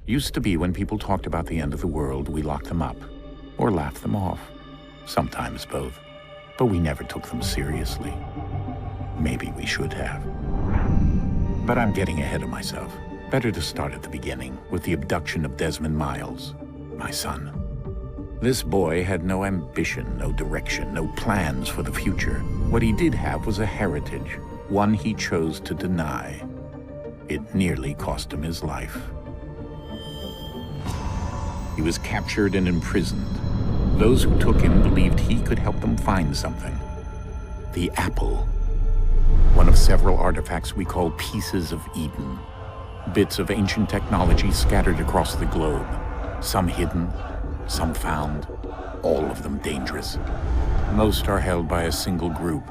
Used to be when people talked about the end of the world, we locked them up, or laughed them off. Sometimes both. But we never took them seriously. Maybe we should have. But I'm getting ahead of myself. Better to start at the beginning, with the abduction of Desmond Miles, my son. This boy had no ambition, no direction, no plans for the future. What he did have was a heritage, one he chose to deny. It nearly cost him his life. He was captured and imprisoned. Those who took him believed he could help them find something. The apple. One of several artifacts we call Pieces of Eden. Bits of ancient technology scattered across the globe. Some hidden, some found, all of them dangerous. Most are held by a single group,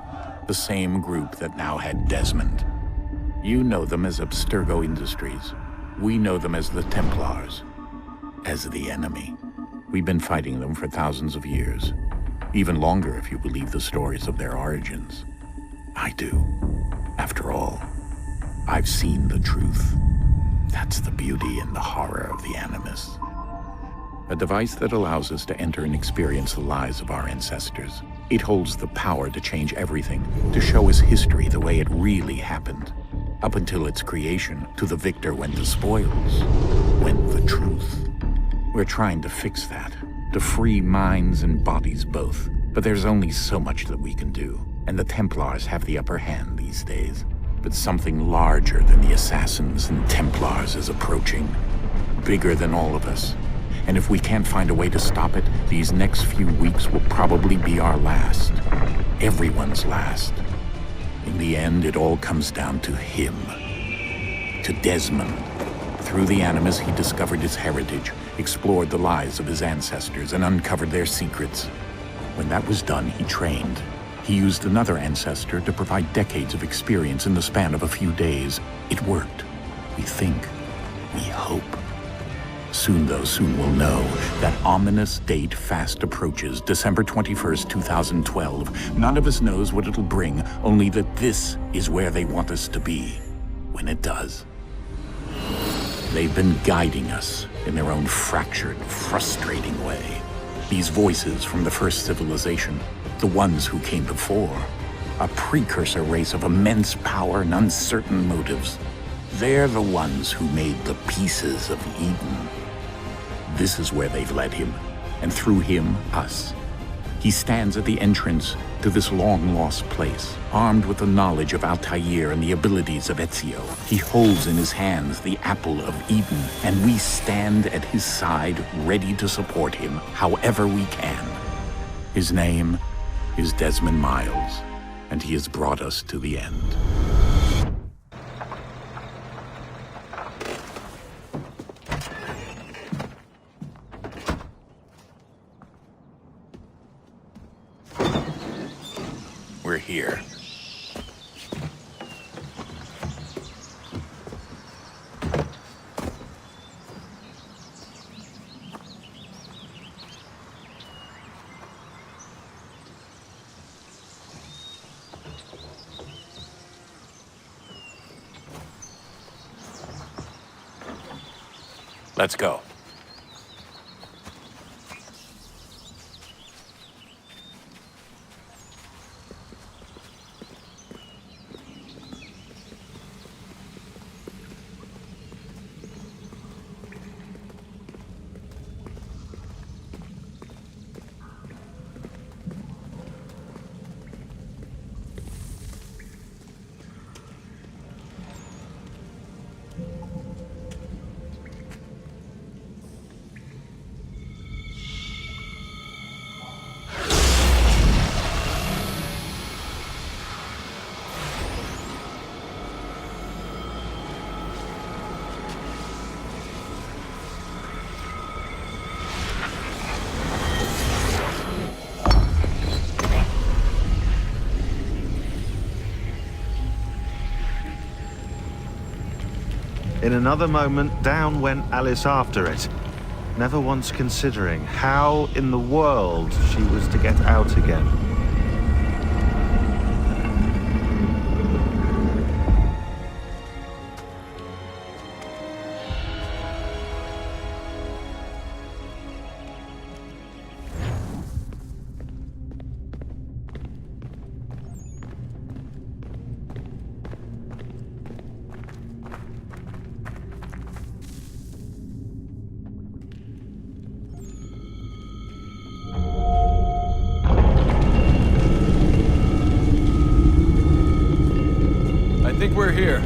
the same group that now had Desmond. You know them as Abstergo Industries. We know them as the Templars, as the enemy. We've been fighting them for thousands of years, even longer if you believe the stories of their origins. I do. After all, I've seen the truth. That's the beauty and the horror of the Animus. A device that allows us to enter and experience the lives of our ancestors. It holds the power to change everything, to show us history the way it really happened. Up until its creation, to the victor went the spoils, went the truth. We're trying to fix that, to free minds and bodies both. But there's only so much that we can do, and the Templars have the upper hand these days. But something larger than the Assassins and Templars is approaching, bigger than all of us. And if we can't find a way to stop it, these next few weeks will probably be our last. Everyone's last. In the end, it all comes down to him. To Desmond. Through the Animus, he discovered his heritage, explored the lives of his ancestors, and uncovered their secrets. When that was done, he trained. He used another ancestor to provide decades of experience in the span of a few days. It worked. We think. We hope. Soon, though, soon we'll know. That ominous date fast approaches, December 21st, 2012. None of us knows what it'll bring, only that this is where they want us to be, when it does. They've been guiding us in their own fractured, frustrating way. These voices from the first civilization, the ones who came before, a precursor race of immense power and uncertain motives. They're the ones who made the Pieces of Eden. This is where they've led him, and through him, us. He stands at the entrance to this long-lost place, armed with the knowledge of Altair and the abilities of Ezio. He holds in his hands the Apple of Eden, and we stand at his side, ready to support him however we can. His name is Desmond Miles, and he has brought us to the end. We're here. Let's go. In another moment, down went Alice after it, never once considering how in the world she was to get out again. here.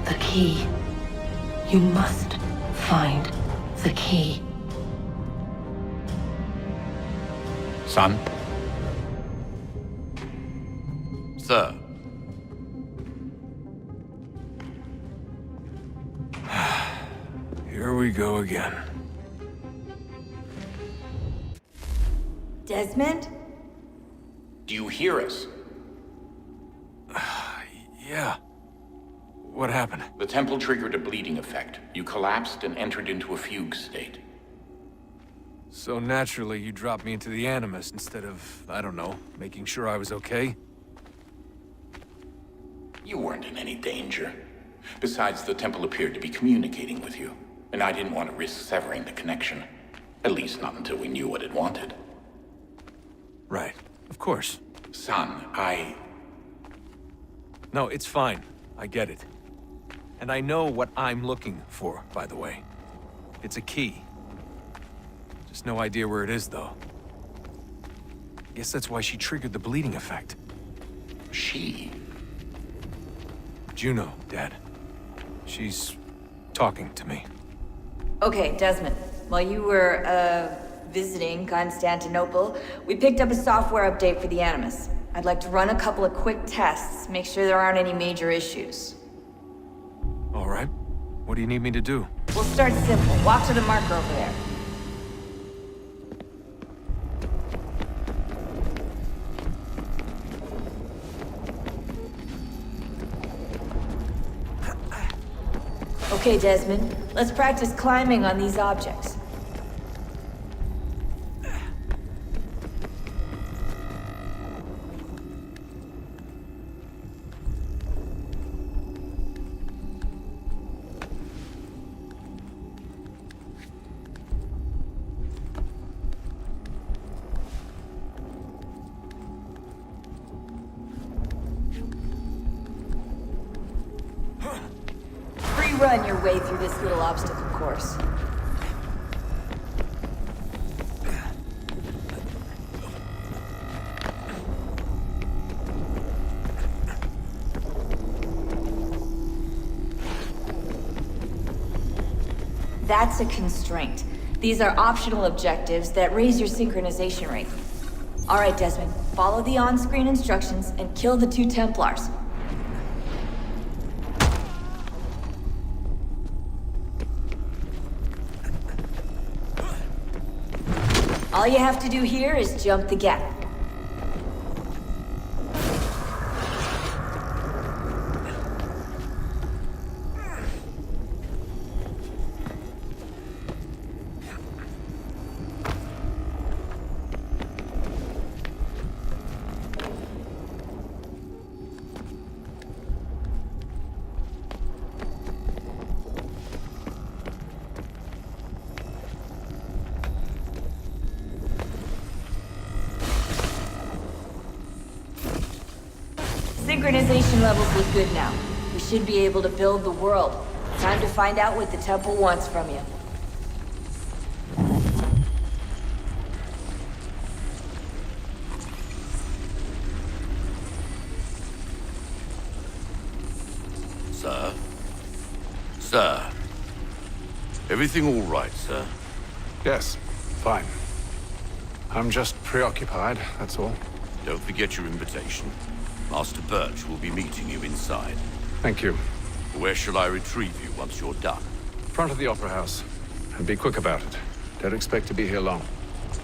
The key. You must find the key. Son? Sir. Here we go again. Desmond? Do you hear us? Yeah. What happened? The temple triggered a bleeding effect. You collapsed and entered into a fugue state. So naturally, you dropped me into the Animus instead of, I don't know, making sure I was okay? You weren't in any danger. Besides, the temple appeared to be communicating with you, and I didn't want to risk severing the connection. At least not until we knew what it wanted. Right. Of course. Son, No, it's fine. I get it. And I know what I'm looking for, by the way. It's a key. Just no idea where it is, though. Guess that's why she triggered the bleeding effect. She? Juno, Dad. She's talking to me. Okay, Desmond. While you were, visiting Constantinople, we picked up a software update for the Animus. I'd like to run a couple of quick tests, make sure there aren't any major issues. All right. What do you need me to do? We'll start simple. Walk to the marker over there. Okay, Desmond. Let's practice climbing on these objects. Run your way through this little obstacle course. That's a constraint. These are optional objectives that raise your synchronization rate. All right, Desmond, follow the on-screen instructions and kill the 2 Templars. All you have to do here is jump the gap. Radiation levels look good now. We should be able to build the world. Time to find out what the temple wants from you. Sir? Sir? Everything all right, sir? Yes, fine. I'm just preoccupied, that's all. Don't forget your invitation. Master Birch will be meeting you inside. Thank you. Where shall I retrieve you once you're done? Front of the Opera House. And be quick about it. Don't expect to be here long.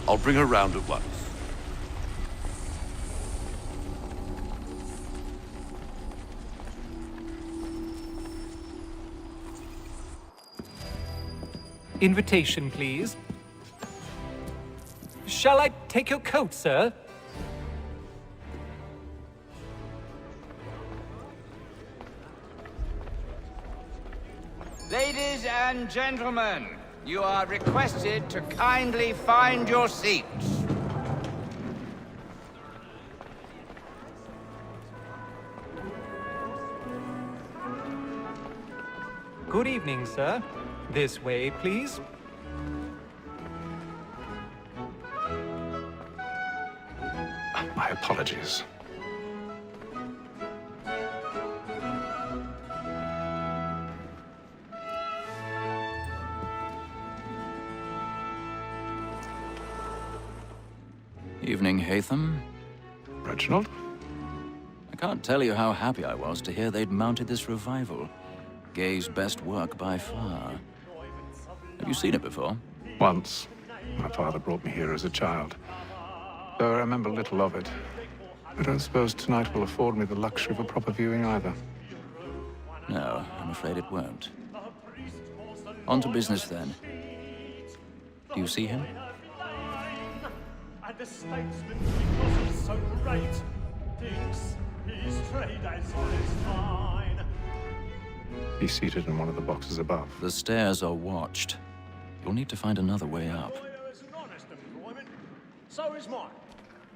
I'll bring her round at once. Invitation, please. Shall I take your coat, sir? Ladies and gentlemen, you are requested to kindly find your seats. Good evening, sir. This way, please. My apologies. Evening, Haytham. Reginald? I can't tell you how happy I was to hear they'd mounted this revival. Gay's best work by far. Have you seen it before? Once. My father brought me here as a child. Though I remember little of it. I don't suppose tonight will afford me the luxury of a proper viewing either. No, I'm afraid it won't. On to business then. Do you see him? And the statesman, because he's so great, thinks his trade as fine. He's seated in one of the boxes above. The stairs are watched. You'll need to find another way up. Is an honest employment. So is mine.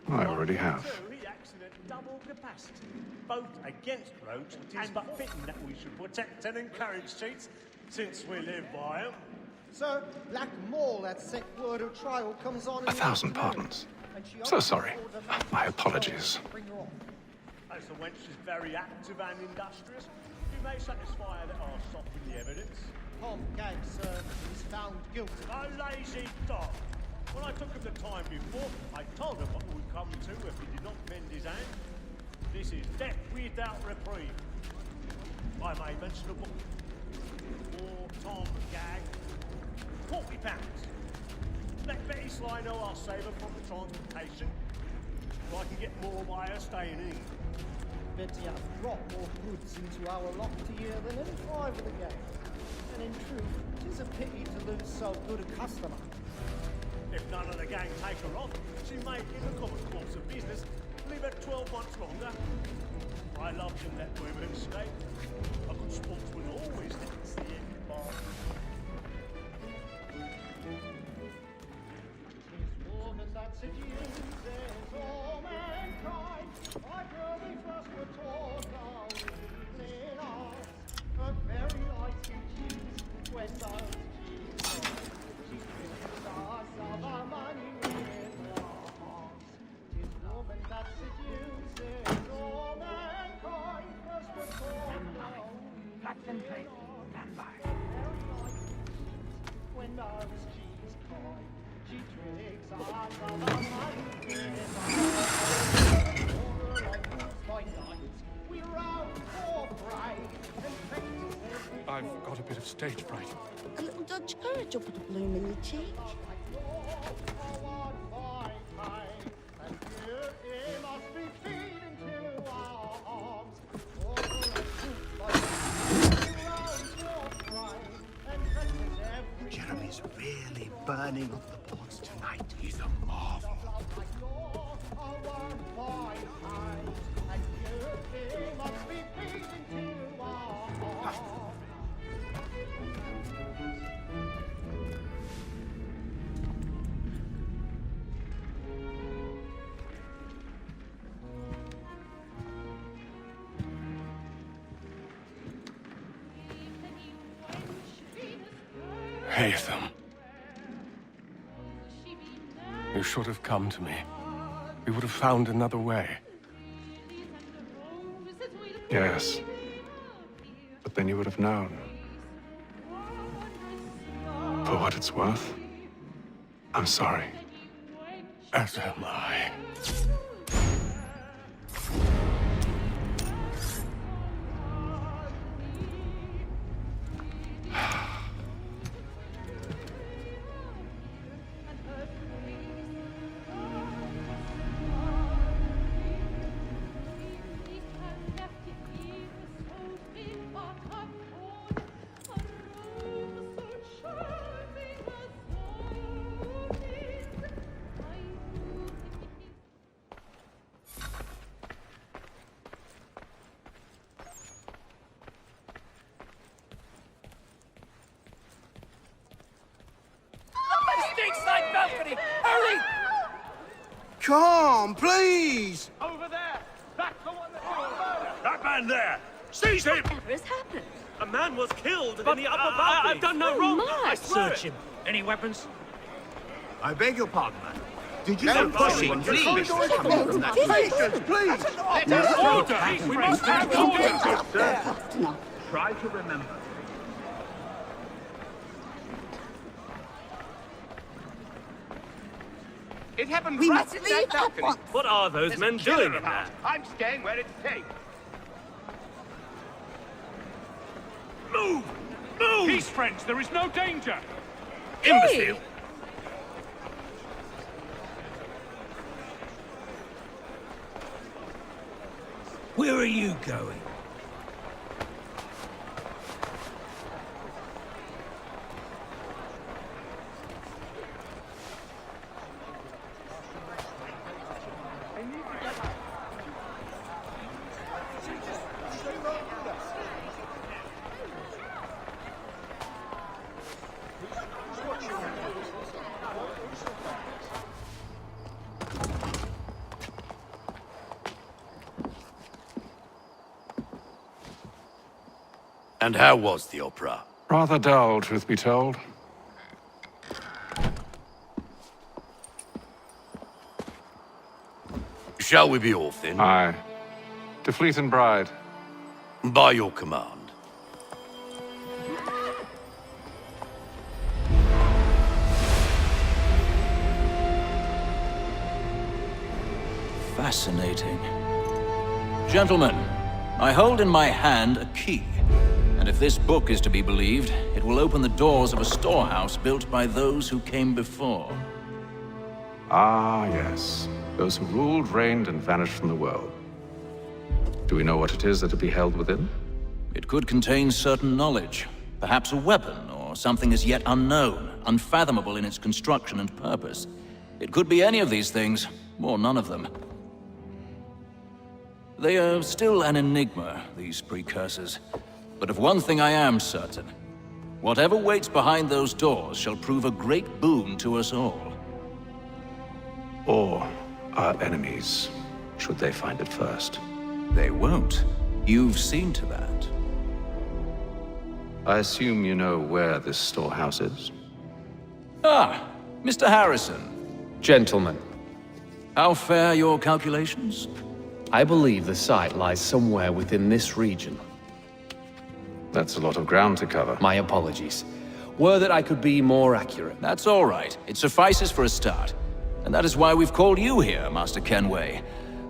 I already have. He acts in a double capacity, both against roads and but fitting that we should protect and encourage cheats, since we live by 'em. Sir, Black Mall, that sick word of trial comes on... 1,000 pardons. So sorry. My apologies. As the wench is very active and industrious, you may satisfy her that I'll soften the evidence. Tom Gag, sir, is found guilty. A lazy dog. When I took him the time before, I told him what would come to if he did not mend his hand. This is death without reprieve. I may mention a book. For Tom Gag, £40. Let Betty Sly know I'll save her from the transportation, so I can get more by her staying in. Betty hath brought more goods into our loft here than any five of the gang. And in truth, 'tis a pity to lose so good a customer. If none of the gang take her on, she may, in the common course of business, leave her 12 months longer. I love to let women escape. A good sportsman always takes the end bar. That seduces all mankind. I girl we first were taught our evening arts. Her very eyes to cheese when those cheese she fills us of our money with her hearts. 'Tis woman that seduces all mankind. First were taught our evening arts. Stand by. When those cheese cry, she tricks us of our money with her hearts. By night, we roam for prey and take to I've got a bit of stage fright. A little Dutch courage will put a bloom in your cheek. Jeremy's really burning up the pots tonight. He's a marvel. Haytham. You should have come to me. We would have found another way. Yes. But then you would have known. For what it's worth, I'm sorry. As am I. Come, please! Over there! That's the one that did the murder! That man there! Seize him! Whatever has happened? A man was killed in the upper balcony. I've done no wrong. I swear Search him. Any weapons? I beg your pardon, man. Did you No pushing, please. Patience, please! Let us order! We must have order! Sir, try to remember. It happened We right must at leave that at balcony. once. What are those There's men a killer doing in about. there? I'm staying where it's safe. Move! Move! Peace, friends. There is no danger. Imbecile! Where are you going? And how was the opera? Rather dull, truth be told. Shall we be off then? Aye. To Fleet and Bride. By your command. Fascinating. Gentlemen, I hold in my hand a key. And if this book is to be believed, it will open the doors of a storehouse built by those who came before. Ah, yes. Those who ruled, reigned, and vanished from the world. Do we know what it is that will be held within? It could contain certain knowledge. Perhaps a weapon, or something as yet unknown, unfathomable in its construction and purpose. It could be any of these things, or none of them. They are still an enigma, these precursors. But of one thing I am certain. Whatever waits behind those doors shall prove a great boon to us all. Or our enemies, should they find it first. They won't. You've seen to that. I assume you know where this storehouse is? Ah, Mr. Harrison. Gentlemen, How fare your calculations? I believe the site lies somewhere within this region. That's a lot of ground to cover. My apologies. Were that I could be more accurate. That's all right. It suffices for a start. And that is why we've called you here, Master Kenway.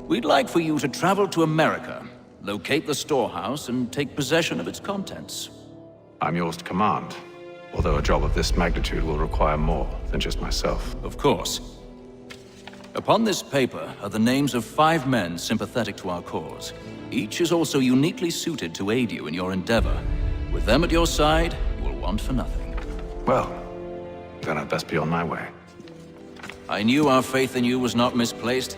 We'd like for you to travel to America, locate the storehouse, and take possession of its contents. I'm yours to command, although a job of this magnitude will require more than just myself. Of course. Upon this paper are the names of 5 men sympathetic to our cause. Each is also uniquely suited to aid you in your endeavor. With them at your side, you will want for nothing. Well, then I'd best be on my way. I knew our faith in you was not misplaced.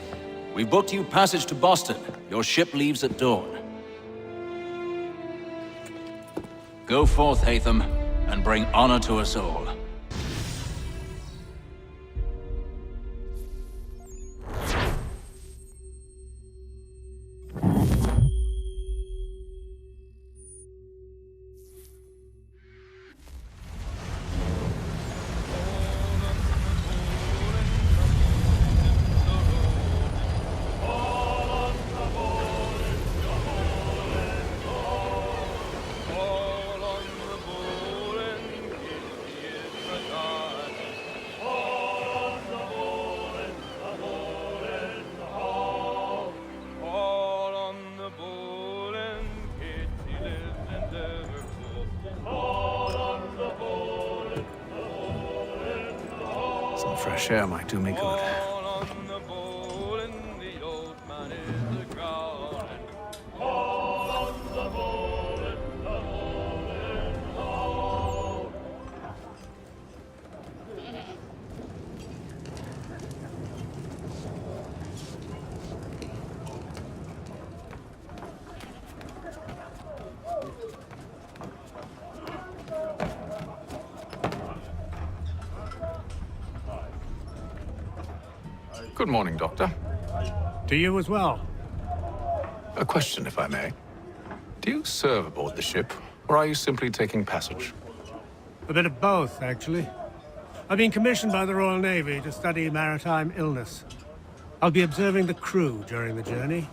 We booked you passage to Boston. Your ship leaves at dawn. Go forth, Haytham, and bring honor to us all. fresh air might do me good. Good morning, Doctor. To you as well. A question, if I may. Do you serve aboard the ship, or are you simply taking passage? A bit of both, actually. I've been commissioned by the Royal Navy to study maritime illness. I'll be observing the crew during the journey.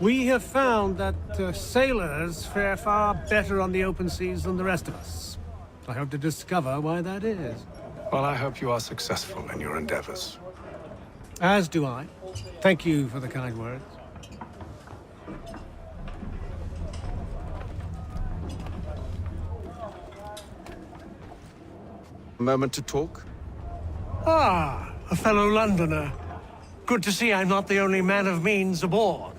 We have found that sailors fare far better on the open seas than the rest of us. I hope to discover why that is. Well, I hope you are successful in your endeavors. As do I. Thank you for the kind words. A moment to talk? Ah, a fellow Londoner. Good to see I'm not the only man of means aboard.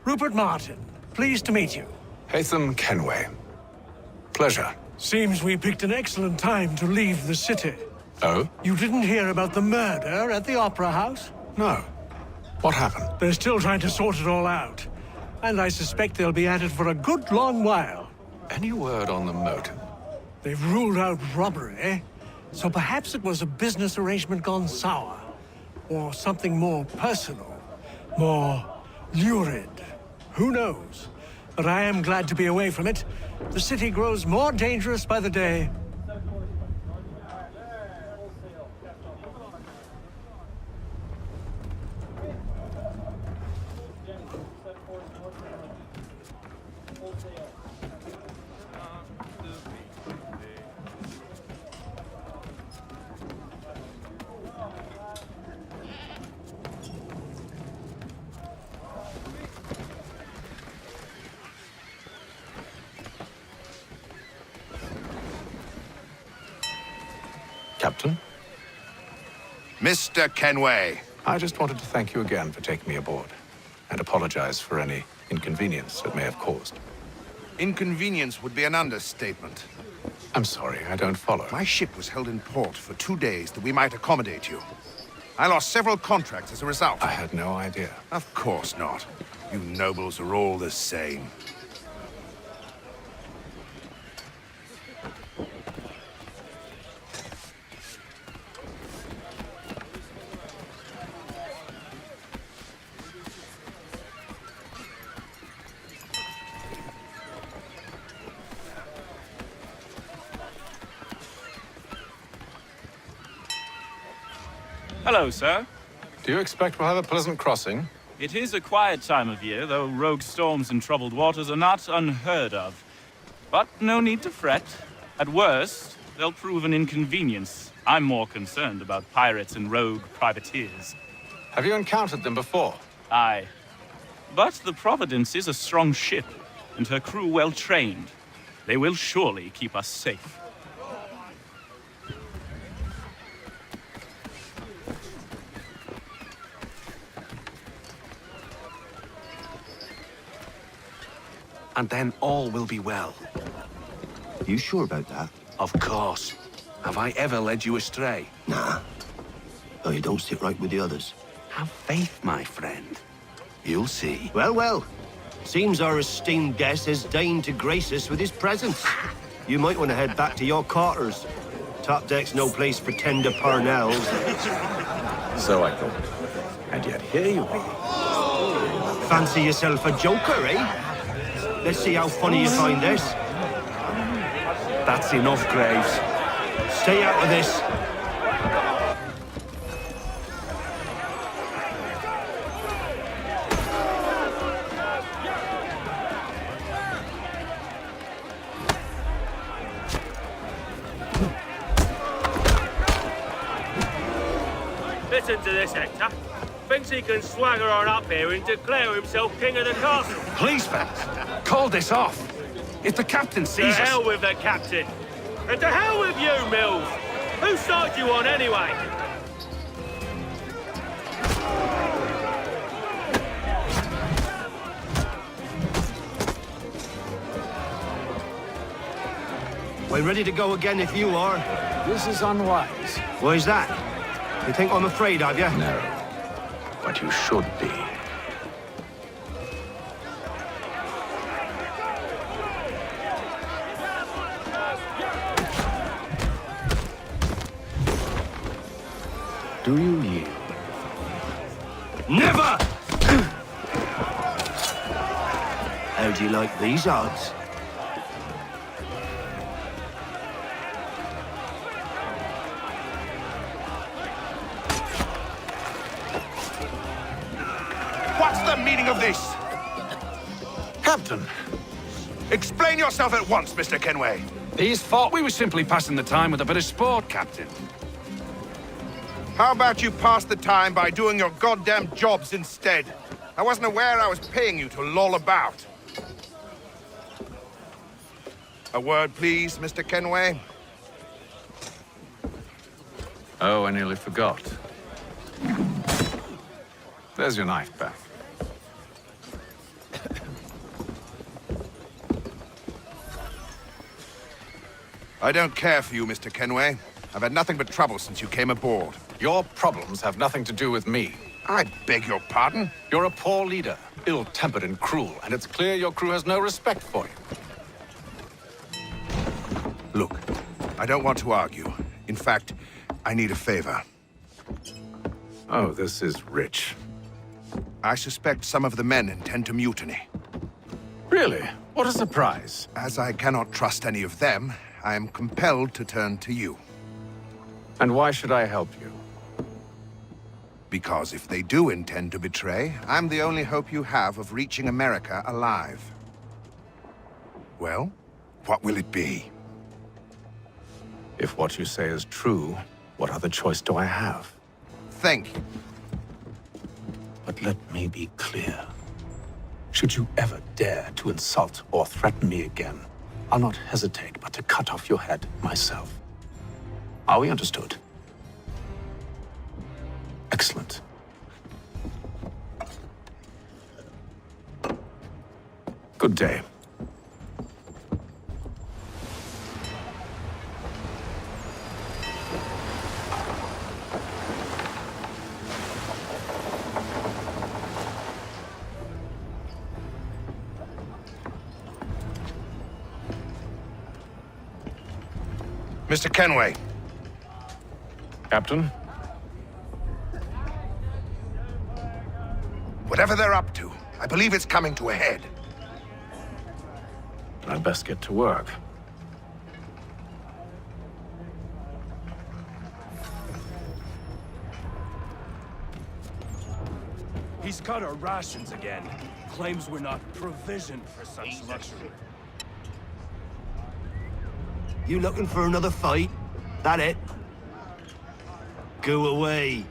Rupert Martin, pleased to meet you. Haytham Kenway. Pleasure. Seems we picked an excellent time to leave the city. Oh? You didn't hear about the murder at the Opera House? No. What happened? They're still trying to sort it all out. And I suspect they'll be at it for a good long while. Any word on the motive? They've ruled out robbery, so perhaps it was a business arrangement gone sour. Or something more personal, more lurid. Who knows? But I am glad to be away from it. The city grows more dangerous by the day. Captain? Mr. Kenway. I just wanted to thank you again for taking me aboard, and apologize for any inconvenience it may have caused. Inconvenience would be an understatement. I'm sorry, I don't follow. My ship was held in port for 2 days that we might accommodate you. I lost several contracts as a result. I had no idea. Of course not. You nobles are all the same. Hello, sir. Do you expect we'll have a pleasant crossing? It is a quiet time of year, though rogue storms and troubled waters are not unheard of. But no need to fret. At worst, they'll prove an inconvenience. I'm more concerned about pirates and rogue privateers. Have you encountered them before? Aye. But the Providence is a strong ship, and her crew well trained. They will surely keep us safe. And then all will be well. You sure about that? Of course. Have I ever led you astray? Nah. Oh, you don't sit right with the others. Have faith, my friend. You'll see. Well, well. Seems our esteemed guest has deigned to grace us with his presence. You might want to head back to your quarters. Top deck's no place for tender parnells. So I thought. And yet here you are. Fancy yourself a joker, eh? Let's see how funny you find this. That's enough, Graves. Stay out of this. Listen to this, Hector. Thinks he can swagger on up here and declare himself king of the castle. Please, fellas, call this off. If the captain sees To us... hell with the captain. And to hell with you, Mills. Whose side you on, anyway? We're ready to go again if you are. This is unwise. Why's that? You think I'm afraid of you? No. But you should be. Do you yield? Never! How do you like these odds? What's the meaning of this? Captain, Explain yourself at once, Mr. Kenway. these thought we were simply passing the time with a bit of sport, Captain. How about you pass the time by doing your goddamn jobs instead? I wasn't aware I was paying you to loll about. A word, please, Mr. Kenway. Oh, I nearly forgot. There's your knife back. I don't care for you, Mr. Kenway. I've had nothing but trouble since you came aboard. Your problems have nothing to do with me. I beg your pardon? You're a poor leader, ill-tempered and cruel, and it's clear your crew has no respect for you. Look, I don't want to argue. In fact, I need a favor. Oh, this is rich. I suspect some of the men intend to mutiny. Really? What a surprise. As I cannot trust any of them, I am compelled to turn to you. And why should I help you? Because if they do intend to betray, I'm the only hope you have of reaching America alive. Well, what will it be? If what you say is true, what other choice do I have? Thank you. But let me be clear. Should you ever dare to insult or threaten me again, I'll not hesitate but to cut off your head myself. Are we understood? Excellent. Good day. Mr. Kenway. Captain? Whatever they're up to, I believe it's coming to a head. I'd best get to work. He's cut our rations again. Claims we're not provisioned for such luxury. You looking for another fight? That it? Go away.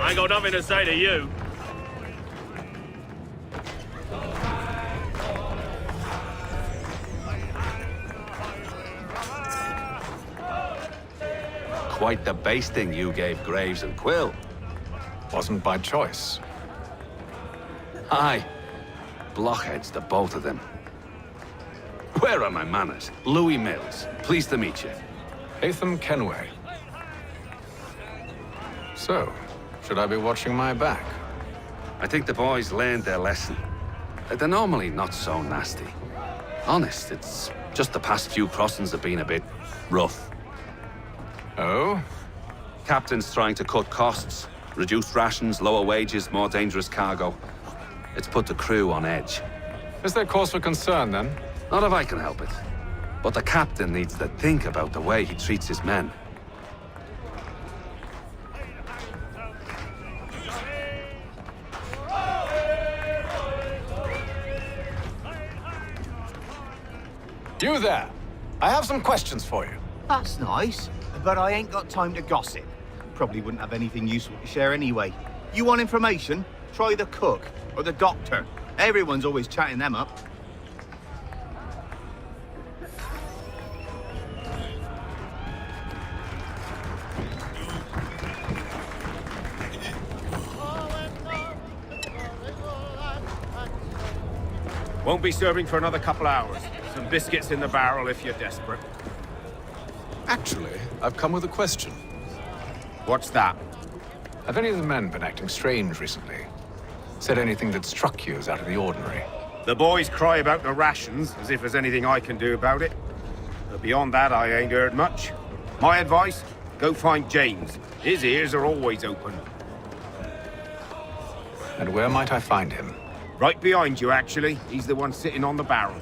I ain't got nothing to say to you. Quite the basting you gave Graves and Quill. Wasn't by choice. Aye. Blockheads, the both of them. Where are my manners? Louis Mills. Pleased to meet you. Hatham Kenway. So, should I be watching my back? I think the boys learned their lesson. They're normally not so nasty. Honest, it's just the past few crossings have been a bit rough. Oh? Captain's trying to cut costs. Reduced rations, lower wages, more dangerous cargo. It's put the crew on edge. Is there cause for concern, then? Not if I can help it. But the captain needs to think about the way he treats his men. You there! I have some questions for you. That's nice, but I ain't got time to gossip. Probably wouldn't have anything useful to share anyway. You want information? Try the cook or the doctor. Everyone's always chatting them up. Won't be serving for another couple hours. Some biscuits in the barrel if you're desperate. Actually, I've come with a question. What's that? Have any of the men been acting strange recently? Said anything that struck you as out of the ordinary? The boys cry about the rations, as if there's anything I can do about it. But beyond that, I ain't heard much. My advice? Go find James. His ears are always open. And where might I find him? Right behind you, actually. He's the one sitting on the barrel.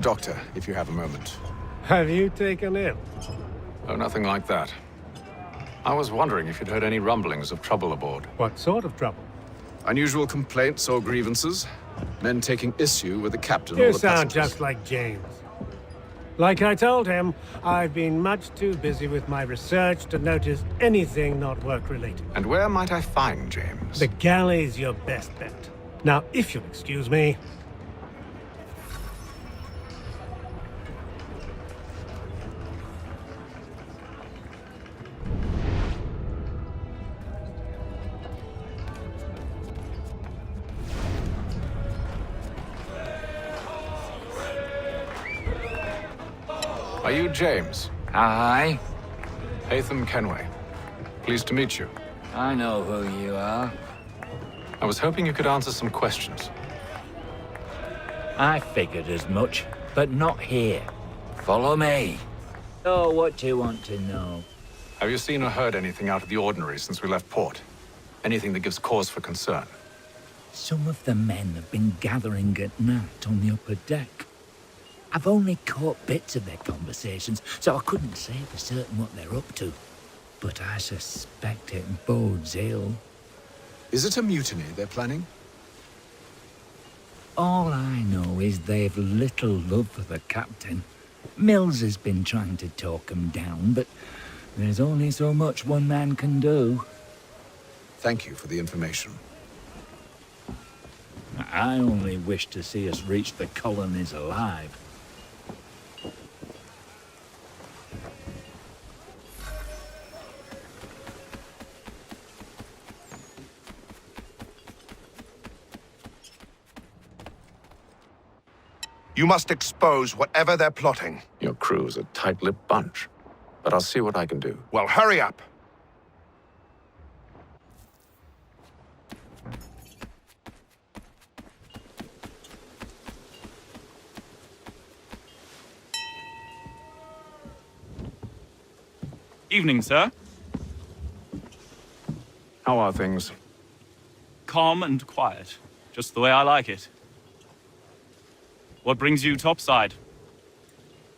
Doctor, if you have a moment. Have you taken ill? Oh, nothing like that. I was wondering if you'd heard any rumblings of trouble aboard. What sort of trouble? Unusual complaints or grievances? Men taking issue with the captain or You the sound passengers? just like James. Like I told him, I've been much too busy with my research to notice anything not work-related. And where might I find James? The galley's your best bet. Now, if you'll excuse me... Are you James? Aye. Hatham Kenway. Pleased to meet you. I know who you are. I was hoping you could answer some questions. I figured as much, but not here. Follow me. Oh, what do you want to know? Have you seen or heard anything out of the ordinary since we left port? Anything that gives cause for concern? Some of the men have been gathering at night on the upper deck. I've only caught bits of their conversations, so I couldn't say for certain what they're up to. But I suspect it bodes ill. Is it a mutiny they're planning? All I know is they've little love for the captain. Mills has been trying to talk him down, but there's only so much one man can do. Thank you for the information. I only wish to see us reach the colonies alive. You must expose whatever they're plotting. Your crew's a tight-lipped bunch, but I'll see what I can do. Well, hurry up. Evening, sir. How are things? Calm and quiet. Just the way I like it. What brings you topside?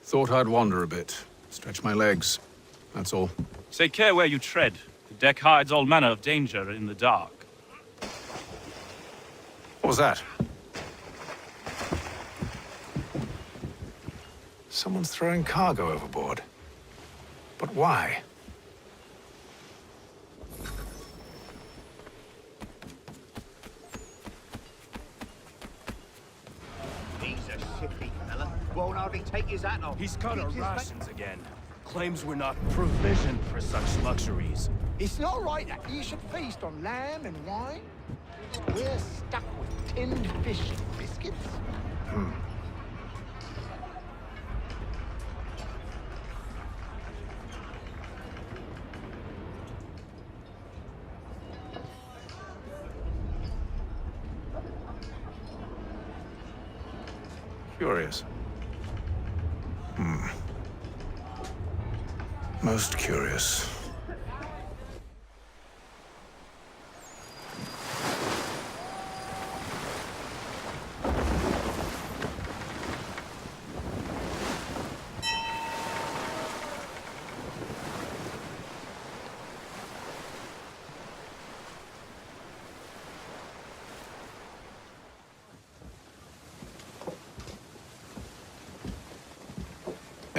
Thought I'd wander a bit. Stretch my legs. That's all. Take care where you tread. The deck hides all manner of danger in the dark. What was that? Someone's throwing cargo overboard. But why? He's a shifty fella. Won't hardly take his hat off. He's cut our Keeps his rations again. Claims we're not provisioned for such luxuries. It's not right that you should feast on lamb and wine. We're stuck with tinned fish and biscuits. Curious. Most curious.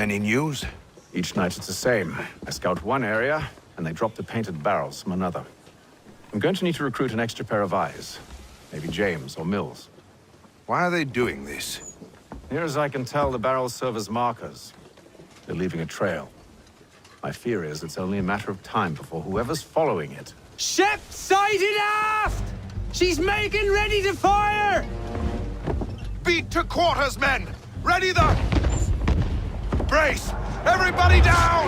Any news? Each night it's the same. I scout one area, and they drop the painted barrels from another. I'm going to need to recruit an extra pair of eyes. Maybe James or Mills. Why are they doing this? Near as I can tell, the barrels serve as markers. They're leaving a trail. My fear is it's only a matter of time before whoever's following it. Ship sighted aft! She's making ready to fire! Beat to quarters, men! Ready the... Brace! Everybody down!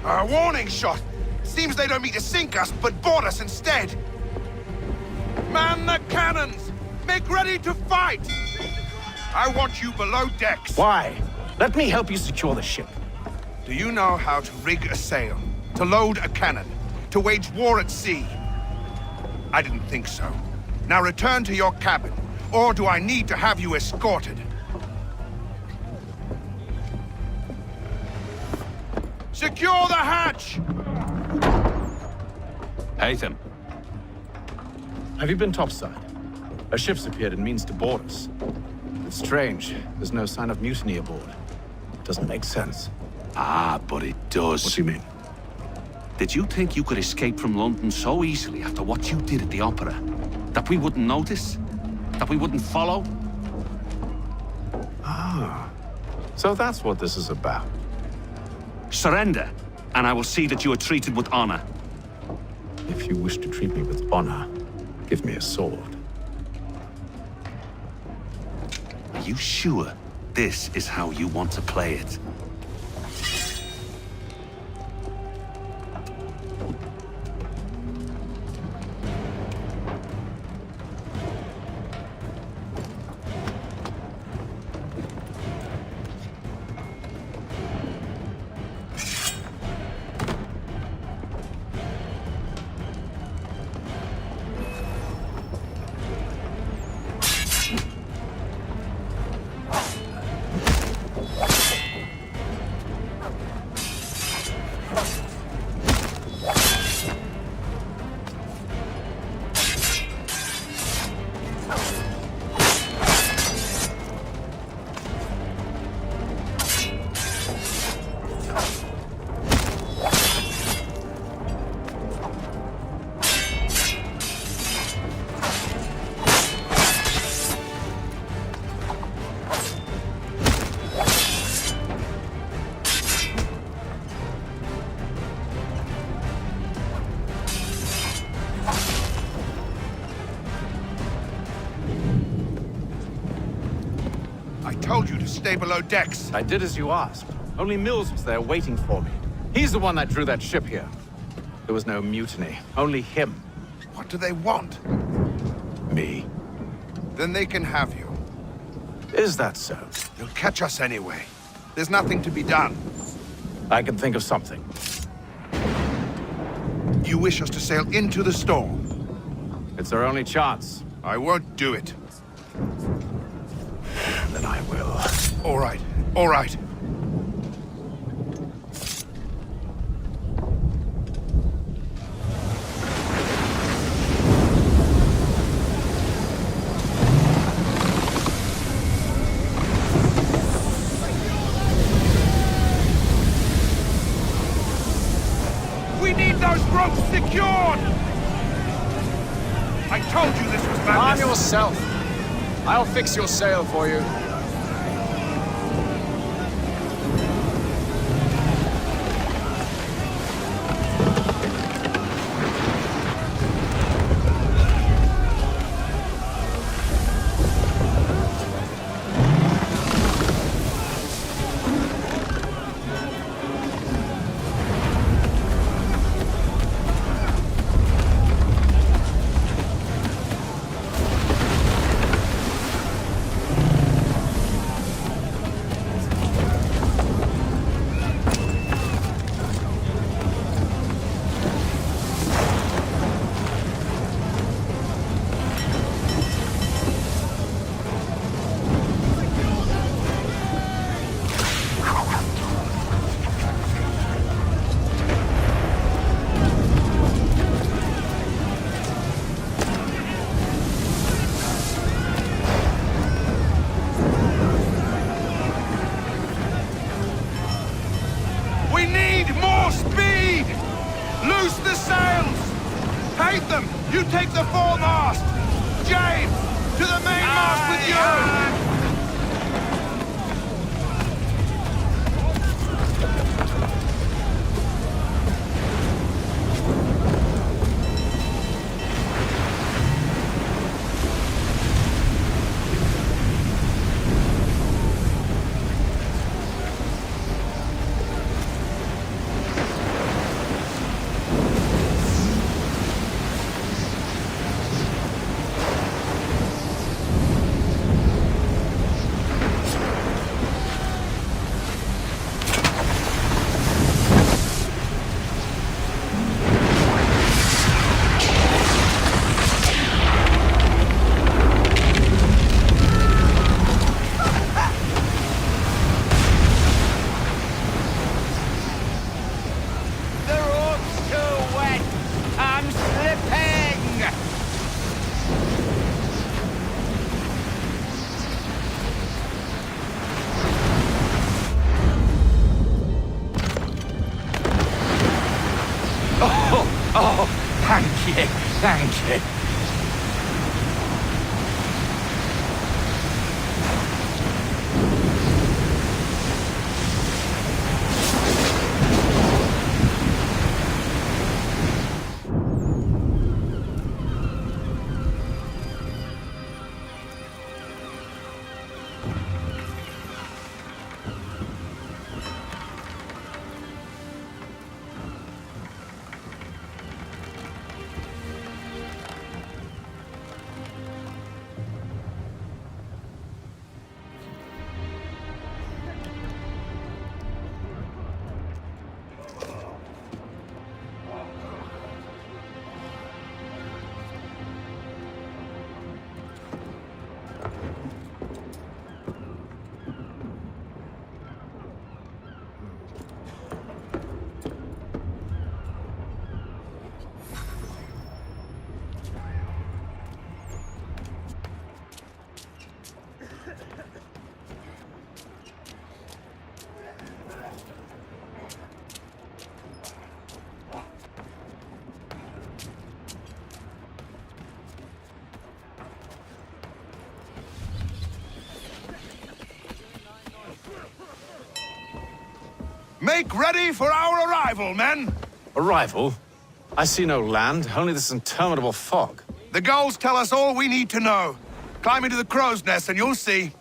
A warning shot! Seems they don't mean to sink us, but board us instead! Man the cannons! Make ready to fight! I want you below decks. Why? Let me help you secure the ship. Do you know how to rig a sail? To load a cannon? To wage war at sea? I didn't think so. Now return to your cabin, or do I need to have you escorted? Secure the hatch! Haytham. Have you been topside? A ship's appeared and means to board us. It's strange. There's no sign of mutiny aboard. Doesn't make sense. Ah, but it does. What do you mean? Did you think you could escape from London so easily after what you did at the Opera? That we wouldn't notice? That we wouldn't follow? Ah. So that's what this is about. Surrender, and I will see that you are treated with honor. If you wish to treat me with honor, give me a sword. Are you sure this is how you want to play it? I told you to stay below decks. I did as you asked. Only Mills was there waiting for me. He's the one that drew that ship here. There was no mutiny, only him. What do they want? Me. Then they can have you. Is that so? They'll catch us anyway. There's nothing to be done. I can think of something. You wish us to sail into the storm? It's our only chance. I won't do it. Then I will. All right, all right. We need those ropes secured! I told you this was madness. Arm yourself. I'll fix your sail for you. Loose the sails! Hate them! You take the foremast! James! To the mainmast with you! Oh, thank you, thank you. Make ready for our arrival, men! Arrival? I see no land, only this interminable fog. The gulls tell us all we need to know. Climb into the crow's nest and you'll see.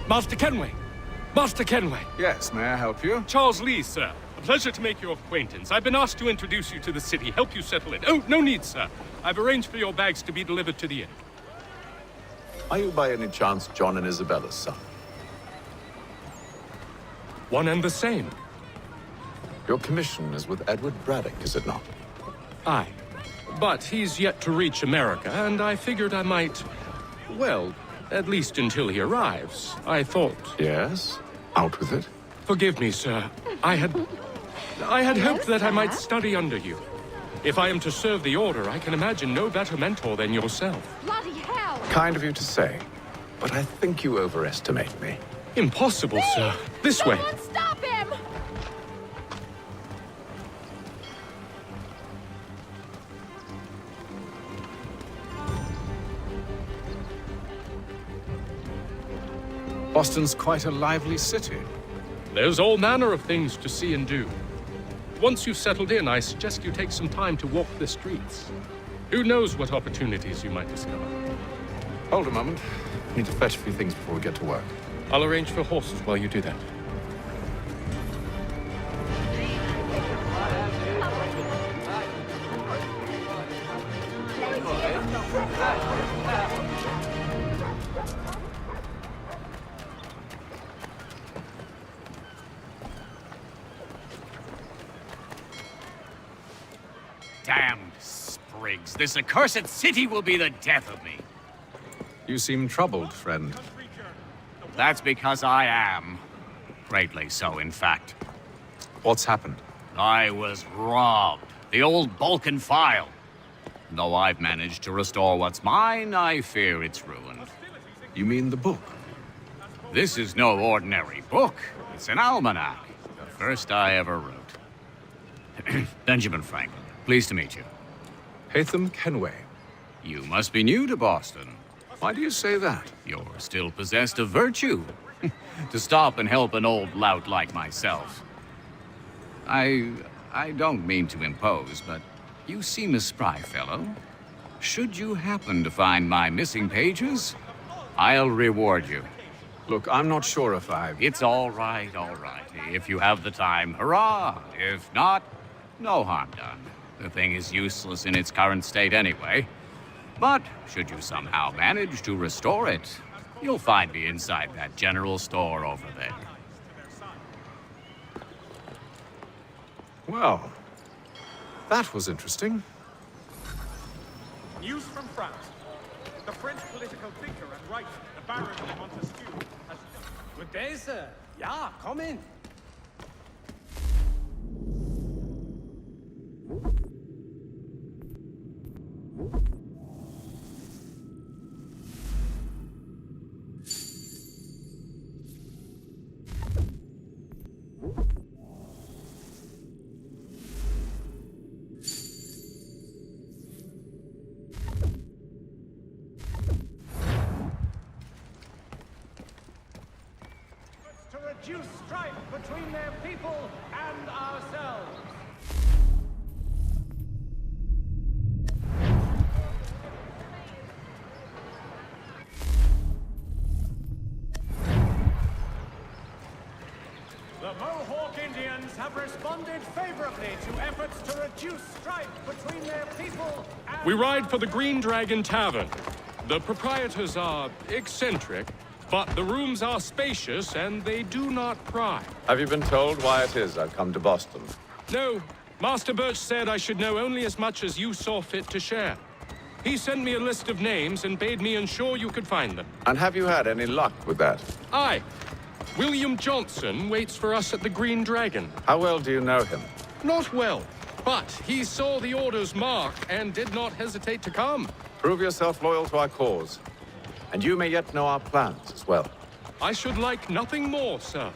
Master Kenway! Master Kenway! Yes, may I help you? Charles Lee, sir. A pleasure to make your acquaintance. I've been asked to introduce you to the city, help you settle in. Oh, no need, sir. I've arranged for your bags to be delivered to the inn. Are you by any chance John and Isabella's son? One and the same. Your commission is with Edward Braddock, is it not? Aye. But he's yet to reach America, and I figured I might... well, at least until he arrives. I thought... Yes? Out with it. Forgive me, sir. I had hoped that I might study under you. If I am to serve the Order, I can imagine no better mentor than yourself. Bloody hell! Kind of you to say, but I think you overestimate me. Impossible, sir. This way. Someone stop him! Boston's quite a lively city. There's all manner of things to see and do. Once you've settled in, I suggest you take some time to walk the streets. Who knows what opportunities you might discover. Hold a moment. I need to fetch a few things before we get to work. I'll arrange for horses while you do that. Damned sprigs. This accursed city will be the death of me. You seem troubled, friend. That's because I am. Greatly so, in fact. What's happened? I was robbed. The old Balkan file. Though I've managed to restore what's mine, I fear it's ruined. You mean the book? This is no ordinary book. It's an almanac. The first I ever wrote. Benjamin Franklin. Pleased to meet you. Haytham Kenway. You must be new to Boston. Why do you say that? You're still possessed of virtue. To stop and help an old lout like myself. I don't mean to impose, but you seem a spry fellow. Should you happen to find my missing pages, I'll reward you. Look, I'm not sure if It's all right, all right. If you have the time, hurrah! If not, no harm done. The thing is useless in its current state anyway. But should you somehow manage to restore it, you'll find me inside that general store over there. Well, that was interesting. News from France. The French political thinker and writer, the Baron de Montesquieu, has... Good day, sir. Yeah, come in. to reduce strife between their people and ourselves. The Mohawk Indians have responded favorably to efforts to reduce strife between their people and... We ride for the Green Dragon Tavern. The proprietors are eccentric, but the rooms are spacious and they do not pry. Have you been told why it is I've come to Boston? No, Master Birch said I should know only as much as you saw fit to share. He sent me a list of names and bade me ensure you could find them. And have you had any luck with that? Aye. William Johnson waits for us at the Green Dragon. How well do you know him? Not well, but he saw the order's mark and did not hesitate to come. Prove yourself loyal to our cause. And you may yet know our plans as well. I should like nothing more, sir.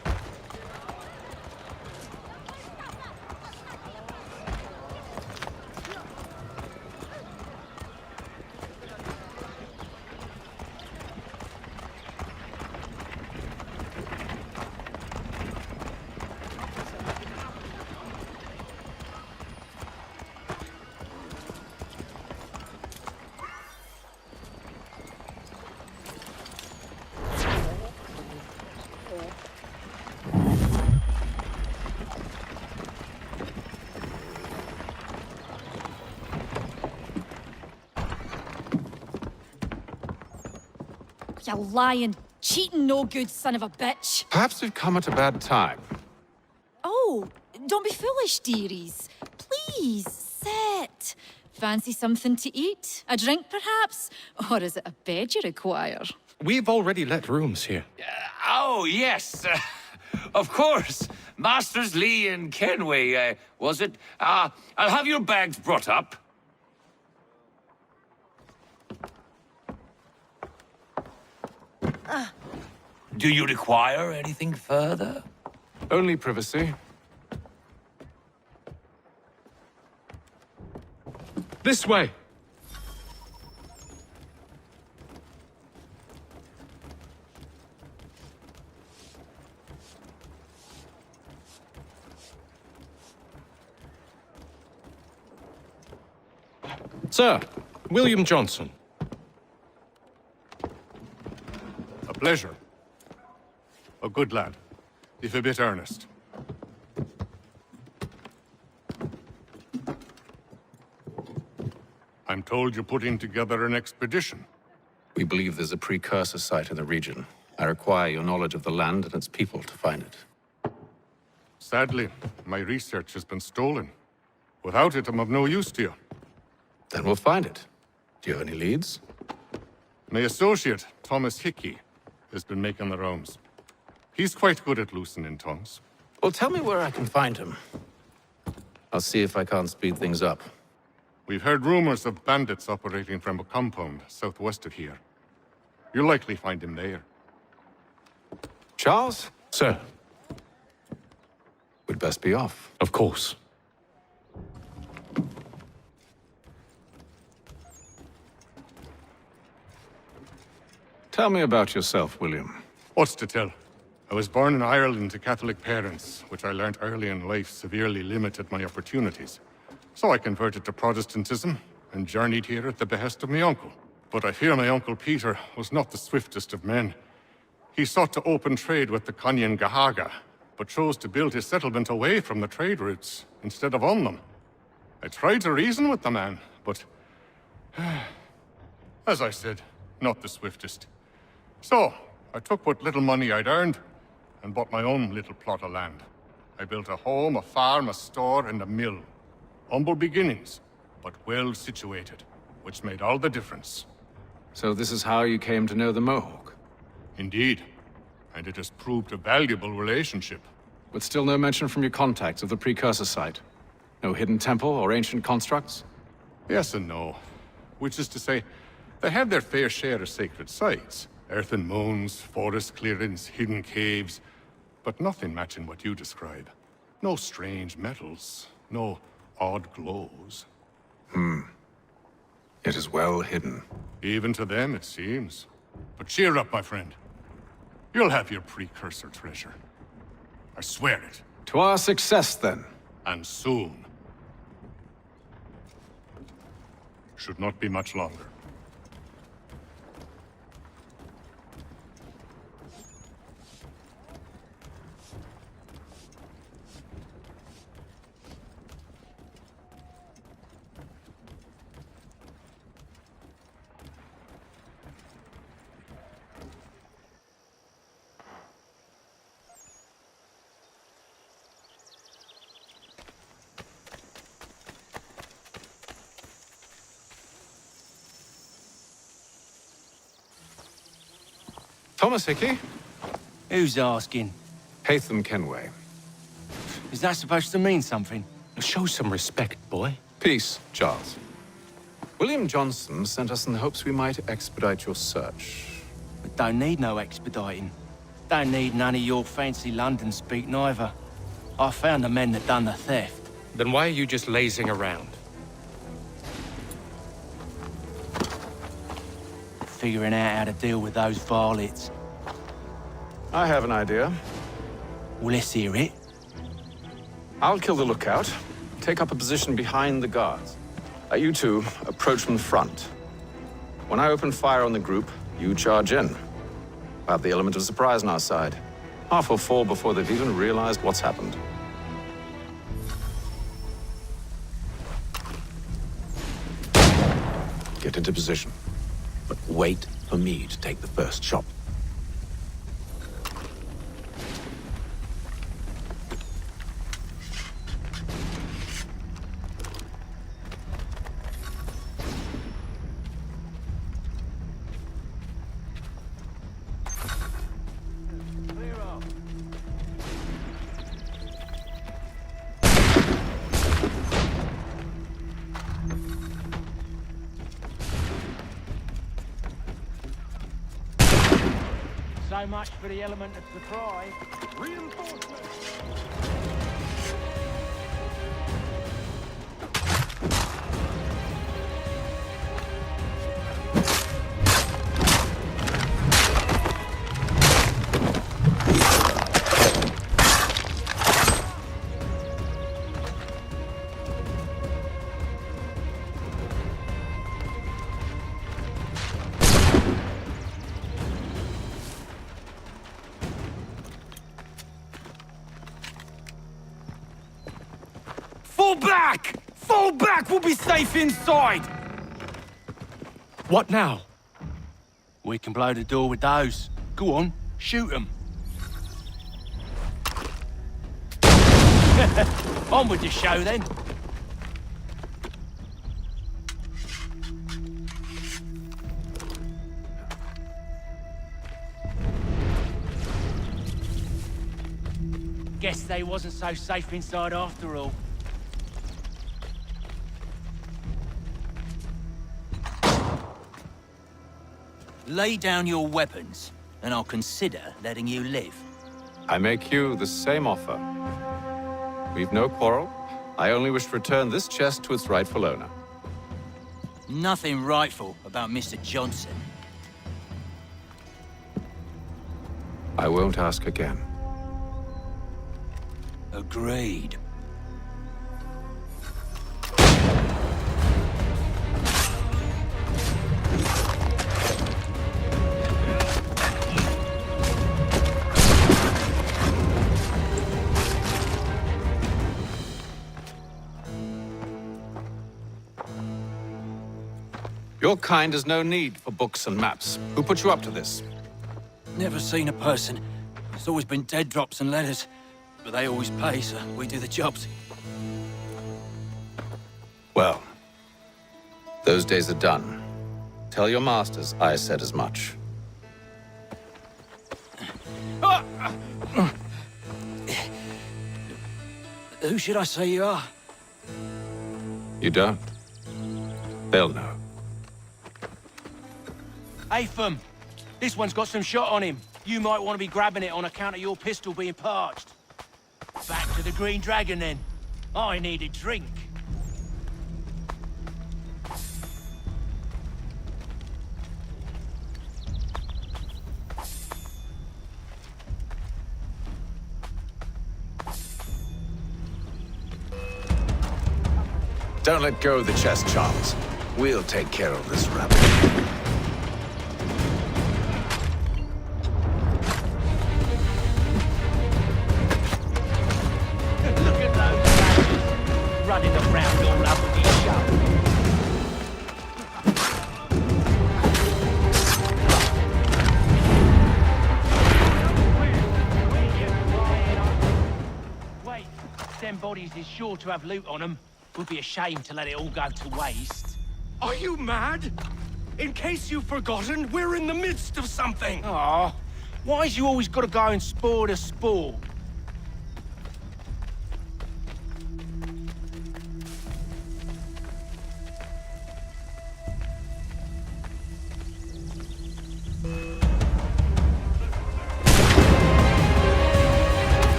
You lying, cheating, no good son of a bitch. Perhaps we've come at a bad time. Oh, don't be foolish, dearies. Please, sit. Fancy something to eat? A drink, perhaps? Or is it a bed you require? We've already let rooms here. Oh, yes. Of course. Masters Lee and Kenway, was it? I'll have your bags brought up. Do you require anything further? Only privacy. This way! Sir, William Johnson. A pleasure. A good lad, if a bit earnest. I'm told you're putting together an expedition. We believe there's a precursor site in the region. I require your knowledge of the land and its people to find it. Sadly, my research has been stolen. Without it, I'm of no use to you. Then we'll find it. Do you have any leads? My associate, Thomas Hickey, has been making the rounds. He's quite good at loosening tongues. Well, tell me where I can find him. I'll see if I can't speed things up. We've heard rumors of bandits operating from a compound southwest of here. You'll likely find him there. Charles? Sir. We'd best be off. Of course. Tell me about yourself, William. What's to tell? I was born in Ireland to Catholic parents, which I learned early in life severely limited my opportunities. So I converted to Protestantism and journeyed here at the behest of my uncle. But I fear my uncle Peter was not the swiftest of men. He sought to open trade with the Conyan Gahaga, but chose to build his settlement away from the trade routes instead of on them. I tried to reason with the man, but as I said, not the swiftest. So, I took what little money I'd earned and bought my own little plot of land. I built a home, a farm, a store, and a mill. Humble beginnings, but well situated, which made all the difference. So this is how you came to know the Mohawk? Indeed. And it has proved a valuable relationship. But still no mention from your contacts of the precursor site? No hidden temple or ancient constructs? Yes and no. Which is to say, they have their fair share of sacred sites. Earthen mounds, forest clearings, hidden caves. But nothing matching what you describe. No strange metals, no odd glows. It is well hidden. Even to them, it seems. But cheer up, my friend. You'll have your precursor treasure. I swear it. To our success, then. And soon. Should not be much longer. Thomas Hickey? Who's asking? Haytham Kenway. Is that supposed to mean something? Show some respect, boy. Peace, Charles. William Johnson sent us in the hopes we might expedite your search. But don't need no expediting. Don't need none of your fancy London speak neither. I found the men that done the theft. Then why are you just lazing around? Figuring out how to deal with those varlets. I have an idea. Well, let's hear it. I'll kill the lookout, take up a position behind the guards. You two approach from the front. When I open fire on the group, you charge in. We'll have the element of surprise on our side. Half will fall before they've even realized what's happened. Get into position. But wait for me to take the first shot. So much for the element of surprise. Fall back! Fall back! We'll be safe inside! What now? We can blow the door with those. Go on, shoot them. On with the show then. Guess they wasn't so safe inside after all. Lay down your weapons, and I'll consider letting you live. I make you the same offer. We've no quarrel. I only wish to return this chest to its rightful owner. Nothing rightful about Mr. Johnson. I won't ask again. Agreed. Your kind has no need for books and maps. Who put you up to this? Never seen a person. It's always been dead drops and letters. But they always pay, so we do the jobs. Well, those days are done. Tell your masters I said as much. Who should I say you are? You don't? They'll know. Atham, this one's got some shot on him. You might want to be grabbing it on account of your pistol being parched. Back to the Green Dragon, then. I need a drink. Don't let go of the chest, Charles. We'll take care of this rabbit. Running around all over the show. Wait, them bodies is sure to have loot on them. Would be a shame to let it all go to waste. Are you mad? In case you've forgotten, we're in the midst of something. Aw, why's you always got to go and spoil the sport?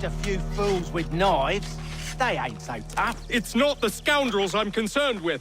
A few fools with knives. They ain't so tough. It's not the scoundrels I'm concerned with.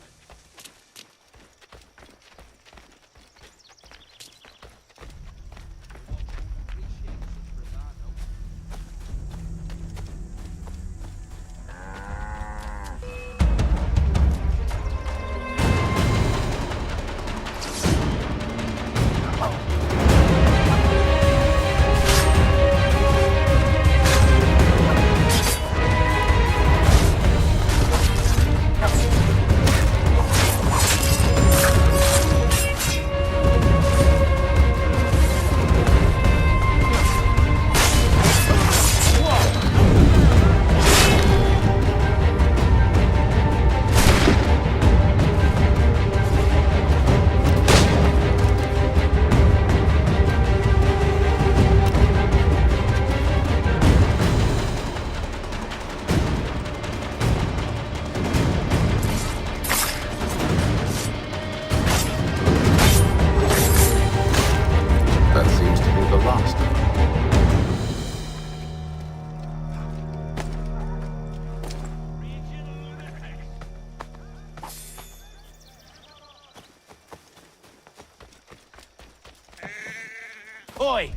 Oi!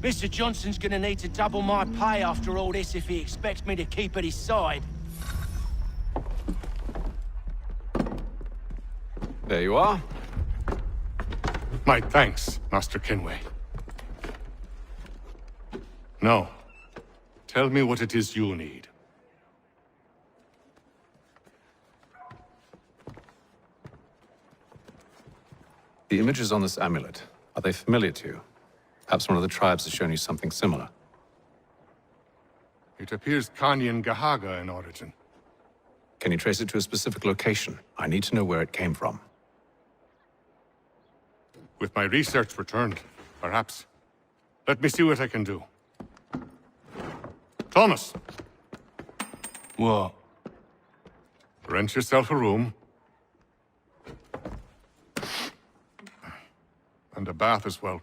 Mr. Johnson's gonna need to double my pay after all this if he expects me to keep at his side. There you are. My thanks, Master Kenway. Now, tell me what it is you need. The images on this amulet, are they familiar to you? Perhaps one of the tribes has shown you something similar. It appears Kanyan Gahaga in origin. Can you trace it to a specific location? I need to know where it came from. With my research returned, perhaps. Let me see what I can do. Thomas! What? Rent yourself a room. And a bath as well.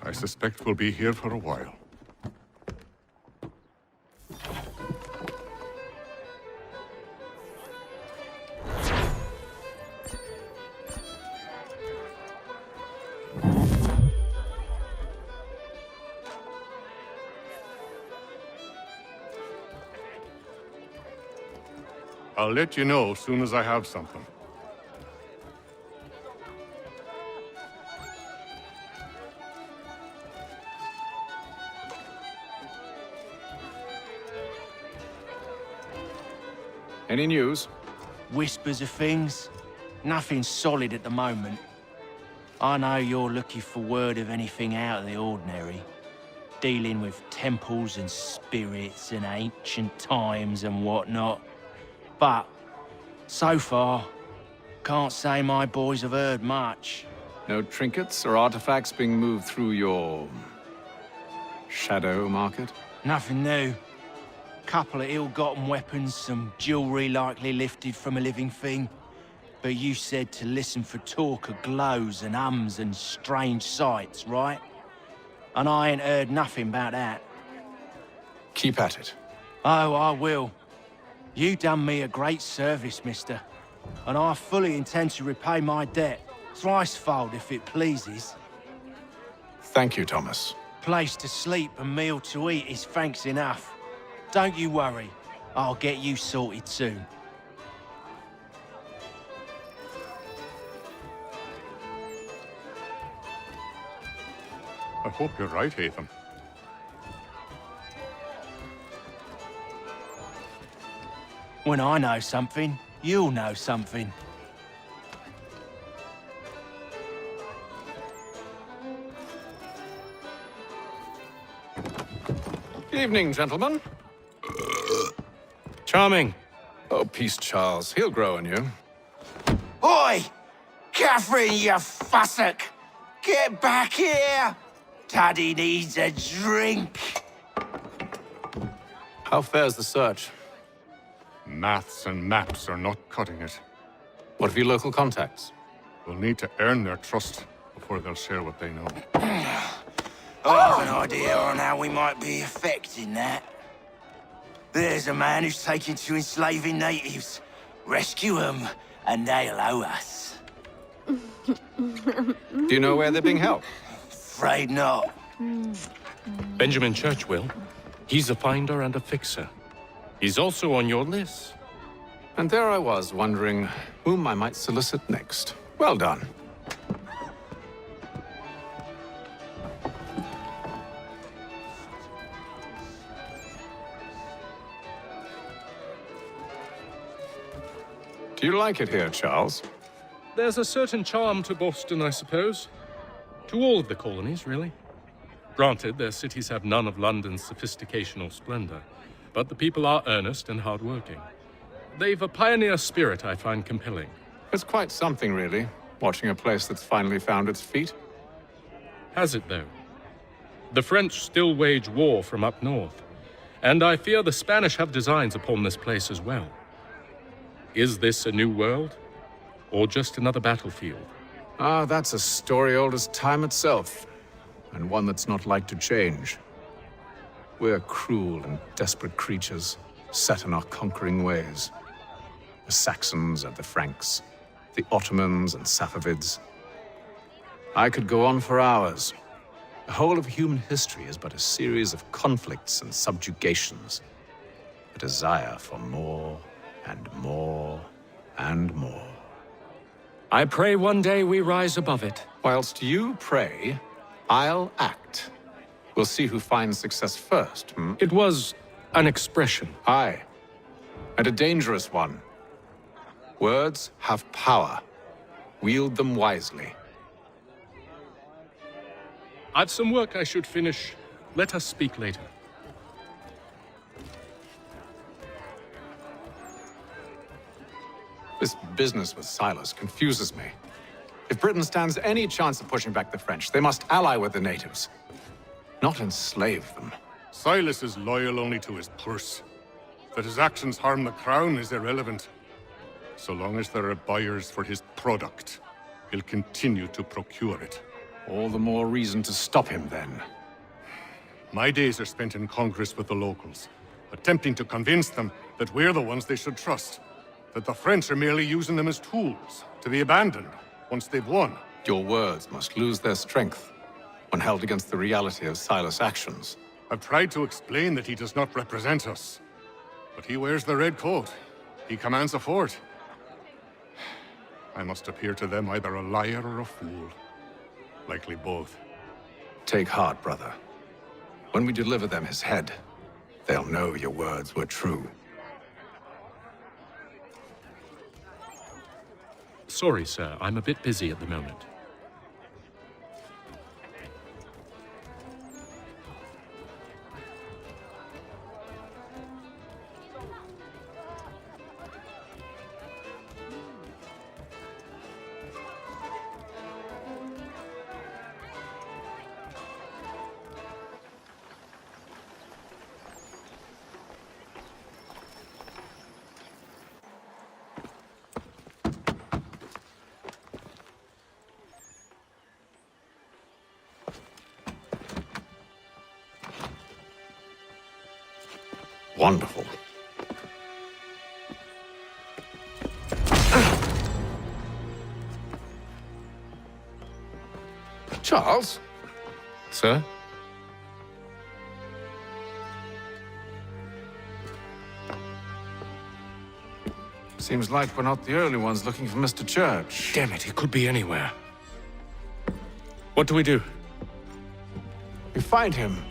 I suspect we'll be here for a while. I'll let you know as soon as I have something. Any news? Whispers of things. Nothing solid at the moment. I know you're looking for word of anything out of the ordinary. Dealing with temples and spirits and ancient times and whatnot. But, so far, can't say my boys have heard much. No trinkets or artifacts being moved through your... shadow market? Nothing new. Couple of ill-gotten weapons, some jewelry likely lifted from a living thing. But you said to listen for talk of glows and ums and strange sights, right? And I ain't heard nothing about that. Keep at it. Oh, I will. You done me a great service, mister. And I fully intend to repay my debt. Thricefold, if it pleases. Thank you, Thomas. Place to sleep and meal to eat is thanks enough. Don't you worry. I'll get you sorted soon. I hope you're right, Hatham. When I know something, you'll know something. Evening, gentlemen. Charming. Oh, peace, Charles. He'll grow on you. Oi! Catherine, you fussock! Get back here! Daddy needs a drink. How fares the search? Maths and maps are not cutting it. What of your local contacts? We'll need to earn their trust before they'll share what they know. I have an idea on how we might be affecting that. There's a man who's taken to enslaving natives. Rescue them, and they'll owe us. Do you know where they're being held? Afraid not. Benjamin Churchwill. He's a finder and a fixer. He's also on your list. And there I was, wondering whom I might solicit next. Well done. Do you like it here, Charles? There's a certain charm to Boston, I suppose. To all of the colonies, really. Granted, their cities have none of London's sophistication or splendor, but the people are earnest and hardworking. They've a pioneer spirit I find compelling. It's quite something, really, watching a place that's finally found its feet. Has it, though? The French still wage war from up north, and I fear the Spanish have designs upon this place as well. Is this a new world, or just another battlefield? Ah, that's a story old as time itself, and one that's not like to change. We're cruel and desperate creatures, set in our conquering ways. The Saxons and the Franks, the Ottomans and Safavids. I could go on for hours. The whole of human history is but a series of conflicts and subjugations. A desire for more and more and more. I pray one day we rise above it. Whilst you pray, I'll act. We'll see who finds success first, hmm? It was an expression. Aye, and a dangerous one. Words have power. Wield them wisely. I've some work I should finish. Let us speak later. This business with Silas confuses me. If Britain stands any chance of pushing back the French, they must ally with the natives, not enslave them. Silas is loyal only to his purse. That his actions harm the crown is irrelevant. So long as there are buyers for his product, he'll continue to procure it. All the more reason to stop him, then. My days are spent in Congress with the locals, attempting to convince them that we're the ones they should trust. That the French are merely using them as tools, to be abandoned once they've won. Your words must lose their strength when held against the reality of Silas' actions. I've tried to explain that he does not represent us. But he wears the red coat. He commands a fort. I must appear to them either a liar or a fool. Likely both. Take heart, brother. When we deliver them his head, they'll know your words were true. Sorry, sir. I'm a bit busy at the moment. Wonderful. Charles? Sir? Seems like we're not the only ones looking for Mr. Church. Damn it, he could be anywhere. What do we do? We find him.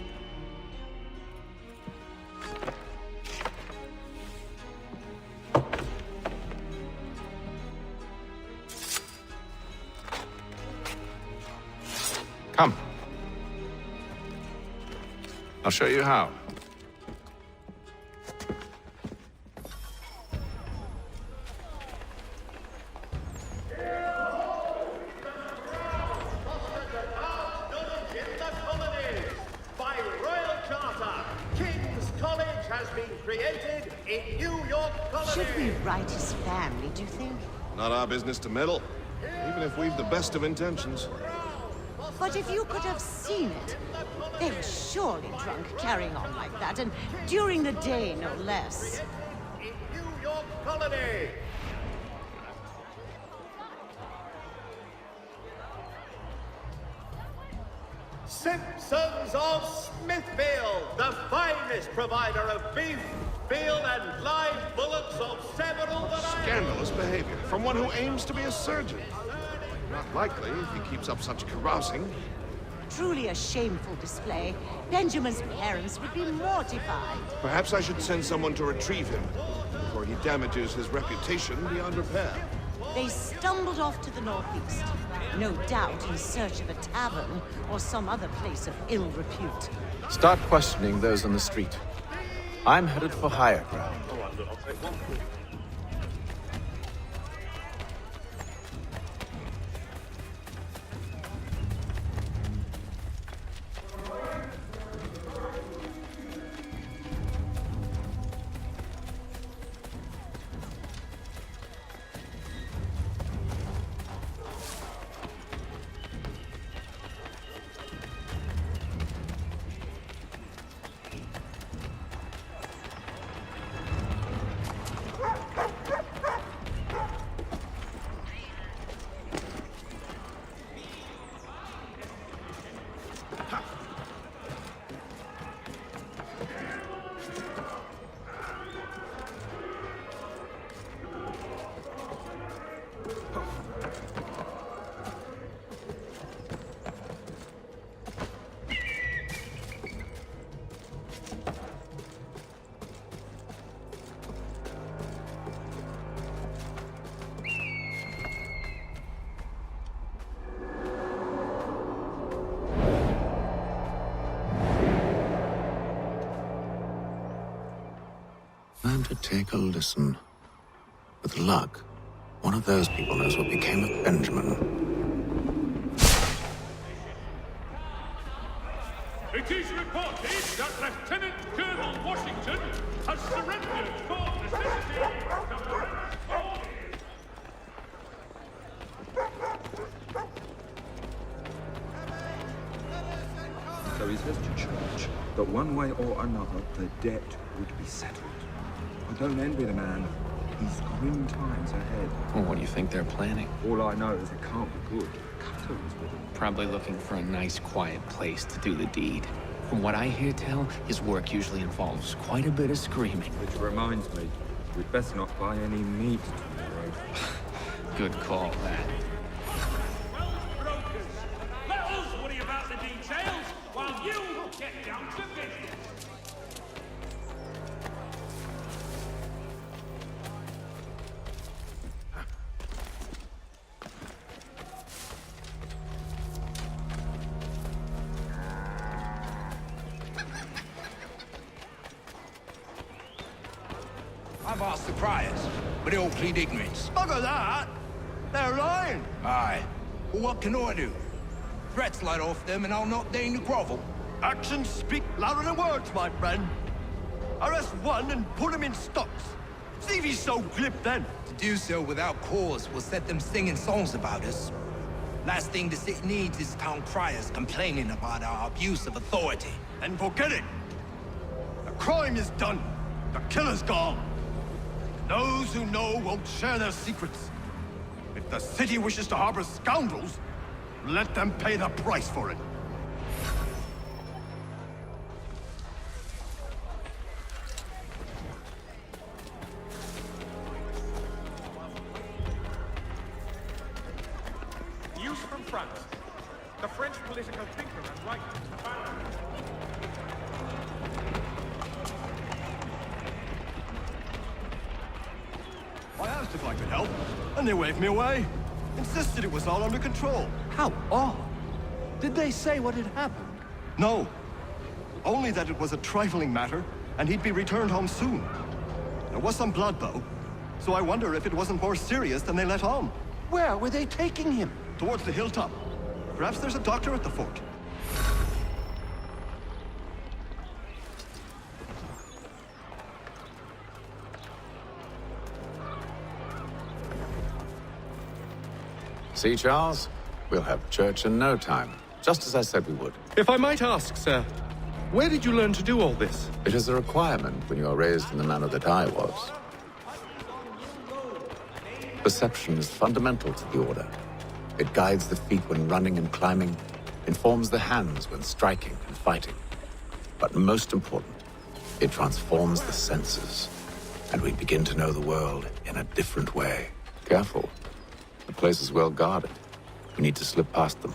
Come. I'll show you how. By royal charter, King's College has been created in New York Colony. Should we write his family, do you think? Not our business to meddle, even if we've the best of intentions. But if you could have seen it, they were surely drunk carrying on like that, and during the day, no less. In New York Colony. Simpsons of Smithfield, the finest provider of beef, veal, and live bullocks of several varieties. Scandalous behavior from one who aims to be a surgeon. Not likely if he keeps up such carousing. Truly a shameful display. Benjamin's parents would be mortified. Perhaps I should send someone to retrieve him before he damages his reputation beyond repair. They stumbled off to the northeast, no doubt in search of a tavern or some other place of ill repute. Start questioning those on the street. I'm headed for higher ground. Learn to take a listen. With luck, one of those people knows what became of Benjamin. It is reported that Lieutenant Colonel Washington has surrendered for necessity. So he says to Church that one way or another the debt would be settled. I don't envy the man. He's grim times ahead. Well, what do you think they're planning? All I know is it can't be good. Cutter is with him. Probably looking for a nice, quiet place to do the deed. From what I hear tell, his work usually involves quite a bit of screaming. Which reminds me, we'd best not buy any meat tomorrow. Good call, that. Brokers, let us worry about the details while you get down to business. I've asked the priors, but they all plead ignorance. Bugger that! They're lying! Aye. Well, what can I do? Threats light off them and I'll not deign to grovel. Actions speak louder than words, my friend. Arrest one and put him in stocks. See if he's so glib then. To do so without cause will set them singing songs about us. Last thing the city needs is town criers complaining about our abuse of authority. And forget it! The crime is done. The killer's gone. Those who know won't share their secrets. If the city wishes to harbor scoundrels, let them pay the price for it. News from France. The French political thinker and writer. I asked if I could help, and they waved me away. Insisted it was all under control. How odd. Did they say what had happened? No. Only that it was a trifling matter, and he'd be returned home soon. There was some blood, though, so I wonder if it wasn't more serious than they let on. Where were they taking him? Towards the hilltop. Perhaps there's a doctor at the fort. See, Charles? We'll have church in no time, just as I said we would. If I might ask, sir, where did you learn to do all this? It is a requirement when you are raised in the manner that I was. Perception is fundamental to the Order. It guides the feet when running and climbing, informs the hands when striking and fighting. But most important, it transforms the senses, and we begin to know the world in a different way. Careful. The place is well guarded. We need to slip past them.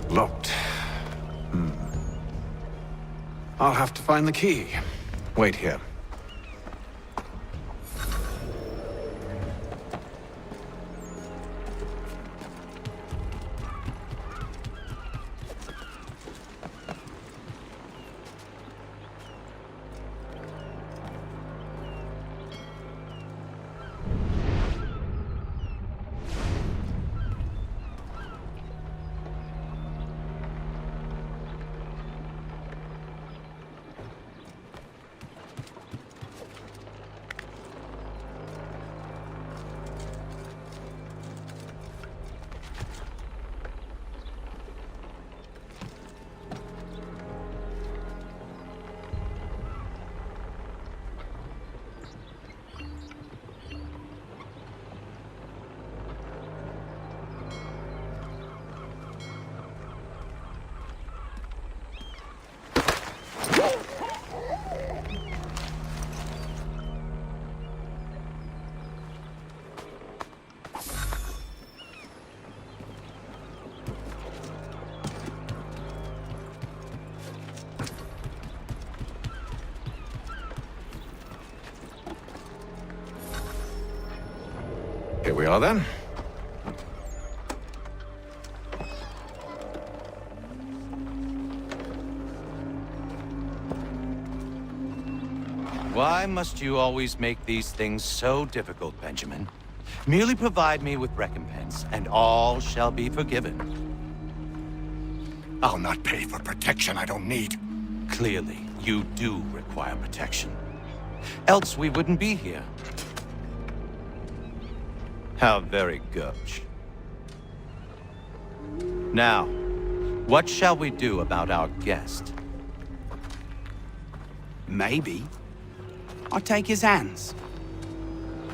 Locked. I'll have to find the key. Wait here. are then. Why must you always make these things so difficult, Benjamin? Merely provide me with recompense, and all shall be forgiven. I'll not pay for protection I don't need. Clearly, you do require protection. Else we wouldn't be here. How very gauche. Now, what shall we do about our guest? Maybe I'll take his hands.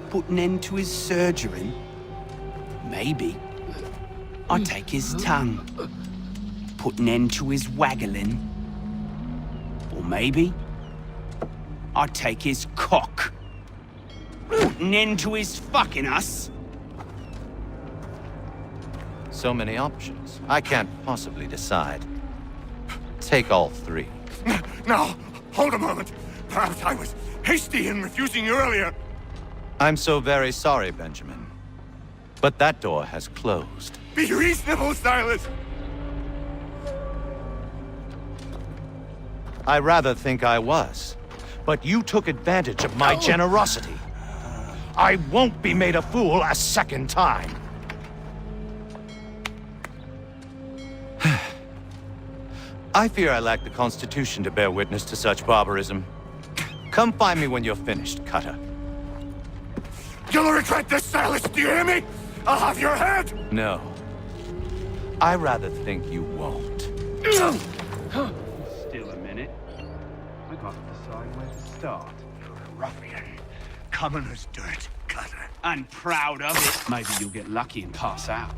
Put an end to his surgery. Maybe I'll take his tongue. Put an end to his waggling. Or maybe I'll take his cock. Put an end to his fucking us. So many options. I can't possibly decide. Take all three. Now, hold a moment. Perhaps I was hasty in refusing you earlier. I'm so very sorry, Benjamin. But that door has closed. Be reasonable, Silas. I rather think I was. But you took advantage of my generosity. I won't be made a fool a second time. I fear I lack the constitution to bear witness to such barbarism. Come find me when you're finished, Cutter. You'll regret this, Silas, do you hear me? I'll have your head! No. I rather think you won't. Still a minute. I got to decide where to start. You're a ruffian. Common as dirt, Cutter. And proud of it. Maybe you'll get lucky and pass out.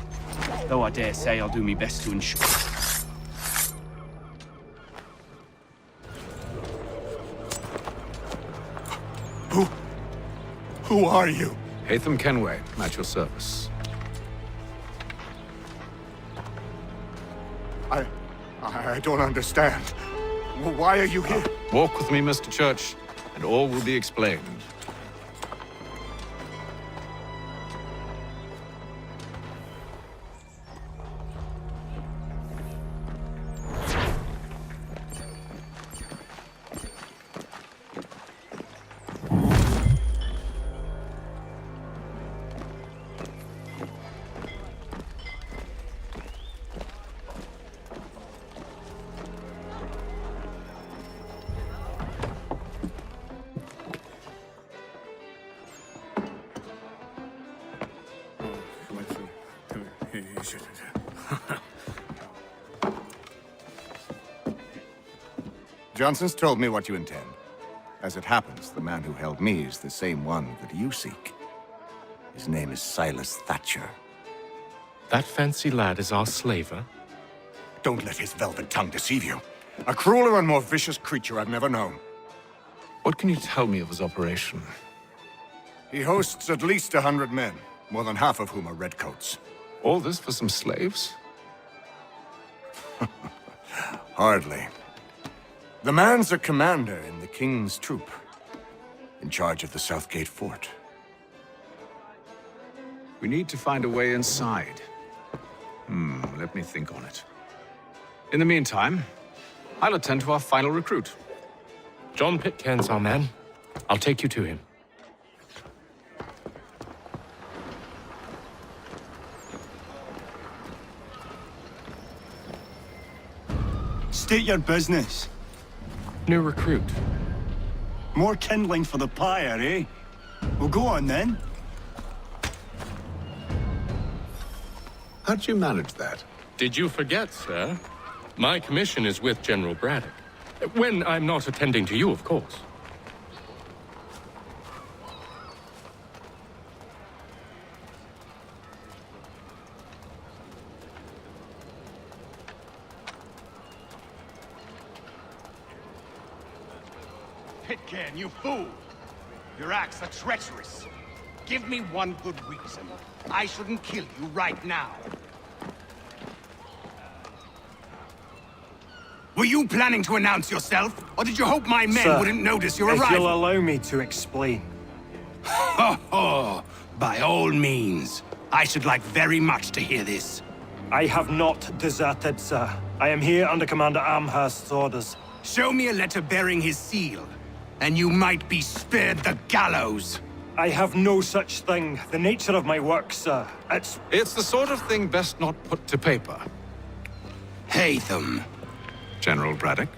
Though I dare say I'll do my best to ensure. Who are you? Haytham Kenway, at your service. I don't understand. Why are you here? Walk with me, Mr. Church, and all will be explained. Johnson's told me what you intend. As it happens, the man who held me is the same one that you seek. His name is Silas Thatcher. That fancy lad is our slaver? Don't let his velvet tongue deceive you. A crueler and more vicious creature I've never known. What can you tell me of his operation? He hosts at least 100 men, more than half of whom are redcoats. All this for some slaves? Hardly. The man's a commander in the King's troop, in charge of the Southgate Fort. We need to find a way inside. Let me think on it. In the meantime, I'll attend to our final recruit. John Pitcairn's our man. I'll take you to him. State your business. New recruit. More kindling for the pyre, eh? Well, go on then. How'd you manage that? Did you forget, sir? My commission is with General Braddock. When I'm not attending to you, of course. Pitcairn, you fool! Your acts are treacherous. Give me one good reason. I shouldn't kill you right now. Were you planning to announce yourself? Or did you hope my men wouldn't notice your arrival? If you'll allow me to explain. By all means. I should like very much to hear this. I have not deserted, sir. I am here under Commander Amherst's orders. Show me a letter bearing his seal, and you might be spared the gallows. I have no such thing. The nature of my work, sir. It's the sort of thing best not put to paper. Hatham. General Braddock?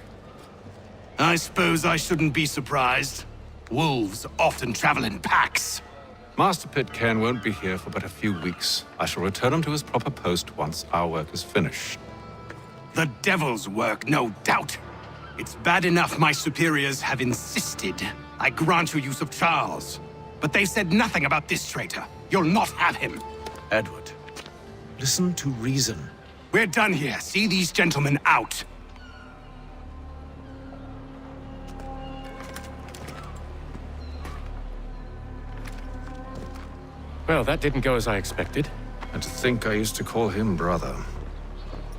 I suppose I shouldn't be surprised. Wolves often travel in packs. Master Pitcairn won't be here for but a few weeks. I shall return him to his proper post once our work is finished. The devil's work, no doubt. It's bad enough my superiors have insisted I grant you use of Charles. But they said nothing about this traitor. You'll not have him. Edward, listen to reason. We're done here. See these gentlemen out. Well, that didn't go as I expected. And to think I used to call him brother.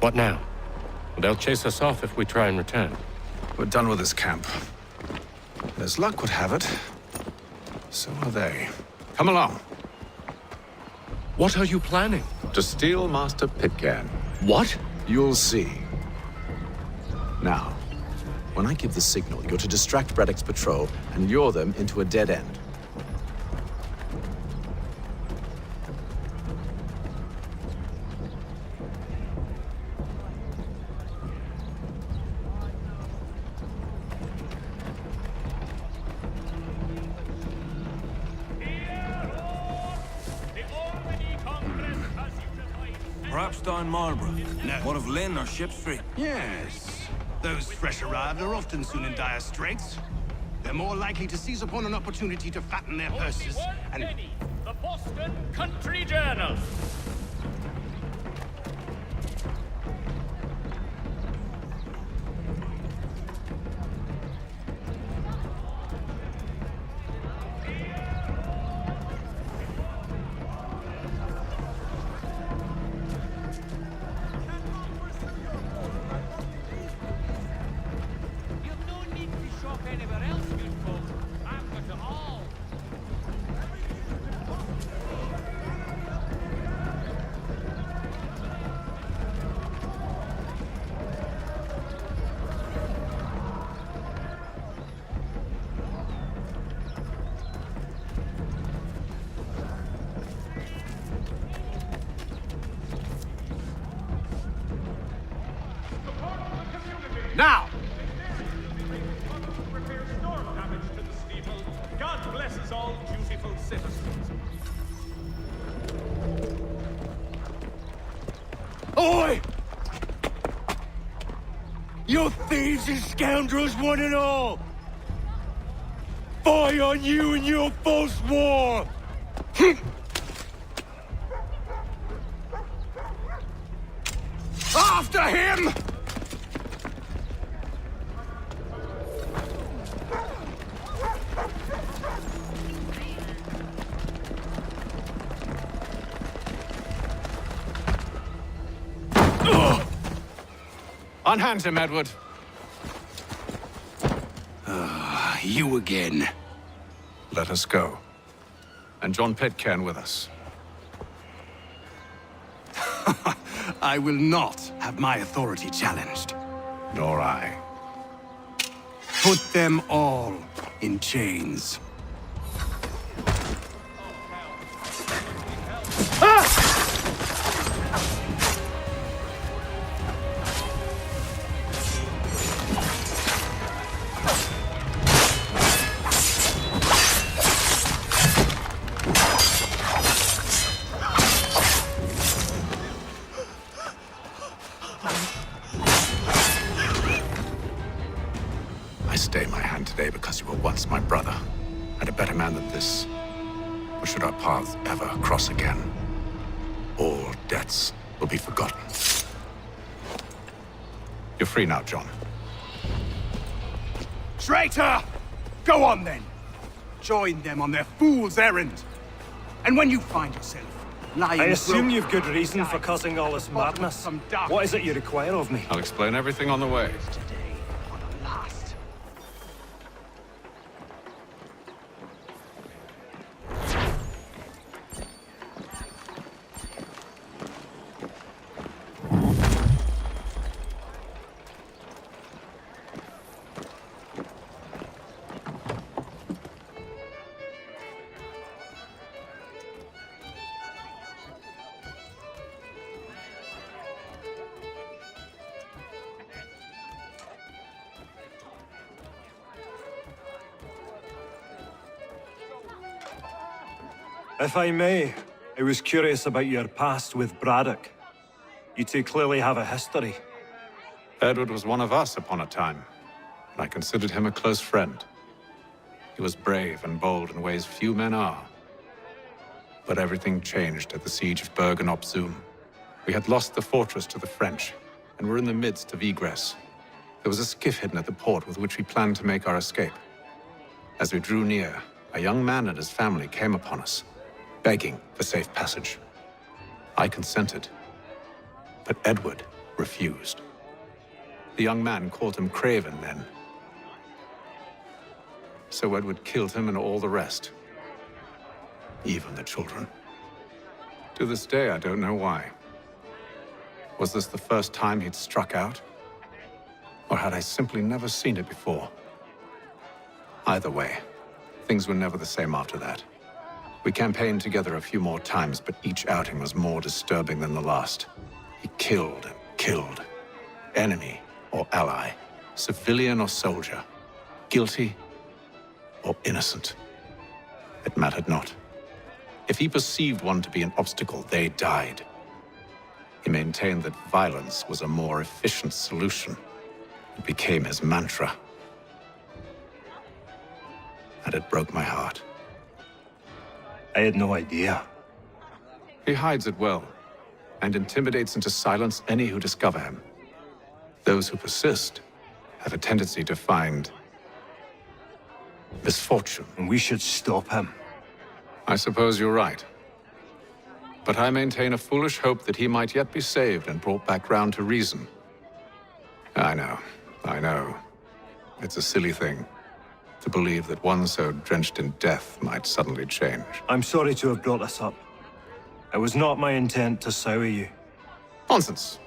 What now? They'll chase us off if we try and return. We're done with this camp. As luck would have it, so are they. Come along. What are you planning? To steal Master Pitcairn. What? You'll see. Now, when I give the signal, you're to distract Braddock's patrol and lure them into a dead end. Perhaps down Marlborough. No. One of Lynn or Ship Street. Yes. Those fresh arrived are often soon in dire straits. They're more likely to seize upon an opportunity to fatten their purses and... The Boston Country Journal. Now! Repair storm damage to the steeple. God blesses all dutiful citizens. Oi! You thieves and scoundrels, one and all! Fie on you and your false war! After him! Unhand him, Edward. You again. Let us go. And John Pitcairn with us. I will not have my authority challenged. Nor I. Put them all in chains. I stay my hand today because you were once my brother, and a better man than this. Or should our paths ever cross again, all debts will be forgotten. You're free now, John. Traitor! Go on then. Join them on their fool's errand. And when you find yourself lying... I assume you've good reason for causing all this madness. What is it you require of me? I'll explain everything on the way. If I may, I was curious about your past with Braddock. You two clearly have a history. Edward was one of us upon a time, and I considered him a close friend. He was brave and bold in ways few men are. But everything changed at the siege of Bergen op Zoom. We had lost the fortress to the French, and were in the midst of egress. There was a skiff hidden at the port with which we planned to make our escape. As we drew near, a young man and his family came upon us, begging for safe passage. I consented, but Edward refused. The young man called him Craven then. So Edward killed him and all the rest, even the children. To this day, I don't know why. Was this the first time he'd struck out? Or had I simply never seen it before? Either way, things were never the same after that. We campaigned together a few more times, but each outing was more disturbing than the last. He killed and killed. Enemy or ally, civilian or soldier, guilty or innocent. It mattered not. If he perceived one to be an obstacle, they died. He maintained that violence was a more efficient solution. It became his mantra. And it broke my heart. I had no idea. He hides it well, and intimidates into silence any who discover him. Those who persist have a tendency to find misfortune. And we should stop him. I suppose you're right. But I maintain a foolish hope that he might yet be saved and brought back round to reason. I know. It's a silly thing to believe that one so drenched in death might suddenly change. I'm sorry to have brought this up. It was not my intent to sour you. Nonsense.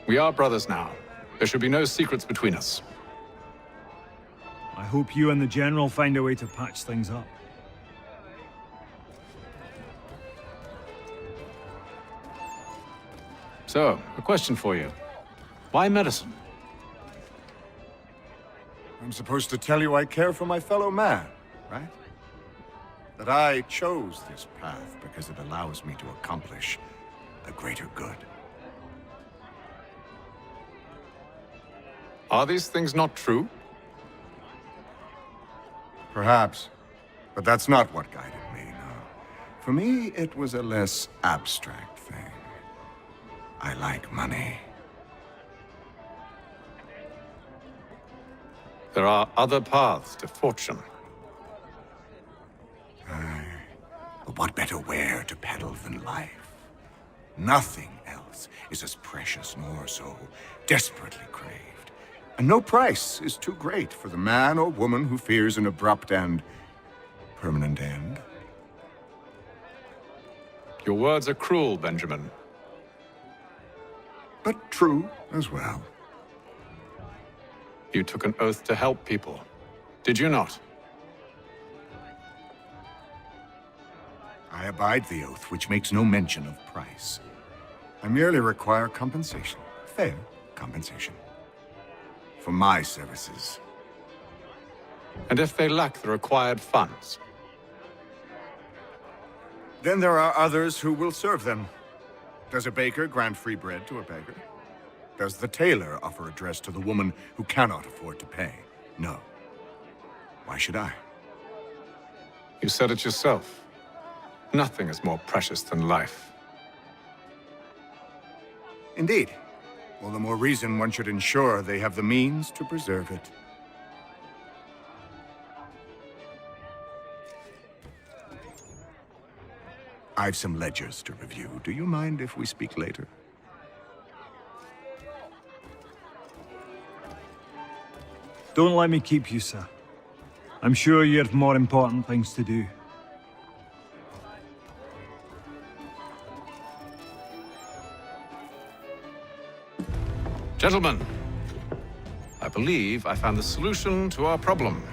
We are brothers now. There should be no secrets between us. I hope you and the General find a way to patch things up. So, a question for you. Why medicine? I'm supposed to tell you I care for my fellow man, right? That I chose this path because it allows me to accomplish the greater good. Are these things not true? Perhaps. But that's not what guided me, no. For me, it was a less abstract thing. I like money. There are other paths to fortune. But what better ware to peddle than life? Nothing else is as precious nor so desperately craved. And no price is too great for the man or woman who fears an abrupt and permanent end. Your words are cruel, Benjamin. But true as well. You took an oath to help people, did you not? I abide the oath, which makes no mention of price. I merely require compensation, fair compensation, for my services. And if they lack the required funds? Then there are others who will serve them. Does a baker grant free bread to a beggar? Does the tailor offer a dress to the woman who cannot afford to pay? No. Why should I? You said it yourself. Nothing is more precious than life. Indeed. All the more reason one should ensure they have the means to preserve it. I've some ledgers to review. Do you mind if we speak later? Don't let me keep you, sir. I'm sure you have more important things to do. Gentlemen, I believe I found the solution to our problem.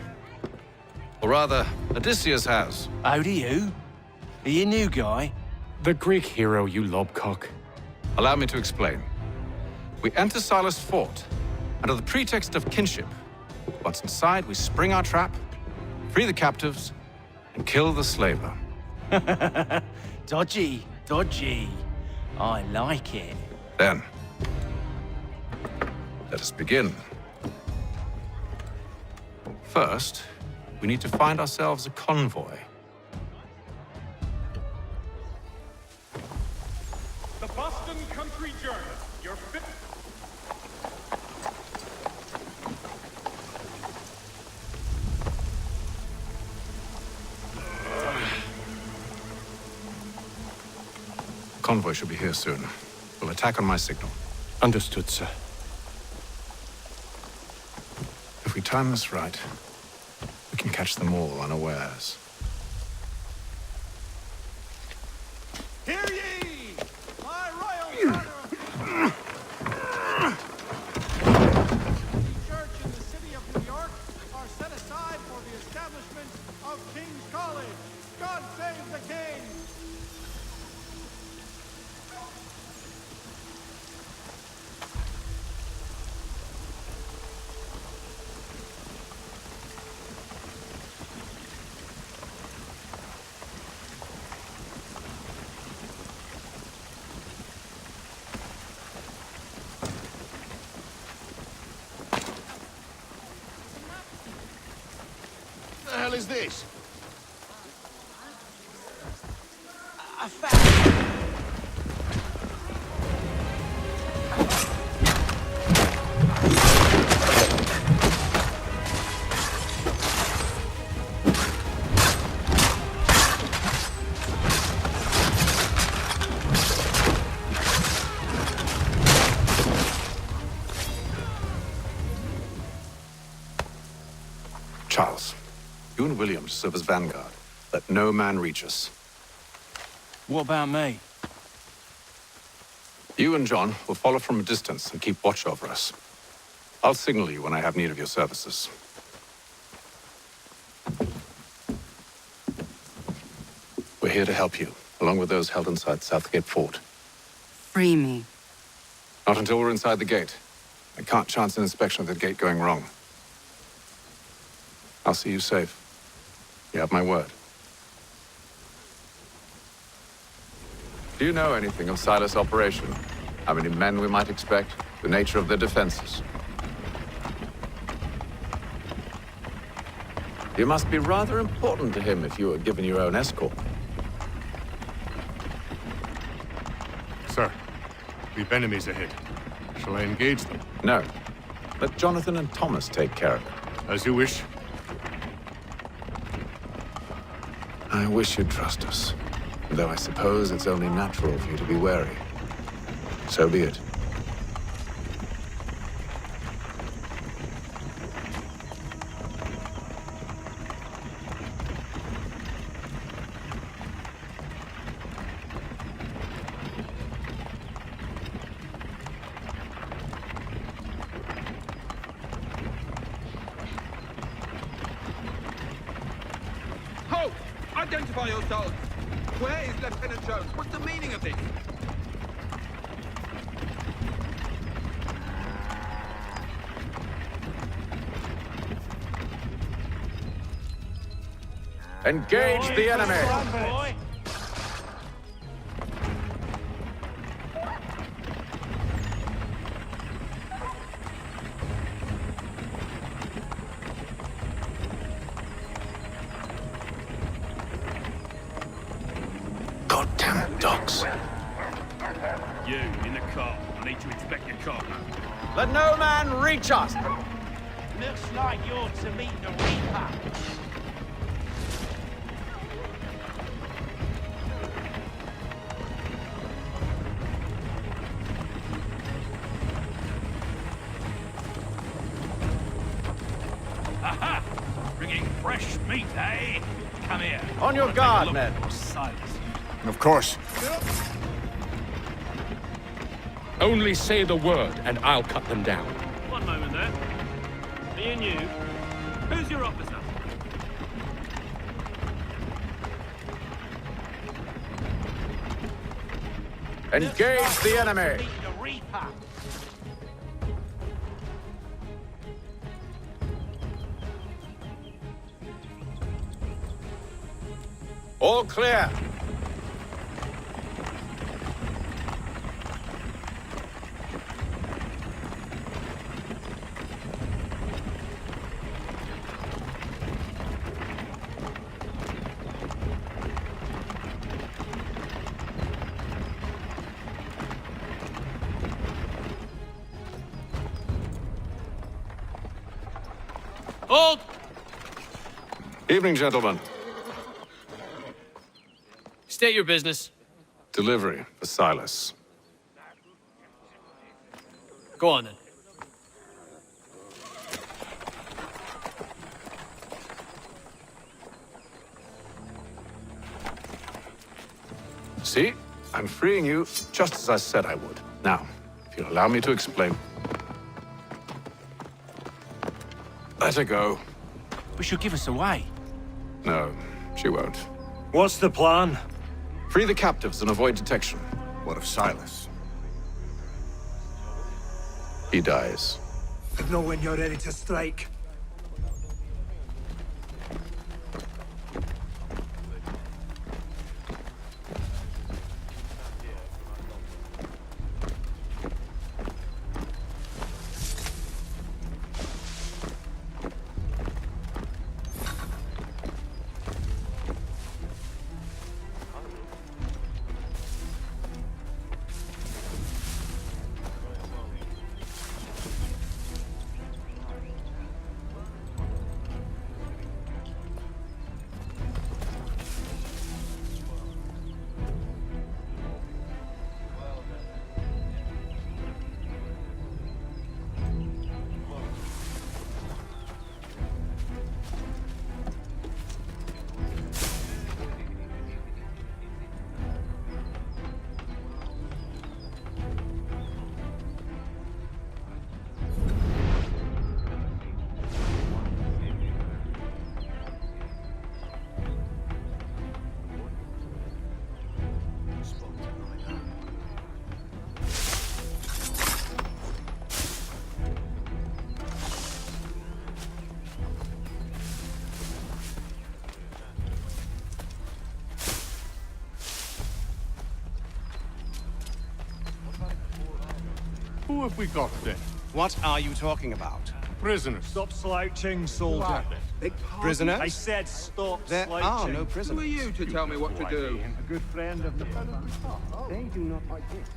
Or rather, Odysseus has. Oh, do you? Are you a new guy? The Greek hero, you lobcock. Allow me to explain. We enter Silas' fort, under the pretext of kinship. Once inside, we spring our trap, free the captives, and kill the slaver. Dodgy, dodgy. I like it. Then, let us begin. First, we need to find ourselves a convoy. The Boston Country Journal. Your fit. Convoy should be here soon. We'll attack on my signal. Understood, sir. If we time this right, we can catch them all unawares. Hear ye! My royal charter! Church in the city of New York are set aside for the establishment of King's College. God save the king! What the hell is this? I found... Charles, you and William serve as vanguard. Let no man reach us. What about me? You and John will follow from a distance and keep watch over us. I'll signal you when I have need of your services. We're here to help you, along with those held inside Southgate Fort. Free me. Not until we're inside the gate. I can't chance an inspection of the gate going wrong. I'll see you safe. You have my word. Do you know anything of Silas' operation? How many men we might expect? The nature of their defenses? You must be rather important to him if you were given your own escort. Sir, we've enemies ahead. Shall I engage them? No. Let Jonathan and Thomas take care of it. As you wish. I wish you'd trust us. Though I suppose it's only natural for you to be wary. So be it. Halt! Identify yourselves! Where is Lieutenant Jones? What's the meaning of this? Engage the enemy! Goddamn dogs. You, in the car. I need to inspect your cargo. Let no man reach us! Looks like you're to meet the Reaper. Aha! Bringing fresh meat, eh? Come here. On your Wanna guard, take a look men. at Silas. Of course. Only say the word, and I'll cut them down. One moment there. Me and you. Who's your officer? Engage the enemy! Meet the Reaper. All clear. Hold! Evening, gentlemen. State your business. Delivery for Silas. Go on, then. See? I'm freeing you, just as I said I would. Now, if you'll allow me to explain. Let her go. But she'll give us away. No, she won't. What's the plan? Free the captives and avoid detection. What of Silas? He dies. I know when you're ready to strike. Who have we got then? What are you talking about? Prisoners. Stop slouching, soldier. Prisoners? I said stop There slouching. are no prisoners. Who are you to tell me what to do? A good friend of the They do not like this.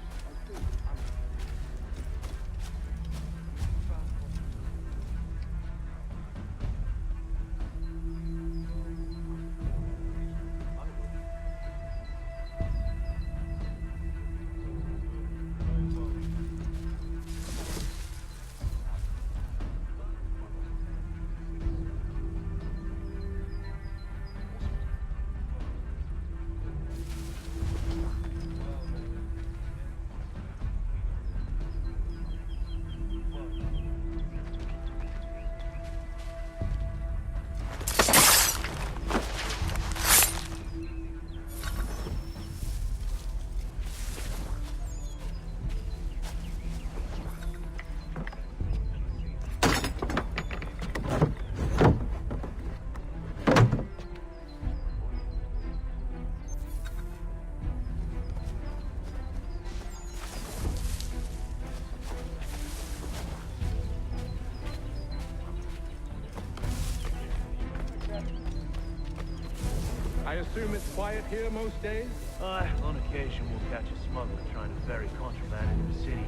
I assume it's quiet here most days? On occasion we'll catch a smuggler trying to ferry contraband into the city.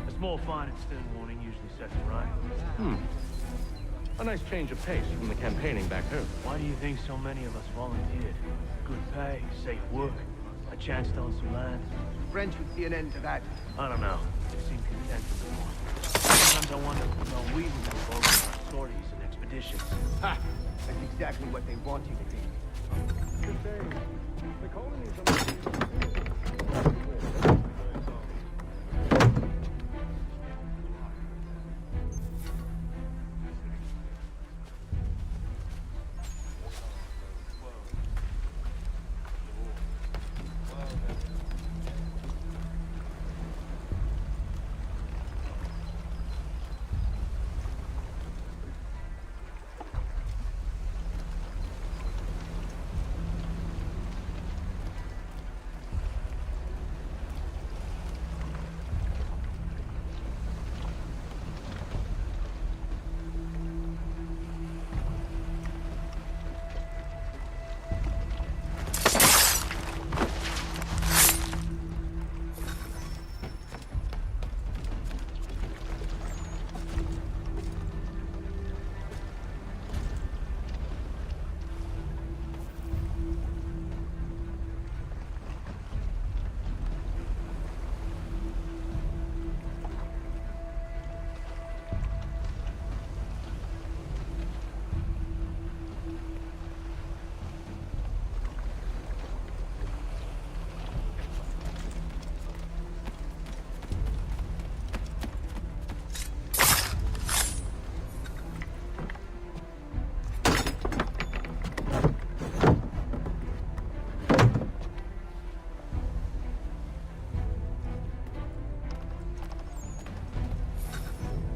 A small fine and stern warning usually sets it right. A nice change of pace from the campaigning back home. Why do you think so many of us volunteered? Good pay, safe work, a chance to own some land. French would see an end to that. I don't know. They seem content with the war. Sometimes I wonder if we would move over on sorties and expeditions. Ha! That's exactly what they want you to do. The colonies are...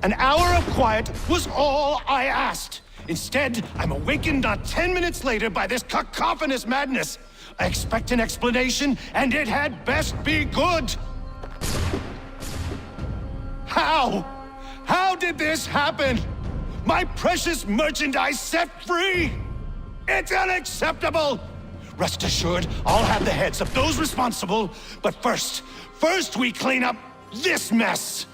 An hour of quiet was all I asked. Instead, I'm awakened not 10 minutes later by this cacophonous madness. I expect an explanation, and it had best be good. How? How did this happen? My precious merchandise set free? It's unacceptable! Rest assured, I'll have the heads of those responsible, but first we clean up this mess!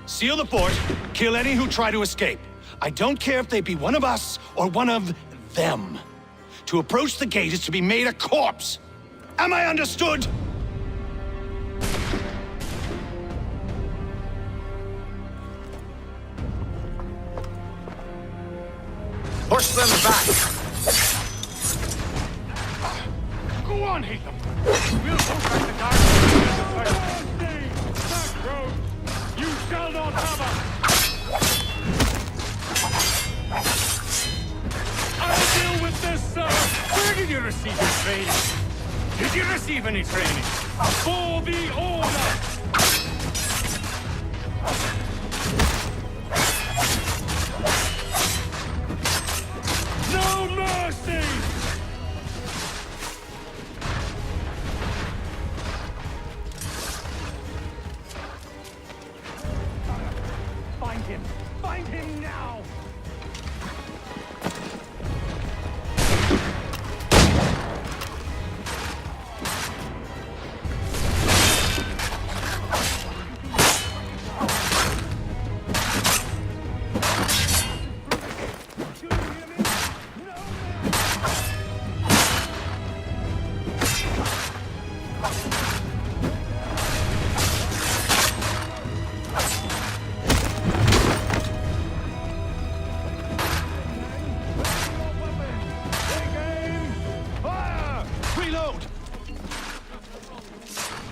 Seal the fort, kill any who try to escape. I don't care if they be one of us or one of them. To approach the gate is to be made a corpse. Am I understood? Push them back! Go on, Haytham! We'll push back the guards. Back road! You shall not have us! I'll deal with this, sir! Where did you receive your training? Did you receive any training? For the order! No mercy! Find him! Find him now!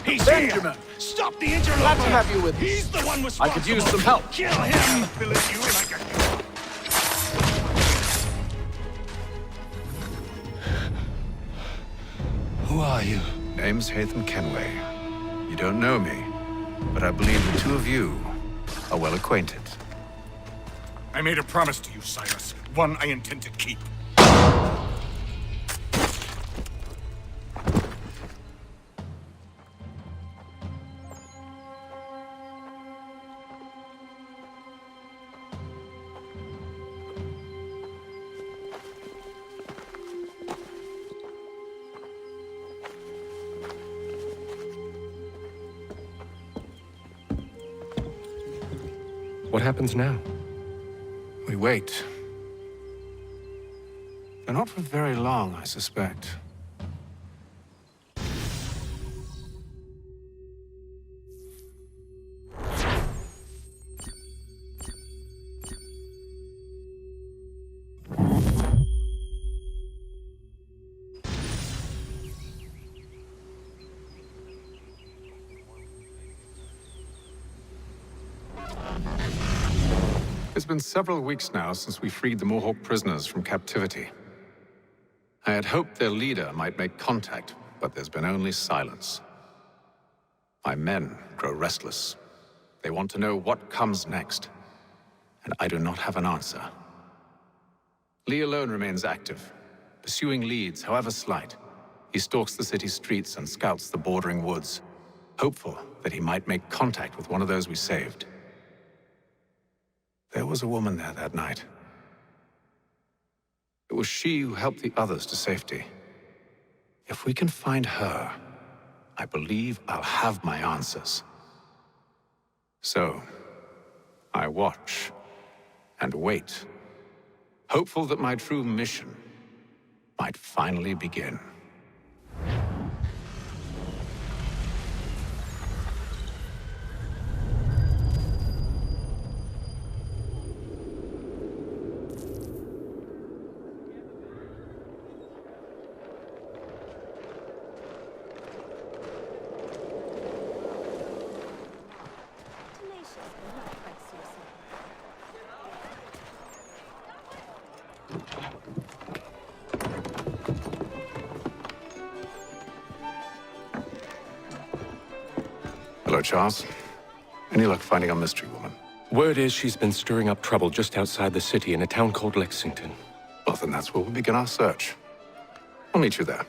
He's Benjamin! Here. Stop the interloper! Glad to have you with us. He's the one I responsible. could use some help. Kill him! Who are you? Name's Haytham Kenway. You don't know me, but I believe the two of you are well acquainted. I made a promise to you, Cyrus. One I intend to keep. What happens now? We wait. But not for very long, I suspect. It's been several weeks now since we freed the Mohawk prisoners from captivity. I had hoped their leader might make contact, but there's been only silence. My men grow restless. They want to know what comes next, and I do not have an answer. Lee alone remains active, pursuing leads, however slight. He stalks the city streets and scouts the bordering woods, hopeful that he might make contact with one of those we saved. There was a woman there that night. It was she who helped the others to safety. If we can find her, I believe I'll have my answers. So, I watch and wait, hopeful that my true mission might finally begin. Hello, Charles. Any luck finding our mystery woman? Word is she's been stirring up trouble just outside the city in a town called Lexington. Well, then that's where we'll begin our search. I'll meet you there.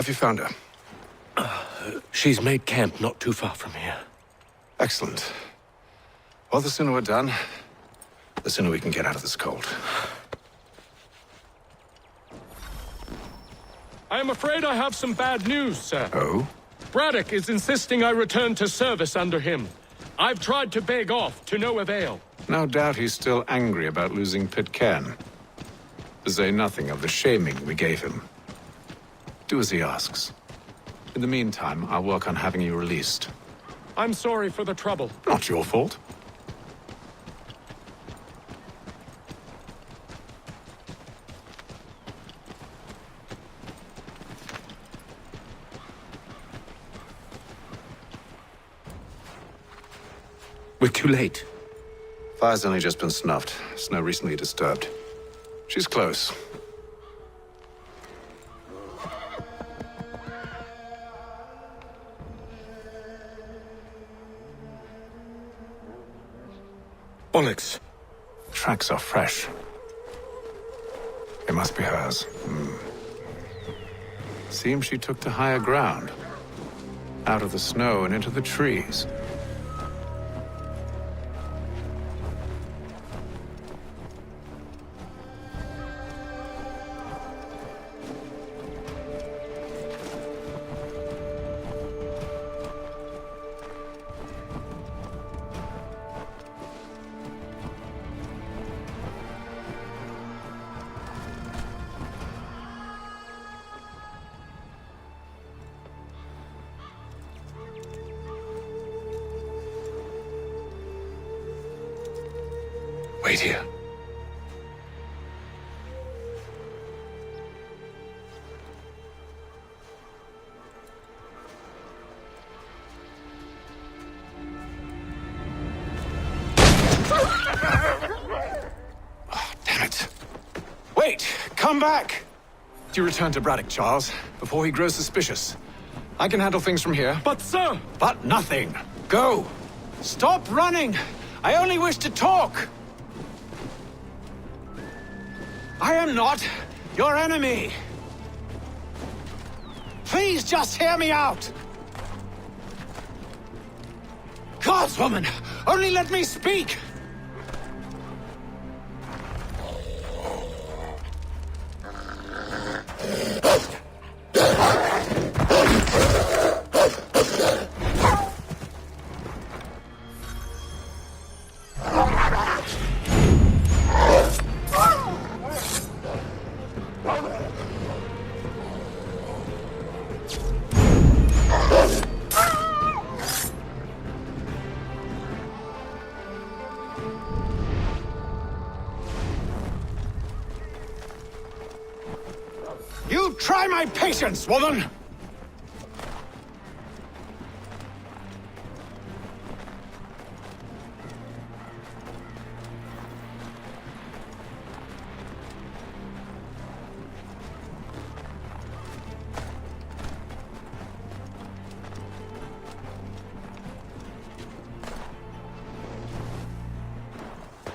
Have you found her? She's made camp not too far from here. Excellent. Well, the sooner we're done, the sooner we can get out of this cold. I am afraid I have some bad news, sir. Oh? Braddock is insisting I return to service under him. I've tried to beg off, to no avail. No doubt he's still angry about losing Pitcairn. To say nothing of the shaming we gave him. Do as he asks. In the meantime, I'll work on having you released. I'm sorry for the trouble. Not your fault. We're too late. Fire's only just been snuffed. Snow recently disturbed. She's close. Onyx. Tracks are fresh. It must be hers. Seems she took to higher ground. Out of the snow and into the trees. Wait here. Oh, damn it. Wait! Come back! Do you return to Braddock, Charles, before he grows suspicious. I can handle things from here. But, sir! But nothing. Go! Stop running! I only wish to talk! I am not your enemy! Please just hear me out! Gods, woman! Only let me speak! You try my patience, woman!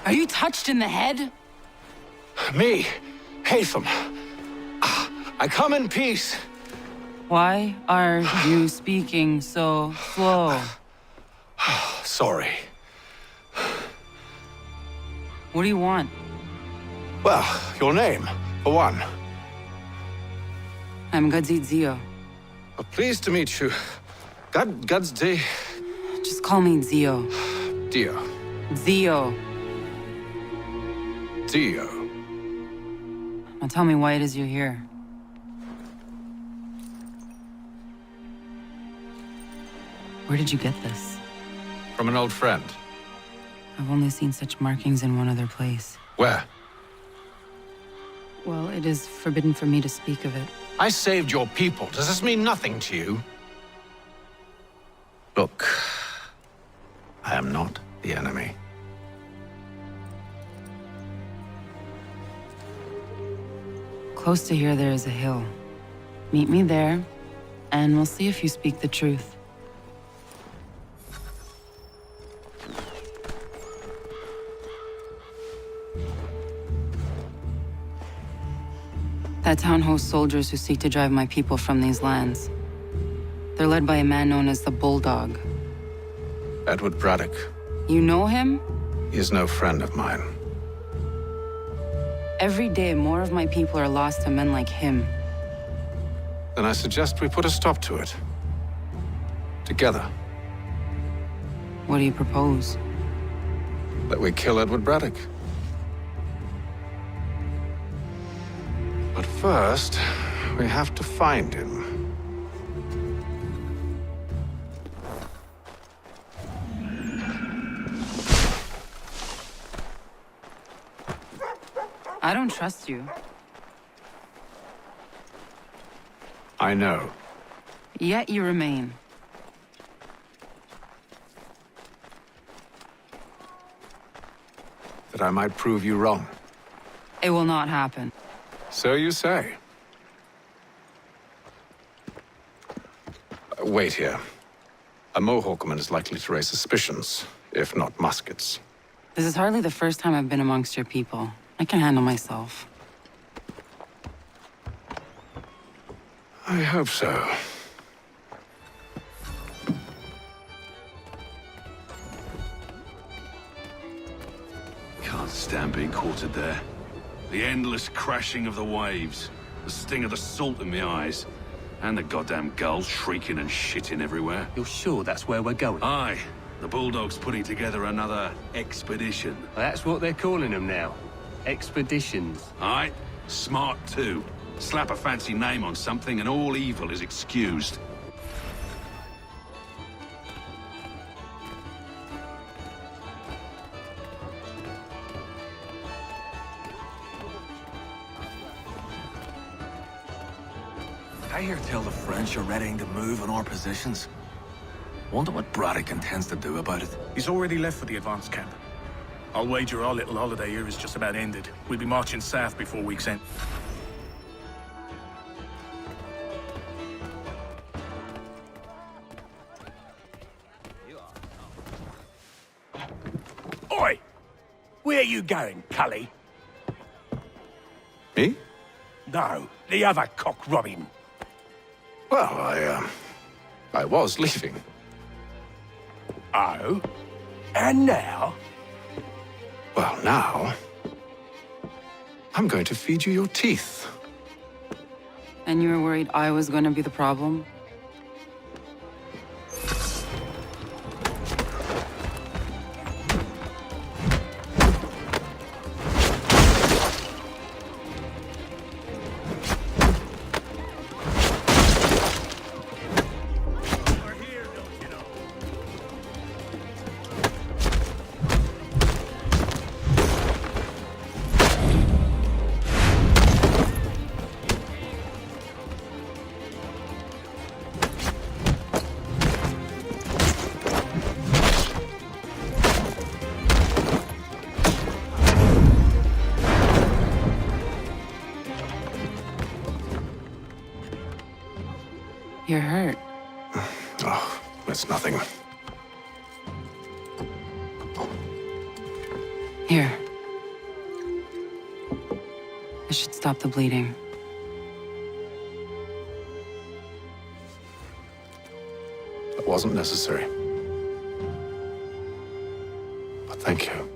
Are you touched in the head? Me, Haytham. I come in peace. Why are you speaking so slow? Sorry. What do you want? Well, your name, for one. I'm Gadzit Zio. Pleased to meet you. Gadsdi. Just call me Zio. Dio. Zio. Dio. Now tell me why it is you're here. Where did you get this? From an old friend. I've only seen such markings in one other place. Where? Well, it is forbidden for me to speak of it. I saved your people. Does this mean nothing to you? Look, I am not the enemy. Close to here, there is a hill. Meet me there, and we'll see if you speak the truth. That town hosts soldiers who seek to drive my people from these lands. They're led by a man known as the Bulldog. Edward Braddock. You know him? He is no friend of mine. Every day, more of my people are lost to men like him. Then I suggest we put a stop to it. Together. What do you propose? That we kill Edward Braddock. But first, we have to find him. I don't trust you. I know. Yet you remain. that I might prove you wrong. It will not happen. So you say. Wait here. A Mohawkman is likely to raise suspicions, if not muskets. This is hardly the first time I've been amongst your people. I can handle myself. I hope so. Can't stand being quartered there. The endless crashing of the waves, the sting of the salt in my eyes, and the goddamn gulls shrieking and shitting everywhere. You're sure that's where we're going? Aye. The Bulldog's putting together another expedition. That's what they're calling them now. Expeditions. Aye. Smart too. Slap a fancy name on something and all evil is excused. I hear tell the French are readying to move on our positions. Wonder what Braddock intends to do about it. He's already left for the advance camp. I'll wager our little holiday here is just about ended. We'll be marching south before week's end. Oi! Where you going, Cully? Me? No, the other cock Robin. Well, I was leaving. Oh? And now? Well, now... I'm going to feed you your teeth. And you were worried I was going to be the problem? You're hurt. Oh, that's nothing. Here. This should stop the bleeding. That wasn't necessary. But thank you.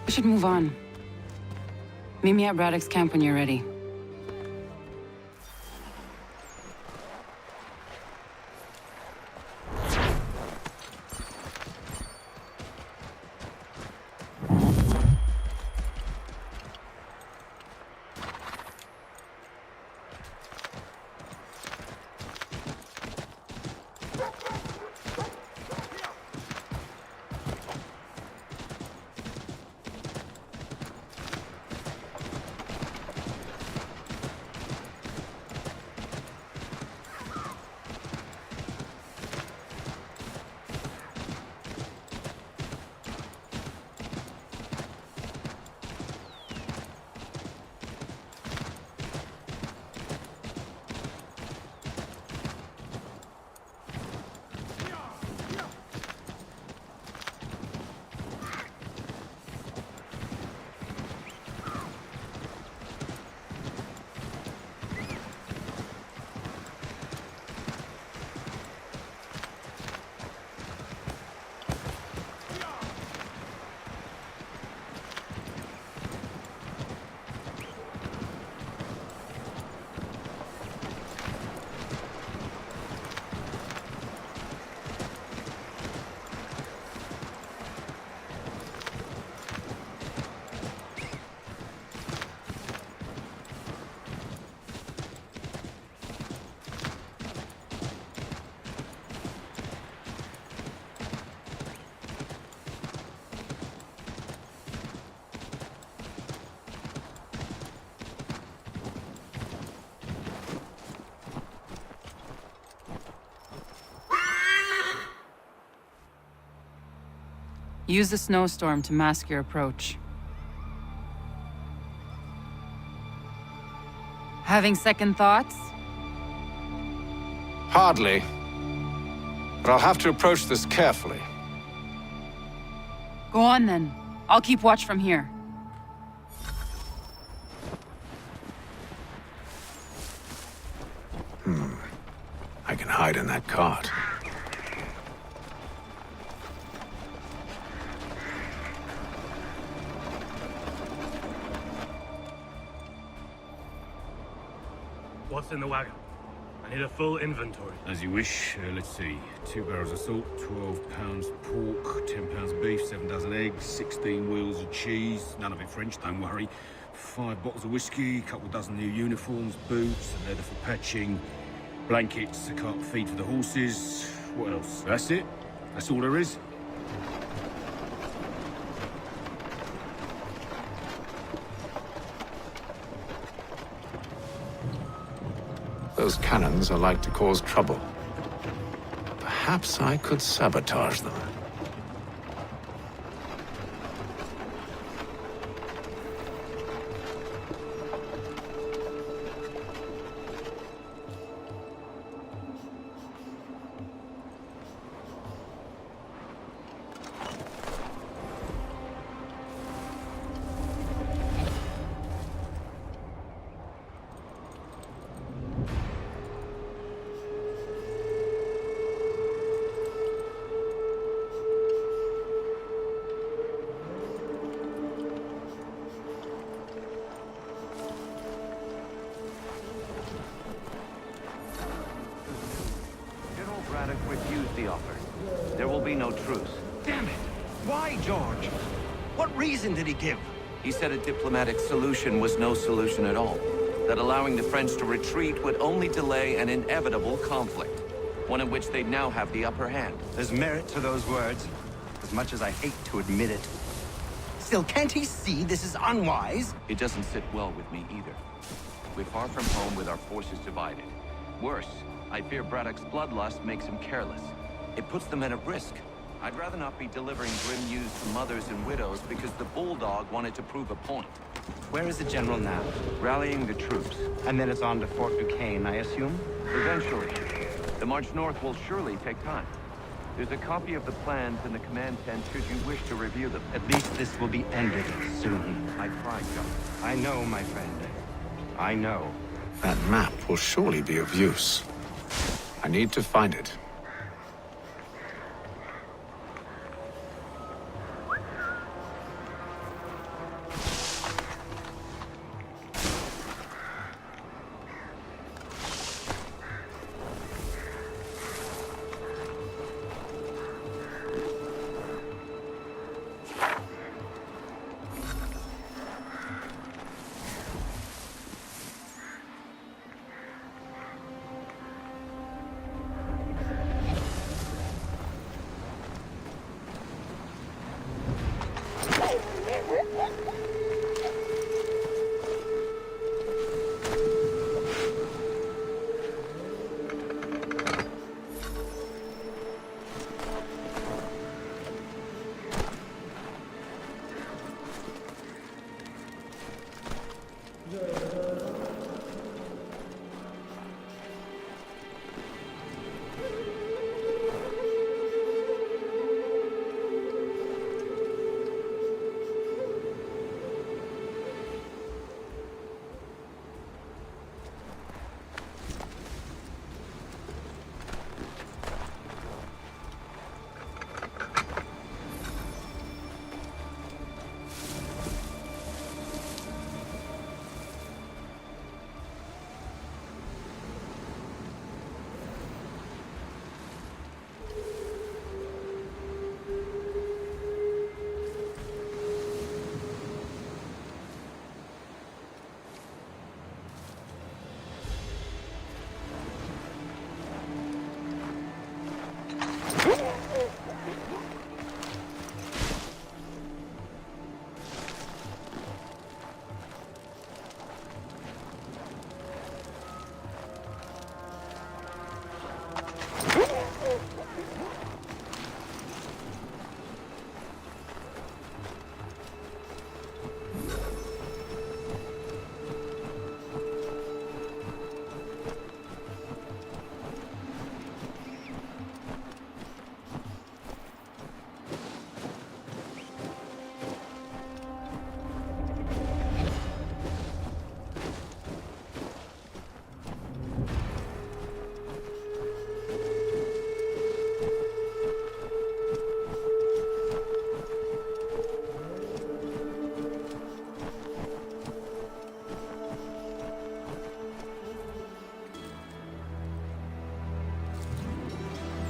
We should move on. Meet me at Braddock's camp when you're ready. Use the snowstorm to mask your approach. Having second thoughts? Hardly. But I'll have to approach this carefully. Go on then. I'll keep watch from here. I can hide in that cart. What's in the wagon? I need a full inventory. As you wish. Let's see. 2 barrels of salt, 12 pounds pork, 10 pounds beef, 7 dozen eggs, 16 wheels of cheese. None of it French, don't worry. 5 bottles of whiskey, a couple dozen new uniforms, boots, leather for patching, blankets, a cart feed for the horses. What else? That's it? That's all there is? Those cannons are like to cause trouble. Perhaps I could sabotage them. General Braddock refused the offer. There will be no truce. Damn it! Why, George? What reason did he give? He said a diplomatic solution was no solution at all. That allowing the French to retreat would only delay an inevitable conflict. One in which they'd now have the upper hand. There's merit to those words, as much as I hate to admit it. Still, can't he see this is unwise? It doesn't sit well with me either. We're far from home with our forces divided. Worse, I fear Braddock's bloodlust makes him careless. It puts the men at risk. I'd rather not be delivering grim news to mothers and widows because the Bulldog wanted to prove a point. Where is the general now? Rallying the troops. And then it's on to Fort Duquesne, I assume? Eventually. The march north will surely take time. There's a copy of the plans in the command tent should you wish to review them. At least this will be ended soon. I try, John. I know, my friend. I know. That map will surely be of use. I need to find it.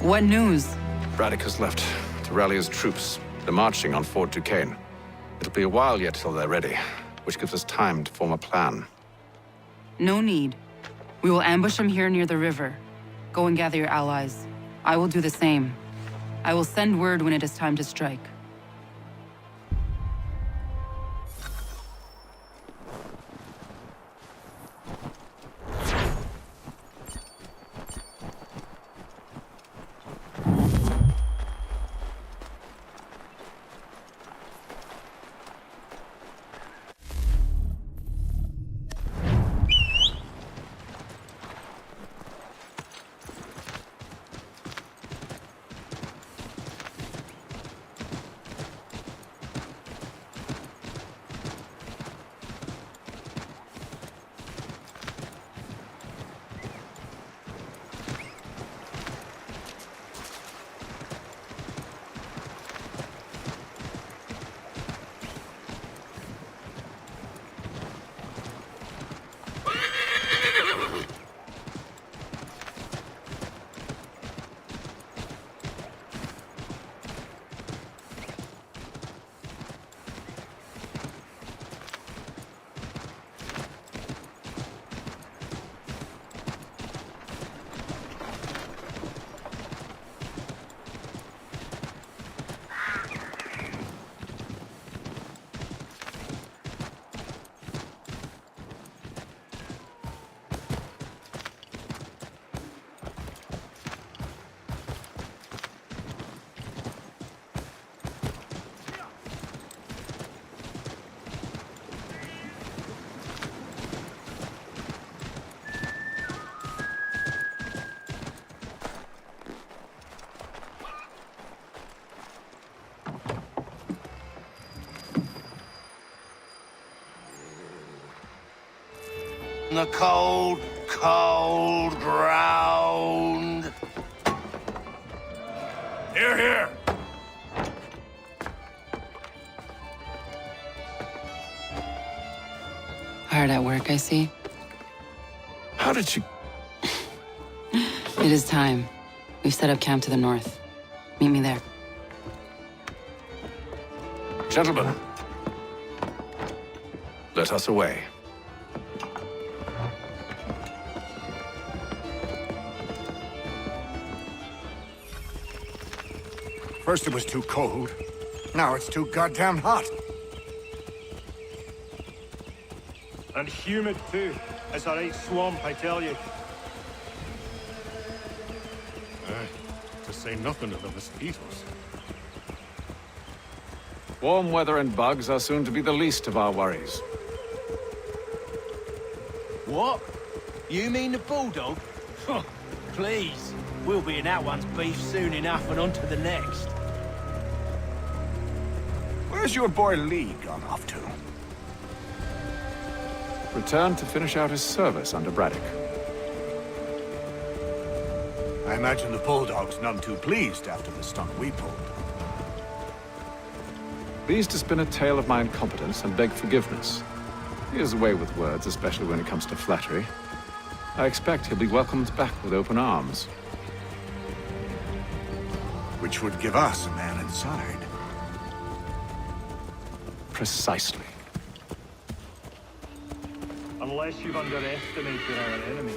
What news? Braddock has left to rally his troops. They're marching on Fort Duquesne. It'll be a while yet till they're ready, which gives us time to form a plan. No need. We will ambush them here near the river. Go and gather your allies. I will do the same. I will send word when it is time to strike. The cold, cold ground. Here, here! Hard at work, I see. How did you... It is time. We've set up camp to the north. Meet me there. Gentlemen, let us away. First it was too cold, now it's too goddamn hot. And humid too. It's a right swamp, I tell you. To say nothing of the mosquitoes. Warm weather and bugs are soon to be the least of our worries. What? You mean the bulldog? Please. We'll be in that one's beef soon enough and on to the next. Where's your boy Lee gone off to? Returned to finish out his service under Braddock. I imagine the Bulldog's none too pleased after the stunt we pulled. Pleased to spin a tale of my incompetence and beg forgiveness. He has a way with words, especially when it comes to flattery. I expect he'll be welcomed back with open arms. Which would give us a man inside. Precisely. Unless you've underestimated our enemy.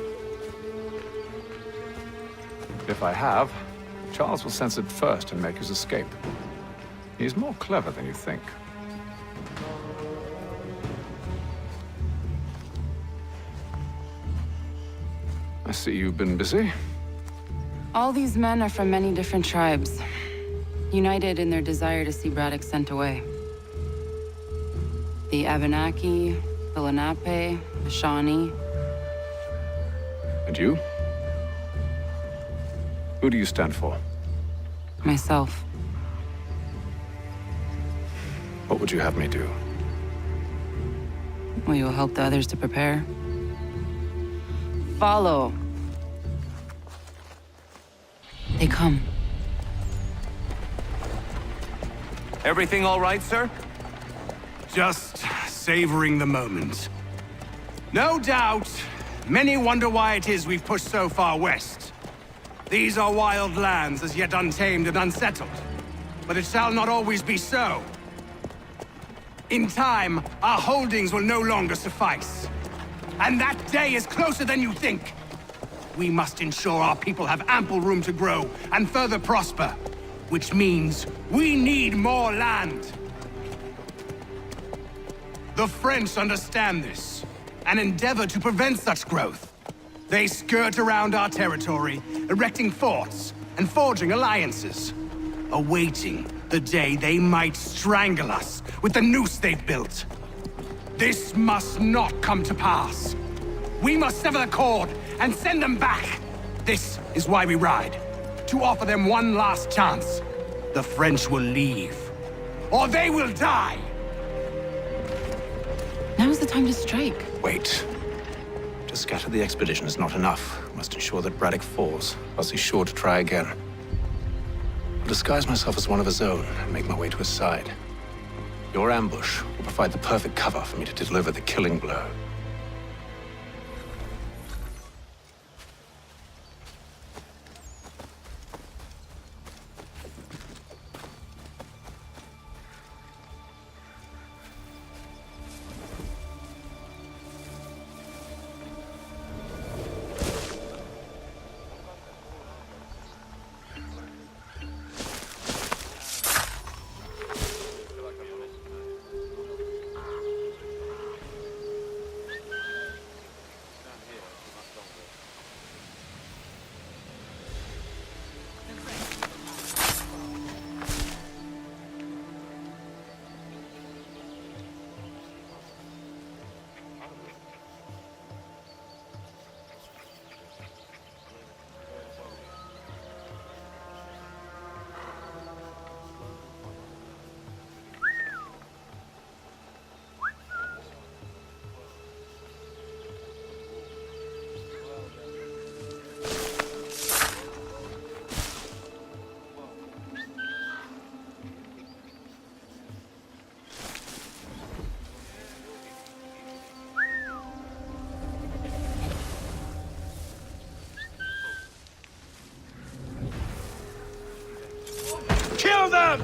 If I have, Charles will sense it first and make his escape. He's more clever than you think. I see you've been busy. All these men are from many different tribes, united in their desire to see Braddock sent away. The Abenaki, the Lenape, the Shawnee. And you? Who do you stand for? Myself. What would you have me do? We will help the others to prepare. Follow. They come. Everything all right, sir? Just savoring the moment. No doubt, many wonder why it is we've pushed so far west. These are wild lands, as yet untamed and unsettled. But it shall not always be so. In time, our holdings will no longer suffice. And that day is closer than you think. We must ensure our people have ample room to grow and further prosper. Which means we need more land. The French understand this, and endeavor to prevent such growth. They skirt around our territory, erecting forts and forging alliances, awaiting the day they might strangle us with the noose they've built. This must not come to pass. We must sever the cord and send them back. This is why we ride, to offer them one last chance. The French will leave, or they will die. Now's the time to strike. Wait. To scatter the expedition is not enough. We must ensure that Braddock falls, else he's sure to try again. I'll disguise myself as one of his own and make my way to his side. Your ambush will provide the perfect cover for me to deliver the killing blow. Kill them!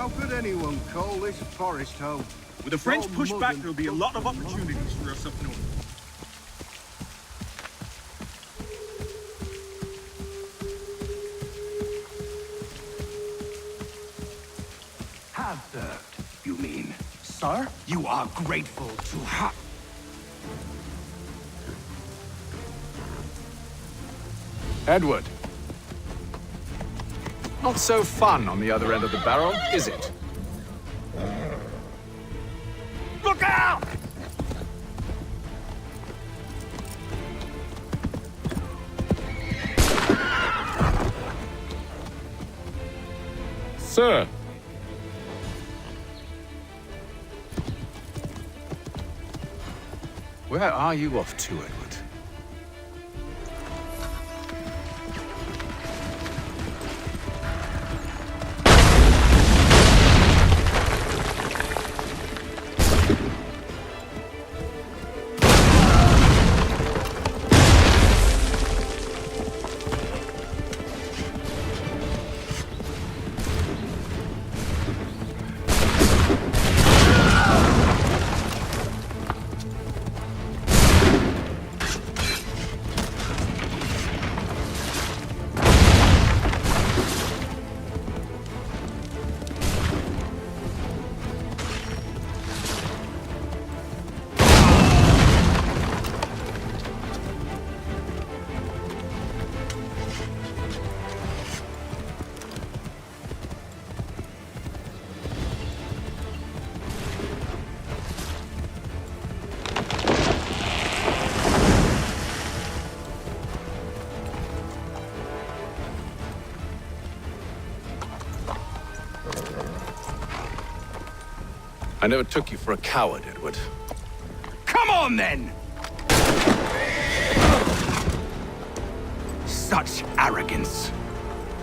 How could anyone call this forest home? With the French pushback, there'll be a lot of opportunities for us up north. Have served, you mean? Sir? You are grateful to ha- Edward. Not so fun on the other end of the barrel, is it? Look out! Sir! Where are you off to, Edward? I never took you for a coward, Edward. Come on, then! Such arrogance.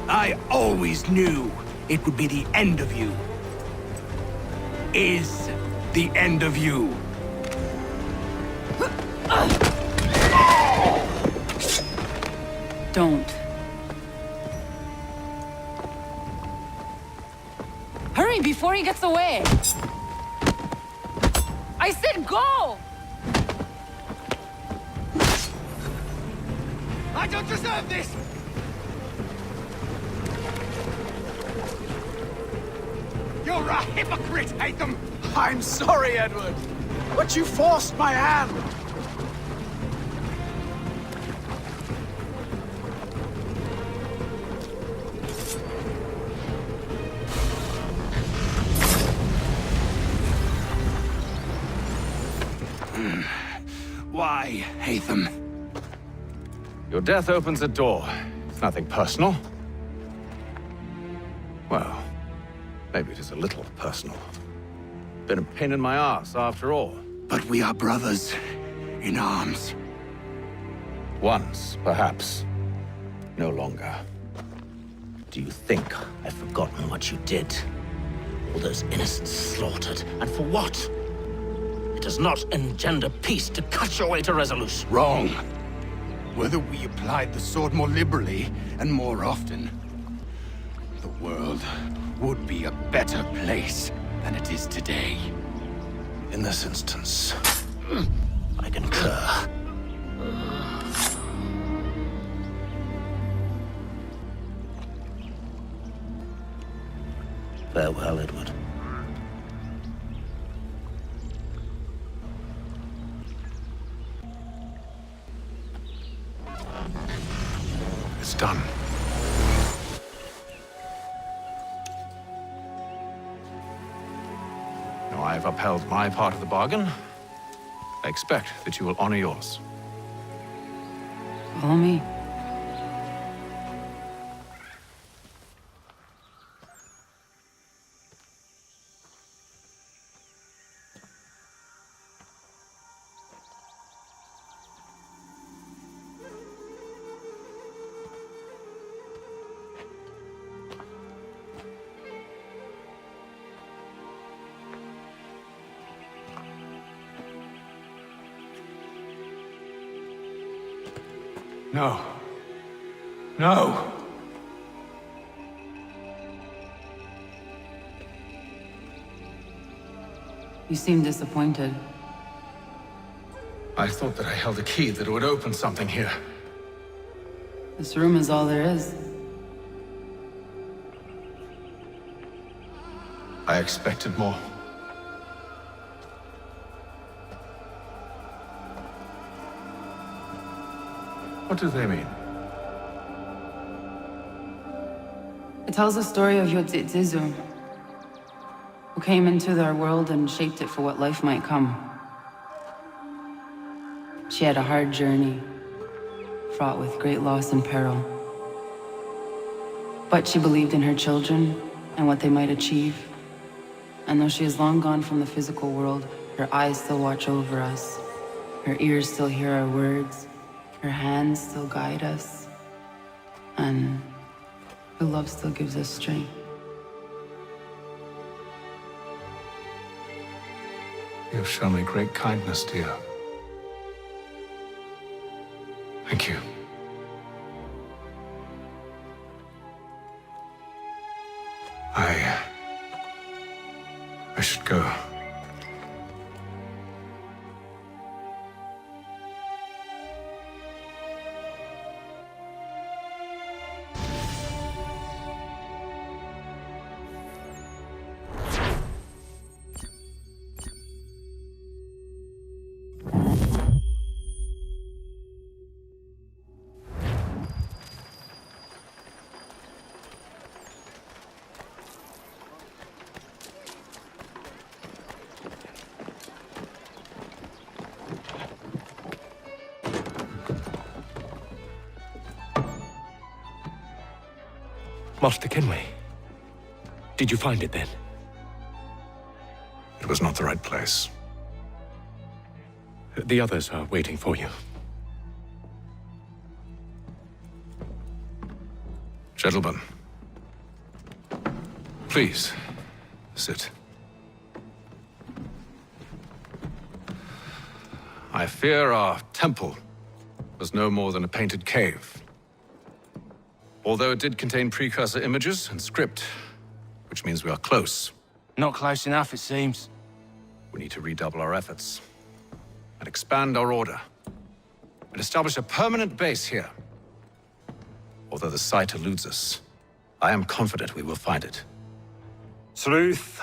I always knew it would be the end of you. Is the end of you. Don't. Hurry before he gets away! I said go! I don't deserve this! You're a hypocrite, Haytham! I'm sorry, Edward, but you forced my hand. Why, Haytham? Your death opens a door. It's nothing personal. Well, maybe it is a little personal. Been a pain in my ass, after all. But we are brothers in arms. Once, perhaps. No longer. Do you think I've forgotten what you did? All those innocents slaughtered, and for what? It does not engender peace to cut your way to resolution. Wrong. Whether we applied the sword more liberally and more often, the world would be a better place than it is today. In this instance, I concur. Farewell, Edward. It's done. Now I have upheld my part of the bargain. I expect that you will honor yours. Follow me. No. No! You seem disappointed. I thought that I held a key that would open something here. This room is all there is. I expected more. What do they mean? It tells the story of Yodzizu, who came into our world and shaped it for what life might come. She had a hard journey, fraught with great loss and peril. But she believed in her children and what they might achieve. And though she is long gone from the physical world, her eyes still watch over us. Her ears still hear our words. Her hands still guide us. And her love still gives us strength. You have shown me great kindness, dear. Thank you. I should go. Master Kenway, did you find it then? It It was not the right place. The others are waiting for you. Gentlemen, please, sit. I fear our temple was no more than a painted cave. Although it did contain precursor images and script, which means we are close. Not close enough, it seems. We need to redouble our efforts and expand our order and establish a permanent base here. Although the site eludes us, I am confident we will find it. Truth.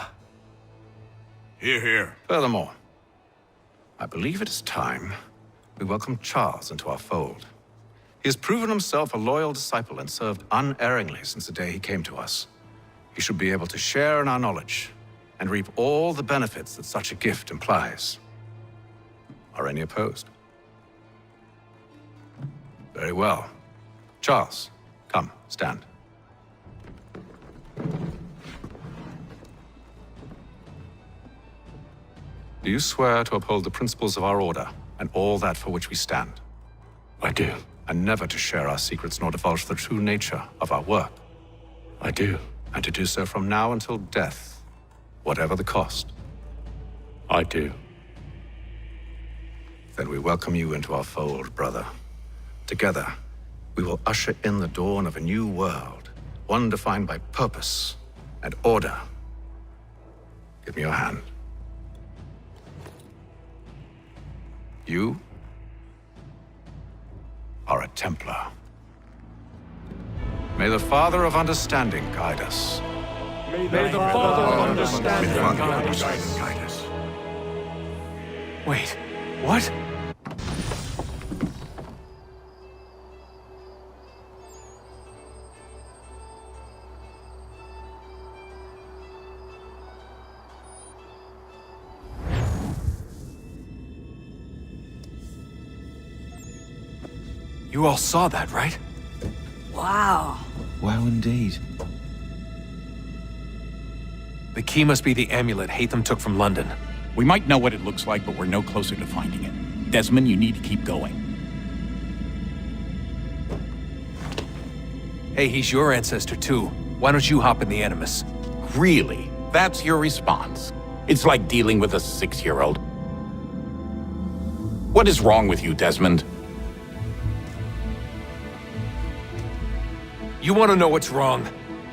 Hear, hear. Furthermore, I believe it is time we welcome Charles into our fold. He has proven himself a loyal disciple and served unerringly since the day he came to us. He should be able to share in our knowledge and reap all the benefits that such a gift implies. Are any opposed? Very well. Charles, come, stand. Do you swear to uphold the principles of our order and all that for which we stand? I do. And never to share our secrets nor divulge the true nature of our work? I do. And to do so from now until death, whatever the cost? I do. Then we welcome you into our fold, brother. Together, we will usher in the dawn of a new world, one defined by purpose and order. Give me your hand. You are a Templar. May the Father of Understanding guide us. May the Father of Understanding guide us. Wait, what? You all saw that, right? Wow. Wow, indeed. The key must be the amulet Hatham took from London. We might know what it looks like, but we're no closer to finding it. Desmond, you need to keep going. Hey, he's your ancestor too. Why don't you hop in the Animus? Really? That's your response? It's like dealing with a 6-year-old. What is wrong with you, Desmond? You want to know what's wrong?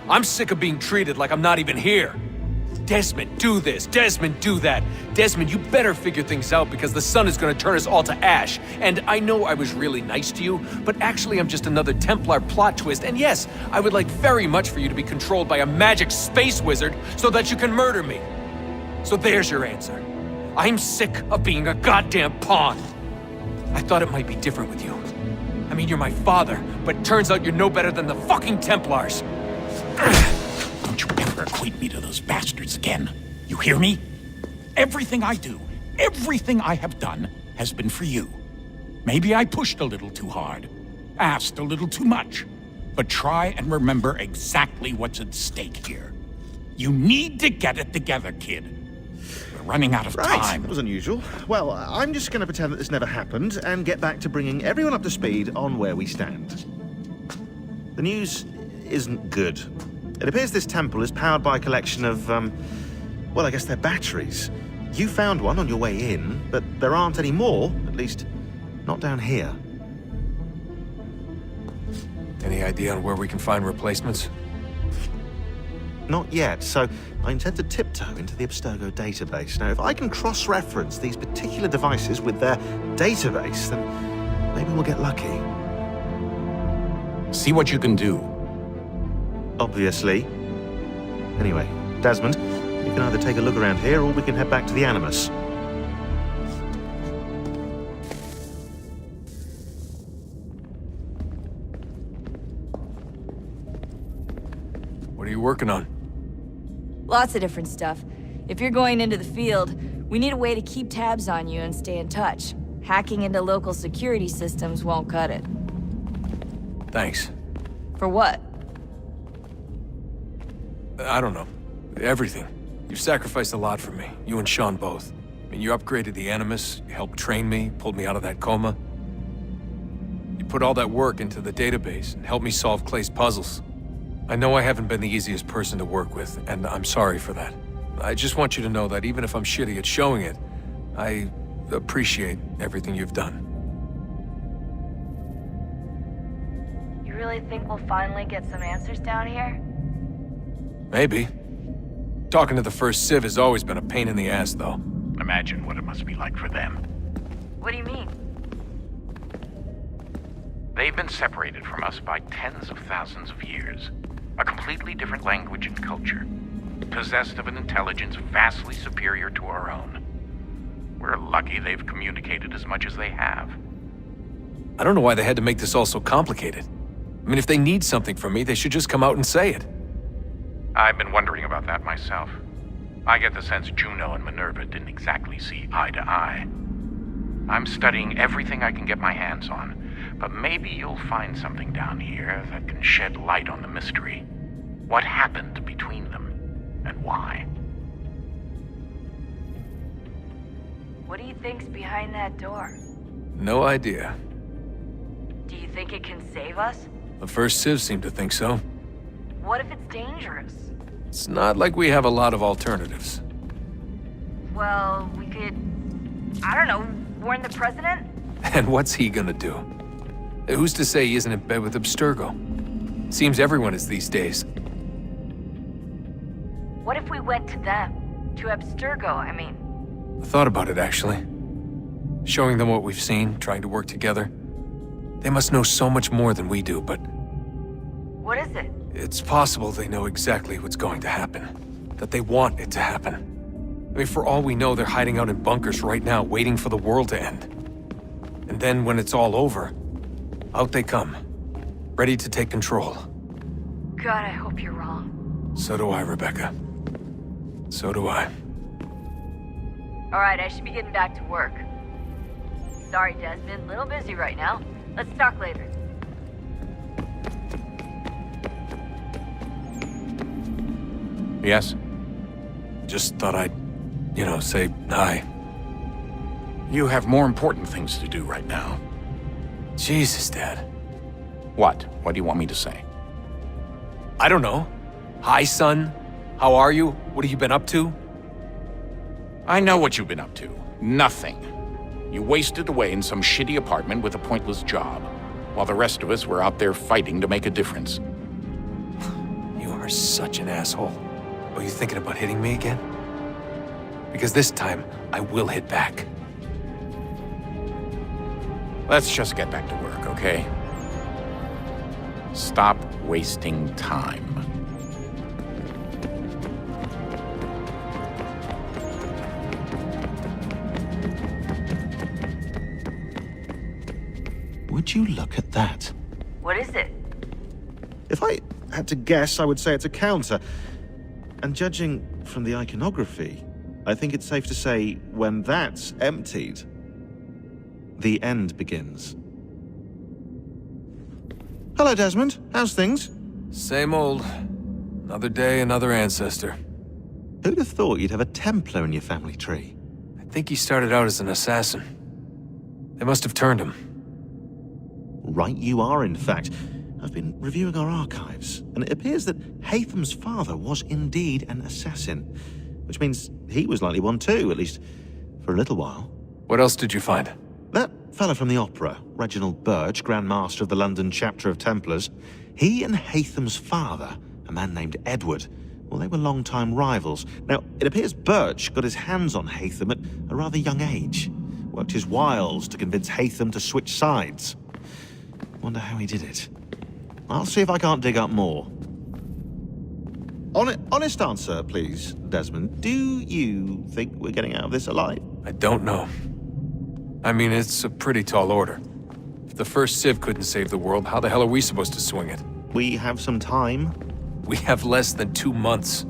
I'm sick of being treated like I'm not even here. Desmond, do this. Desmond, do that. Desmond, you better figure things out because the sun is going to turn us all to ash. And I know I was really nice to you, but actually I'm just another Templar plot twist. And yes, I would like very much for you to be controlled by a magic space wizard so that you can murder me. So there's your answer. I'm sick of being a goddamn pawn. I thought it might be different with you. I mean, you're my father, but turns out you're no better than the fucking Templars. Don't you ever equate me to those bastards again. You hear me? Everything I do, everything I have done, has been for you. Maybe I pushed a little too hard, asked a little too much, but try and remember exactly what's at stake here. You need to get it together, kid. We're running out of time. That was unusual. Well, I'm just going to pretend that this never happened and get back to bringing everyone up to speed on where we stand. The news isn't good. It appears this temple is powered by a collection of, well, I guess they're batteries. You found one on your way in, but there aren't any more, at least not down here. Any idea on where we can find replacements? Not yet, so I intend to tiptoe into the Abstergo database. Now, if I can cross-reference these particular devices with their database, then maybe we'll get lucky. See what you can do. Obviously. Anyway, Desmond, you can either take a look around here or we can head back to the Animus. What are you working on? Lots of different stuff. If you're going into the field, we need a way to keep tabs on you and stay in touch. Hacking into local security systems won't cut it. Thanks. For what? I don't know. Everything. You've sacrificed a lot for me, you and Sean both. I mean, you upgraded the Animus, you helped train me, pulled me out of that coma. You put all that work into the database and helped me solve Clay's puzzles. I know I haven't been the easiest person to work with, and I'm sorry for that. I just want you to know that even if I'm shitty at showing it, I appreciate everything you've done. You really think we'll finally get some answers down here? Maybe. Talking to the First Civ has always been a pain in the ass, though. Imagine what it must be like for them. What do you mean? They've been separated from us by tens of thousands of years. A completely different language and culture. Possessed of an intelligence vastly superior to our own. We're lucky they've communicated as much as they have. I don't know why they had to make this all so complicated. I mean, if they need something from me, they should just come out and say it. I've been wondering about that myself. I get the sense Juno and Minerva didn't exactly see eye to eye. I'm studying everything I can get my hands on, but maybe you'll find something down here that can shed light on the mystery. What happened between them, and why? What do you think's behind that door? No idea. Do you think it can save us? The First Civ seemed to think so. What if it's dangerous? It's not like we have a lot of alternatives. Well, we could... I don't know, warn the president? And what's he gonna do? Who's to say he isn't in bed with Abstergo? Seems everyone is these days. What if we went to them? To Abstergo, I mean. I thought about it, actually. Showing them what we've seen, trying to work together. They must know so much more than we do, but... What is it? It's possible they know exactly what's going to happen. That they want it to happen. I mean, for all we know, they're hiding out in bunkers right now, waiting for the world to end. And then when it's all over, out they come. Ready to take control. God, I hope you're wrong. So do I, Rebecca. So do I. Alright, I should be getting back to work. Sorry, Desmond, little busy right now. Let's talk later. Yes? Just thought I'd, say hi. You have more important things to do right now. Jesus, Dad. What? What do you want me to say? I don't know. Hi, son. How are you? What have you been up to? I know what you've been up to. Nothing. You wasted away in some shitty apartment with a pointless job, while the rest of us were out there fighting to make a difference. You are such an asshole. Are you thinking about hitting me again? Because this time, I will hit back. Let's just get back to work, okay? Stop wasting time. Would you look at that? What is it? If I had to guess, I would say it's a counter. And judging from the iconography, I think it's safe to say when that's emptied, the end begins. Hello, Desmond. How's things? Same old. Another day, another ancestor. Who'd have thought you'd have a Templar in your family tree? I think he started out as an assassin. They must have turned him. Right you are, in fact. I've been reviewing our archives, and it appears that Haytham's father was indeed an assassin, which means he was likely one too, at least for a little while. What else did you find? That fella from the opera, Reginald Birch, Grand Master of the London chapter of Templars, he and Haytham's father, a man named Edward, well, they were long-time rivals. Now, it appears Birch got his hands on Haytham at a rather young age, worked his wiles to convince Haytham to switch sides. Wonder how he did it. I'll see if I can't dig up more. Honest answer, please, Desmond. Do you think we're getting out of this alive? I don't know. I mean, it's a pretty tall order. If the First Civ couldn't save the world, how the hell are we supposed to swing it? We have some time. We have less than 2 months.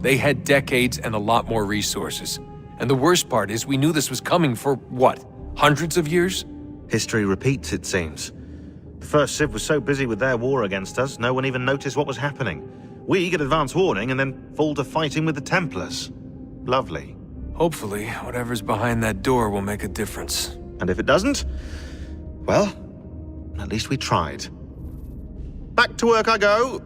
They had decades and a lot more resources. And the worst part is we knew this was coming for, what, hundreds of years? History repeats, it seems. The First Civ was so busy with their war against us, no one even noticed what was happening. We get advance warning and then fall to fighting with the Templars. Lovely. Hopefully, whatever's behind that door will make a difference. And if it doesn't, well, at least we tried. Back to work I go.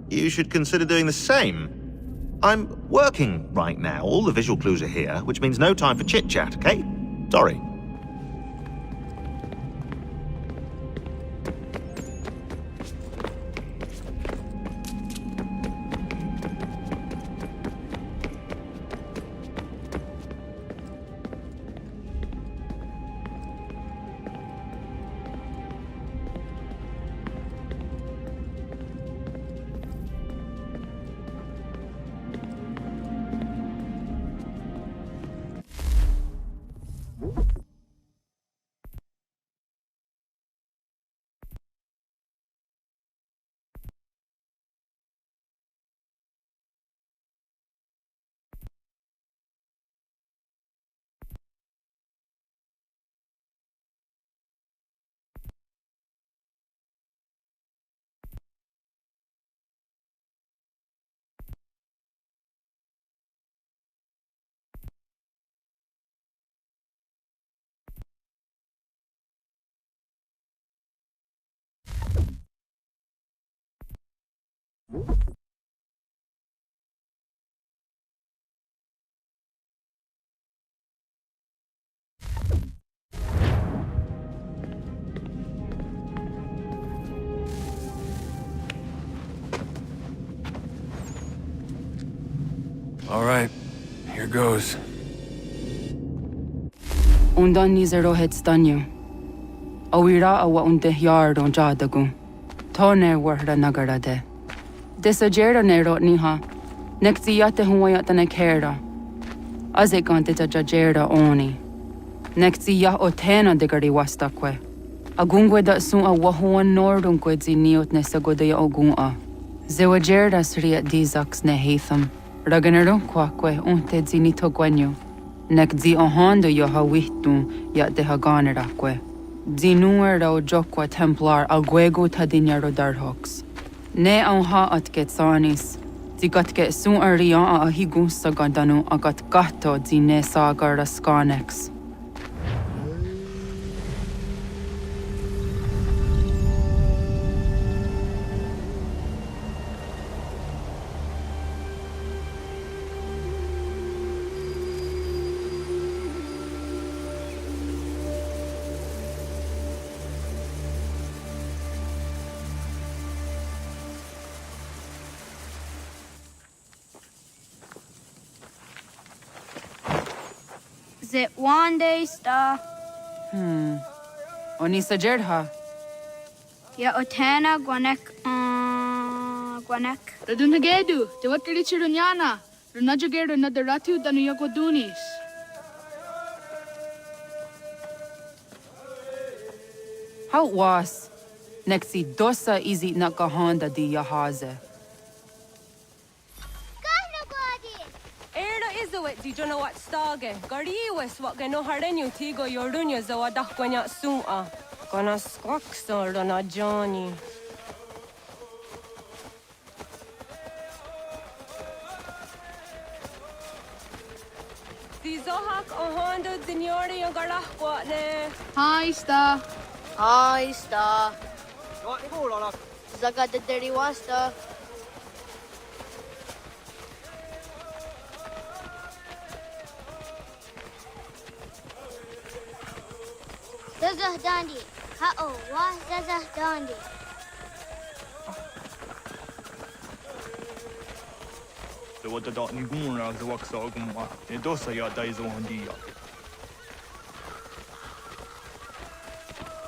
You should consider doing the same. I'm working right now. All the visual clues are here, which means no time for chit-chat, okay? Sorry. All right, here goes. Undan ni zero het stanyu. Awira awa unde yard on jadagu. Tone warda nagarade. Desajera nero niha. Nekti yate huwayata nekera. Azekante ta jajera oni. Nekti ya otena degari wastakwe. Agungwe da sun a wahuan nordungwe zi niot nesagode ya ogunga. Zewajerda sriat dizaks ne heitham. Raganero kwakwe unte zi nito gwenyo. Nek zi ohando yo hawitu ya de haganerakwe. Zi nuer o jokwa templar agwego tadinyaro darhoks. Ne ha at getsanis. Zi gat get sun arian a higunsa gandanu agat gato zi ne sagar skanex. Is it one day star? Oni sajerha. Ya otana gwanek gwanek. Radunagedu, te wateri chirunyana. Runajageru nadaratu danu yagodunis. How was? Nexi dosa izi nakahanda di yahaze. Di jono wat stage. Gari wes wat geno harenyu tigo yorunya zawadah kwanya suma. Kana skwakso rana Johnny. Di zohak ohando dinyori yung garah kwa ne. Hi, Star. Hi, Star. Zaga de deriwasta. Zazah Dandi. Ha'o, wa Zazah Dandi. The what the dot ni gumra the wax ogumwa. Ne dosa ya daizo hondia.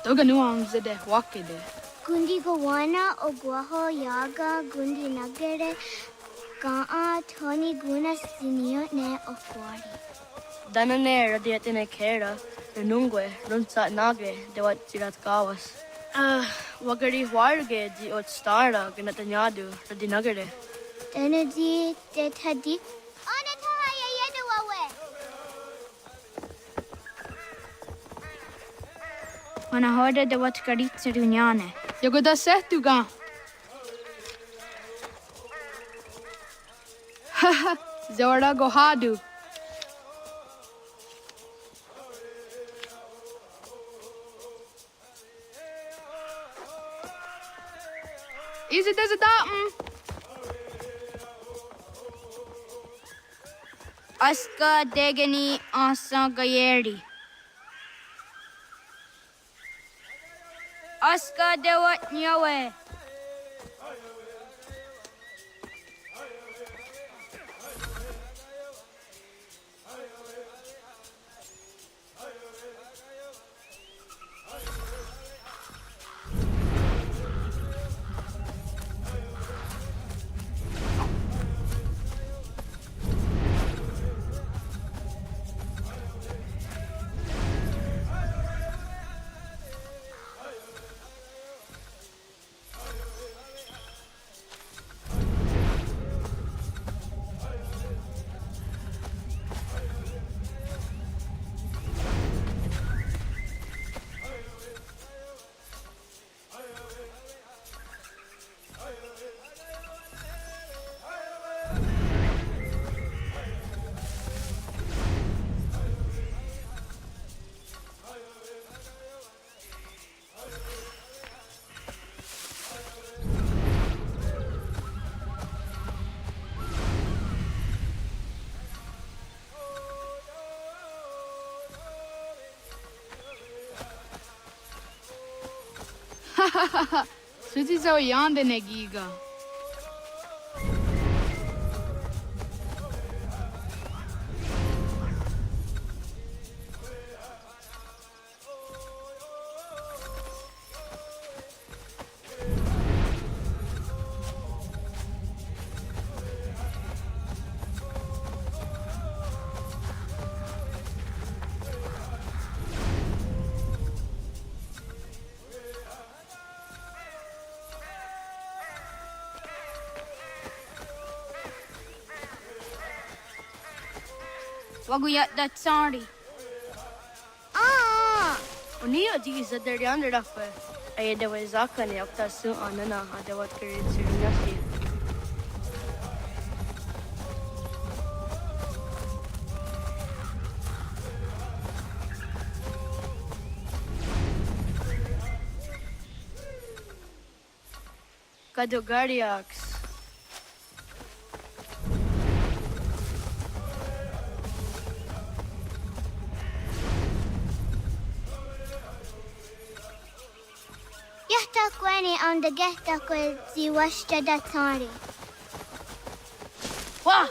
Toga nuam zede wakide. Gundi Gawana Ogwaho Yaga Gundi Nagere Gaa Tony Guna Sinio Ne Okwari. Danane radiate ne kera. Nungwe, runsa nage, de wat sirat kawas. Wagari warge di ot stara ganatanyadu, radinagare. Energy de tadik. Anatohaya Yedawawe. Wanahoda de wat karit serunyane. Yagoda setuga. Zora Gohadu. Is it as a datum? Aska Degani Asa Gayeri. Aska Dewat Nyawe. Suzi zo yande negiga. Waguyat that sorry. Uni adi zadarian rafa. Ay da way zaka ne akta su anana adawat kirit sirnasi. Kadogariaks. Yahtakweni on the Gehtakwe Ziwashta Datari. Wah!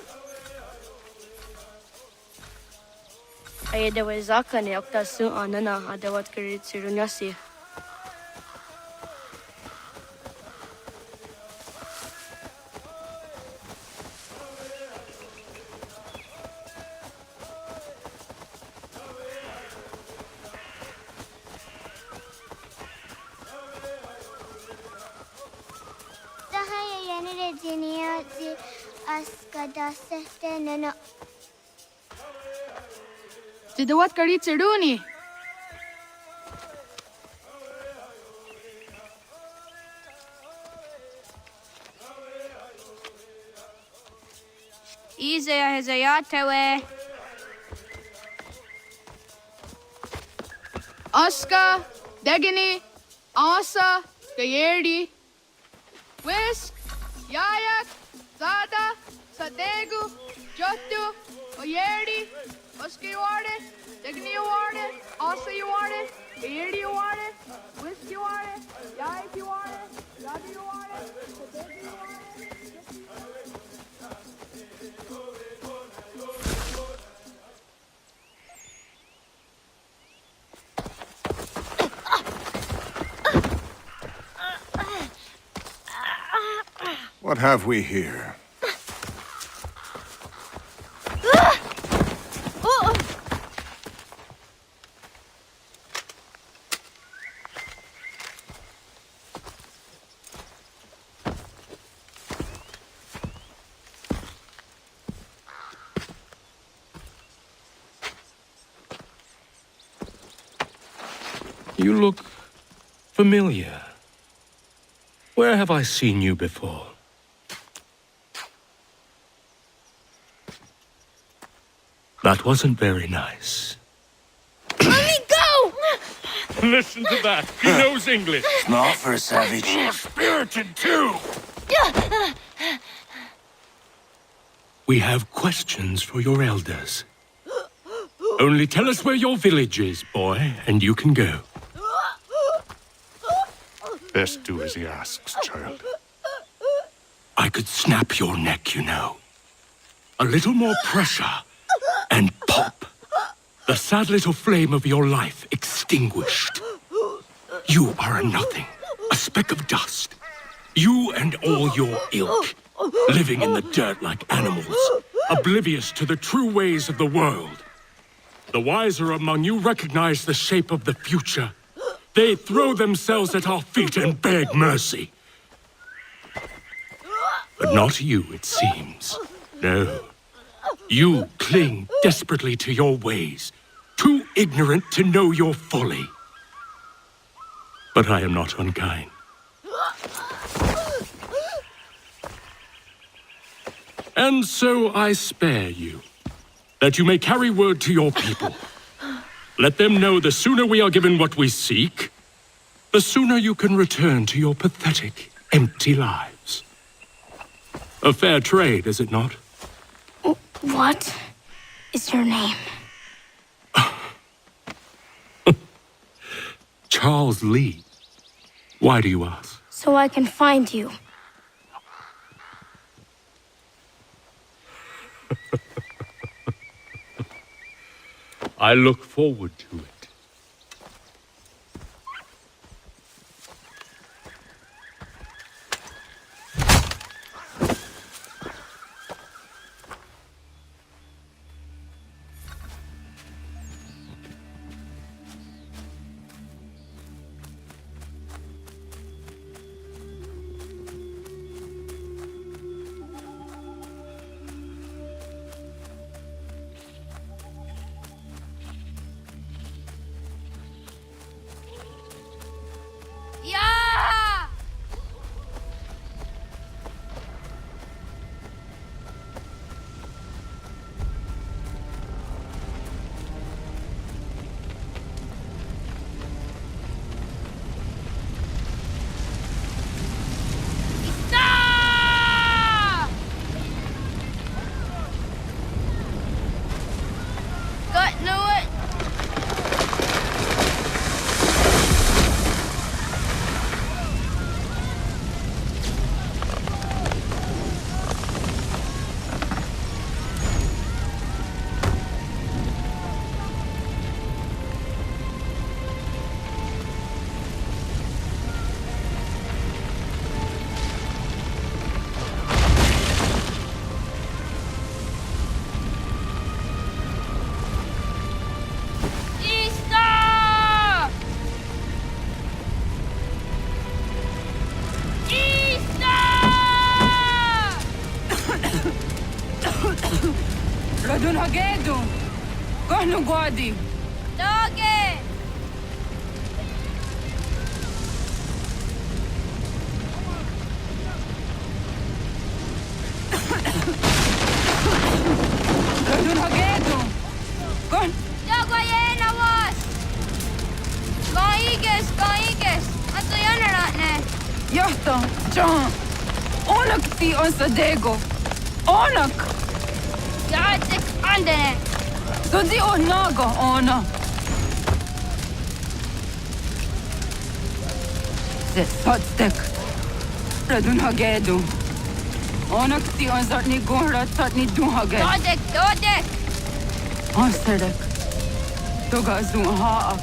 Ay da way zaka ne akta su anana adawat kirit sirnasi. Tidawat karit siruni. Izaya Hezayatewe. Aska, Degani, Asa, Gayerdi, Whisk, Yayak, Zada, Sadegu, Jotu, Oyerdi, Oska you want it, Degani you want it, Asa you want it, Gayerdi you want it, Whisk you want it, Yayak you want it, Zada you want it, Sadegu you want it. What have we here? You look familiar. Where have I seen you before? That wasn't very nice. Let me go! Listen to that. He knows English. Smart for a savage. Spirited too! We have questions for your elders. Only tell us where your village is, boy, and you can go. Best do as he asks, child. I could snap your neck, you know. A little more pressure, and pop. The sad little flame of your life extinguished. You are a nothing, a speck of dust. You and all your ilk, living in the dirt like animals, oblivious to the true ways of the world. The wiser among you recognize the shape of the future. They throw themselves at our feet and beg mercy. But not you, it seems. No. You cling desperately to your ways, too ignorant to know your folly. But I am not unkind. And so I spare you, that you may carry word to your people. Let them know the sooner we are given what we seek, the sooner you can return to your pathetic, empty lives. A fair trade, is it not? What is your name? Charles Lee. Why do you ask? So I can find you. I look forward to it. Yeah! Stop! Got no it. Radun Hagedu! Kohnu Gwadi! Doge! Radun Hagedu! Kon... Dogoyena was! Gaiges! Anto Janarane! Johto! John! Onak ti on Sadego! Onak! Jaattek andene! Sodi on Nago ona! Se Sotstek! Radun Hagedu! Onak ti on Zartni Gunra Tartni Dunhaged! Dodek! Ansedek! Toga Zun Haak!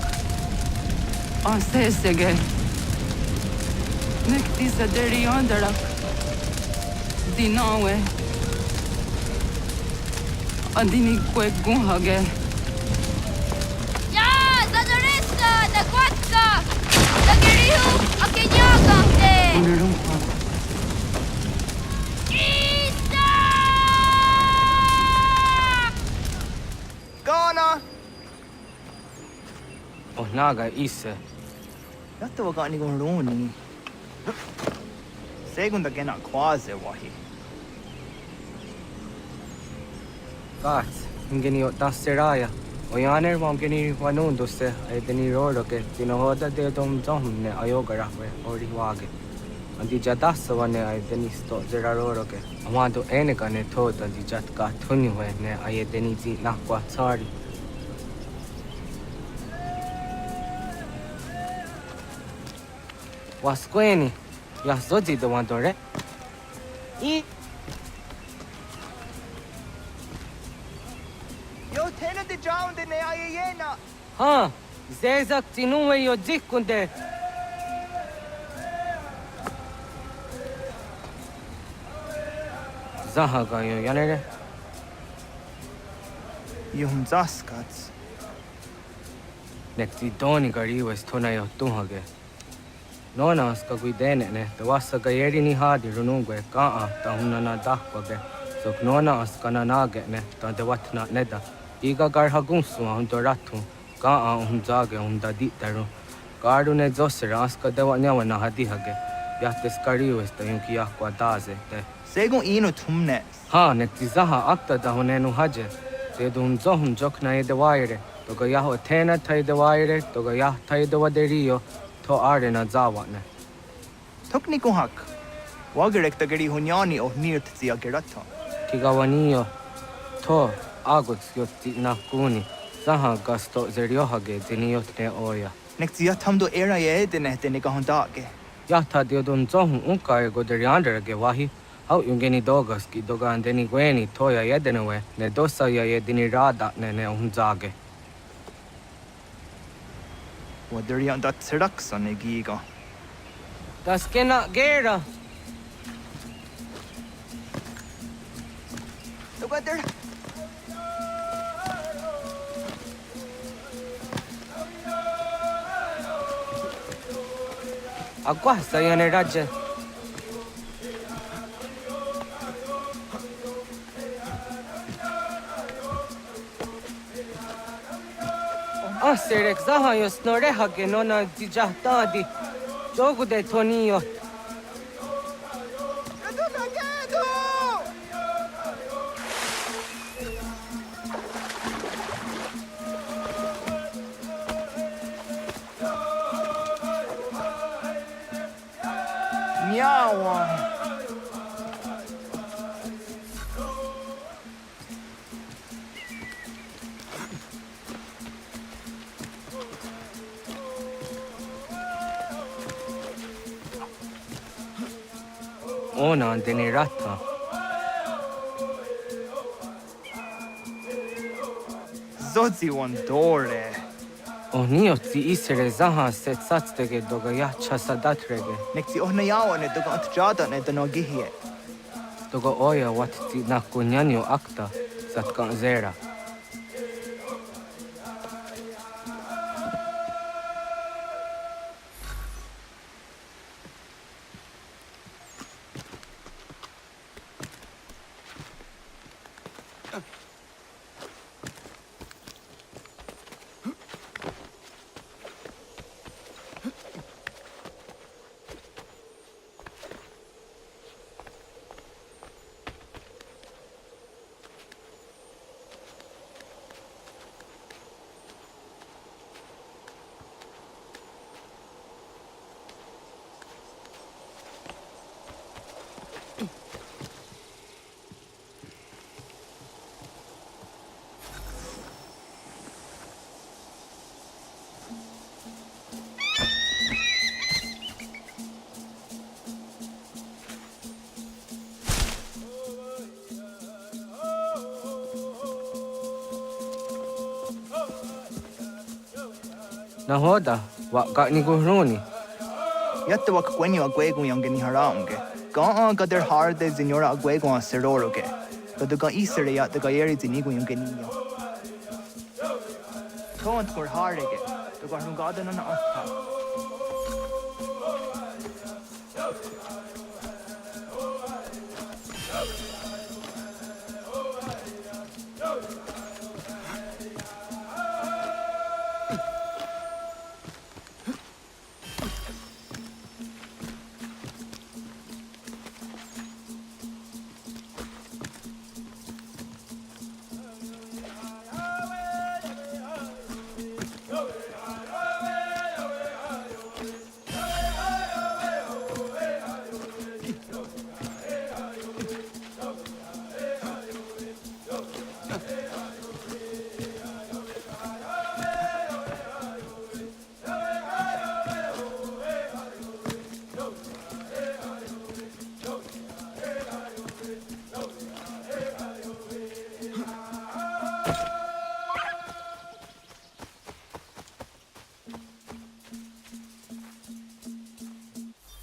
Ansesege! Nekti Saderi Ondarak! Dinawe! Andini Kwek Gunhage! Ja! Zadorista! Da Kwatka! Da Girihu! Akenyagante! Unurumpa! Gana! Oh, naga isa. Yato wa gani gon roni. Segunda gena quase wahi. But Ngeni o taseraya. O yaner mo ngeni wanundo se ay deni roro ke tinohoda de dom ne ayogara we ori wage. Andi jadasa wane ay deni sto zeraroro ke. Amado ene kane toda di jatka tunyu we ne ay deni zi nakwa tsari. Waskweni. Ya soji do wandore. I Yo tena de drowned in the ayena. Ha, zezak tinuwe yo dikunde. Zahaga yo yanere. Yung zaskats. Nekti doni gari wes tona yo tuhage. Nona ska guidene ne, the wasa gayeri ni hadi runungwe kaa ta hunana dahwage. So nona askana nage ne, ta de watna neda. Iga gar hagunsu hundo ratu, kaa hunzage hunda ditaru. Garu ne zosera aska de wanyawa na hadihage. Yates kari wes ta yunki yakwa daze te. Segun ino tumne. Ha, nekti zaha akta da hunenu haje. Sedun zohun jokna ede waire. Toga yaho tena taide waire, toga yah taide waderio. To arena zawane. Tokni kuhak. Wagerek tagari hunyani o nirt zia gerata. Tigawanio. To aguts yotti nakuni. Saha gasto zeriohage ziniot ne oya. Nekzia tamdo era ye dene dene kahondage. Yata diodun zohun unka ego derianderage wahi. Au yungeni dogaski doga andeni gweni toya yedenewe. Ne dosa ya yedini rada ne unzage. Waderian dat seraksan e giga. Das kena gera. Wader. Agua sayane raja. Serek zaha yo snoreha ke nona dijahtadi. Jogu de tonio. Miawa. Ona deni rata. Zodzi wan dore. Onio ti isere zaha set satstege doga ya chasadatrege. Nekti ohna yawa ne doga antjada ne dano gihie. Doga oya wat ti nakunyanyo akta satkan zera. Nahoda, wak ni guhruni. Yatta wak kwenyo agwego yang geni haramge. Gaa gader harde zinora agwego an seroroge. Gaduga isere yatta gayeri zinigo yang geniyo. Kont kur harege. Duga hungada na atta.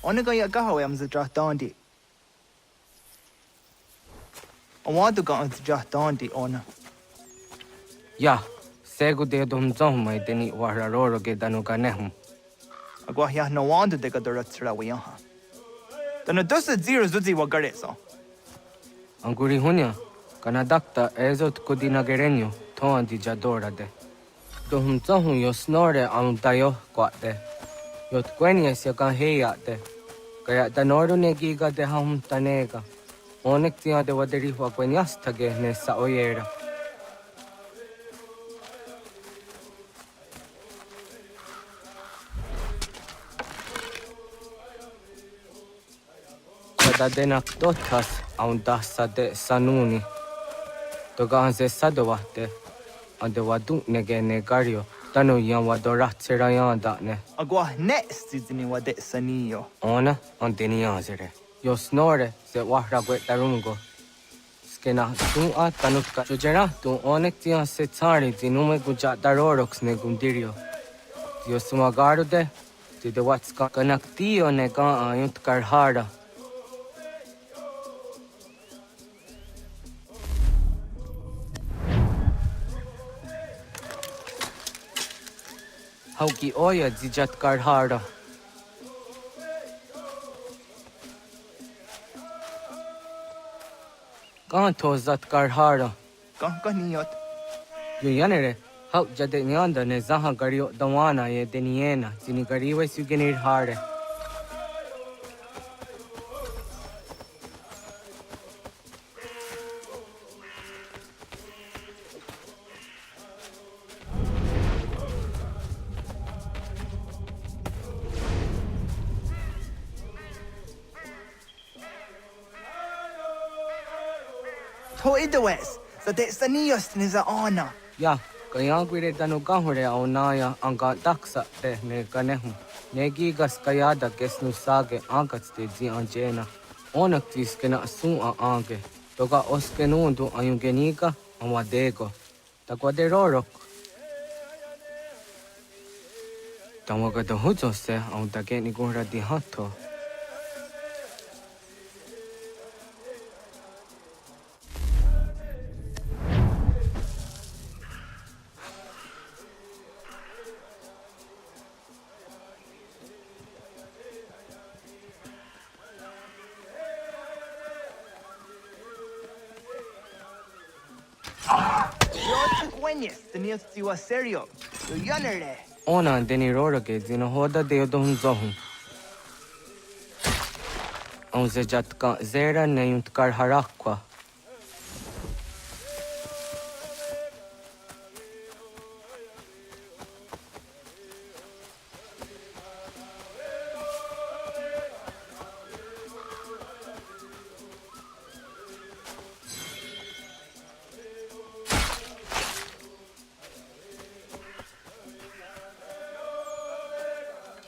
Onega ya gaho am zadrahtandi. I want to go on zadrahtandi ona. Ya, segu de dum zomai deni wararoro ge danu ganehum. Agwa ya no want to take a duratsra wiyaha. Then a dosa zero zuzi wagareso. Anguri hunya, kanadakta ezot kudina gerenyo, toan di jadora de. Dohum zohum yo snore am dayo kwate. Yot kwenies ya kan heya de. Kaya danoru ne giga de hum tanega. Onek tia de waderi wa kwenias tage ne sa oyera. Kada denak totas aun dasa de sanuni. Toga se sadowate. Ande wadu nege negario. Tanu yan wadorat serayan da ne. Agwa next zini wade saniyo. Ona anteni yazere. Yo snore se wahra gwe tarungo. Skena tu a tanutka. Jojera tu onek tia se tsari zinume guja darorox ne gundirio. Yo sumagaru de. Ti de watska kanak tio ne ga ayunt karhara. Hauki oya zijat karhara. Kahan to zat karhara. Kaniyot. Yo yanere, hau jade nyanda ne zaha gario dawana ye deniena, zini gariwe sugenir hare. To idawes, so de saniyos niza ona. Ya, kaya gwire danu gahure au naya anga daksa te ne ganehu. Negi gas kayada kesnu sage angats te zi anjena. Onak tis kena sun a ange. Toga oskenundu ayungenika amadego. Takwa de rorok. Tamaga da hujo se au dage ni gura di hato. Tenias tiwa serio. Yo yanere. Ona deni rora ke zina hoda de odom zohum. Au se jatka zera ne yunt kar harakwa.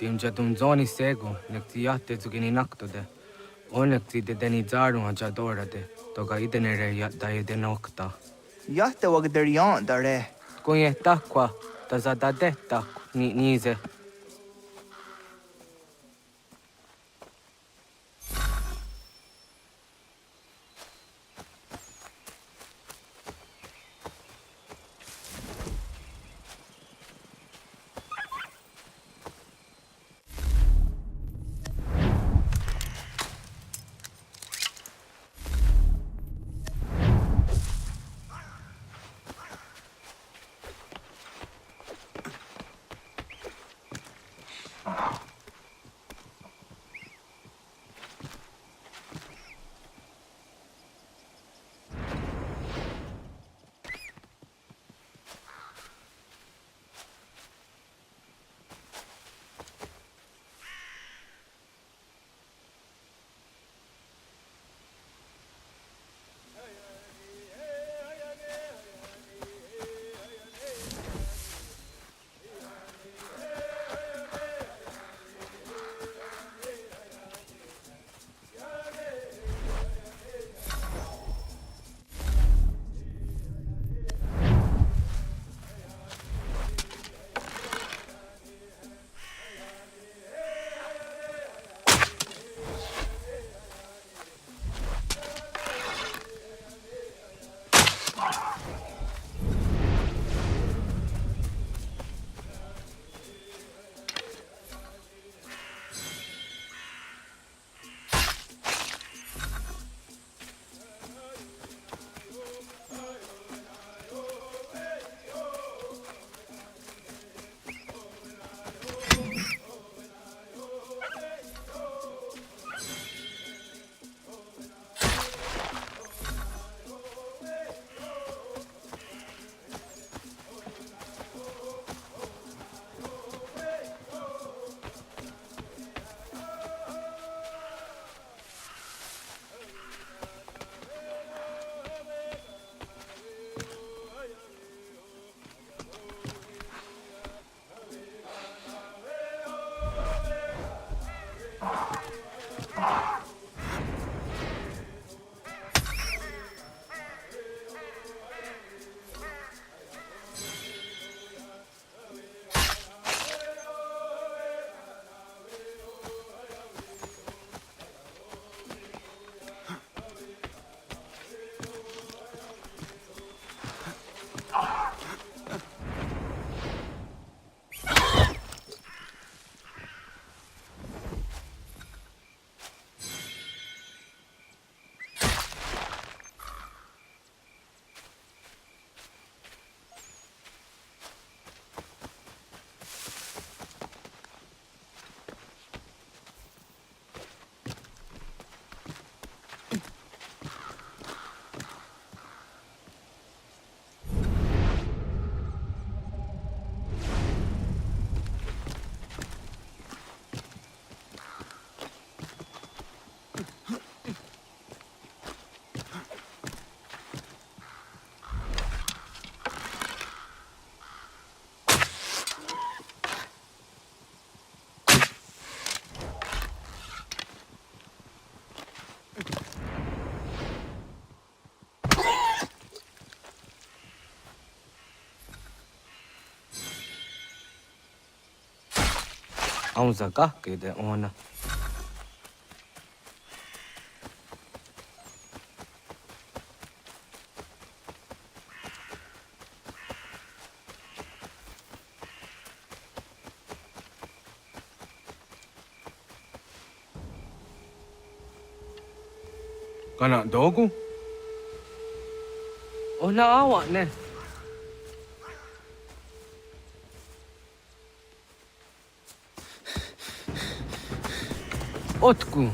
Tim jadum zoni sego, nekti yatte zugini nakto de. Onekti de deni zaru ha jadora de. Toga idenere yatta ide nokta. Yatte wagderian dare. Kunye takwa, tazada de tak ni nize. Aun zaka ke de ona. Kana dogu? Ona awa ne. Otku.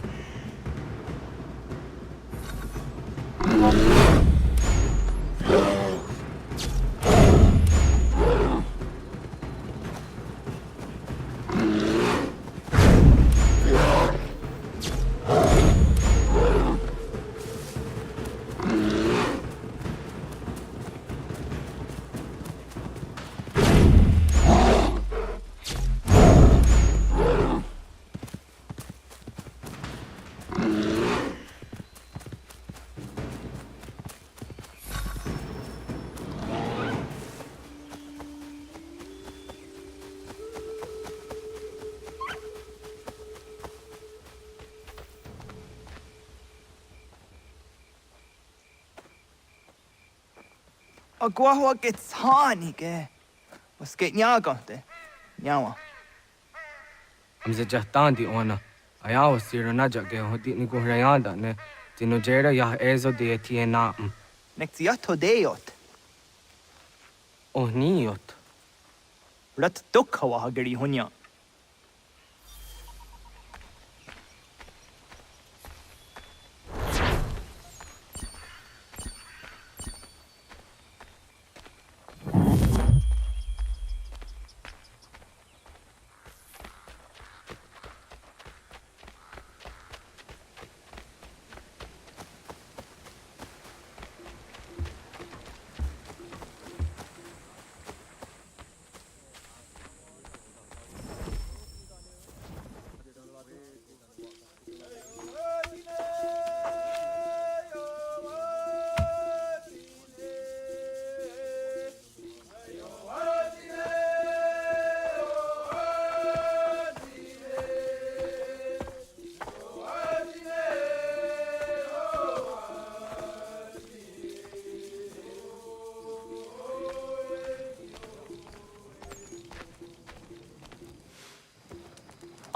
Agua gets honey, ke. Was geht nyaga de? Nyawa. Amze jahtandi ona. Ayaw siro naja ge hodi ni ko rayanda ne. Tino jera ya ezo de tiena. Nektiato deot. Oh niot. Rat dukha hageri hunya.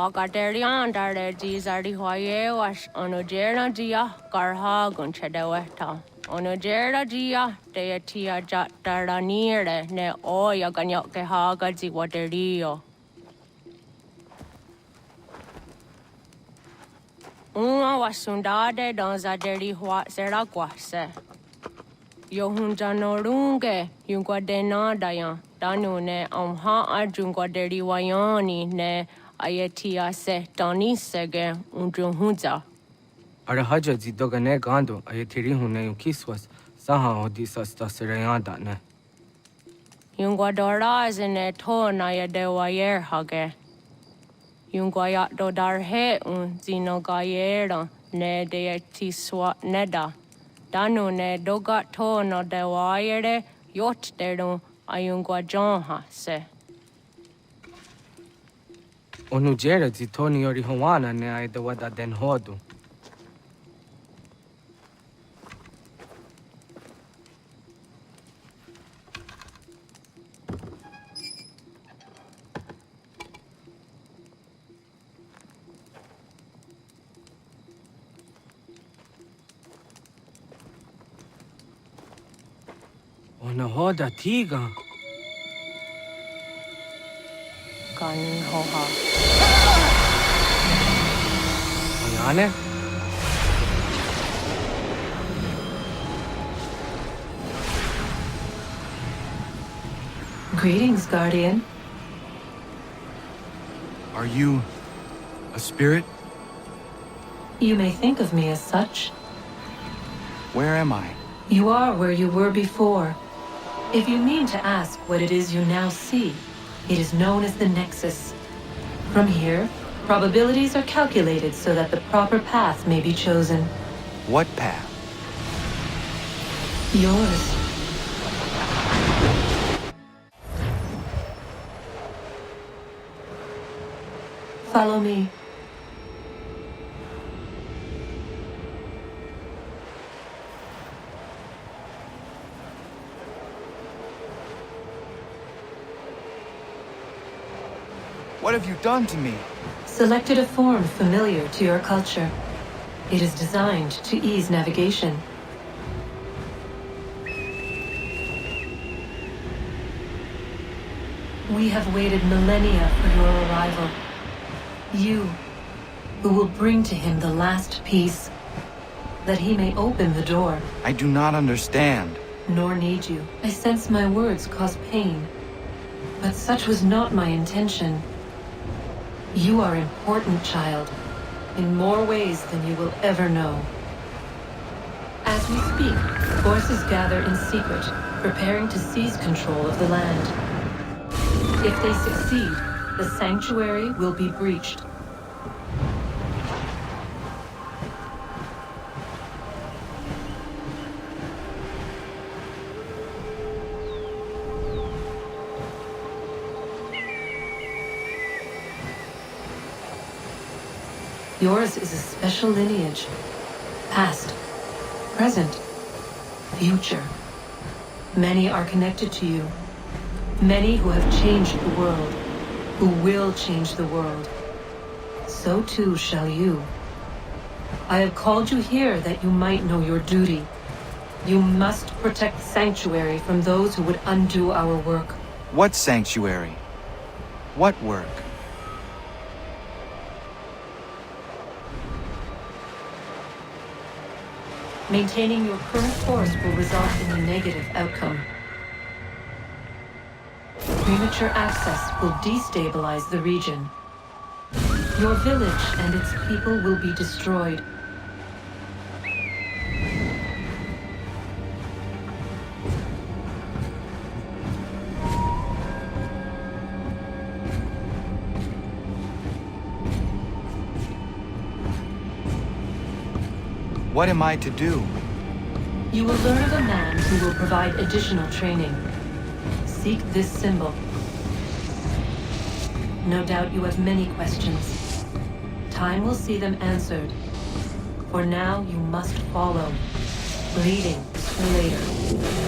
Agaderian dare dizardi hoye was onojera dia garha gunchedeweta. Onojera dia deatia jataranire ne oya ganyoke haga ziwaderio. Uma wasundade donzaderi hua seraguase. Yohunja norunge yungwadena dayan. Danune amha arjungwaderi wayani ne Ayatia se Dani sege unjunza. Arahaja zidogane gando ayatiri hune yunkiswas saha odisa stasirayanda ne. Yungwadora zine to na yadewayer hage. Yungwayat dodar he un zinogayera ne deetiswa neda. Danu ne dogat to no dewayere yot deru ayungwajonha se. Onu jera zitoni yori hawana ne ay da wada den hodu. Ona hoda tiga. Kan hoha. Ayane? Greetings, Guardian. Are you a spirit? You may think of me as such. Where am I? You are where you were before. If you mean to ask what it is you now see, it is known as the Nexus. From here, probabilities are calculated so that the proper path may be chosen. What path? Yours. Follow me. What have you done to me? Selected a form familiar to your culture. It is designed to ease navigation. We have waited millennia for your arrival. You, who will bring to him the last piece, that he may open the door. I do not understand. Nor need you. I sense my words cause pain. But such was not my intention. You are important, child, in more ways than you will ever know. As we speak, forces gather in secret, preparing to seize control of the land. If they succeed, the sanctuary will be breached. Yours is a special lineage. Past, present, future. Many are connected to you. Many who have changed the world, who will change the world. So too shall you. I have called you here that you might know your duty. You must protect Sanctuary from those who would undo our work. What sanctuary? What work? Maintaining your current course will result in a negative outcome. Premature access will destabilize the region. Your village and its people will be destroyed. What am I to do? You will learn of a man who will provide additional training. Seek this symbol. No doubt you have many questions. Time will see them answered. For now, you must follow. Leading for later.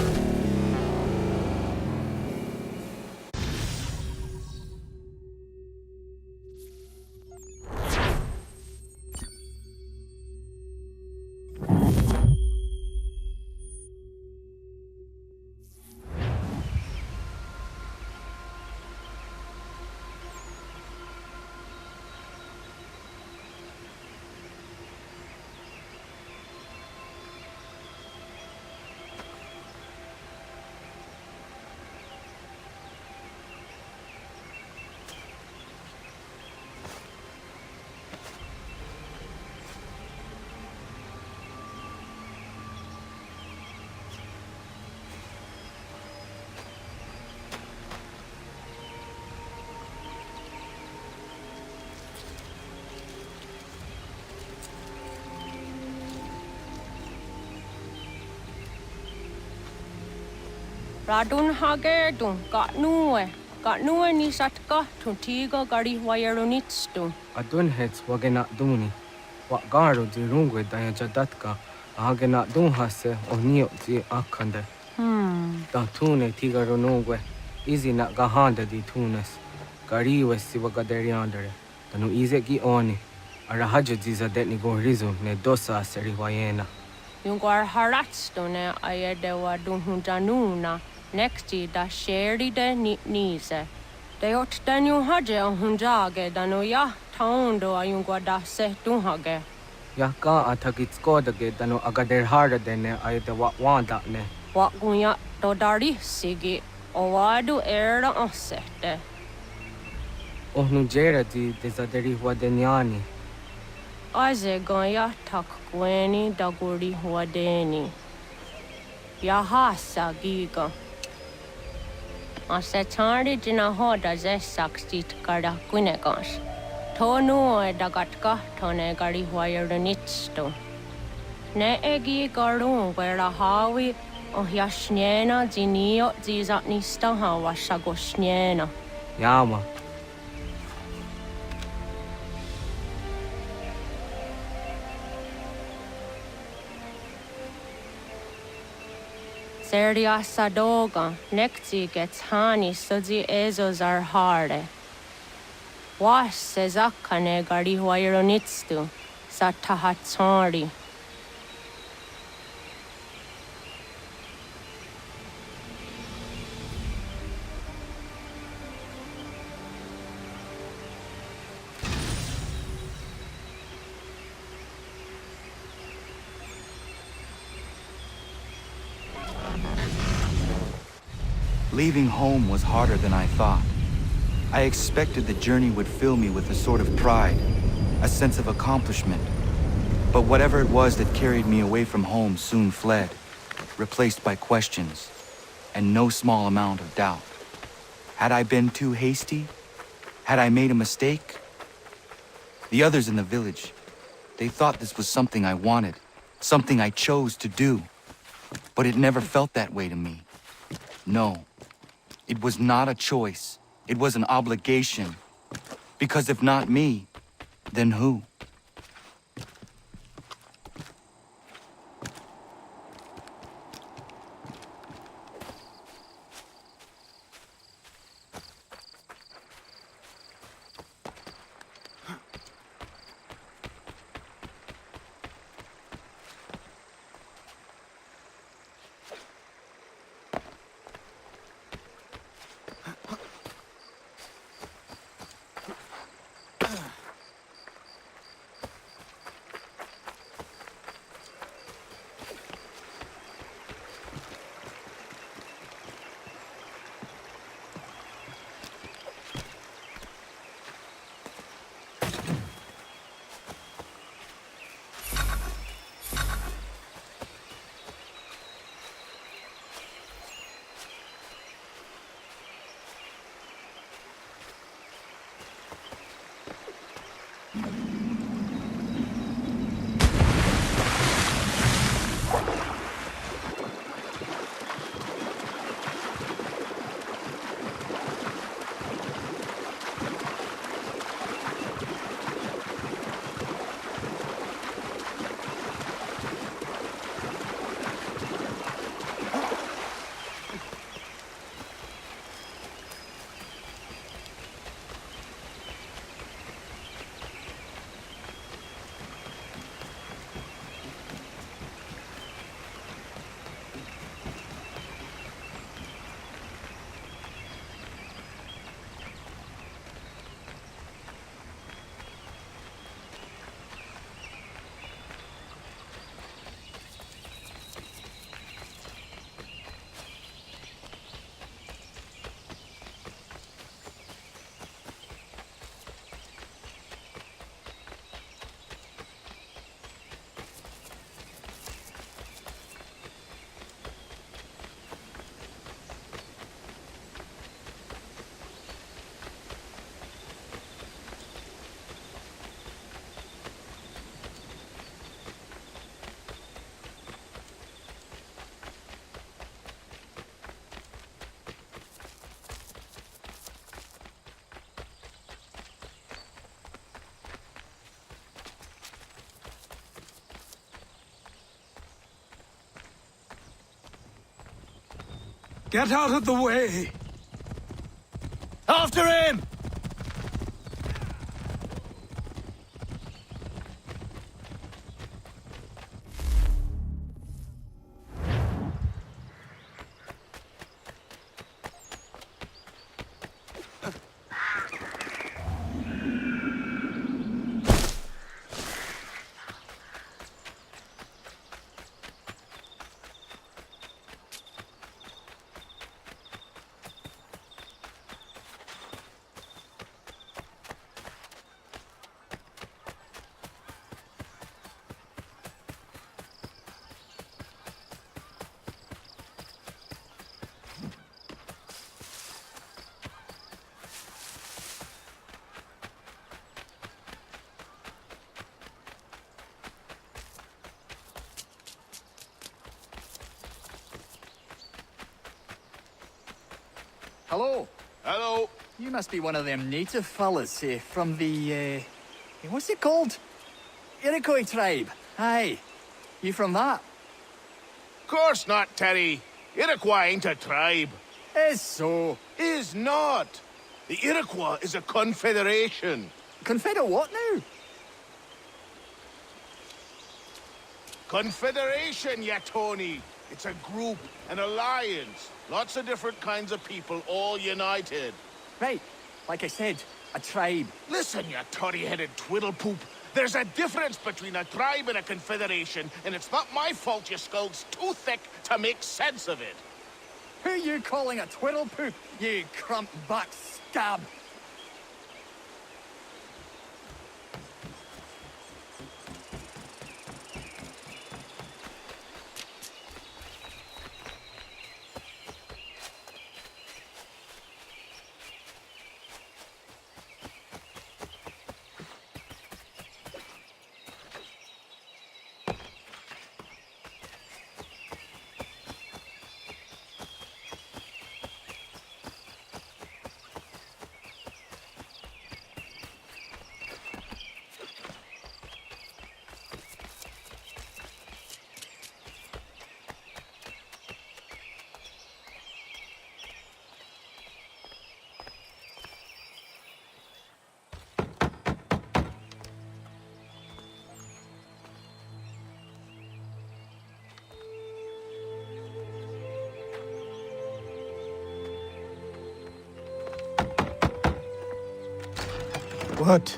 Radun hagerdun got nue ni satka tuntiga gari wayarunitstu. Adun hets wagena duni. What garo di rungwe daya jadatka agena dun hase onio di akande. Da tune tigaro nungwe. Easy na gahanda di tunes. Gari wesi wagaderiandere. Tanu ize gi oni. Arahaja diza detni go rizu ne dosa seri wayena. Yungwar haratstu ne ayedewa dun hunjanuna. Nexti da sheri de nise. De ot danu haje hunjage danu ya taundo ayungwa da se dunhage. Ya ka atakitskodige danu agader harda dene ayede wanda ne. Wagunya do dari sigi owadu era osete. Ohnu jera di desaderi wadenyani. Aze gonya tak gweni daguri wadeni. Ya hasa giga. Ase tari jina hoda ze sakstit kada kunekas. Tonu e dagatka tone gari wayarunitsto. Ne egi garun wera hawi o yashnena zinio zizatnista hawa shagoshnena. Yama. Seria Sadoga, Nekti gets Hani Sudzi Ezos are harde. Was says Akane Gari Waironitstu, Satahatsori. Leaving home was harder than I thought. I expected the journey would fill me with a sort of pride, a sense of accomplishment. But whatever it was that carried me away from home soon fled, replaced by questions, and no small amount of doubt. Had I been too hasty? Had I made a mistake? The others in the village, they thought this was something I wanted, something I chose to do. But it never felt that way to me. No. It was not a choice. It was an obligation. Because if not me, then who? Get out of the way! After him! Hello. Hello. You must be one of them native fellas from the, what's it called? Iroquois tribe. Aye. You from that? Course not, Teddy. Iroquois ain't a tribe. Is so. Is not. The Iroquois is a confederation. Confederate what now? Confederation, ya Tony. It's a group, an alliance. Lots of different kinds of people, all united. Right. Like I said, a tribe. Listen, you toddy-headed twiddlepoop. There's a difference between a tribe and a confederation, and it's not my fault your skull's too thick to make sense of it. Who you calling a twiddlepoop, you crump-buck scab? What?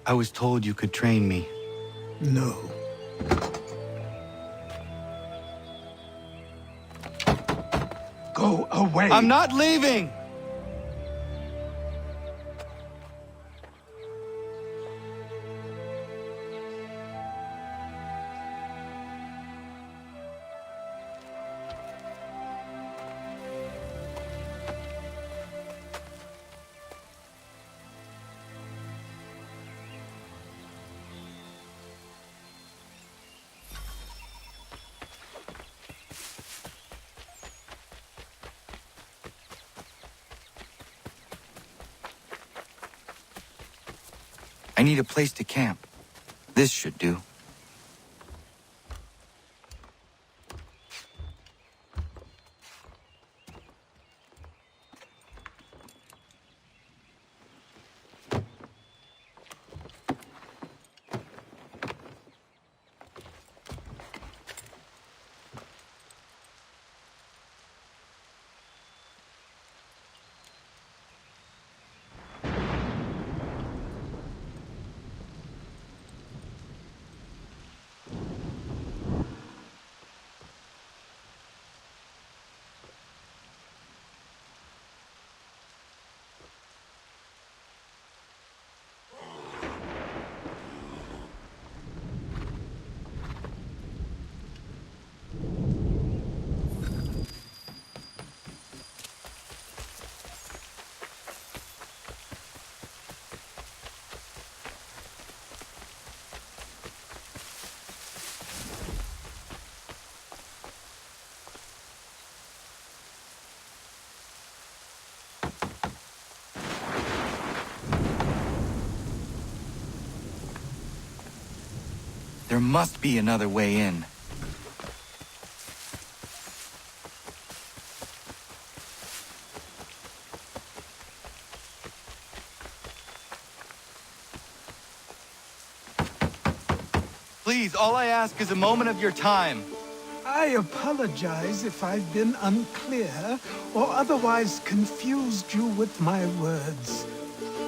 I was told you could train me. No. Go away. I'm not leaving! I need a place to camp. This should do. There must be another way in. Please, all I ask is a moment of your time. I apologize if I've been unclear or otherwise confused you with my words.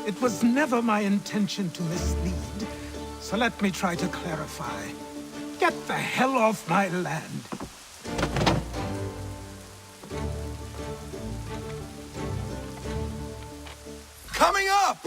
It was never my intention to mislead, so let me try to clarify. Get the hell off my land. Coming up!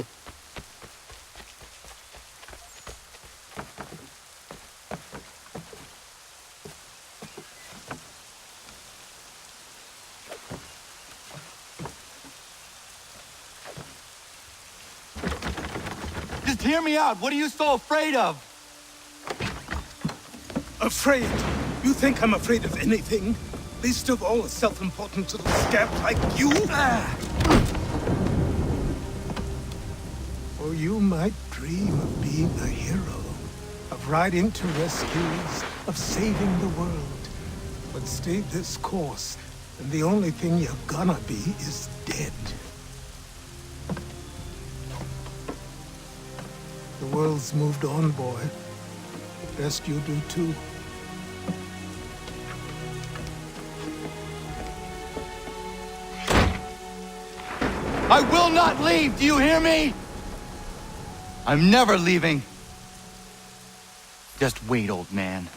Just hear me out. What are you so afraid of? Afraid? You think I'm afraid of anything? Least of all a self-important little scamp like you? Or you might dream of being a hero, of riding to rescues, of saving the world. But stay this course, and the only thing you're gonna be is dead. The world's moved on, boy. Best you do too. I will not leave, do you hear me? I'm never leaving. Just wait, old man.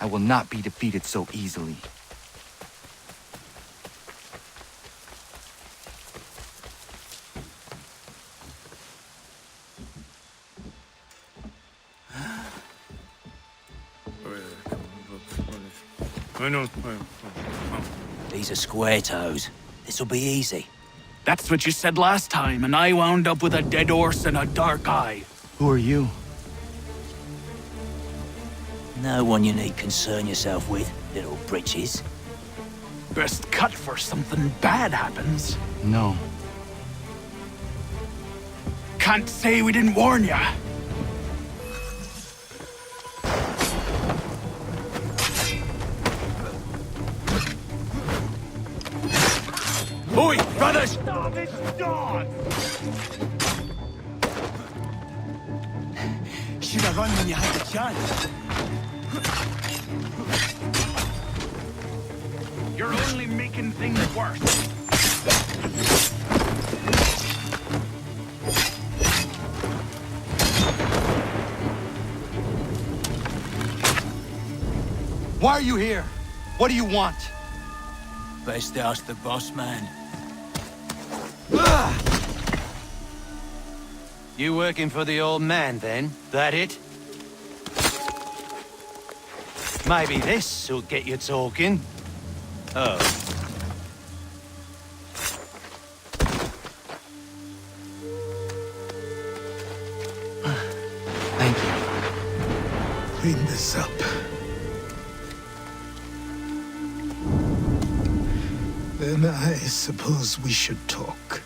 I will not be defeated so easily. These are square toes. This'll be easy. That's what you said last time, and I wound up with a dead horse and a dark eye. Who are you? No one you need concern yourself with, little britches. Best cut for something bad happens. No. Can't say we didn't warn ya. Oi, brothers! Stop it, Dawn! Should have run when you had the chance. You're only making things worse. Why are you here? What do you want? Best ask the boss man. You working for the old man, then? That it? Maybe this'll get you talking. Oh. Thank you. Clean this up. Then I suppose we should talk.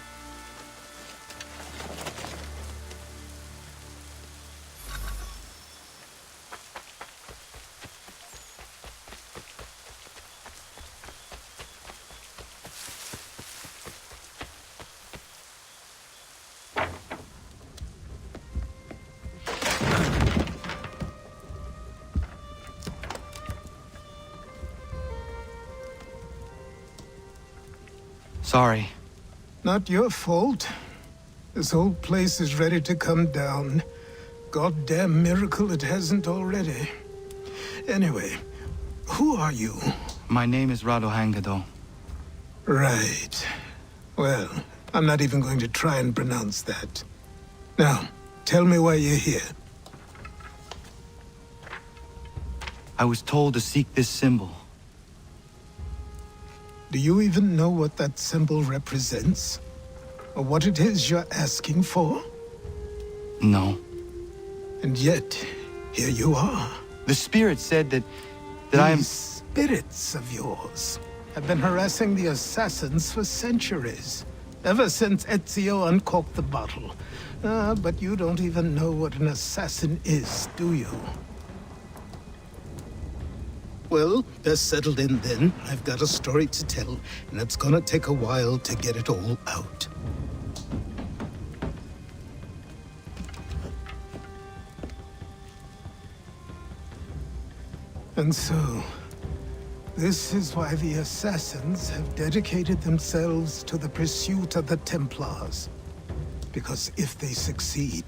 Sorry. Not your fault. This whole place is ready to come down. Goddamn miracle it hasn't already. Anyway, who are you? My name is Radohangado. Right. Well, I'm not even going to try and pronounce that. Now, tell me why you're here. I was told to seek this symbol. Do you even know what that symbol represents? Or what it is you're asking for? No. And yet, here you are. The spirit said that I am... These spirits of yours have been harassing the assassins for centuries. Ever since Ezio uncorked the bottle. But you don't even know what an assassin is, do you? Well, best settled in then. I've got a story to tell, and it's gonna take a while to get it all out. And so, this is why the Assassins have dedicated themselves to the pursuit of the Templars. Because if they succeed,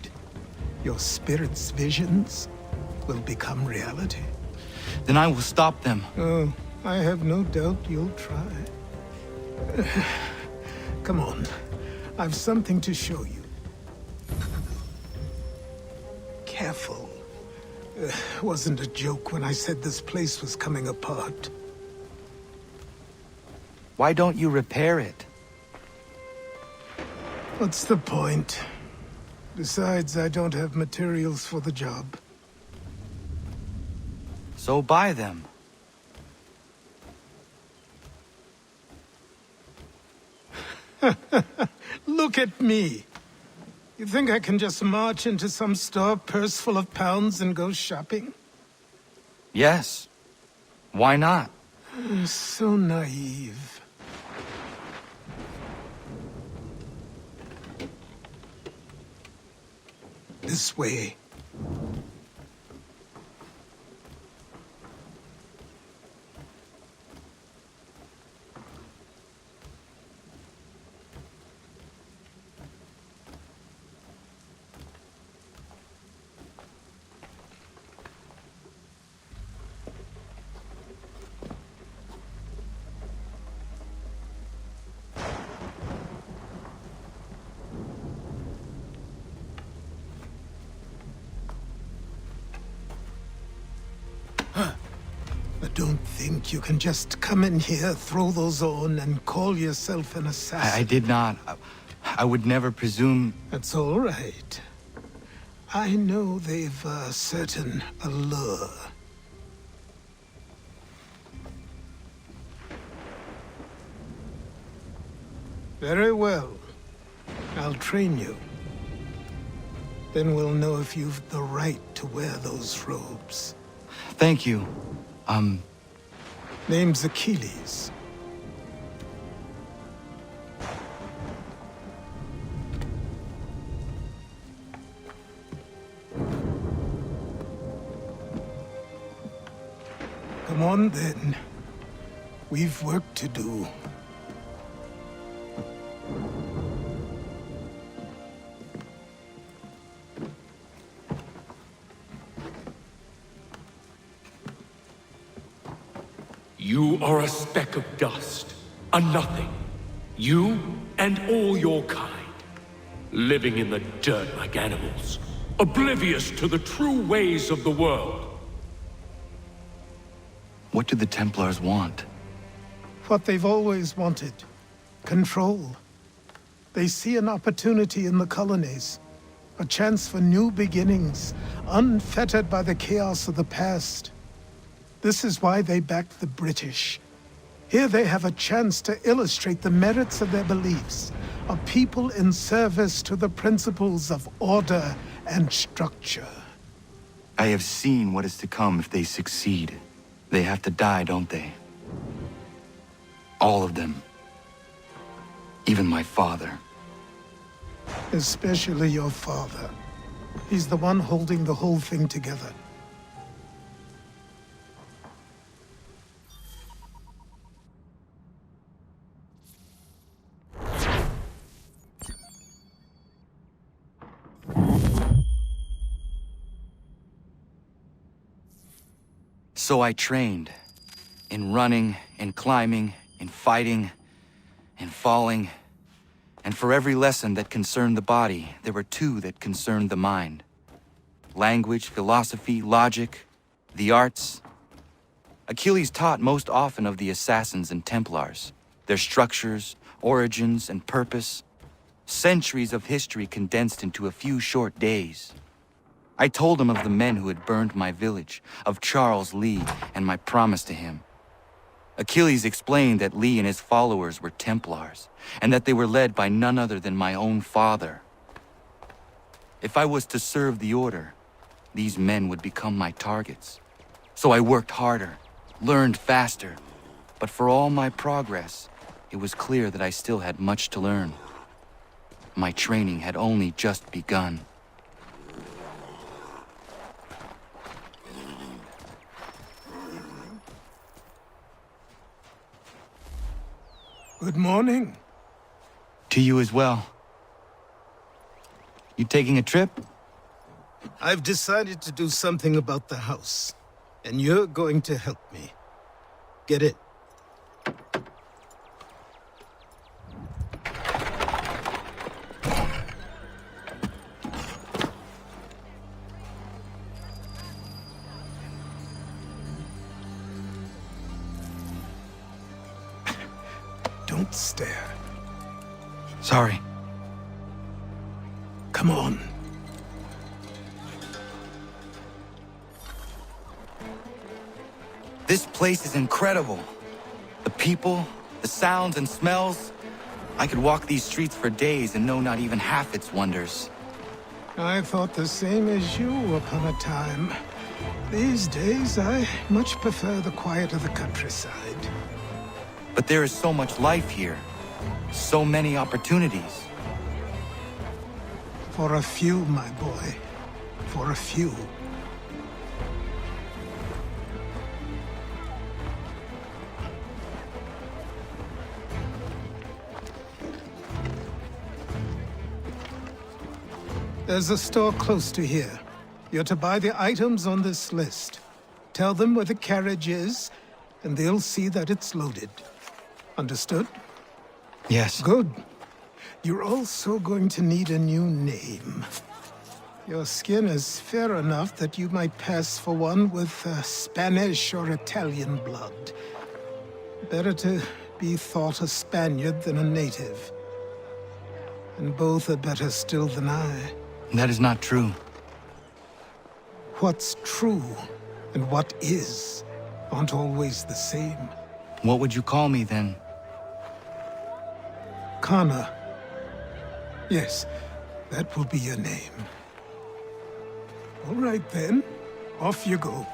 your spirit's visions will become reality. Then I will stop them. Oh, I have no doubt you'll try. Come on. I've something to show you. Careful. Wasn't a joke when I said this place was coming apart. Why don't you repair it? What's the point? Besides, I don't have materials for the job. So buy them. Look at me. You think I can just march into some store, purse full of pounds, and go shopping? Yes. Why not? So naive. This way. Don't think you can just come in here, throw those on, and call yourself an assassin. I did not. I would never presume... That's all right. I know they've a certain allure. Very well. I'll train you. Then we'll know if you've the right to wear those robes. Thank you. Name's Achilles. Come on, then. We've work to do. You are a speck of dust, a nothing. You and all your kind, living in the dirt like animals, oblivious to the true ways of the world. What do the Templars want? What they've always wanted. Control. They see an opportunity in the colonies. A chance for new beginnings, unfettered by the chaos of the past. This is why they backed the British. Here they have a chance to illustrate the merits of their beliefs, a people in service to the principles of order and structure. I have seen what is to come if they succeed. They have to die, don't they? All of them. Even my father. Especially your father. He's the one holding the whole thing together. So I trained. In running, in climbing, in fighting, in falling. And for every lesson that concerned the body, there were two that concerned the mind. Language, philosophy, logic, the arts. Achilles taught most often of the assassins and Templars, their structures, origins, and purpose. Centuries of history condensed into a few short days. I told him of the men who had burned my village, of Charles Lee, and my promise to him. Achilles explained that Lee and his followers were Templars, and that they were led by none other than my own father. If I was to serve the Order, these men would become my targets. So I worked harder, learned faster, but for all my progress, it was clear that I still had much to learn. My training had only just begun. Good morning. To you as well. You taking a trip? I've decided to do something about the house, and you're going to help me. Get it? Don't stare. Sorry. Come on. This place is incredible. The people, the sounds and smells. I could walk these streets for days and know not even half its wonders. I thought the same as you upon a time. These days, I much prefer the quiet of the countryside. But there is so much life here. So many opportunities. For a few, my boy. For a few. There's a store close to here. You're to buy the items on this list. Tell them where the carriage is, and they'll see that it's loaded. Understood? Yes. Good. You're also going to need a new name. Your skin is fair enough that you might pass for one with Spanish or Italian blood. Better to be thought a Spaniard than a native. And both are better still than I. That is not true. What's true and what is aren't always the same. What would you call me then? Kana. Yes, that will be your name. All right then, off you go.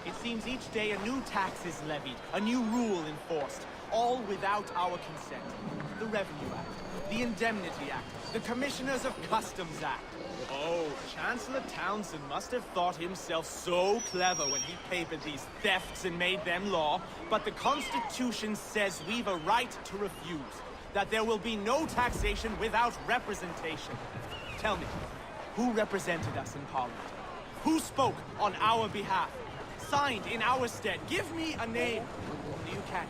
It seems each day a new tax is levied, a new rule enforced, all without our consent. The Revenue Act, the Indemnity Act, the Commissioners of Customs Act. Oh, Chancellor Townsend must have thought himself so clever when he papered these thefts and made them law, but the Constitution says we've a right to refuse, that there will be no taxation without representation. Tell me, who represented us in Parliament? Who spoke on our behalf? Signed in our stead? Give me a name. You can't.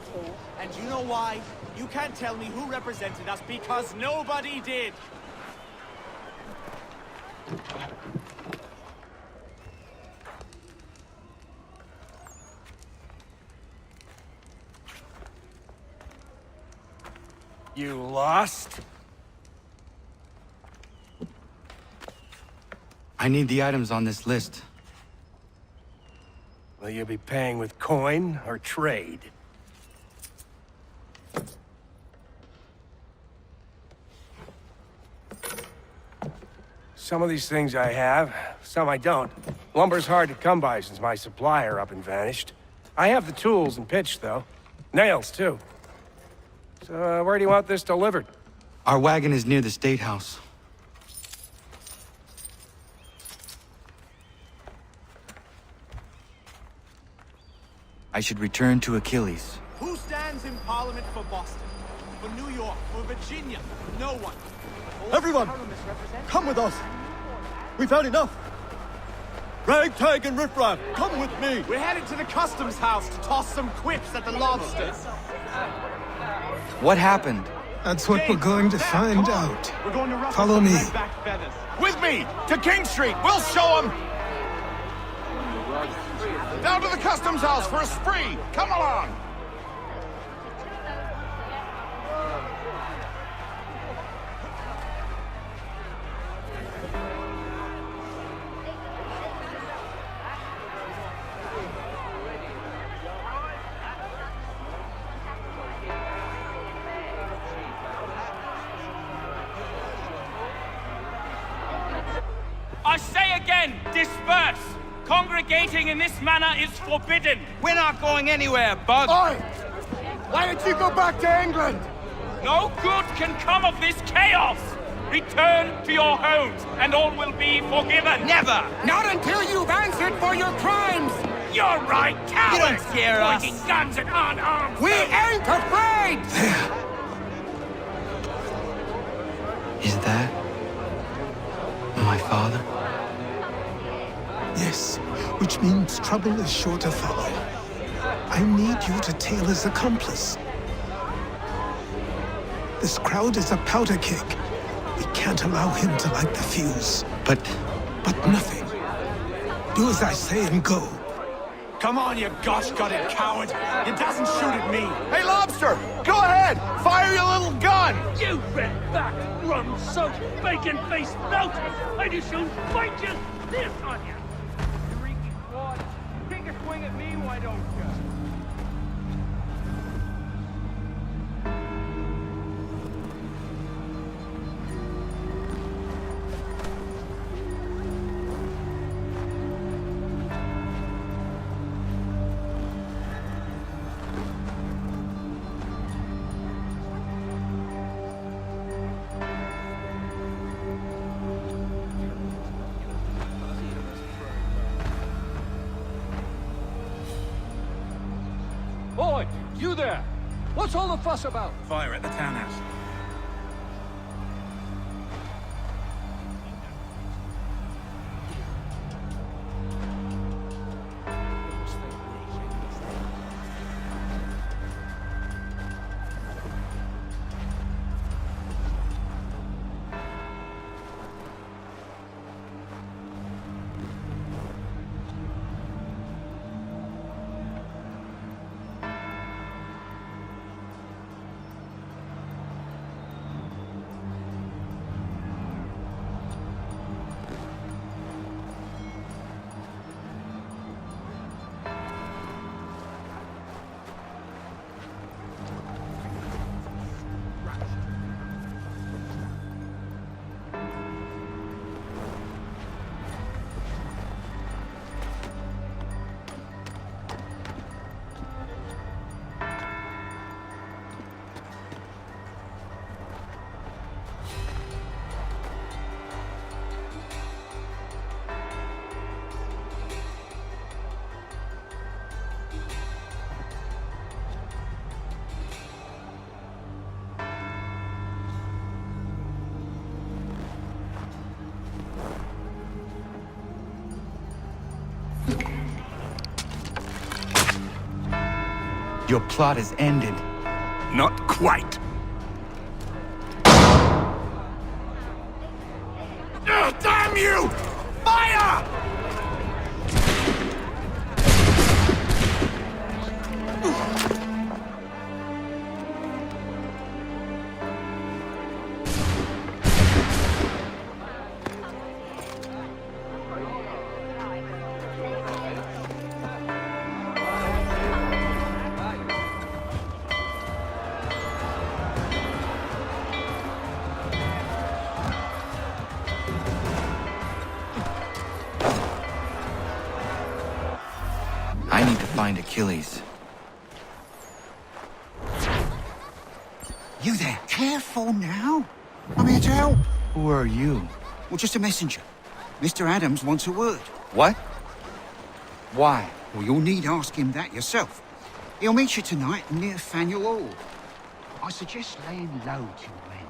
And you know why? You can't tell me who represented us because nobody did. You lost? I need the items on this list. Will you be paying with coin or trade? Some of these things I have, some I don't. Lumber's hard to come by since my supplier up and vanished. I have the tools and pitch, though. Nails, too. So, where do you want this delivered? Our wagon is near the State House. I should return to Achilles. Who stands in Parliament for Boston? For New York? For Virginia? No one. Everyone, come with us. We've had enough. Ragtag and riffraff, come with me. We're headed to the customs house to toss some quips at the lobsters. What happened? That's what we're going to find out. We're going to Follow me. With me! To King Street! We'll show them! Down to the customs house for a spree! Come along! I say again, disperse! Congregating in this manner is forbidden! We're not going anywhere, Bug! Oi! Why don't you go back to England? No good can come of this chaos! Return to your homes, and all will be forgiven! Never! Not until you've answered for your crimes! You're right, cowards! You don't scare us. Pointing guns at unarmed We ain't afraid! Is that my father? Yes, which means trouble is sure to follow. I need you to tail his accomplice. This crowd is a powder keg. We can't allow him to light the fuse. But but nothing. Do as I say and go. Come on, you gosh-gutted coward! It doesn't shoot at me! Hey, Lobster! Go ahead! Fire your little gun! You red-backed, rum-soaked, bacon-faced lout! I just soon fight you this on you! You reeking fraud! Take a swing at me, why don't you? Boy, you there! What's all the fuss about? Fire at the townhouse. Your plot is ended. Not quite. Damn you! Fire! I need to find Achilles. You there? Careful now. I'm here to help. Who are you? Well, just a messenger. Mr. Adams wants a word. What? Why? Well, you'll need ask him that yourself. He'll meet you tonight near Faneuil Hall. I suggest laying low till then.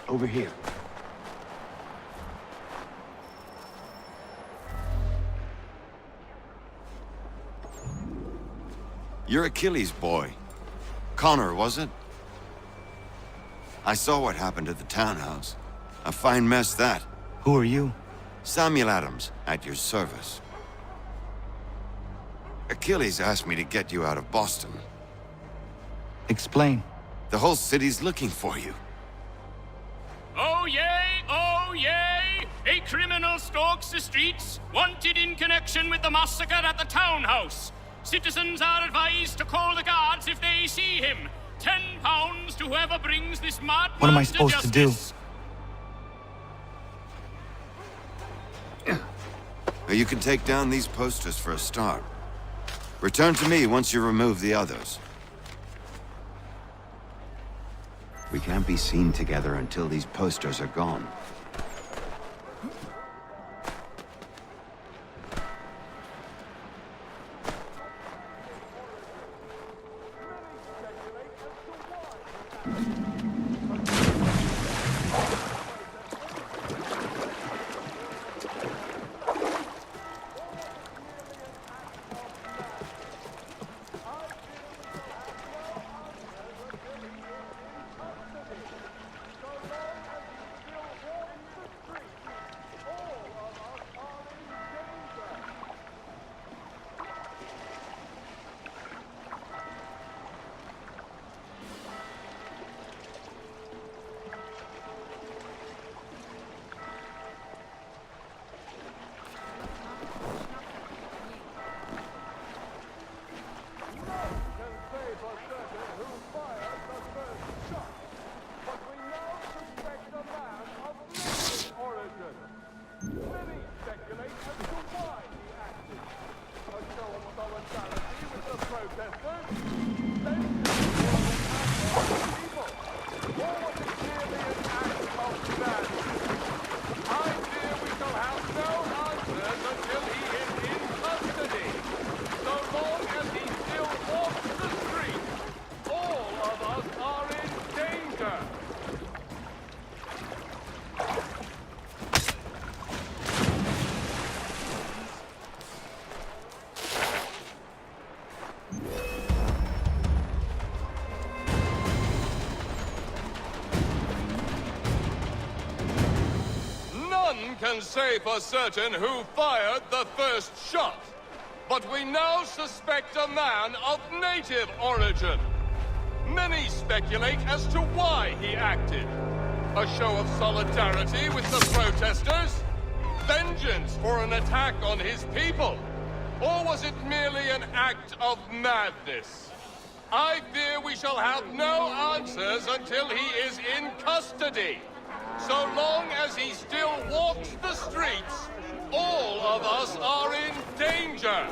Over here. You're Achilles' boy. Connor, was it? I saw what happened at the townhouse. A fine mess, that. Who are you? Samuel Adams, at your service. Achilles asked me to get you out of Boston. Explain. The whole city's looking for you. Oh yay! Oh yay! A criminal stalks the streets, wanted in connection with the massacre at the townhouse. Citizens are advised to call the guards if they see him. £10 to whoever brings this madman What am I supposed to do? Well, you can take down these posters for a start. Return to me once you remove the others. We can't be seen together until these posters are gone. Can say for certain who fired the first shot, but we now suspect a man of native origin. Many speculate as to why he acted. A show of solidarity with the protesters? Vengeance for an attack on his people? Or was it merely an act of madness? I fear we shall have no answers until he is in custody. So long as he still walks the streets, all of us are in danger.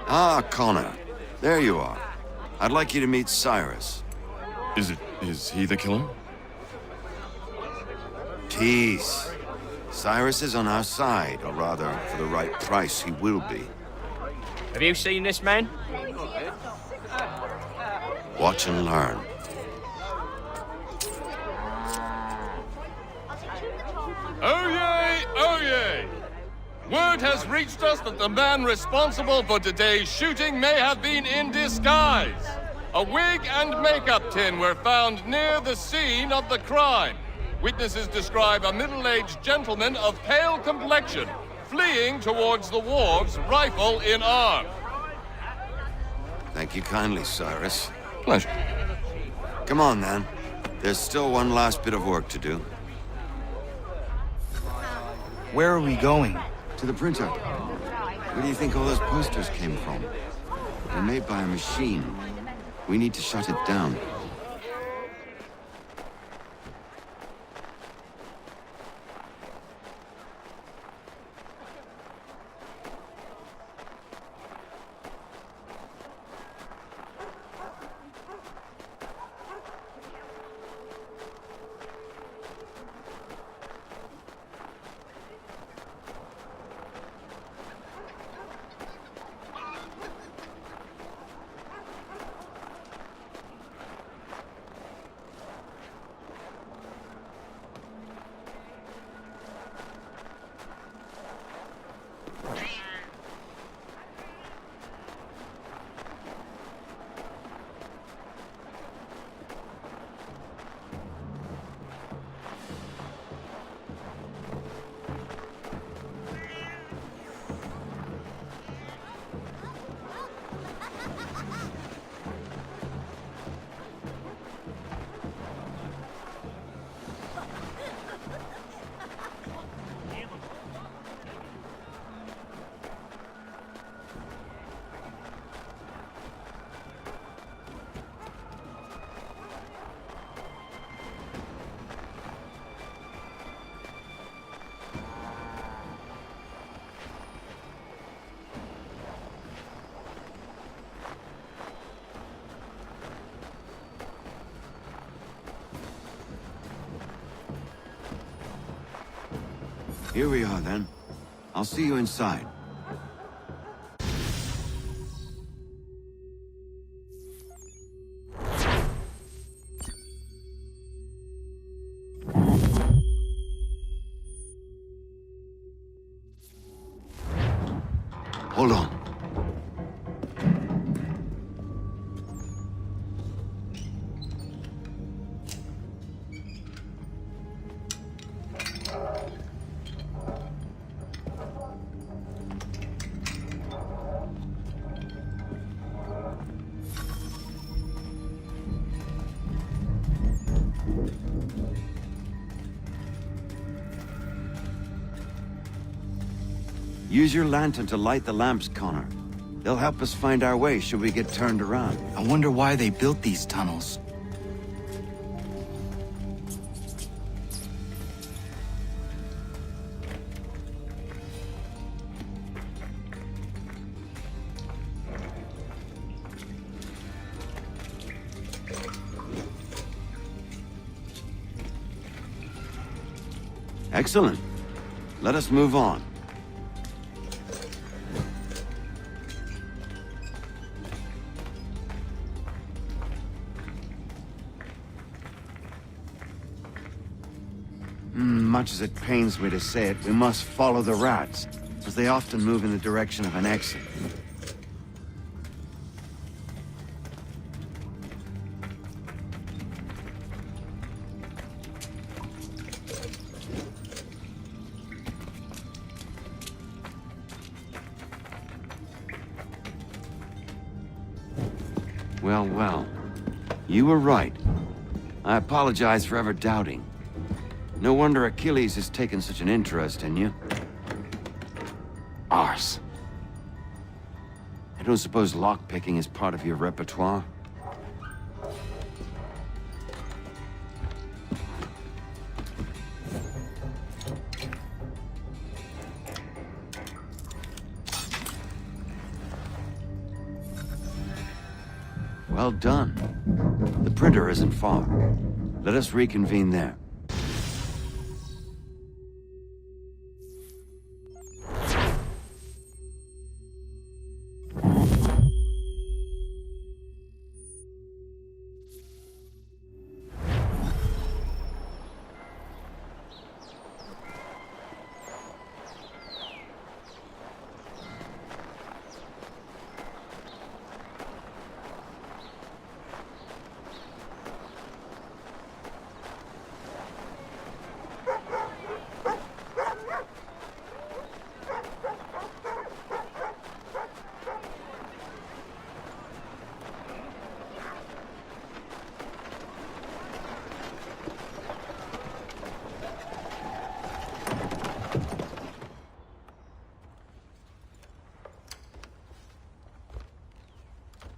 Ah, Connor. There you are. I'd like you to meet Cyrus. Is he the killer? Tease. Cyrus is on our side, or rather, for the right price, he will be. Have you seen this man? Watch and learn. Oh yay! Oh yay! Word has reached us that the man responsible for today's shooting may have been in disguise. A wig and makeup tin were found near the scene of the crime. Witnesses describe a middle-aged gentleman of pale complexion fleeing towards the wharves, rifle in arm. Thank you kindly, Cyrus. Pleasure. Come on, then. There's still one last bit of work to do. Where are we going? To the printer. Where do you think all those posters came from? They're made by a machine. We need to shut it down. Here we are, then. I'll see you inside. Hold on. Use your lantern to light the lamps, Connor. They'll help us find our way should we get turned around. I wonder why they built these tunnels. Excellent. Let us move on. Much as it pains me to say it, we must follow the rats, as they often move in the direction of an exit. Well, well. You were right. I apologize for ever doubting. No wonder Achilles has taken such an interest in you. Arse. I don't suppose lockpicking is part of your repertoire? Well done. The printer isn't far. Let us reconvene there.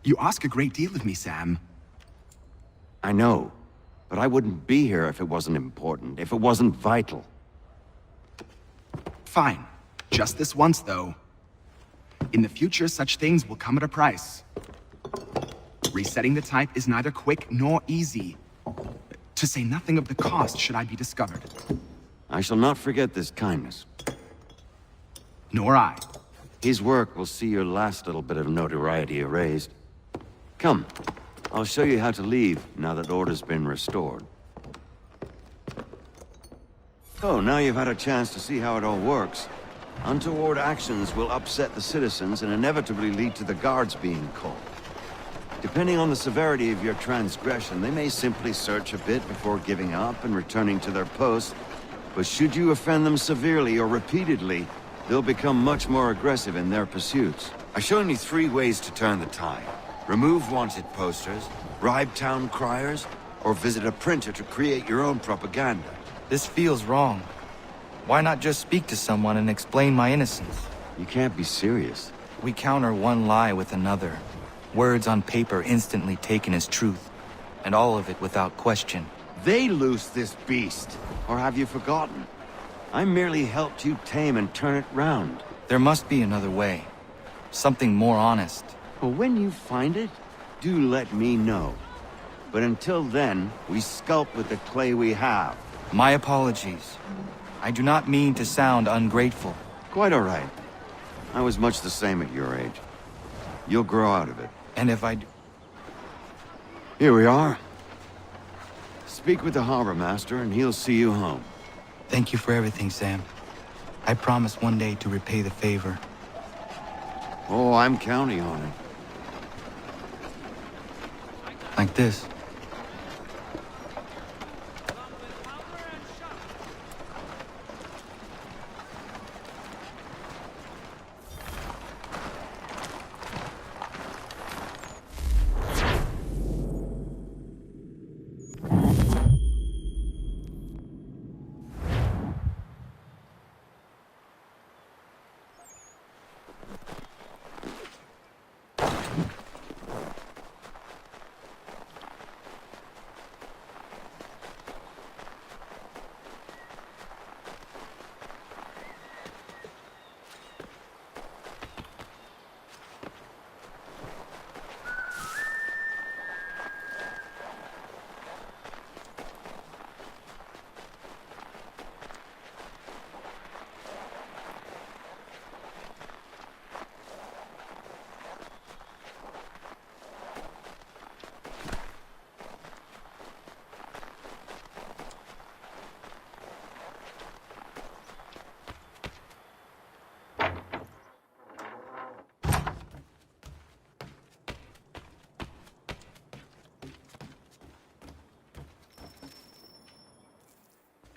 You ask a great deal of me, Sam. I know, but I wouldn't be here if it wasn't important, if it wasn't vital. Fine. Just this once, though. In the future, such things will come at a price. Resetting the type is neither quick nor easy. To say nothing of the cost should I be discovered. I shall not forget this kindness. Nor I. His work will see your last little bit of notoriety erased. Come, I'll show you how to leave now that order's been restored. So, now you've had a chance to see how it all works. Untoward actions will upset the citizens and inevitably lead to the guards being called. Depending on the severity of your transgression, they may simply search a bit before giving up and returning to their posts. But should you offend them severely or repeatedly, they'll become much more aggressive in their pursuits. I've shown you 3 ways to turn the tide. Remove wanted posters, bribe town criers, or visit a printer to create your own propaganda. This feels wrong. Why not just speak to someone and explain my innocence? You can't be serious. We counter one lie with another. Words on paper instantly taken as truth. And all of it without question. They loose this beast. Or have you forgotten? I merely helped you tame and turn it round. There must be another way. Something more honest. Well, when you find it, do let me know. But until then, we sculpt with the clay we have. My apologies. I do not mean to sound ungrateful. Quite all right. I was much the same at your age. You'll grow out of it. And if I do... Here we are. Speak with the harbor master and he'll see you home. Thank you for everything, Sam. I promise one day to repay the favor. Oh, I'm counting on it. Like this.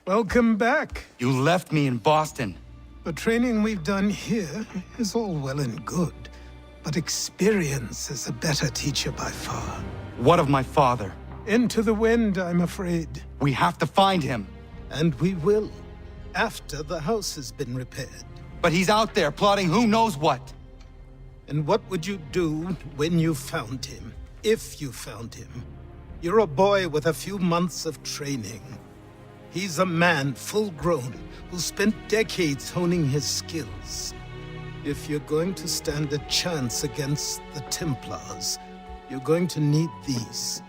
Welcome back. You left me in Boston. The training we've done here is all well and good, but experience is a better teacher by far. What of my father? Into the wind, I'm afraid. We have to find him. And we will, after the house has been repaired. But he's out there plotting who knows what. And what would you do when you found him? If you found him? You're a boy with a few months of training. He's a man, full-grown, who spent decades honing his skills. If you're going to stand a chance against the Templars, you're going to need these.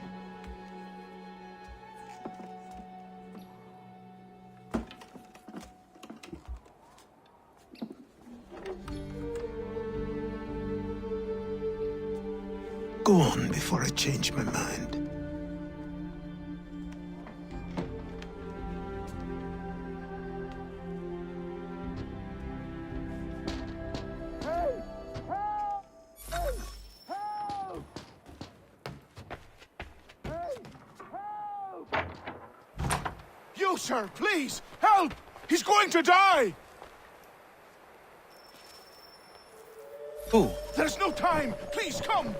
Go on before I change my mind. You, sir, please, help! He's going to die! Who? There's no time! Please, come!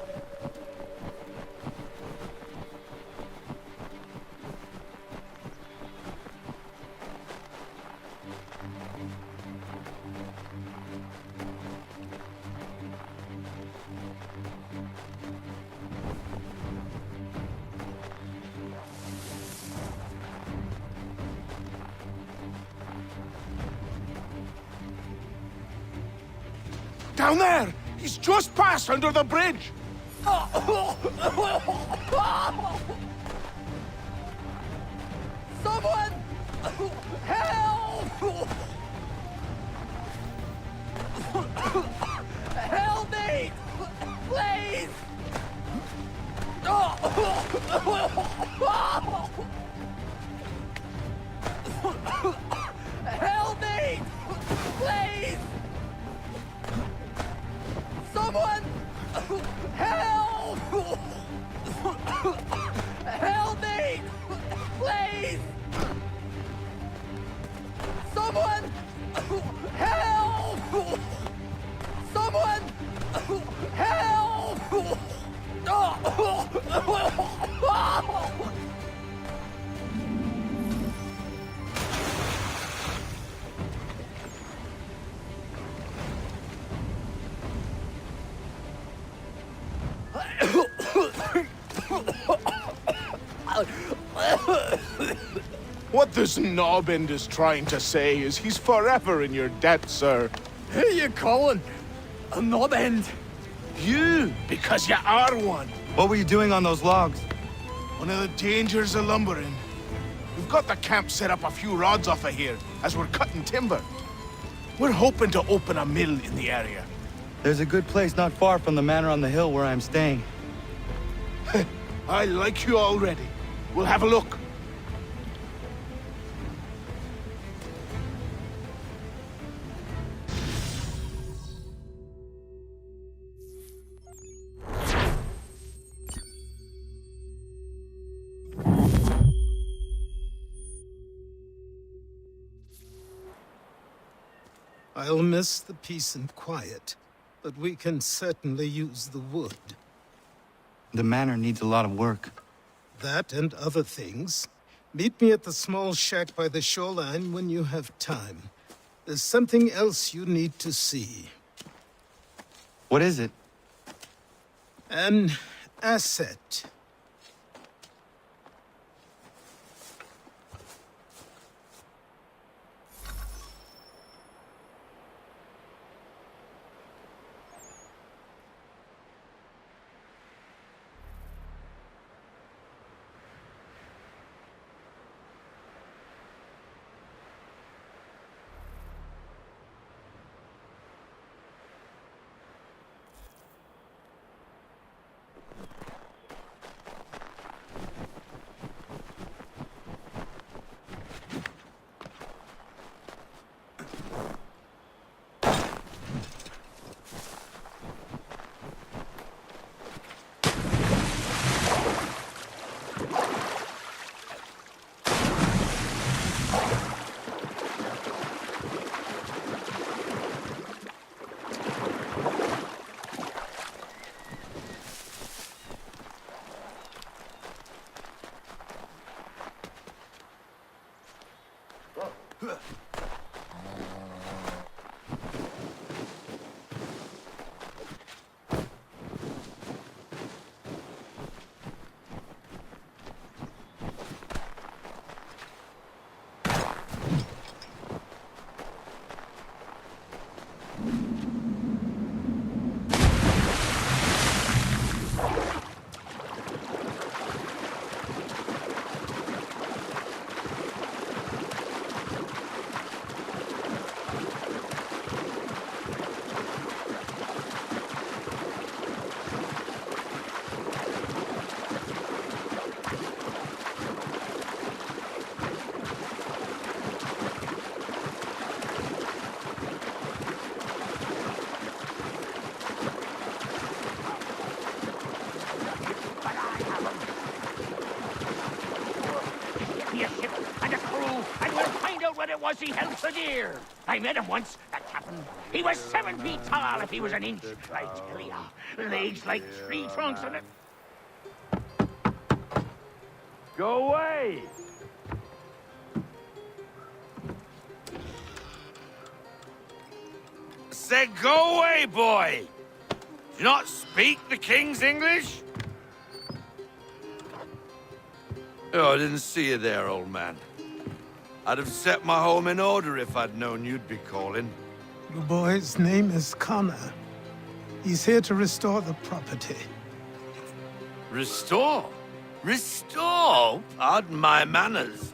Down there! He's just passed under the bridge! Someone! Help! Help me! Please! Help me! Please! Someone! Help! Help me! Please! Someone! Help! Someone! Help! What this knobend is trying to say is he's forever in your debt, sir. Who are you calling a knobend? You, because you are one. What were you doing on those logs? One of the dangers of lumbering. We've got the camp set up a few rods off of here, as we're cutting timber. We're hoping to open a mill in the area. There's a good place not far from the manor on the hill where I'm staying. I like you already. We'll have a look. I'll miss the peace and quiet, but we can certainly use the wood. The manor needs a lot of work. That and other things. Meet me at the small shack by the shoreline when you have time. There's something else you need to see. What is it? An asset. Was he held for dear? I met him once, that captain. He was 7 feet tall if he was an inch. I tell ya, legs like tree trunks and it. Go away! Said go away, boy! Do you not speak the King's English? Oh, I didn't see you there, old man. I'd have set my home in order if I'd known you'd be calling. The boy's name is Connor. He's here to restore the property. Restore? Restore? Pardon my manners.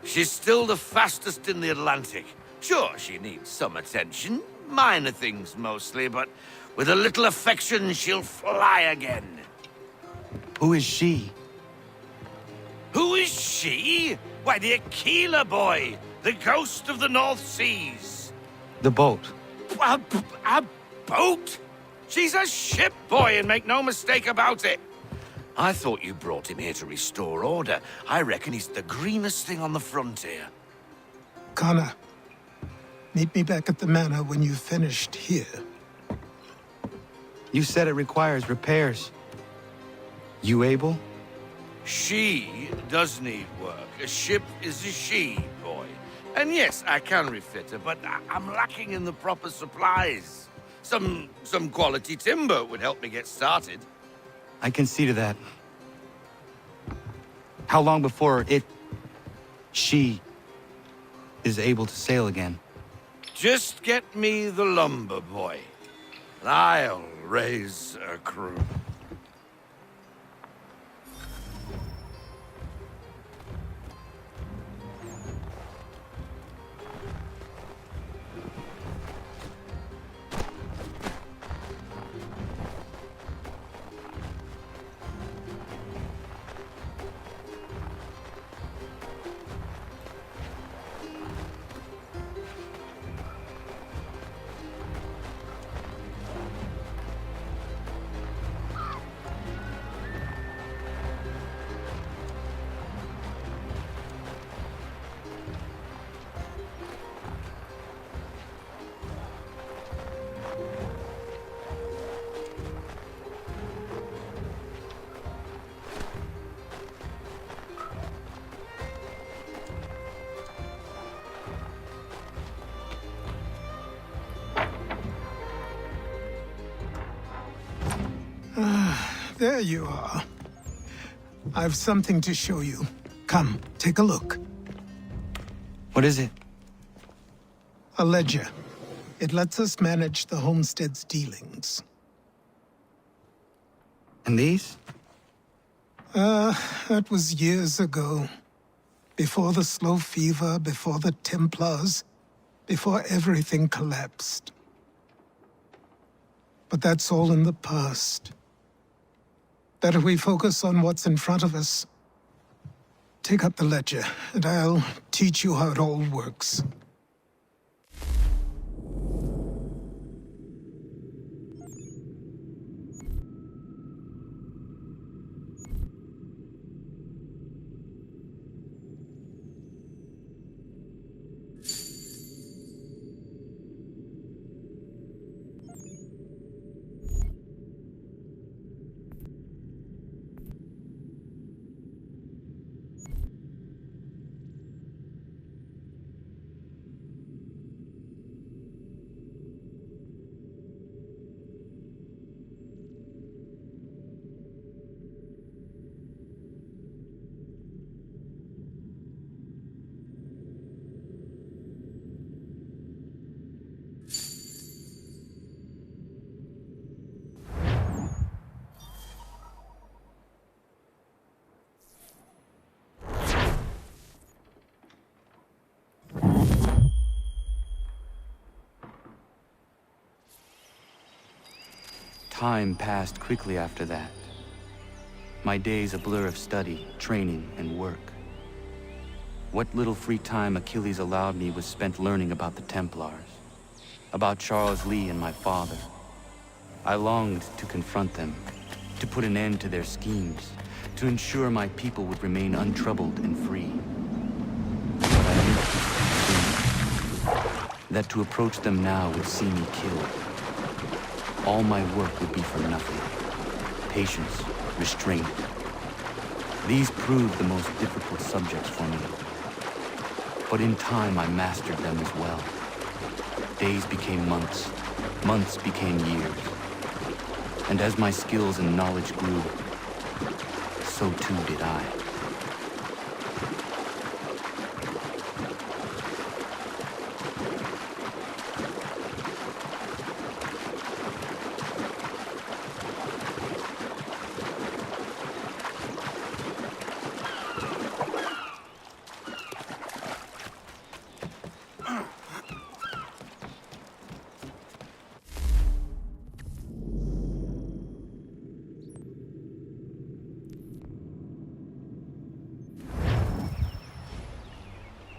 She's still the fastest in the Atlantic. Sure, she needs some attention. Minor things mostly, but with a little affection, she'll fly again. Who is she? Who is she? Why, the Aquila boy, the ghost of the North Seas. The boat. A boat? She's a ship, boy, and make no mistake about it. I thought you brought him here to restore order. I reckon he's the greenest thing on the frontier. Connor, meet me back at the manor when you've finished here. You said it requires repairs. You able? She does need work. A ship is a she, boy. And yes, I can refit her, but I'm lacking in the proper supplies. Some quality timber would help me get started. I can see to that. How long before she is able to sail again? Just get me the lumber, boy. And I'll raise a crew. there you are. I've something to show you. Come, take a look. What is it? A ledger. It lets us manage the homestead's dealings. And these? That was years ago. Before the Slow Fever, before the Templars, before everything collapsed. But that's all in the past. Better we focus on what's in front of us. Take up the ledger, and I'll teach you how it all works. Time passed quickly after that. My days a blur of study, training, and work. What little free time Achilles allowed me was spent learning about the Templars, about Charles Lee and my father. I longed to confront them, to put an end to their schemes, to ensure my people would remain untroubled and free. But I knew it was too soon, that to approach them now would see me killed. All my work would be for nothing. Patience, restraint. These proved the most difficult subjects for me. But in time, I mastered them as well. Days became months. Months became years. And as my skills and knowledge grew, so too did I.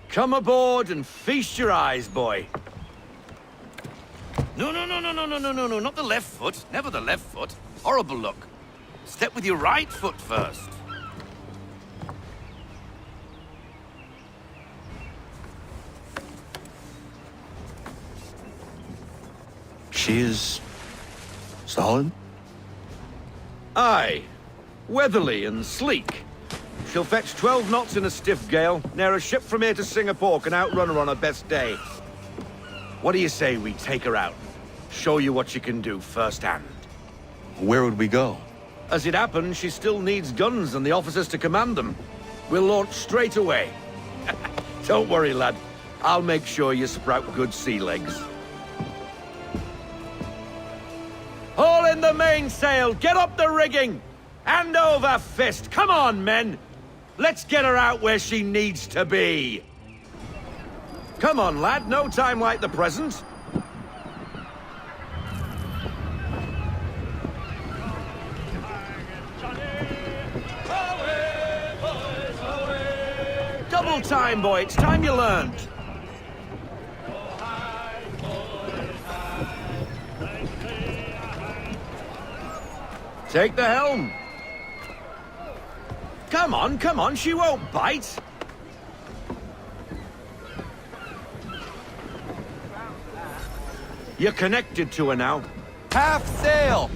Come aboard and feast your eyes, boy. No, not the left foot. Never the left foot. Horrible look. Step with your right foot first. She is solid? Aye. Weatherly and sleek. She'll fetch 12 knots in a stiff gale. Ne'er a ship from here to Singapore can outrun her on her best day. What do you say we take her out? Show you what she can do firsthand. Where would we go? As it happens, she still needs guns and the officers to command them. We'll launch straight away. Don't worry, lad. I'll make sure you sprout good sea legs. Haul in the mainsail! Get up the rigging! Hand over fist! Come on, men! Let's get her out where she needs to be! Come on, lad. No time like the present. Double time, boy. It's time you learned. Take the helm. Come on, she won't bite. You're connected to her now. Half sail!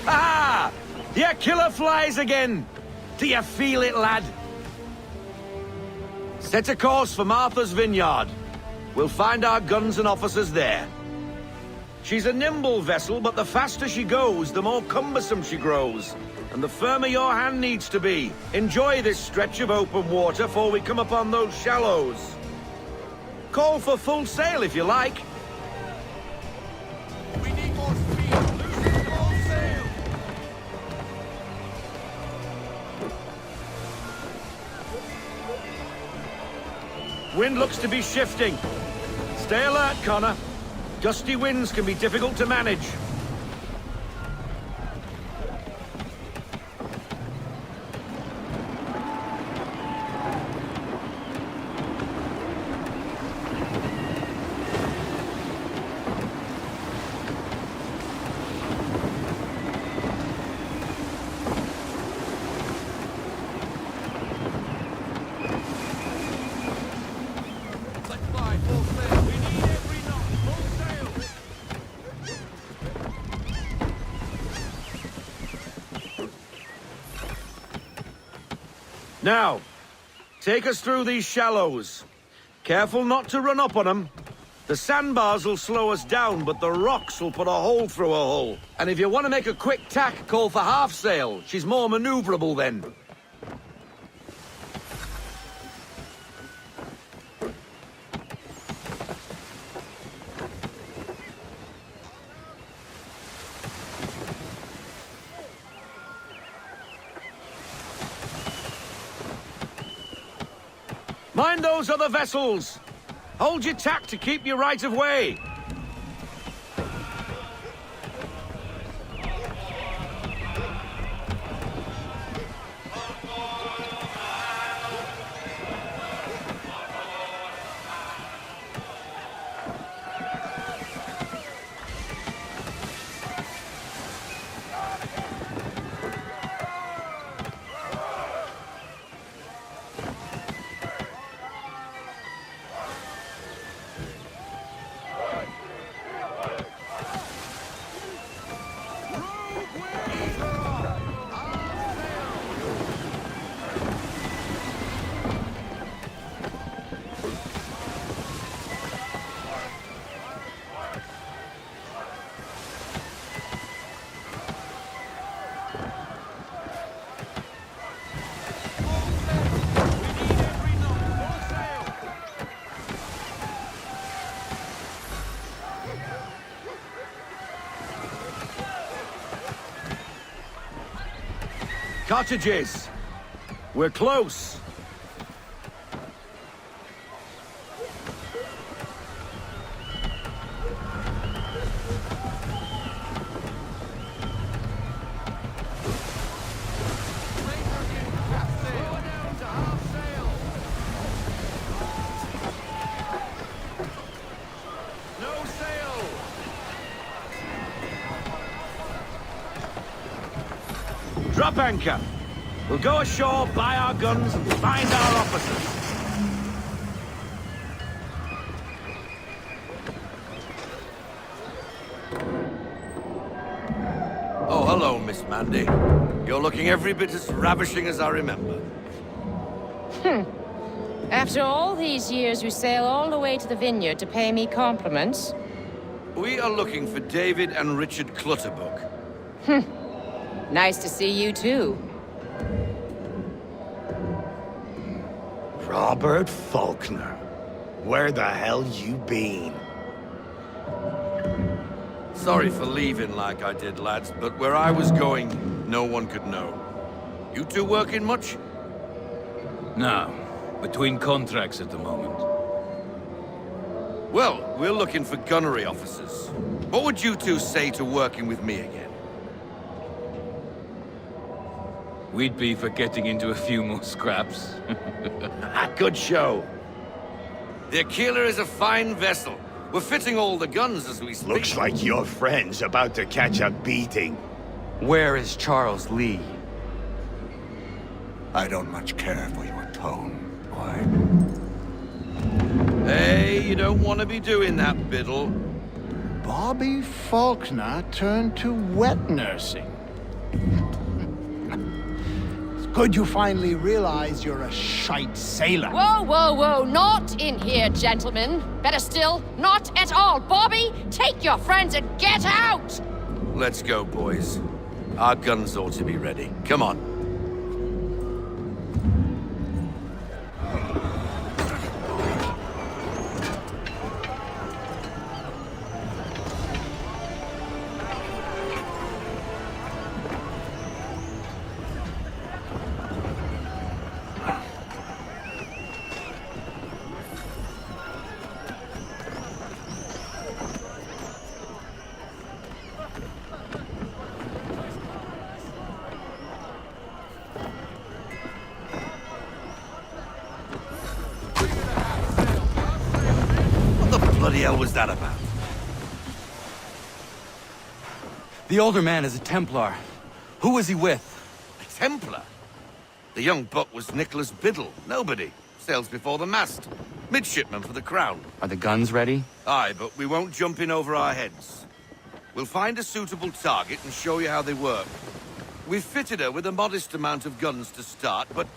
Ah! Your killer flies again! Do you feel it, lad? Set a course for Martha's Vineyard. We'll find our guns and officers there. She's a nimble vessel, but the faster she goes, the more cumbersome she grows. And the firmer your hand needs to be. Enjoy this stretch of open water before we come upon those shallows. Call for full sail if you like. We need more speed. Loosen all sail. Wind looks to be shifting. Stay alert, Connor. Gusty winds can be difficult to manage. Now, take us through these shallows. Careful not to run up on them. The sandbars will slow us down, but the rocks will put a hole through a hull. And if you want to make a quick tack, call for half sail. She's more maneuverable then. Mind those other vessels! Hold your tack to keep your right of way! Cottages! We're close! Drop anchor. We'll go ashore, buy our guns, and find our officers. Oh, hello, Miss Mandy. You're looking every bit as ravishing as I remember. After all these years, you sail all the way to the vineyard to pay me compliments? We are looking for David and Richard Clutterbuck. Nice to see you, too. Robert Faulkner. Where the hell you been? Sorry for leaving like I did, lads, but where I was going, no one could know. You two working much? No. Between contracts at the moment. Well, we're looking for gunnery officers. What would you two say to working with me again? We'd be for getting into a few more scraps. Good show. The Aquila is a fine vessel. We're fitting all the guns as we speak. Looks like your friend's about to catch a beating. Where is Charles Lee? I don't much care for your tone, boy. Hey, you don't want to be doing that, Biddle. Bobby Faulkner turned to wet nursing. It's Good you finally realize you're a shite sailor. Whoa, whoa, whoa, not in here, gentlemen. Better still, not at all. Bobby, take your friends and get out! Let's go, boys. Our guns ought to be ready. Come on. What the hell was that about? The older man is a Templar. Who was he with? A Templar? The young buck was Nicholas Biddle. Nobody. Sails before the mast. Midshipman for the Crown. Are the guns ready? Aye, but we won't jump in over our heads. We'll find a suitable target and show you how they work. We've fitted her with a modest amount of guns to start, but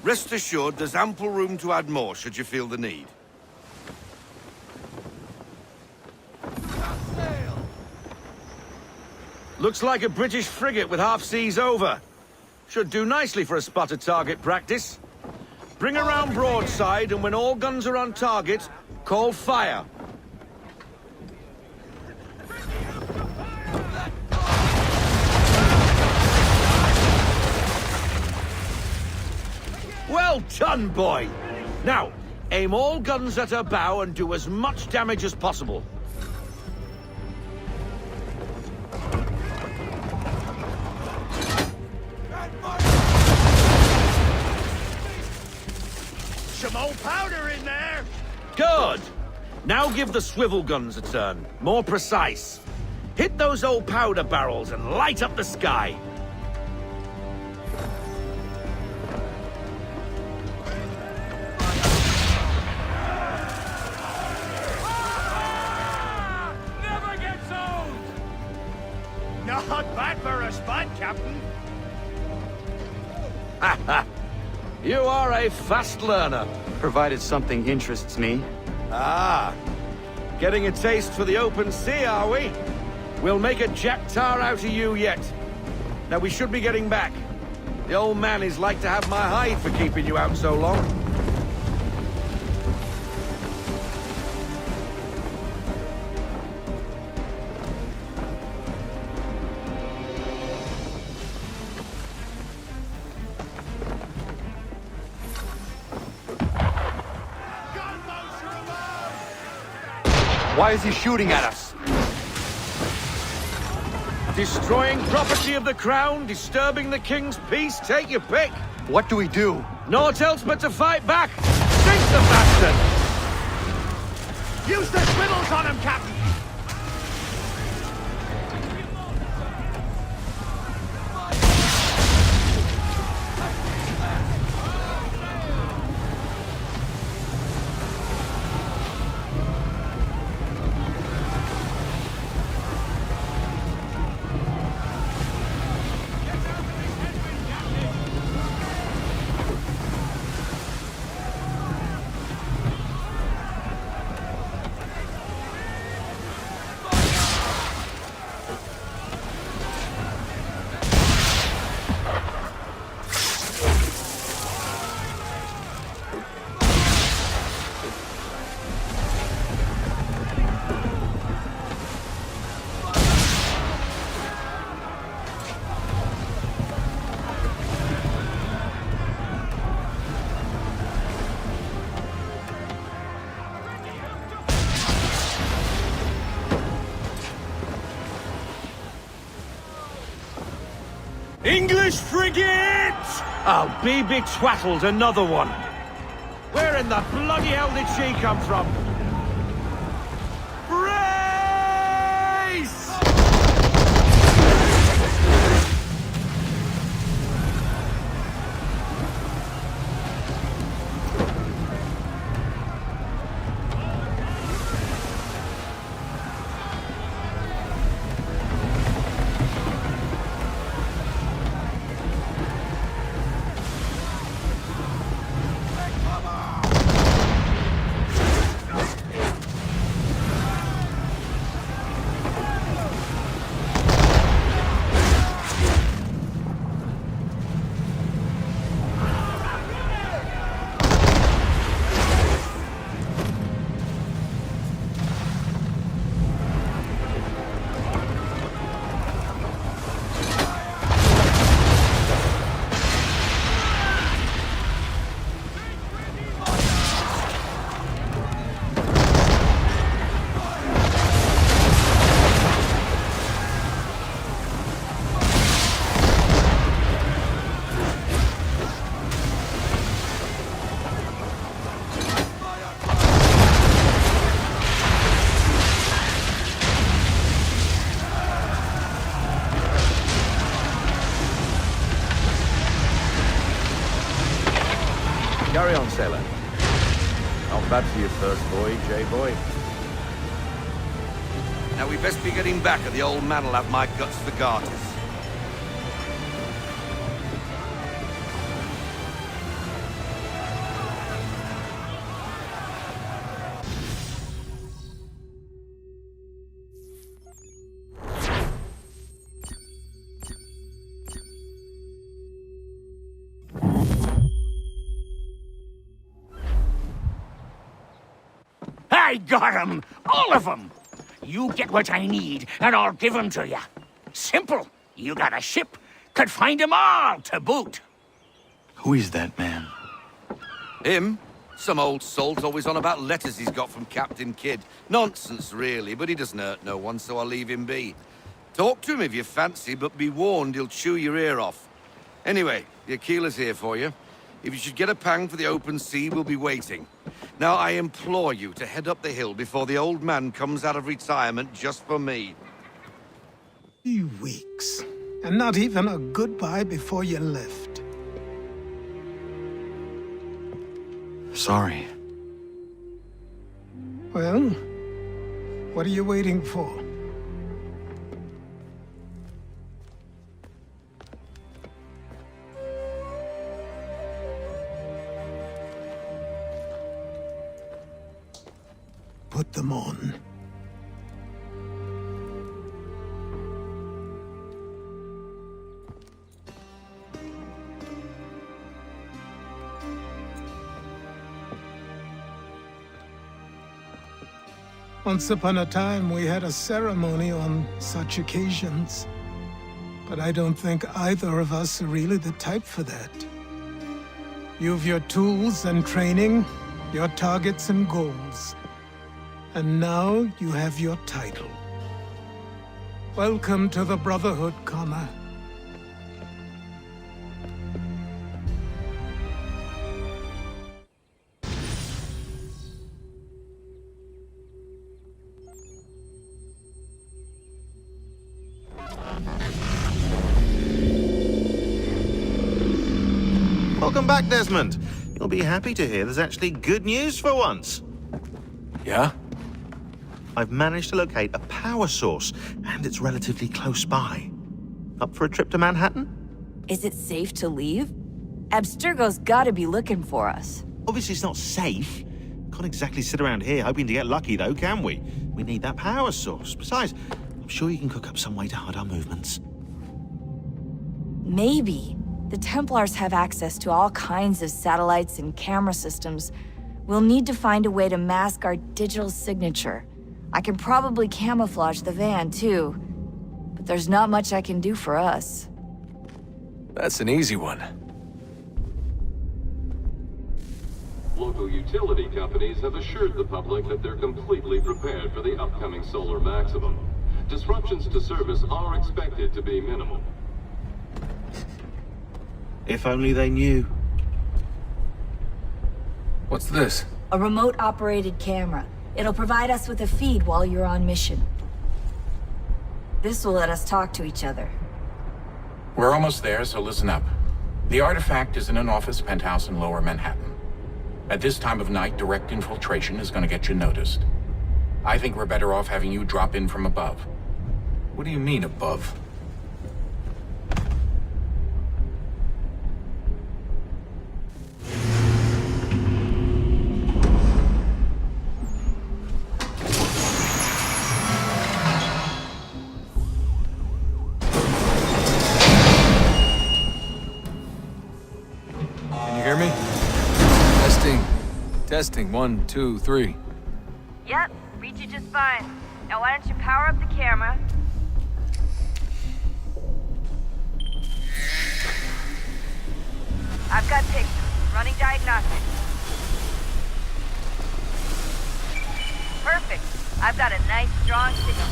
rest assured there's ample room to add more should you feel the need. Looks like a British frigate with half seas over. Should do nicely for a spotted target practice. Bring her round broadside, and when all guns are on target, call fire. Well done, boy! Now, aim all guns at her bow and do as much damage as possible. Some old powder in there! Good! Now give the swivel guns a turn. More precise. Hit those old powder barrels and light up the sky. Never gets old! Not bad for a spud, Captain. Ha ha! You are a fast learner. Provided something interests me. Ah, getting a taste for the open sea, are we? We'll make a jack tar out of you yet. Now we should be getting back. The old man is like to have my hide for keeping you out so long. Why is he shooting at us? Destroying property of the Crown, disturbing the King's peace, take your pick. What do we do? Naught else but to fight back. Sink the bastard! Use the swivels on him, Captain! English frigate! I'll be betwattled, another one. Where in the bloody hell did she come from? Brace! Carry on, sailor. Not bad for your first voyage, eh, boy? Now we best be getting back, or the old man'll have my guts for garters. I got 'em! All of 'em! You get what I need, and I'll give 'em to you. Simple. You got a ship, could find 'em all to boot. Who is that man? Him? Some old salt always on about letters he's got from Captain Kidd. Nonsense, really, but he doesn't hurt no one, so I'll leave him be. Talk to him if you fancy, but be warned he'll chew your ear off. Anyway, the Aquila's here for you. If you should get a pang for the open sea, we'll be waiting. Now, I implore you to head up the hill before the old man comes out of retirement just for me. 3 weeks, and not even a goodbye before you left. Sorry. Well, what are you waiting for? Put them on. Once upon a time, we had a ceremony on such occasions. But I don't think either of us are really the type for that. You've your tools and training, your targets and goals. And now you have your title. Welcome to the Brotherhood, Connor. Welcome back, Desmond. You'll be happy to hear there's actually good news for once. Yeah? I've managed to locate a power source, and it's relatively close by. Up for a trip to Manhattan? Is it safe to leave? Abstergo's gotta be looking for us. Obviously it's not safe. Can't exactly sit around here hoping to get lucky, though, can we? We need that power source. Besides, I'm sure you can cook up some way to hide our movements. Maybe. The Templars have access to all kinds of satellites and camera systems. We'll need to find a way to mask our digital signature. I can probably camouflage the van, too. But there's not much I can do for us. That's an easy one. Local utility companies have assured the public that they're completely prepared for the upcoming solar maximum. Disruptions to service are expected to be minimal. If only they knew. What's this? A remote-operated camera. It'll provide us with a feed while you're on mission. This will let us talk to each other. We're almost there, so listen up. The artifact is in an office penthouse in Lower Manhattan. At this time of night, direct infiltration is going to get you noticed. I think we're better off having you drop in from above. What do you mean, above? Testing, 1, 2, 3. Yep, reach you just fine. Now why don't you power up the camera? I've got pictures. Running diagnostics. Perfect. I've got a nice, strong signal.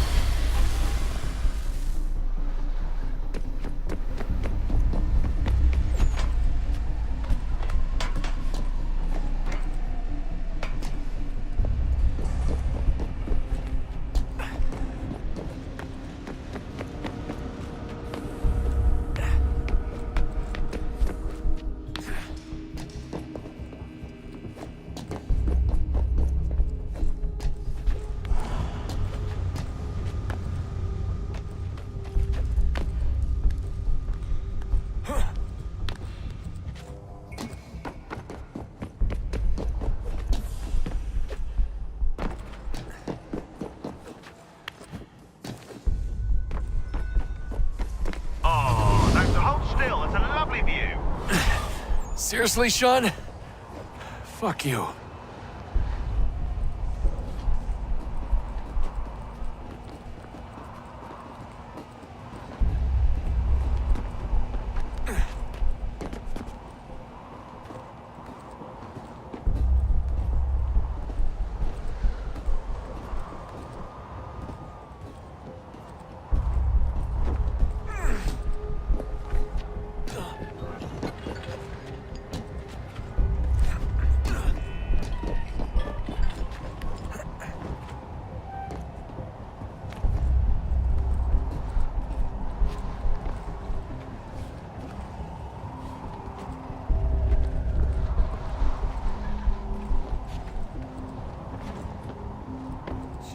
Seriously, Sean? Fuck you.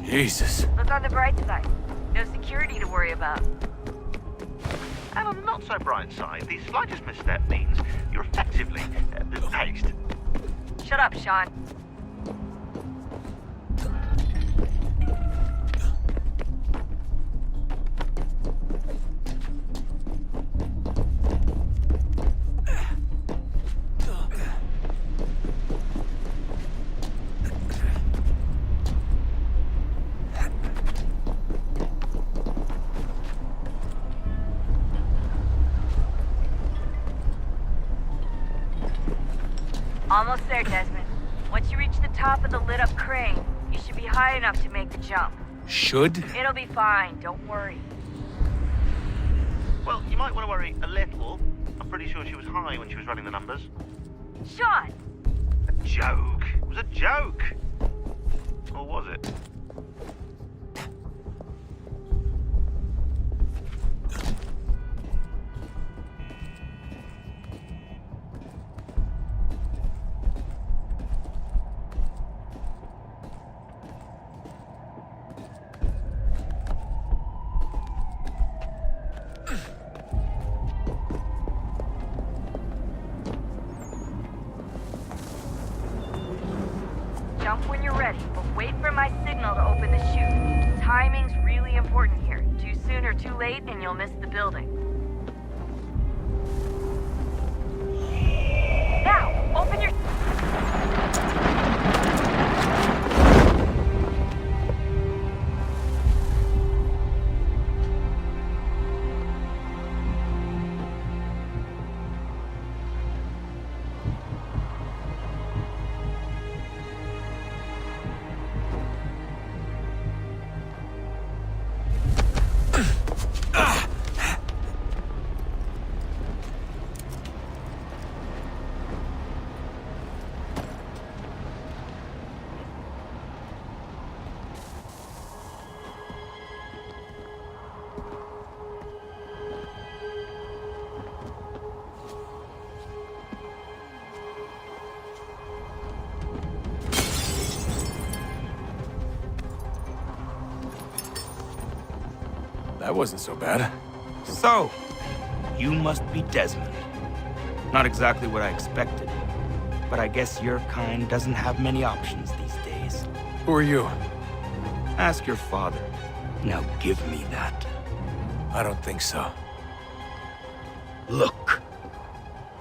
Jesus. Look on the bright side. No security to worry about. And on the not so bright side, the slightest misstep means you're effectively paced. Shut up, Sean. Almost there, Desmond. Once you reach the top of the lit-up crane, you should be high enough to make the jump. Should? It'll be fine, don't worry. Well, you might want to worry a little. I'm pretty sure she was high when she was running the numbers. Sean! A joke. It was a joke. Or was it? Jump when you're ready, but wait for my signal to open the chute. Timing's really important here. Too soon or too late, and you'll miss the building. Now, open your... That wasn't so bad. So, you must be Desmond. Not exactly what I expected, but I guess your kind doesn't have many options these days. Who are you? Ask your father. Now give me that. I don't think so. Look,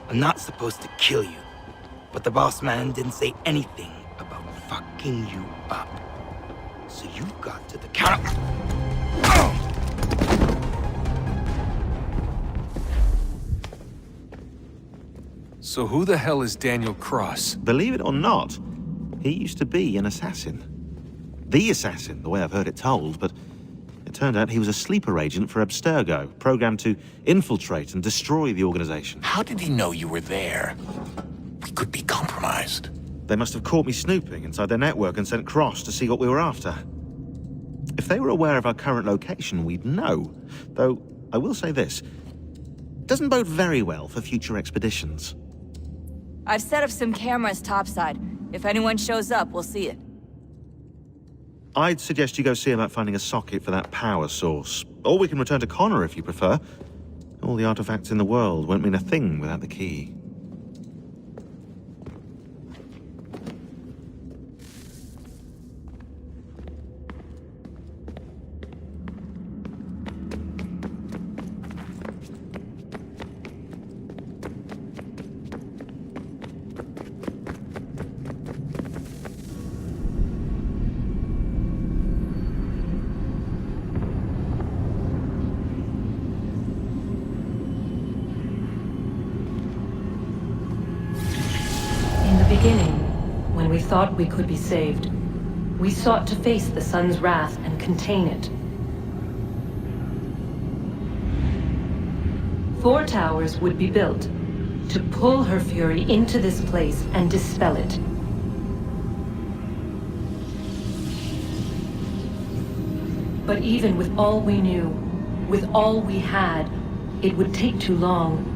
I'm not supposed to kill you, but the boss man didn't say anything about fucking you up. So you got to the counter. So who the hell is Daniel Cross? Believe it or not, he used to be an assassin. The assassin, the way I've heard it told, but it turned out he was a sleeper agent for Abstergo, programmed to infiltrate and destroy the organization. How did he know you were there? We could be compromised. They must have caught me snooping inside their network and sent Cross to see what we were after. If they were aware of our current location, we'd know. Though, I will say this. Doesn't bode very well for future expeditions. I've set up some cameras topside. If anyone shows up, we'll see it. I'd suggest you go see about finding a socket for that power source. Or we can return to Connor if you prefer. All the artifacts in the world won't mean a thing without the key. beginning, when we thought we could be saved, we sought to face the sun's wrath and contain it. 4 towers would be built to pull her fury into this place and dispel it. But even with all we knew, with all we had, it would take too long.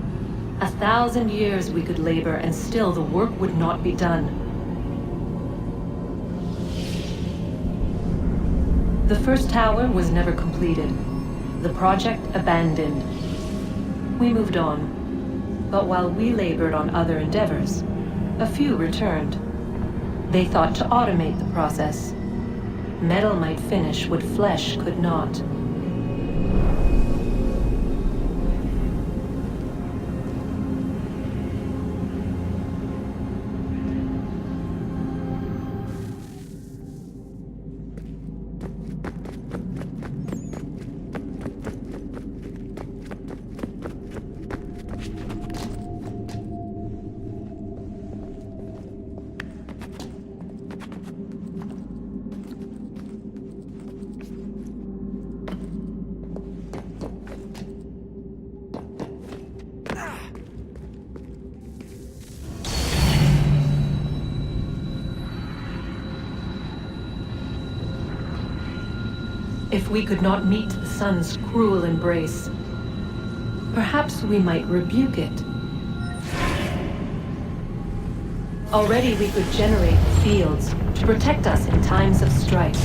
1,000 years we could labor and still the work would not be done. The first tower was never completed. The project abandoned. We moved on. But while we labored on other endeavors, a few returned. They thought to automate the process. Metal might finish what flesh could not. If we could not meet the sun's cruel embrace, perhaps we might rebuke it. Already we could generate fields to protect us in times of strife.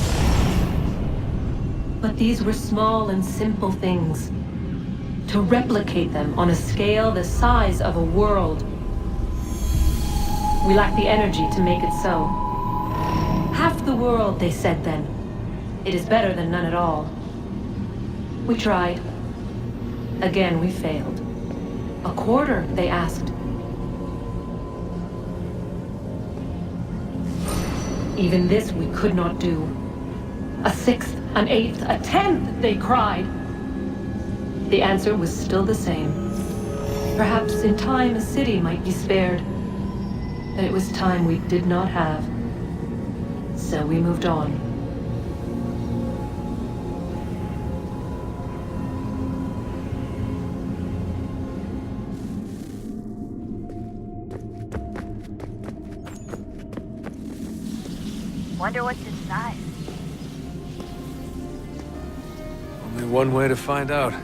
But these were small and simple things. To replicate them on a scale the size of a world, we lack the energy to make it so. Half the world, they said then. It is better than none at all. We tried. Again, we failed. A quarter, they asked. Even this we could not do. A 1/6, an 1/8, a 1/10, they cried. The answer was still the same. Perhaps in time a city might be spared. But it was time we did not have. So we moved on. Wonder what's inside. Only one way to find out.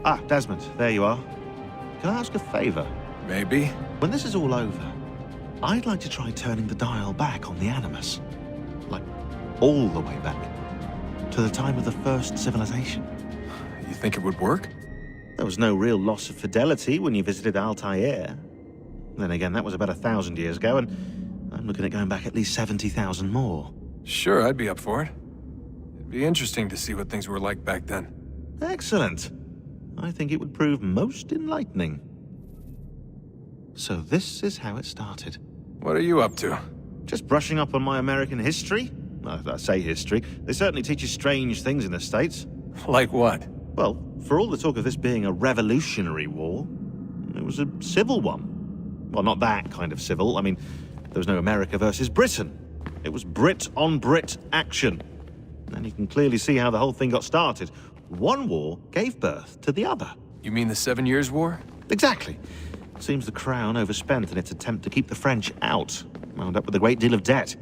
Ah, Desmond, there you are. Can I ask a favor? Maybe. When this is all over, I'd like to try turning the dial back on the Animus. Like, all the way back. To the time of the first civilization. You think it would work? There was no real loss of fidelity when you visited Altair. Then again, that was about 1,000 years ago, and I'm looking at going back at least 70,000 more. Sure, I'd be up for it. It'd be interesting to see what things were like back then. Excellent. I think it would prove most enlightening. So this is how it started. What are you up to? Just brushing up on my American history. I say history. They certainly teach you strange things in the States. Like what? Well, for all the talk of this being a revolutionary war, it was a civil one. Well, not that kind of civil. I mean, there was no America versus Britain. It was Brit on Brit action. And you can clearly see how the whole thing got started. One war gave birth to the other. You mean the 7 Years' War? Exactly. Seems the Crown overspent in its attempt to keep the French out, wound up with a great deal of debt.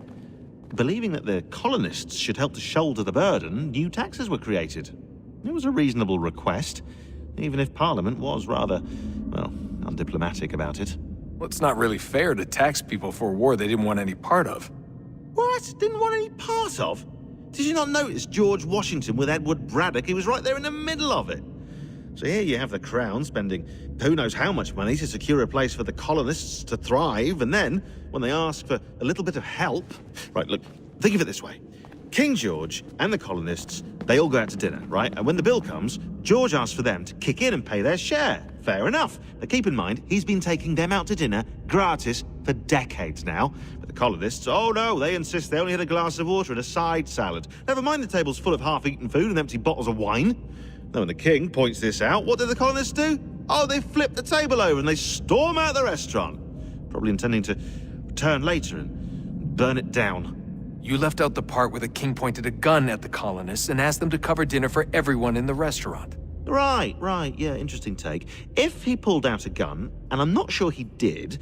Believing that the colonists should help to shoulder the burden, new taxes were created. It was a reasonable request. even if Parliament was rather, well, undiplomatic about it. Well, it's not really fair to tax people for a war they didn't want any part of. What? Didn't want any part of? Did you not notice George Washington with Edward Braddock? He was right there in the middle of it. So here you have the Crown spending who knows how much money to secure a place for the colonists to thrive, and then, when they ask for a little bit of help... Right, look, think of it this way. King George and the colonists, they all go out to dinner, right? And when the bill comes, George asks for them to kick in and pay their share. Fair enough. Now keep in mind, he's been taking them out to dinner gratis for decades now. But the colonists, oh no, they insist they only had a glass of water and a side salad. Never mind the table's full of half-eaten food and empty bottles of wine. Now when the king points this out, what do the colonists do? Oh, they flip the table over and they storm out the restaurant. Probably intending to return later and burn it down. You left out the part where the king pointed a gun at the colonists and asked them to cover dinner for everyone in the restaurant. Right, yeah, interesting take. If he pulled out a gun, and I'm not sure he did,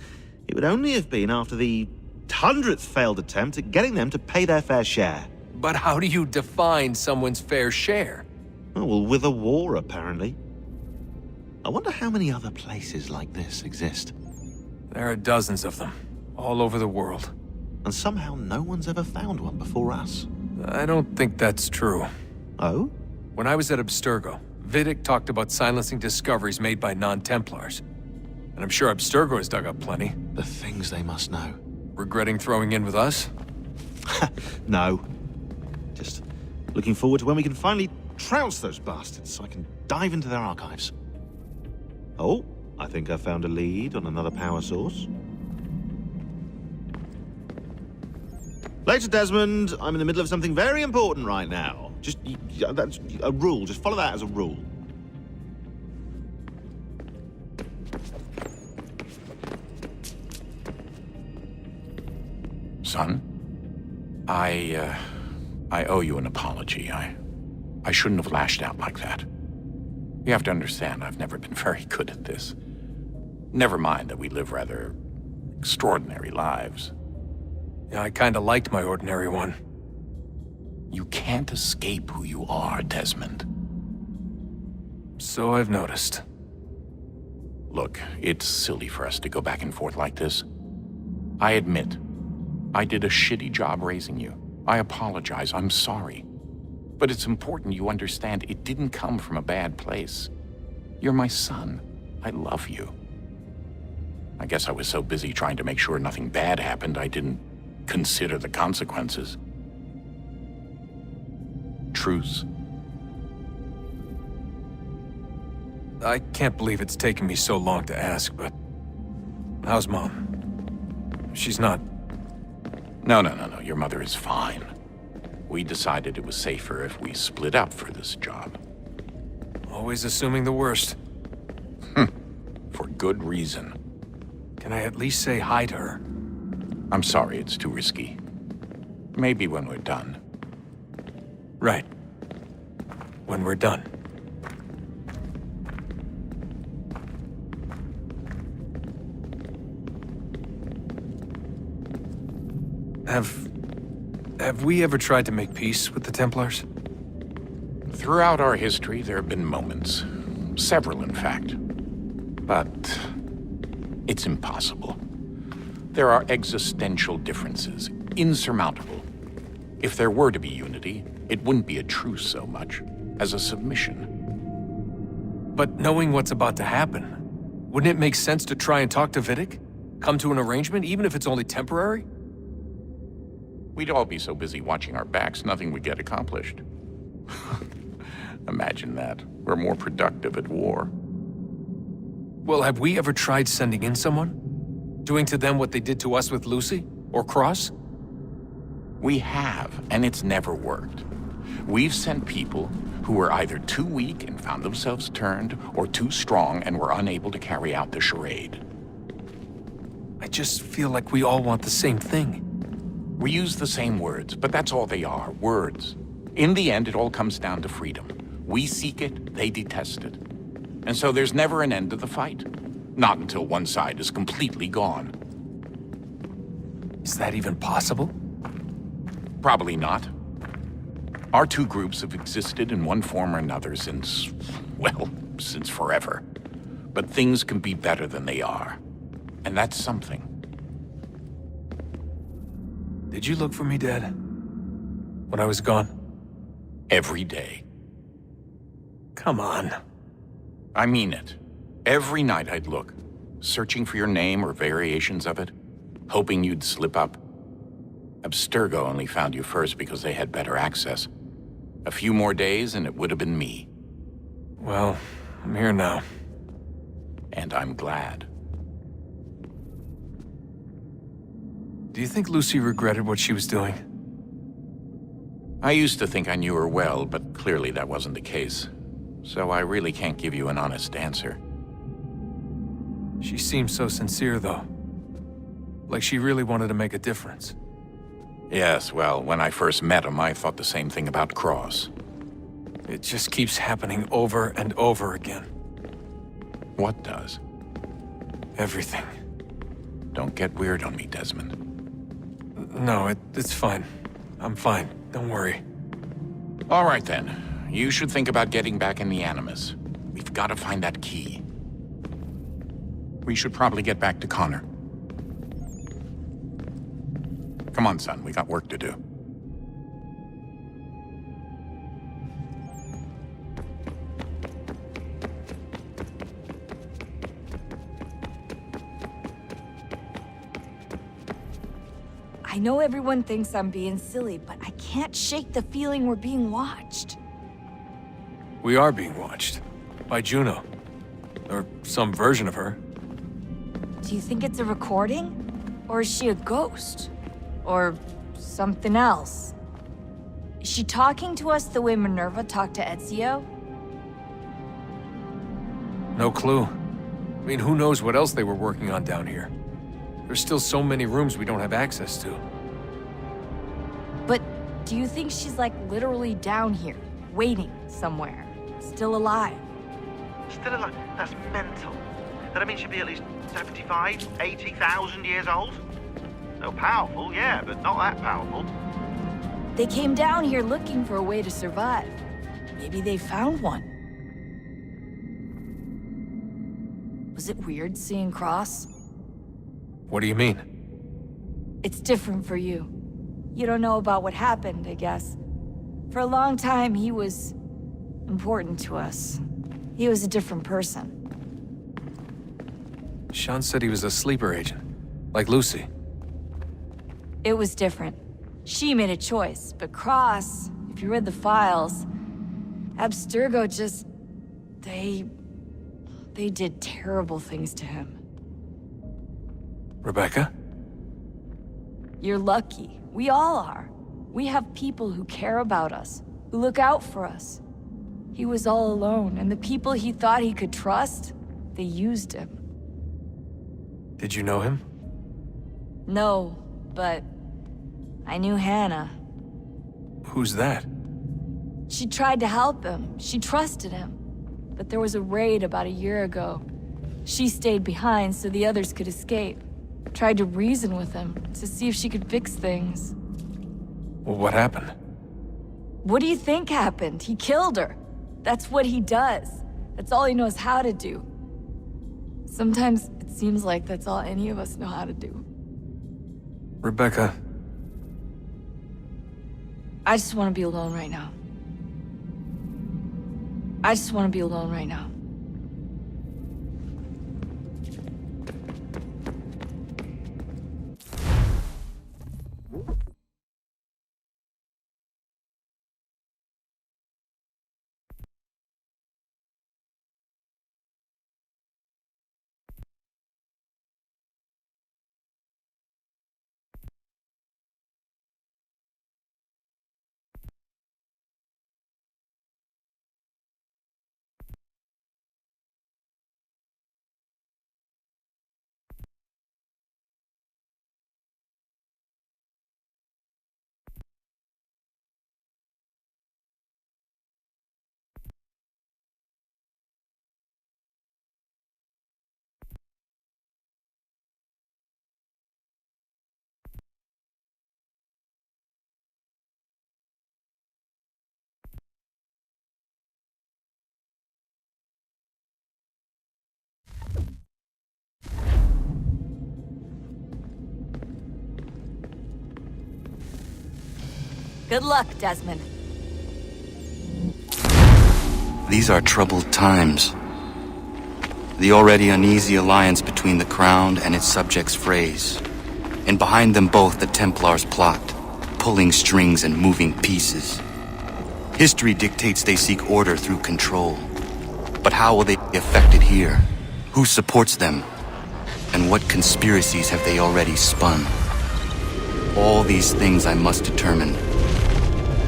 it would only have been after the 100th failed attempt at getting them to pay their fair share. But how do you define someone's fair share? Oh, well, with a war, apparently. I wonder how many other places like this exist. There are dozens of them, all over the world. And somehow no one's ever found one before us. I don't think that's true. Oh? When I was at Abstergo, Vidic talked about silencing discoveries made by non-Templars. And I'm sure Abstergo has dug up plenty. The things they must know. Regretting throwing in with us? No. Just looking forward to when we can finally trounce those bastards so I can dive into their archives. Oh, I think I found a lead on another power source. Later, Desmond. I'm in the middle of something very important right now. That's a rule. Just follow that as a rule. Son, I owe you an apology. I shouldn't have lashed out like that. You have to understand, I've never been very good at this. Never mind that we live rather extraordinary lives. Yeah, I kinda liked my ordinary one. You can't escape who you are, Desmond. So I've noticed. Look, it's silly for us to go back and forth like this. I admit, I did a shitty job raising you. I apologize, I'm sorry. But it's important you understand it didn't come from a bad place. You're my son. I love you. I guess I was so busy trying to make sure nothing bad happened, I didn't consider the consequences. Truce. I can't believe it's taken me so long to ask, but... how's Mom? She's not... No. Your mother is fine. We decided it was safer if we split up for this job. Always assuming the worst. For good reason. Can I at least say hi to her? I'm sorry, it's too risky. Maybe when we're done. Right. When we're done. Have we ever tried to make peace with the Templars? Throughout our history, there have been moments. Several, in fact. But it's impossible. There are existential differences, insurmountable. If there were to be unity, it wouldn't be a truce so much as a submission. But knowing what's about to happen, wouldn't it make sense to try and talk to Vidic? Come to an arrangement, even if it's only temporary? We'd all be so busy watching our backs, nothing would get accomplished. Imagine that. We're more productive at war. Well, have we ever tried sending in someone? Doing to them what they did to us with Lucy? Or Cross? We have, and it's never worked. We've sent people who were either too weak and found themselves turned, or too strong and were unable to carry out the charade. I just feel like we all want the same thing. We use the same words, but that's all they are, words. In the end, it all comes down to freedom. We seek it, they detest it. And so there's never an end to the fight. Not until one side is completely gone. Is that even possible? Probably not. Our two groups have existed in one form or another since, well, since forever. But things can be better than they are. And that's something. Did you look for me, Dad? When I was gone? Every day. Come on. I mean it. Every night I'd look, searching for your name or variations of it, hoping you'd slip up. Abstergo only found you first because they had better access. A few more days and it would have been me. Well, I'm here now. And I'm glad. Do you think Lucy regretted what she was doing? I used to think I knew her well, but clearly that wasn't the case. So I really can't give you an honest answer. She seemed so sincere, though. Like she really wanted to make a difference. Yes, well, when I first met him, I thought the same thing about Cross. It just keeps happening over and over again. What does? Everything. Don't get weird on me, Desmond. No, it's fine. I'm fine. Don't worry. All right, then. You should think about getting back in the Animus. We've got to find that key. We should probably get back to Connor. Come on, son. We got work to do. I know everyone thinks I'm being silly, but I can't shake the feeling we're being watched. We are being watched. By Juno. Or some version of her. Do you think it's a recording? Or is she a ghost? Or something else? Is she talking to us the way Minerva talked to Ezio? No clue. I mean, who knows what else they were working on down here? There's still so many rooms we don't have access to. But do you think she's like literally down here, waiting somewhere, still alive? Still alive? That's mental. That means she'd be at least 75, 80,000 years old? So powerful, yeah, but not that powerful. They came down here looking for a way to survive. Maybe they found one. Was it weird seeing Cross? What do you mean? It's different for you. You don't know about what happened, I guess. For a long time, he was important to us. He was a different person. Sean said he was a sleeper agent. Like Lucy. It was different. She made a choice, but Cross, if you read the files, Abstergo just... They did terrible things to him. Rebecca? You're lucky. We all are. We have people who care about us, who look out for us. He was all alone, and the people he thought he could trust, they used him. Did you know him? No, but I knew Hannah. Who's that? She tried to help him. She trusted him. But there was a raid about a year ago. She stayed behind so the others could escape. Tried to reason with him to see if she could fix things. Well, what happened? What do you think happened? He killed her. That's what he does. That's all he knows how to do. Sometimes it seems like that's all any of us know how to do. Rebecca. I just want to be alone right now. I just want to be alone right now. Good luck, Desmond. These are troubled times. The already uneasy alliance between the Crown and its subjects frays. And behind them both the Templars plot, pulling strings and moving pieces. History dictates they seek order through control. But how will they be affected here? Who supports them? And what conspiracies have they already spun? All these things I must determine.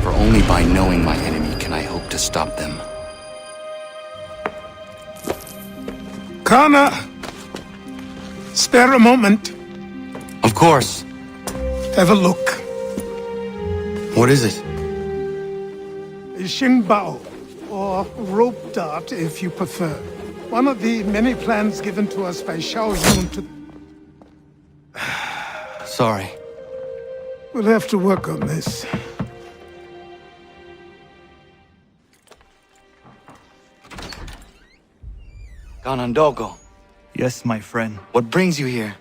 For only by knowing my enemy can I hope to stop them. Connor! Spare a moment. Of course. Have a look. What is it? Xingbao, or rope dart if you prefer. One of the many plans given to us by Xiao Yun to... Sorry. We'll have to work on this. Ganondogo. Yes, my friend. What brings you here?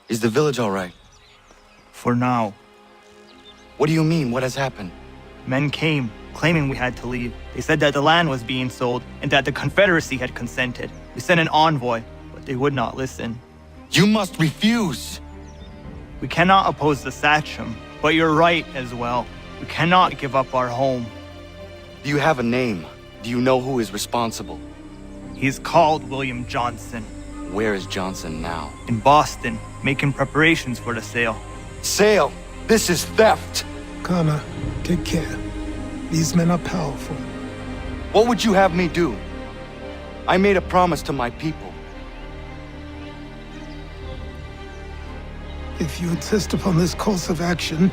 Is the village all right? For now. What do you mean? What has happened? Men came, claiming we had to leave. They said that the land was being sold, and that the Confederacy had consented. We sent an envoy, but they would not listen. You must refuse! We cannot oppose the Sachem, but you're right as well. We cannot give up our home. Do you have a name? Do you know who is responsible? He's called William Johnson. Where is Johnson now? In Boston, making preparations for the sale. Sale? This is theft! Connor, take care. These men are powerful. What would you have me do? I made a promise to my people. If you insist upon this course of action,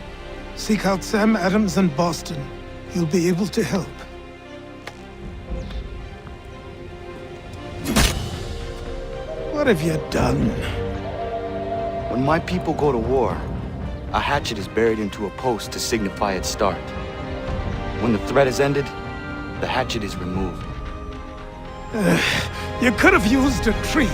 seek out Sam Adams in Boston. He'll be able to help. What have you done? When my people go to war, a hatchet is buried into a post to signify its start. When the threat is ended, the hatchet is removed. You could have used a tree.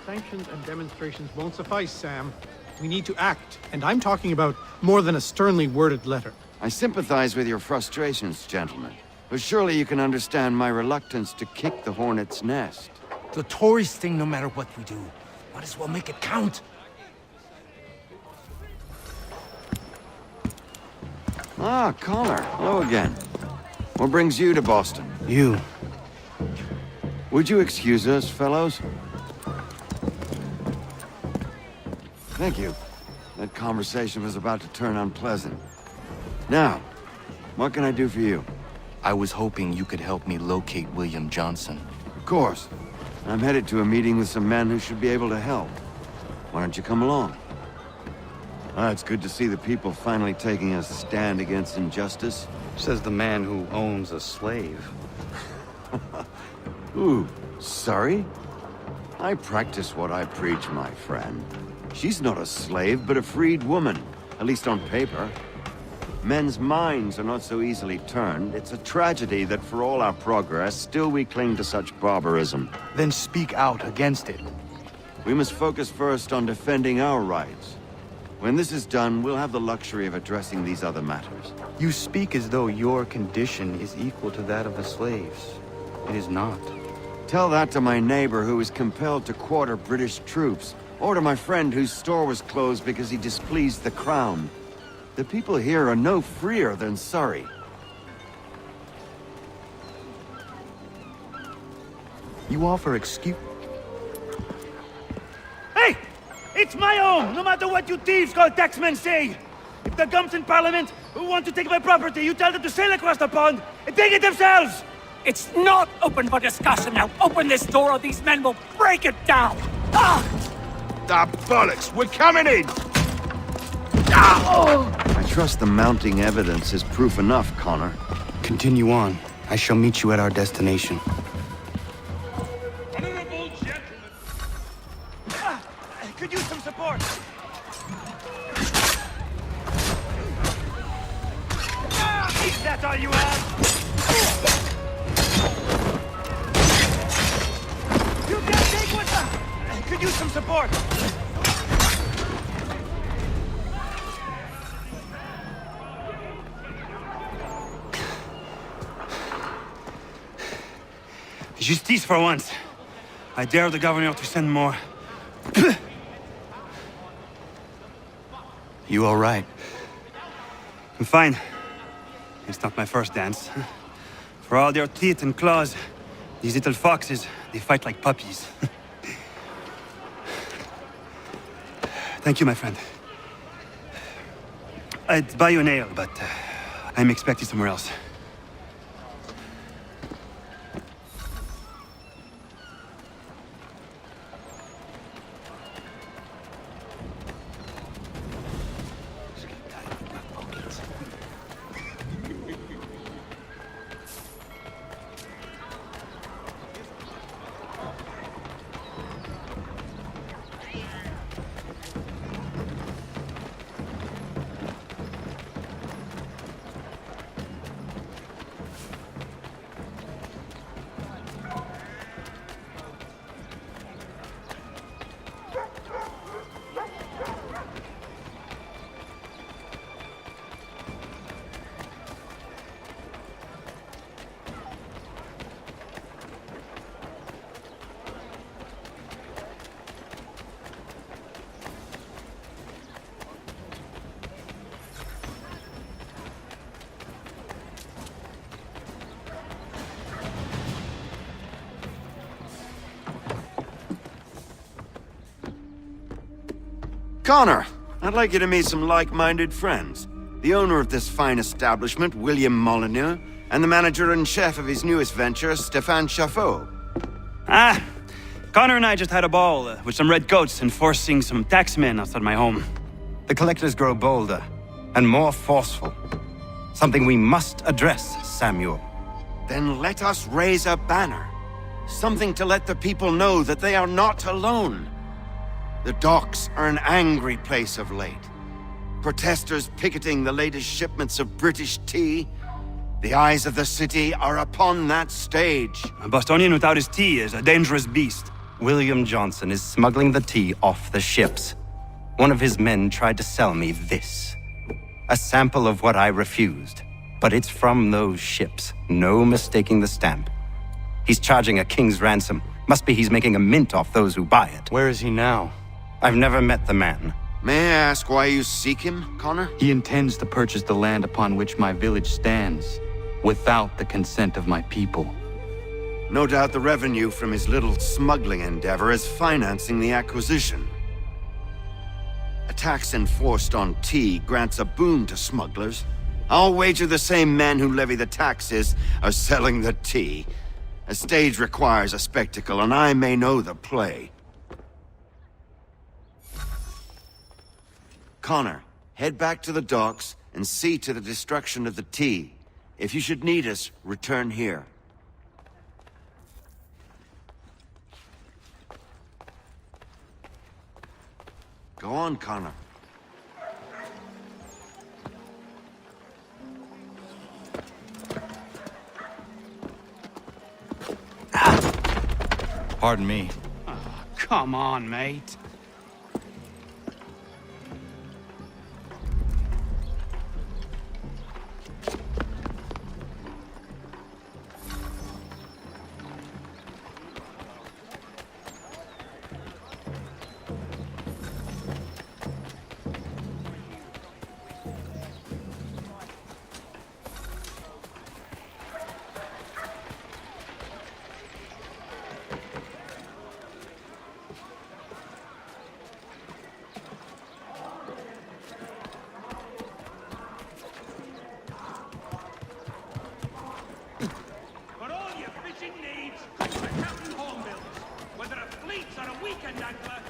Sanctions and demonstrations won't suffice, Sam. We need to act, and I'm talking about more than a sternly worded letter. I sympathize with your frustrations, gentlemen. But surely you can understand my reluctance to kick the hornet's nest. The Tories thing, no matter what we do, might as well make it count. Ah, Connor. Hello again. What brings you to Boston? You. Would you excuse us, fellows? Thank you. That conversation was about to turn unpleasant. Now, what can I do for you? I was hoping you could help me locate William Johnson. Of course. I'm headed to a meeting with some men who should be able to help. Why don't you come along? It's good to see the people finally taking a stand against injustice. Says the man who owns a slave. Ooh, sorry? I practice what I preach, my friend. She's not a slave, but a freed woman, at least on paper. Men's minds are not so easily turned. It's a tragedy that for all our progress, still we cling to such barbarism. Then speak out against it. We must focus first on defending our rights. When this is done, we'll have the luxury of addressing these other matters. You speak as though your condition is equal to that of the slaves. It is not. Tell that to my neighbor who was compelled to quarter British troops, or to my friend whose store was closed because he displeased the Crown. The people here are no freer than Surrey. You offer excuse... Hey! It's my home, no matter what you thieves called taxmen say! If the gums in Parliament who want to take my property, you tell them to sail across the pond and take it themselves! It's not open for discussion now. Open this door or these men will break it down. Ah! Ah, bollocks! We're coming in! I trust the mounting evidence is proof enough, Connor. Continue on. I shall meet you at our destination. Could use some support. Is that all you have? You can't take what? Could use some support. Justice for once. I dare the governor to send more. You all right? I'm fine. It's not my first dance. For all their teeth and claws, these little foxes, they fight like puppies. Thank you, my friend. I'd buy you an ale, but I'm expecting somewhere else. Connor, I'd like you to meet some like-minded friends. The owner of this fine establishment, William Molyneux, and the manager and chef of his newest venture, Stéphane Chaffeau. Ah, Connor and I just had a ball with some redcoats enforcing some taxmen outside my home. The collectors grow bolder and more forceful. Something we must address, Samuel. Then let us raise a banner. Something to let the people know that they are not alone. The docks are an angry place of late. Protesters picketing the latest shipments of British tea. The eyes of the city are upon that stage. A Bostonian without his tea is a dangerous beast. William Johnson is smuggling the tea off the ships. One of his men tried to sell me this. A sample of what I refused. But it's from those ships. No mistaking the stamp. He's charging a king's ransom. Must be he's making a mint off those who buy it. Where is he now? I've never met the man. May I ask why you seek him, Connor? He intends to purchase the land upon which my village stands, without the consent of my people. No doubt the revenue from his little smuggling endeavor is financing the acquisition. A tax enforced on tea grants a boon to smugglers. I'll wager the same men who levy the taxes are selling the tea. A stage requires a spectacle, and I may know the play. Connor, head back to the docks and see to the destruction of the tea. If you should need us, return here. Go on, Connor. Pardon me. Oh, come on, mate. conductor!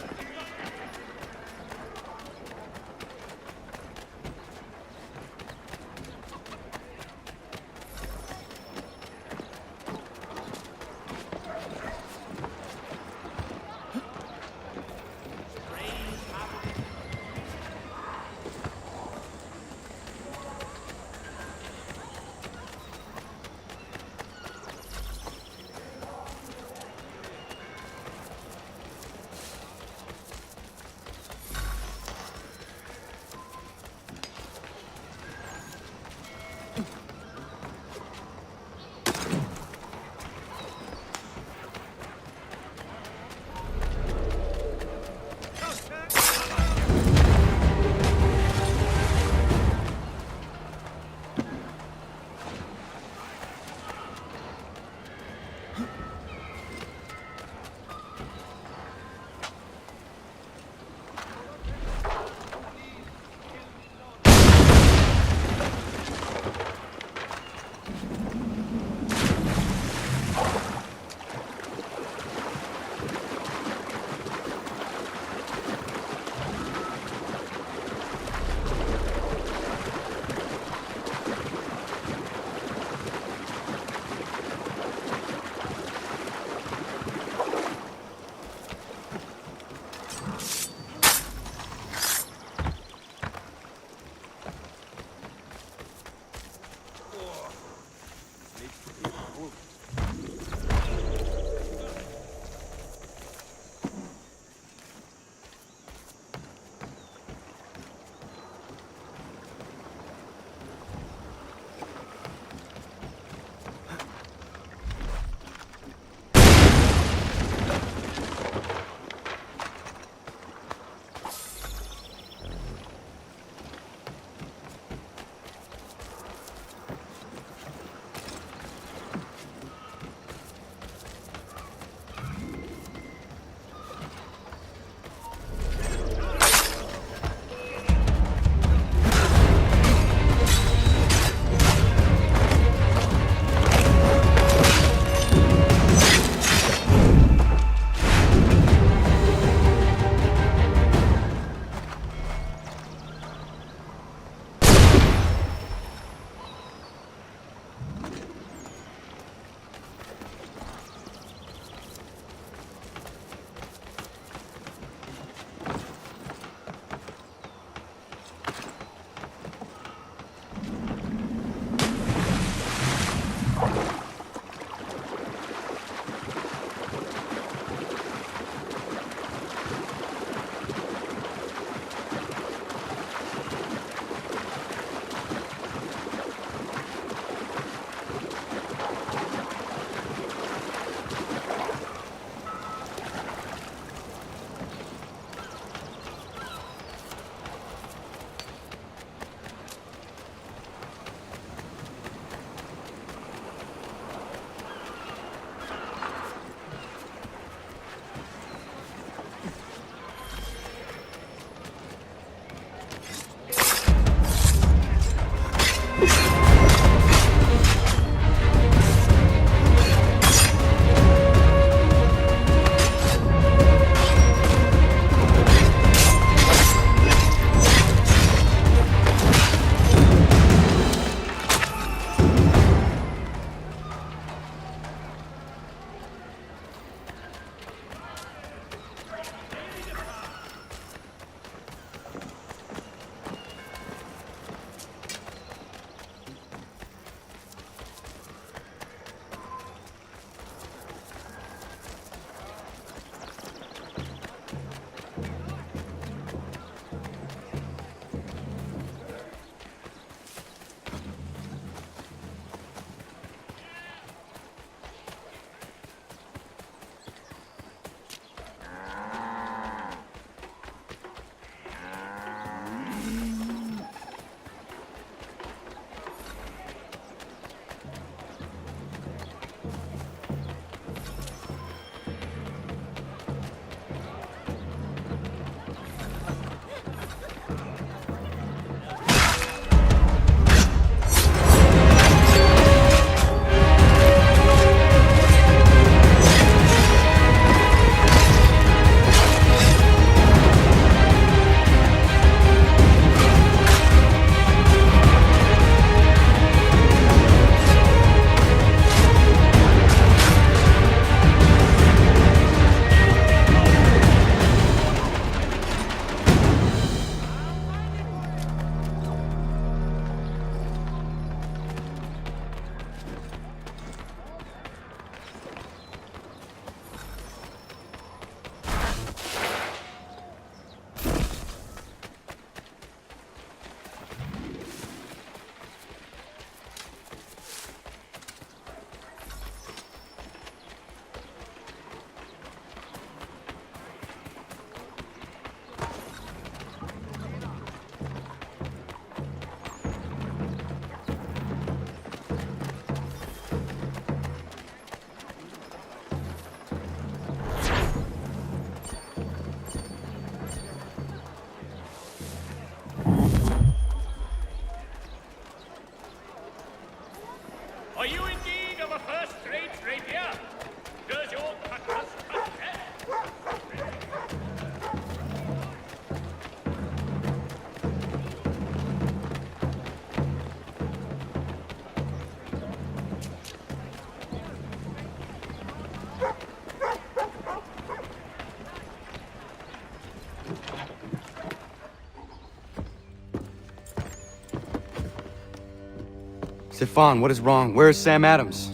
Stefan, what is wrong? Where is Sam Adams?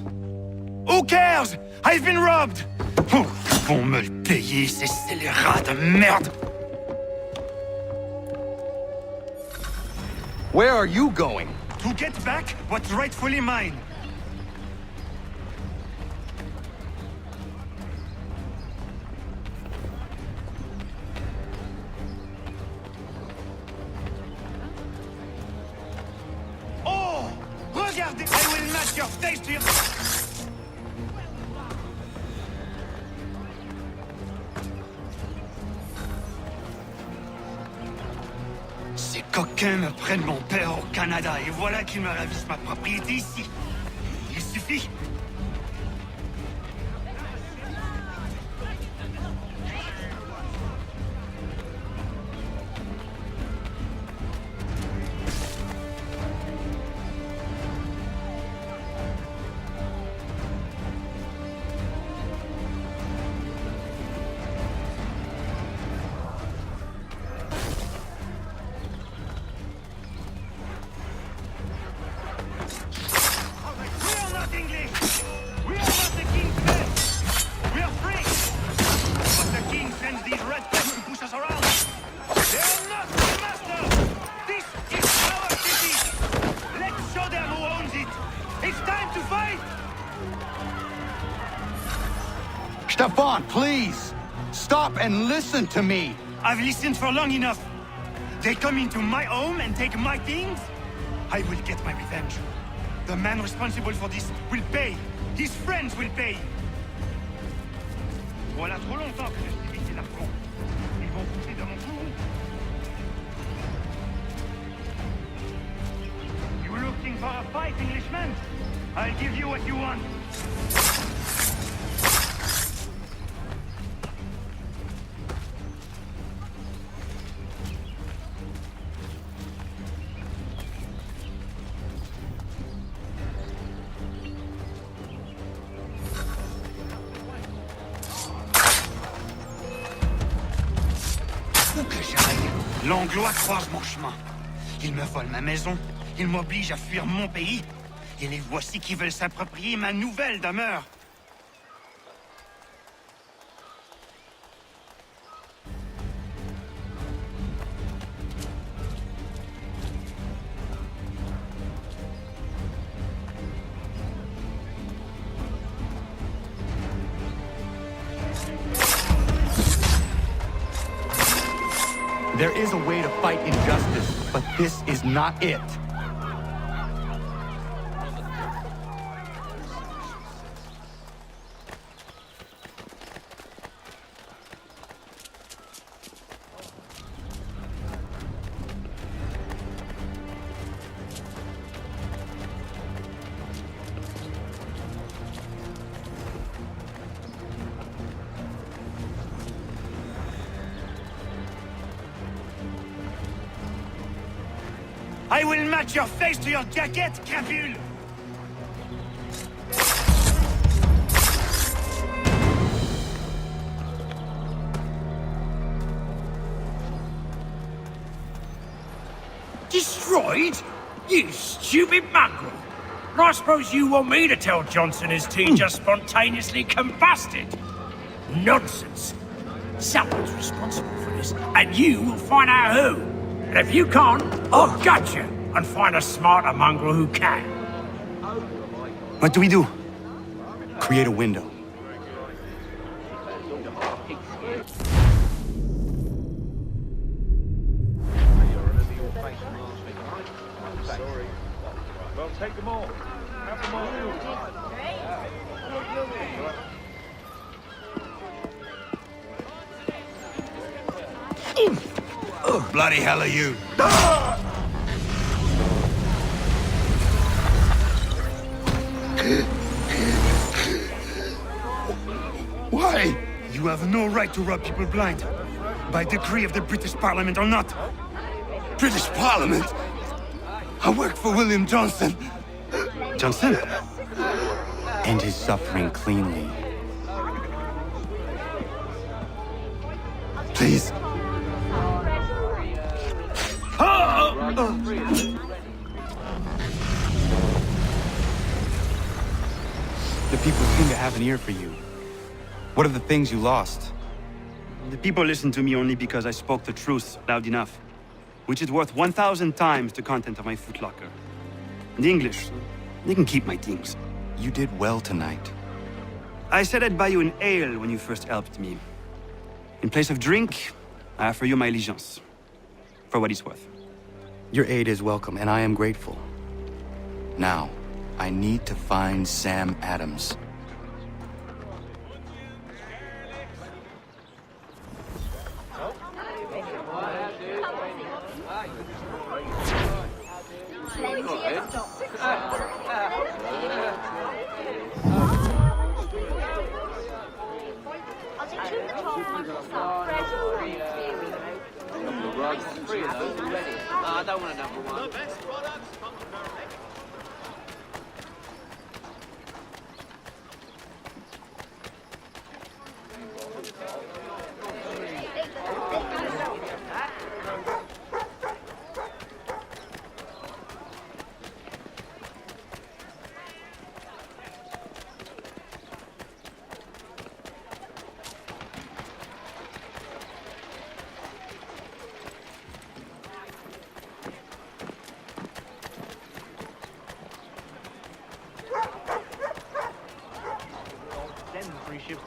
Who cares? I've been robbed! Oh, ils vont me le payer, ces scélérats de merde! Where are you going? To get back what's rightfully mine. Oh! Regardez! I will match your face to your... Ces coquins me prennent mon père au Canada et voilà qu'ils me ravissent ma propriété ici. Il suffit. Stefan, please! Stop and listen to me! I've listened for long enough. They come into my home and take my things? I will get my revenge. The man responsible for this will pay. His friends will pay. Voilà trop longtemps que je subis ces larrons. Ils vont pousser dans mon cou. You looking for a fight, Englishman? I'll give you what you want. Où que j'aille, l'Anglois croise mon chemin. Ils me volent ma maison, ils m'obligent à fuir mon pays, et les voici qui veulent s'approprier ma nouvelle demeure. There is a way to fight injustice, but this is not it. I will match your face to your jacket, crapule! Destroyed? You stupid mongrel! I suppose you want me to tell Johnson his tea just spontaneously combusted? Nonsense! Someone's responsible for this, and you will find out who. And if you can't, I'll gut you and find a smarter mongrel who can. What do we do? Create a window. Well, take them all. Have them all. Bloody hell are you? Why? You have no right to rob people blind. By decree of the British Parliament or not. British Parliament? I work for William Johnson. Johnson? End his suffering cleanly. Please. people seem to have an ear for you. What are the things you lost? The people listen to me only because I spoke the truth loud enough, which is worth 1,000 times the content of my footlocker. The English, they can keep my things. You did well tonight. I said I'd buy you an ale when you first helped me. In place of drink, I offer you my allegiance. For what it's worth. Your aid is welcome, and I am grateful. Now, I need to find Sam Adams. I don't want a number one.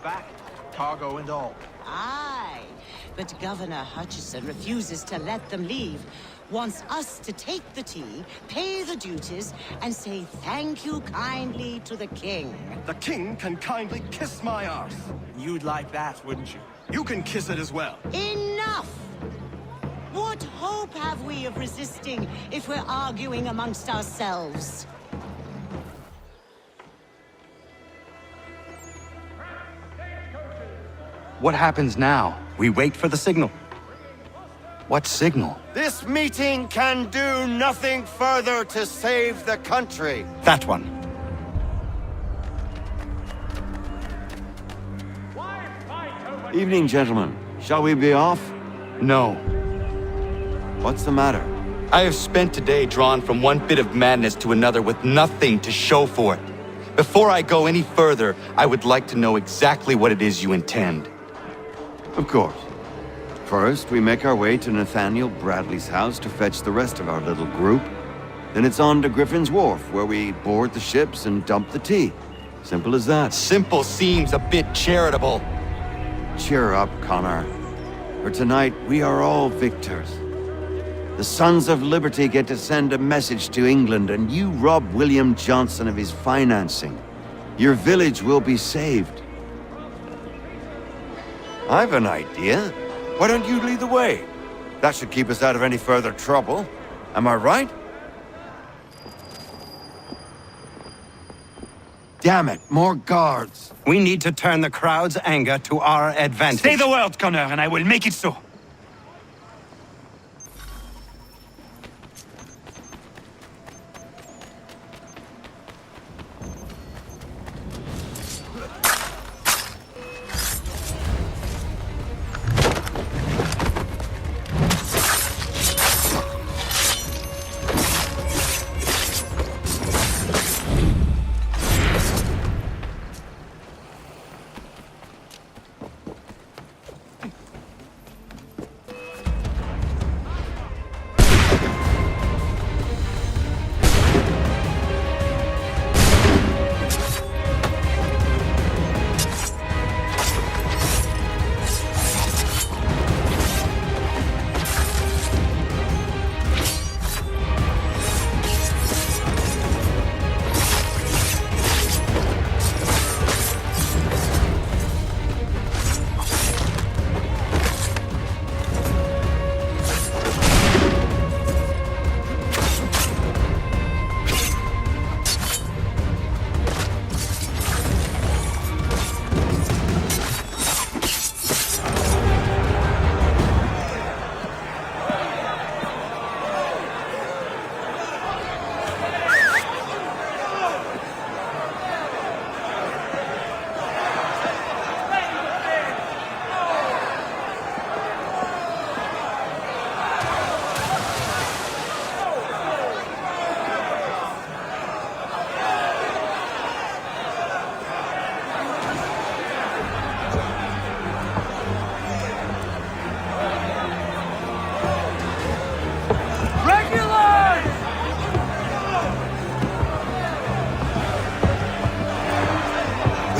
Back, cargo and all. Aye, but Governor Hutchison refuses to let them leave. Wants us to take the tea, pay the duties, and say thank you kindly to the king. The king can kindly kiss my arse. You'd like that, wouldn't you? You can kiss it as well. Enough! What hope have we of resisting if we're arguing amongst ourselves? What happens now? We wait for the signal. What signal? This meeting can do nothing further to save the country. That one. Evening, gentlemen. Shall we be off? No. What's the matter? I have spent today drawn from one bit of madness to another with nothing to show for it. Before I go any further, I would like to know exactly what it is you intend. Of course. First, we make our way to Nathaniel Bradley's house to fetch the rest of our little group. Then it's on to Griffin's Wharf, where we board the ships and dump the tea. Simple as that. Simple seems a bit charitable. Cheer up, Connor. For tonight, we are all victors. The Sons of Liberty get to send a message to England, and you rob William Johnson of his financing. Your village will be saved. I've an idea. Why don't you lead the way? That should keep us out of any further trouble. Am I right? Damn it, more guards. We need to turn the crowd's anger to our advantage. Say the word, Connor, and I will make it so.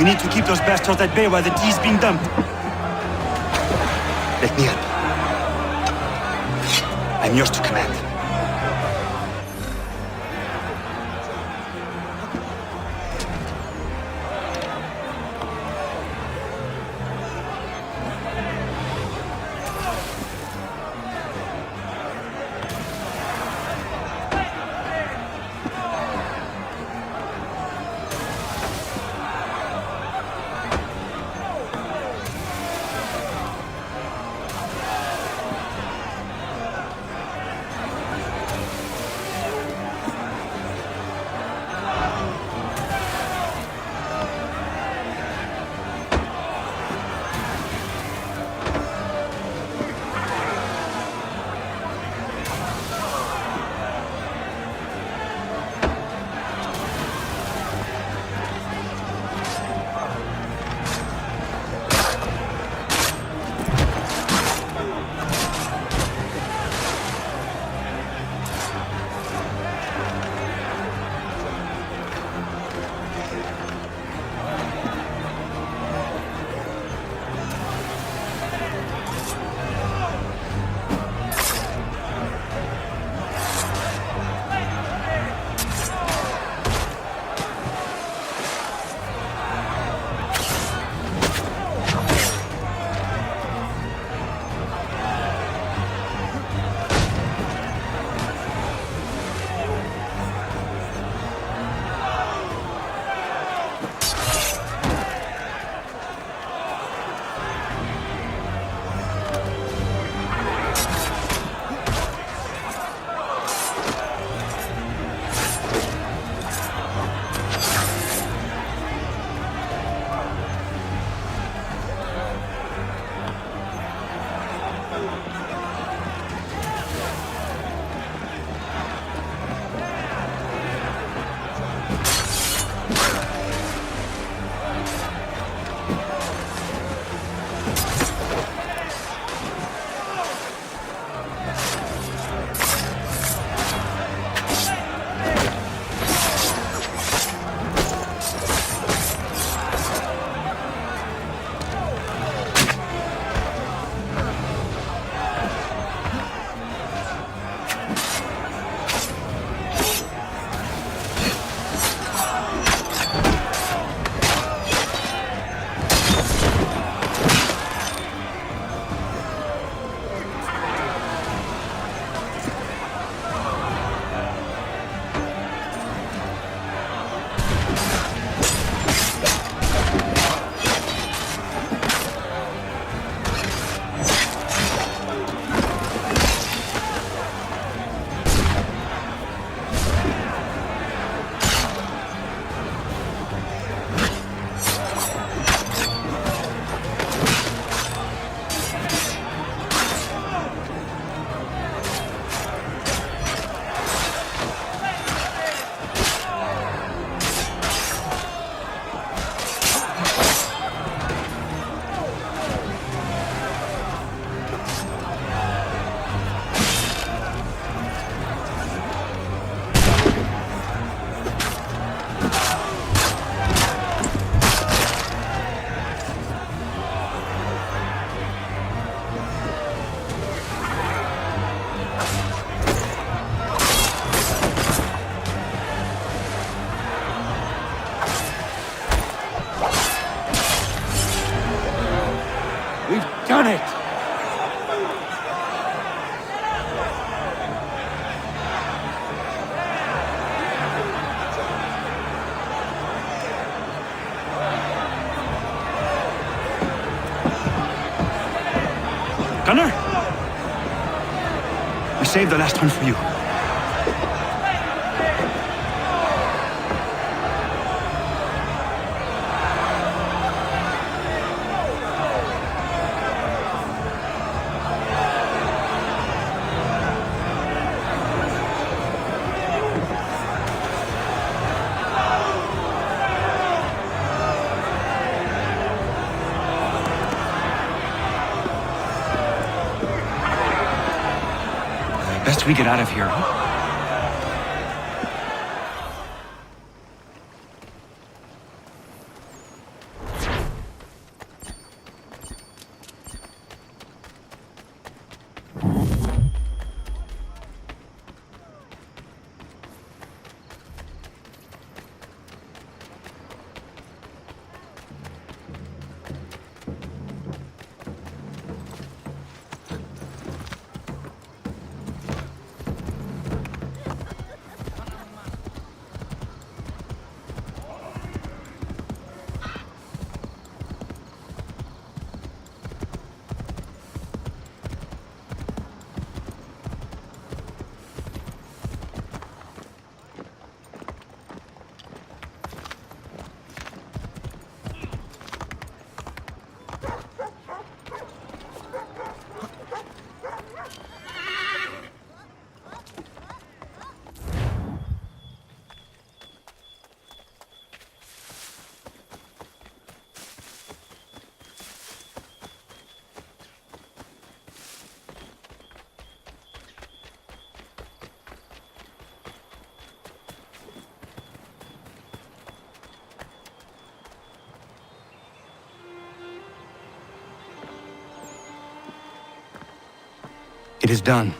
We need to keep those bastards at bay while the tea's being dumped. Let me help. I'm yours to command. Done it! Gunner! We saved the last one for you. Best we get out of here, huh? It is done.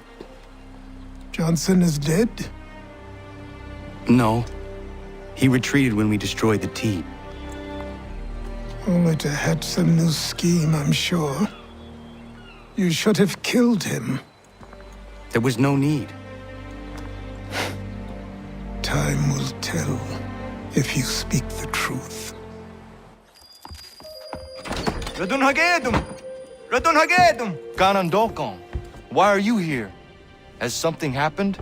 Johnson is dead? No. He retreated when we destroyed the T. Only to hatch some new scheme, I'm sure. You should have killed him. There was no need. Time will tell if you speak the truth. Radun Hagedum! Radun Hagedum! Ganondokon, why are you here? Has something happened?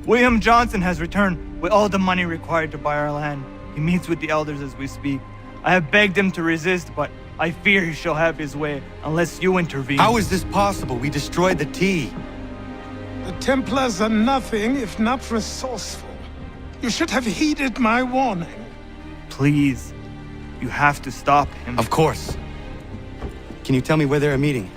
William Johnson has returned with all the money required to buy our land. He meets with the elders as we speak. I have begged him to resist, but I fear he shall have his way unless you intervene. How is this possible? We destroyed the T. The Templars are nothing if not resourceful. You should have heeded my warning. Please, you have to stop him. Of course. Can you tell me where they're meeting?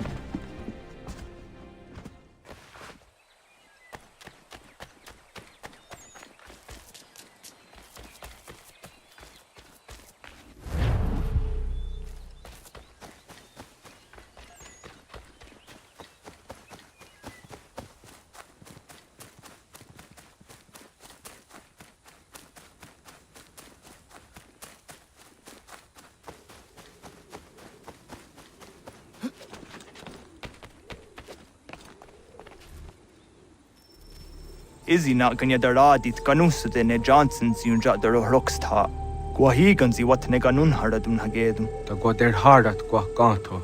Izzy not ganya daradit kanusute ne Johnsons yun jat der rocksta. Gwahi ganzi wat ne ganun haradun hagedum. Da gwa der harat gwa ganto.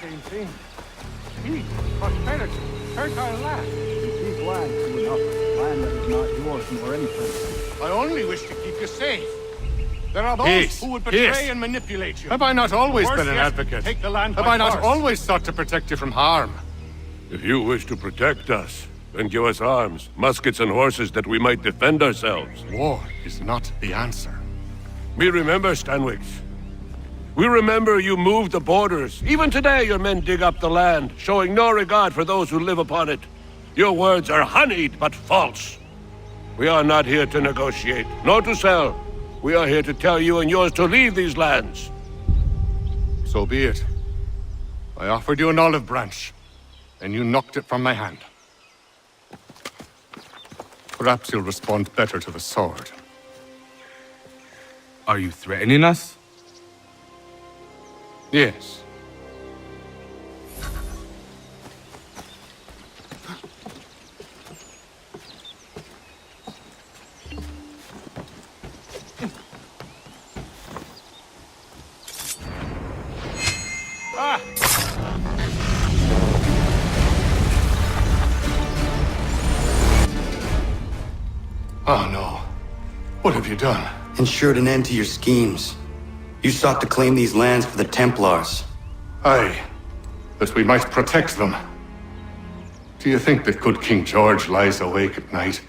Same thing. Peace, prosperity, fertile land. You seek land true enough. Land that is not yours nor anything. I only wish to keep you safe. There are those Peace. who would betray Peace. and manipulate you. Have I not always Worse been an yet, advocate? take the land Have by I not force. always sought to protect you from harm? If you wish to protect us, then give us arms, muskets and horses that we might defend ourselves. War is not the answer. We remember, Stanwix. We remember you moved the borders. Even today your men dig up the land, showing no regard for those who live upon it. Your words are honeyed, but false. We are not here to negotiate, nor to sell. We are here to tell you and yours to leave these lands. So be it. I offered you an olive branch, and you knocked it from my hand. Perhaps you'll respond better to the sword. Are you threatening us? Yes. Oh no. What have you done? Ensured an end to your schemes. You sought to claim these lands for the Templars. Aye, that we might protect them. Do you think that good King George lies awake at night,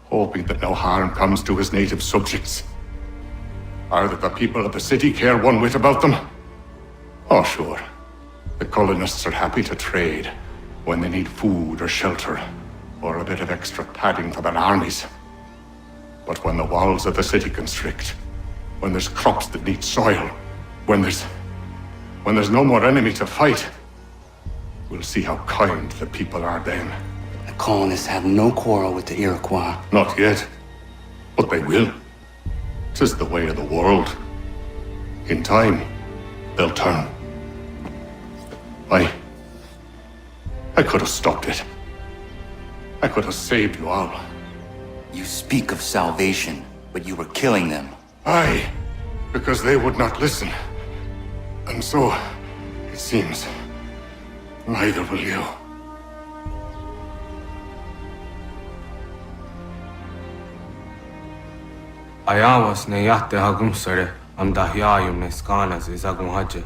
hoping that no harm comes to his native subjects? are that the people of the city care one whit about them? Oh, sure. The colonists are happy to trade when they need food or shelter, or a bit of extra padding for their armies. But when the walls of the city constrict, when there's crops that need soil, when there's no more enemy to fight, we'll see how kind the people are then. The colonists have no quarrel with the Iroquois. Not yet, but they will. 'Tis the way of the world. In time, they'll turn. I could have stopped it. I could have saved you all. You speak of salvation, but you were killing them. Aye, because they would not listen. And so, it seems, neither will you. Ayawas ne yatte hagum sare am dahyayum ne skanas izagum haje.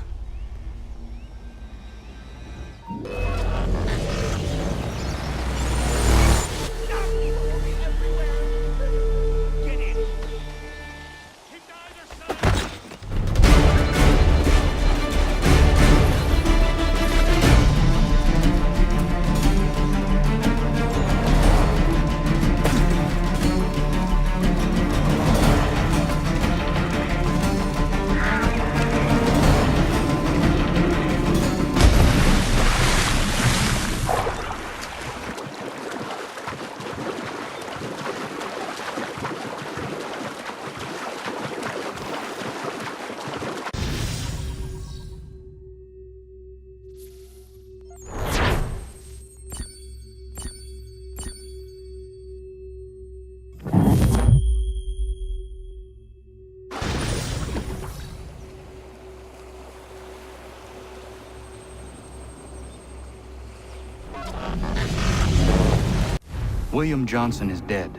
William Johnson is dead,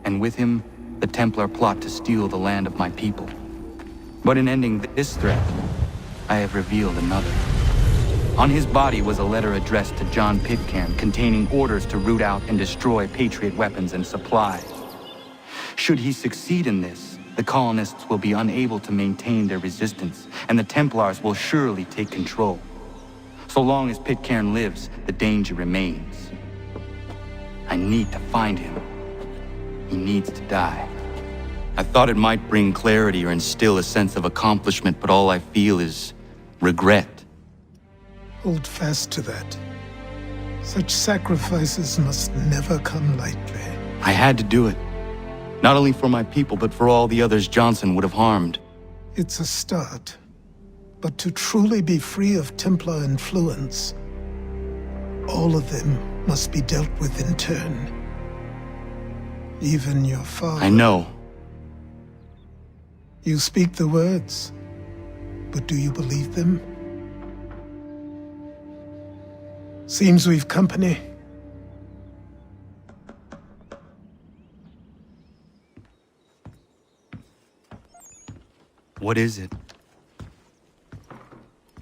and with him, the Templar plot to steal the land of my people. But in ending this threat, I have revealed another. On his body was a letter addressed to John Pitcairn containing orders to root out and destroy Patriot weapons and supplies. Should he succeed in this, the colonists will be unable to maintain their resistance, and the Templars will surely take control. So long as Pitcairn lives, the danger remains. I need to find him. He needs to die. I thought it might bring clarity or instill a sense of accomplishment, but all I feel is regret. Hold fast to that. Such sacrifices must never come lightly. I had to do it. Not only for my people, but for all the others Johnson would have harmed. It's a start. But to truly be free of Templar influence, all of them must be dealt with in turn. Even your father. I know. You speak the words, but do you believe them? Seems we've company. What is it?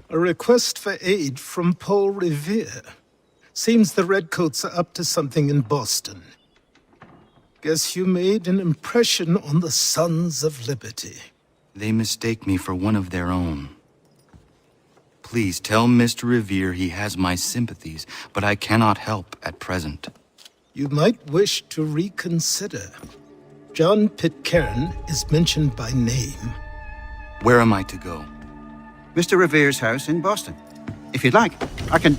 A request for aid from Paul Revere. Seems the Redcoats are up to something in Boston. Guess you made an impression on the Sons of Liberty. They mistake me for one of their own. Please tell Mr. Revere he has my sympathies, but I cannot help at present. You might wish to reconsider. John Pitcairn is mentioned by name. Where am I to go? Mr. Revere's house in Boston. If you'd like, I can...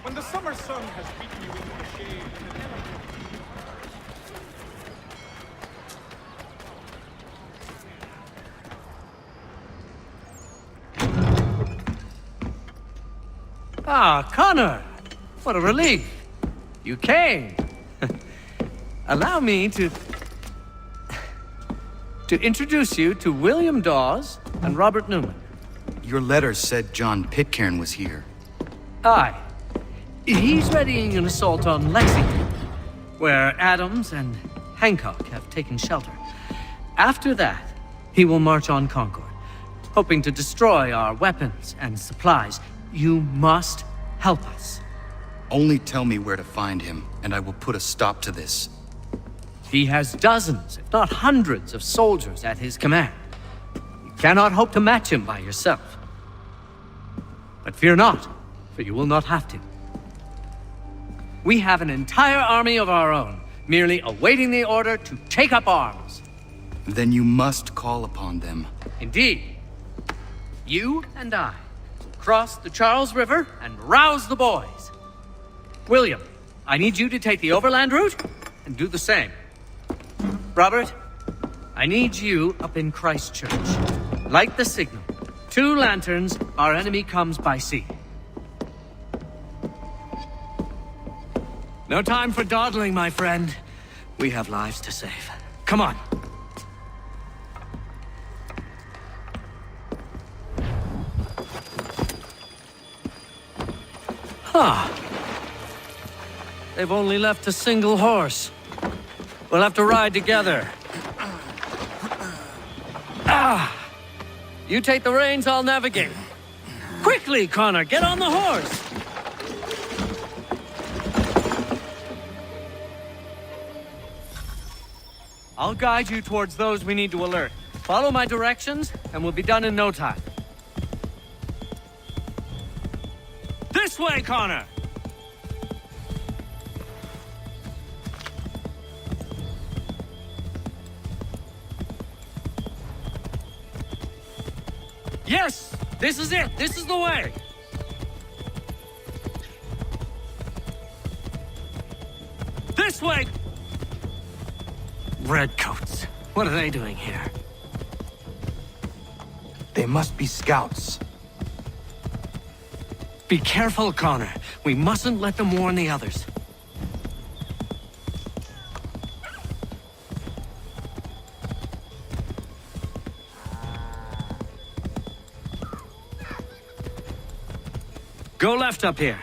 When the summer sun has beaten you into the shade and the Ah, Connor! What a relief. You came. Allow me to introduce you to William Dawes and Robert Newman. Your letter said John Pitcairn was here. Aye. He's readying an assault on Lexington, where Adams and Hancock have taken shelter. After that, he will march on Concord, hoping to destroy our weapons and supplies. You must help us. Only tell me where to find him, and I will put a stop to this. He has dozens, if not hundreds, of soldiers at his command. You cannot hope to match him by yourself. But fear not, for you will not have to. We have an entire army of our own, merely awaiting the order to take up arms. Then you must call upon them. Indeed. You and I will cross the Charles River and rouse the boys. William, I need you to take the overland route and do the same. Robert, I need you up in Christchurch. Light the signal. 2 lanterns, our enemy comes by sea. No time for dawdling, my friend. We have lives to save. Come on. Huh. They've only left a single horse. We'll have to ride together. Ah! You take the reins, I'll navigate. Quickly, Connor, get on the horse! I'll guide you towards those we need to alert. Follow my directions, and we'll be done in no time. This way, Connor! Yes! This is it! This is the way! This way! Redcoats. What are they doing here? They must be scouts. Be careful, Connor. We mustn't let them warn the others. Go left up here.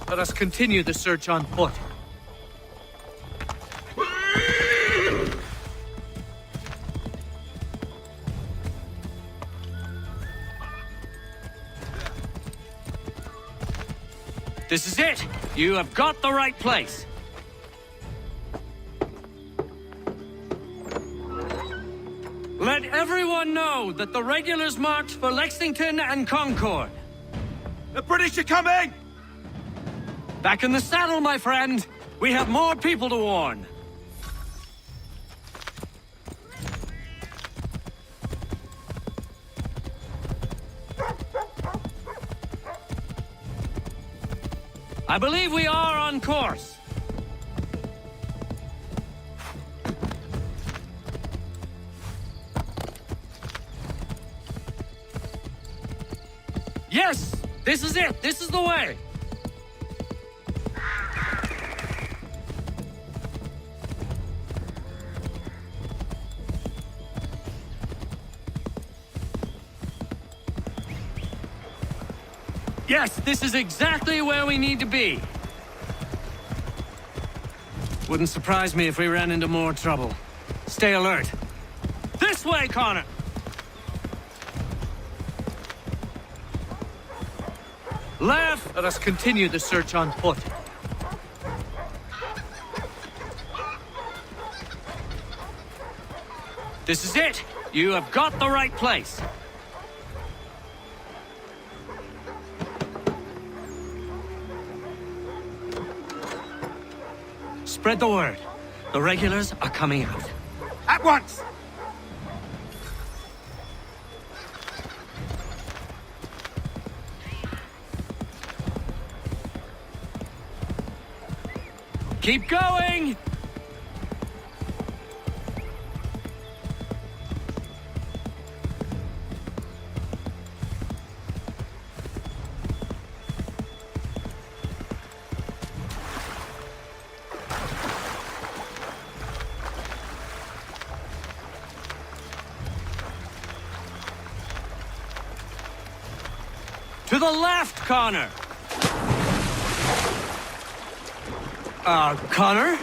Let us continue the search on foot. This is it! You have got the right place. Let everyone know that the regulars marched for Lexington and Concord. The British are coming! Back in the saddle, my friend. We have more people to warn. I believe we are on course. Yes! This is it! This is the way! Yes, this is exactly where we need to be. Wouldn't surprise me if we ran into more trouble. Stay alert. This way, Connor! Left! Let us continue the search on foot. This is it! You have got the right place. Spread the word. The regulars are coming out. At once! Keep going! the left, Connor! Connor?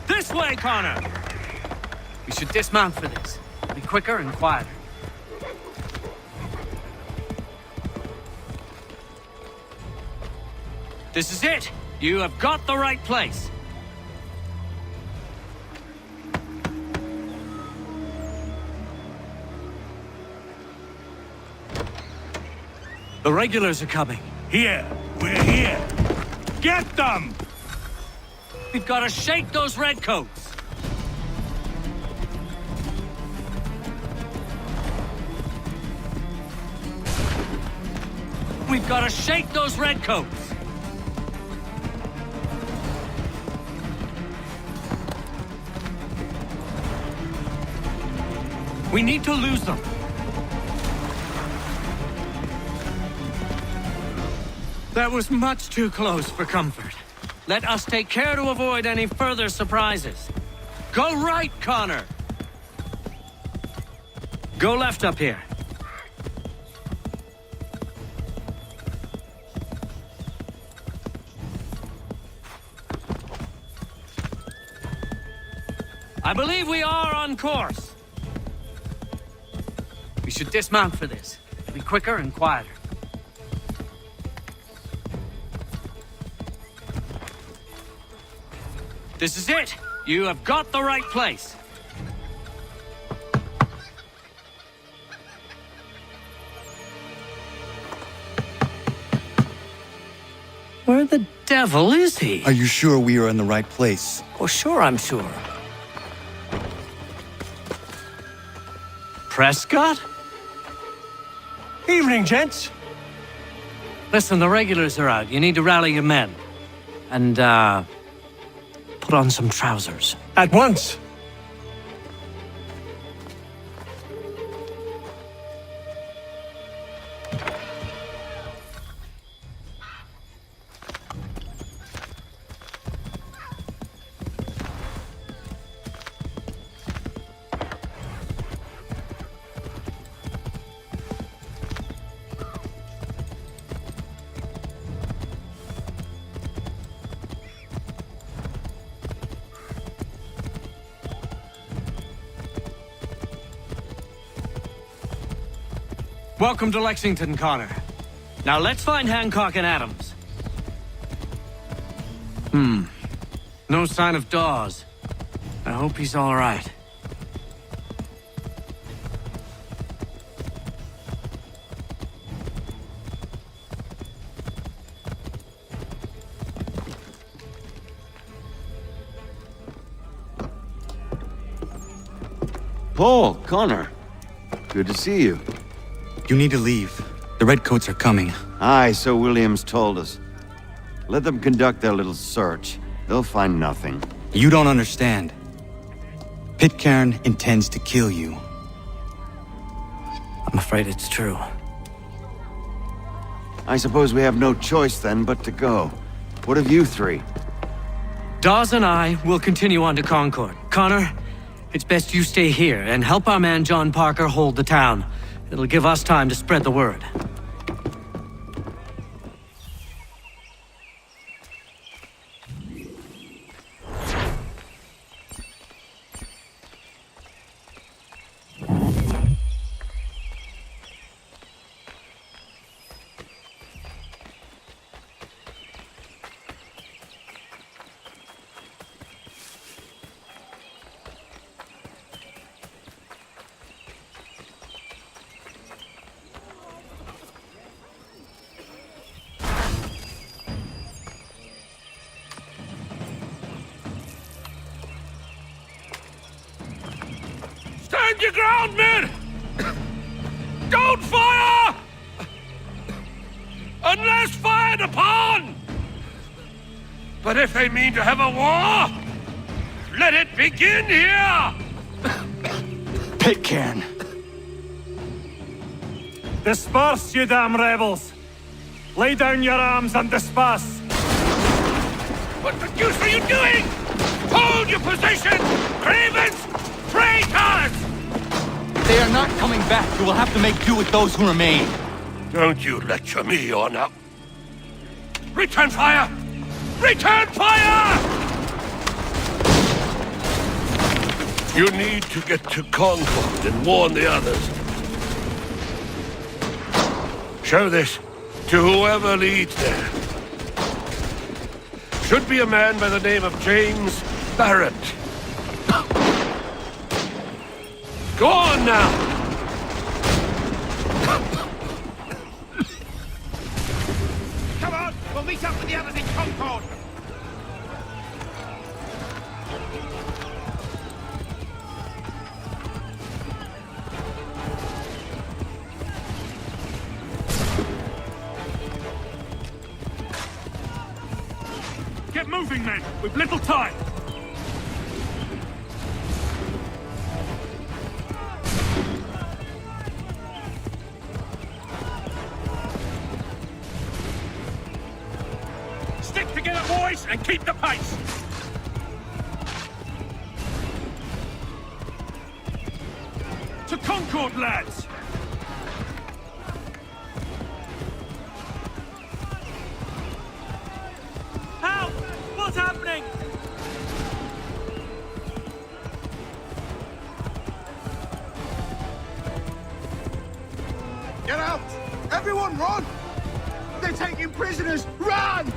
This way, Connor! We should dismount for this. Be quicker and quieter. This is it! You have got the right place. The regulars are coming. Here! We're here! Get them! We've got to shake those redcoats! We've got to shake those redcoats! We need to lose them. That was much too close for comfort. Let us take care to avoid any further surprises. Go right, Connor! Go left up here. I believe we are on course. We should dismount for this. Be quicker and quieter. This is it! You have got the right place. Where the devil is he? Are you sure we are in the right place? Oh, sure, I'm sure. Prescott? Evening, gents. Listen, the regulars are out. You need to rally your men. And, put on some trousers. At once. Welcome to Lexington, Connor. Now let's find Hancock and Adams. No sign of Dawes. I hope he's all right. Paul, Connor. Good to see you. You need to leave. The redcoats are coming. Aye, so Williams told us. Let them conduct their little search. They'll find nothing. You don't understand. Pitcairn intends to kill you. I'm afraid it's true. I suppose we have no choice then but to go. What of you three? Dawes and I will continue on to Concord. Connor, it's best you stay here and help our man John Parker hold the town. It'll give us time to spread the word. Stand your ground, men! Don't fire! unless fired upon! But if they mean to have a war, let it begin here! Pitcairn! Disperse, you damn rebels! Lay down your arms and disperse! What the deuce are you doing? Hold your position! Cravens! Traitors! They are not coming back. You will have to make do with those who remain. Don't you lecture me on now. Return fire! Return fire! You need to get to Concord and warn the others. Show this to whoever leads there. Should be a man by the name of James Barrett. Go on now! Come on, we'll meet up with the others in Concord. Get moving, men! We've little time! Stick together, boys, and keep the pace. To Concord, lads! Help! What's happening? Get out! Everyone run! They're taking prisoners! Run!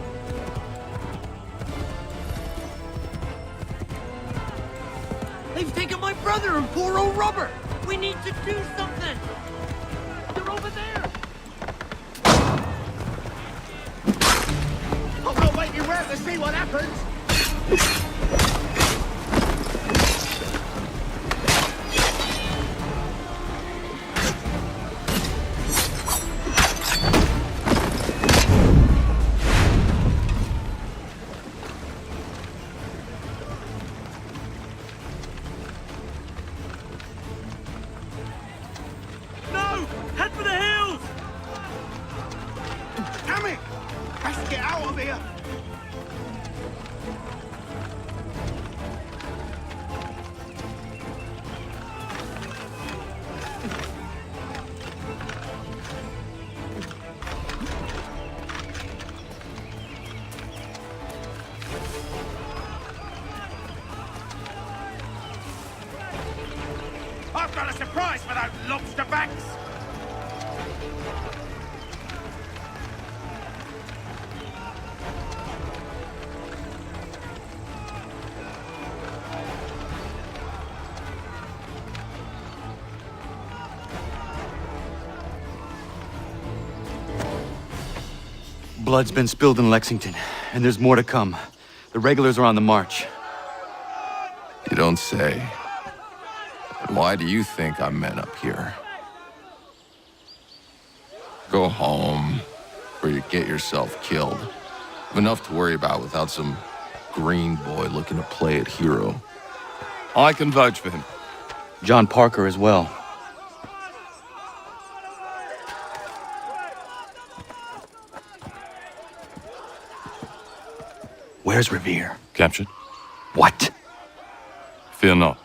They've taken my brother and poor old Robert. We need to do something. They're over there. I'll not make you wait to see what happens! No! Head for the hills! Damn it! Let's get out of here! I've got a surprise for those lobster backs. Blood's been spilled in Lexington, and there's more to come. The regulars are on the march. You don't say. And why do you think I'm men up here? Go home, or you get yourself killed. Have enough to worry about without some green boy looking to play it hero. I can vouch for him. John Parker as well. Where's Revere? Captured? What? Fear not.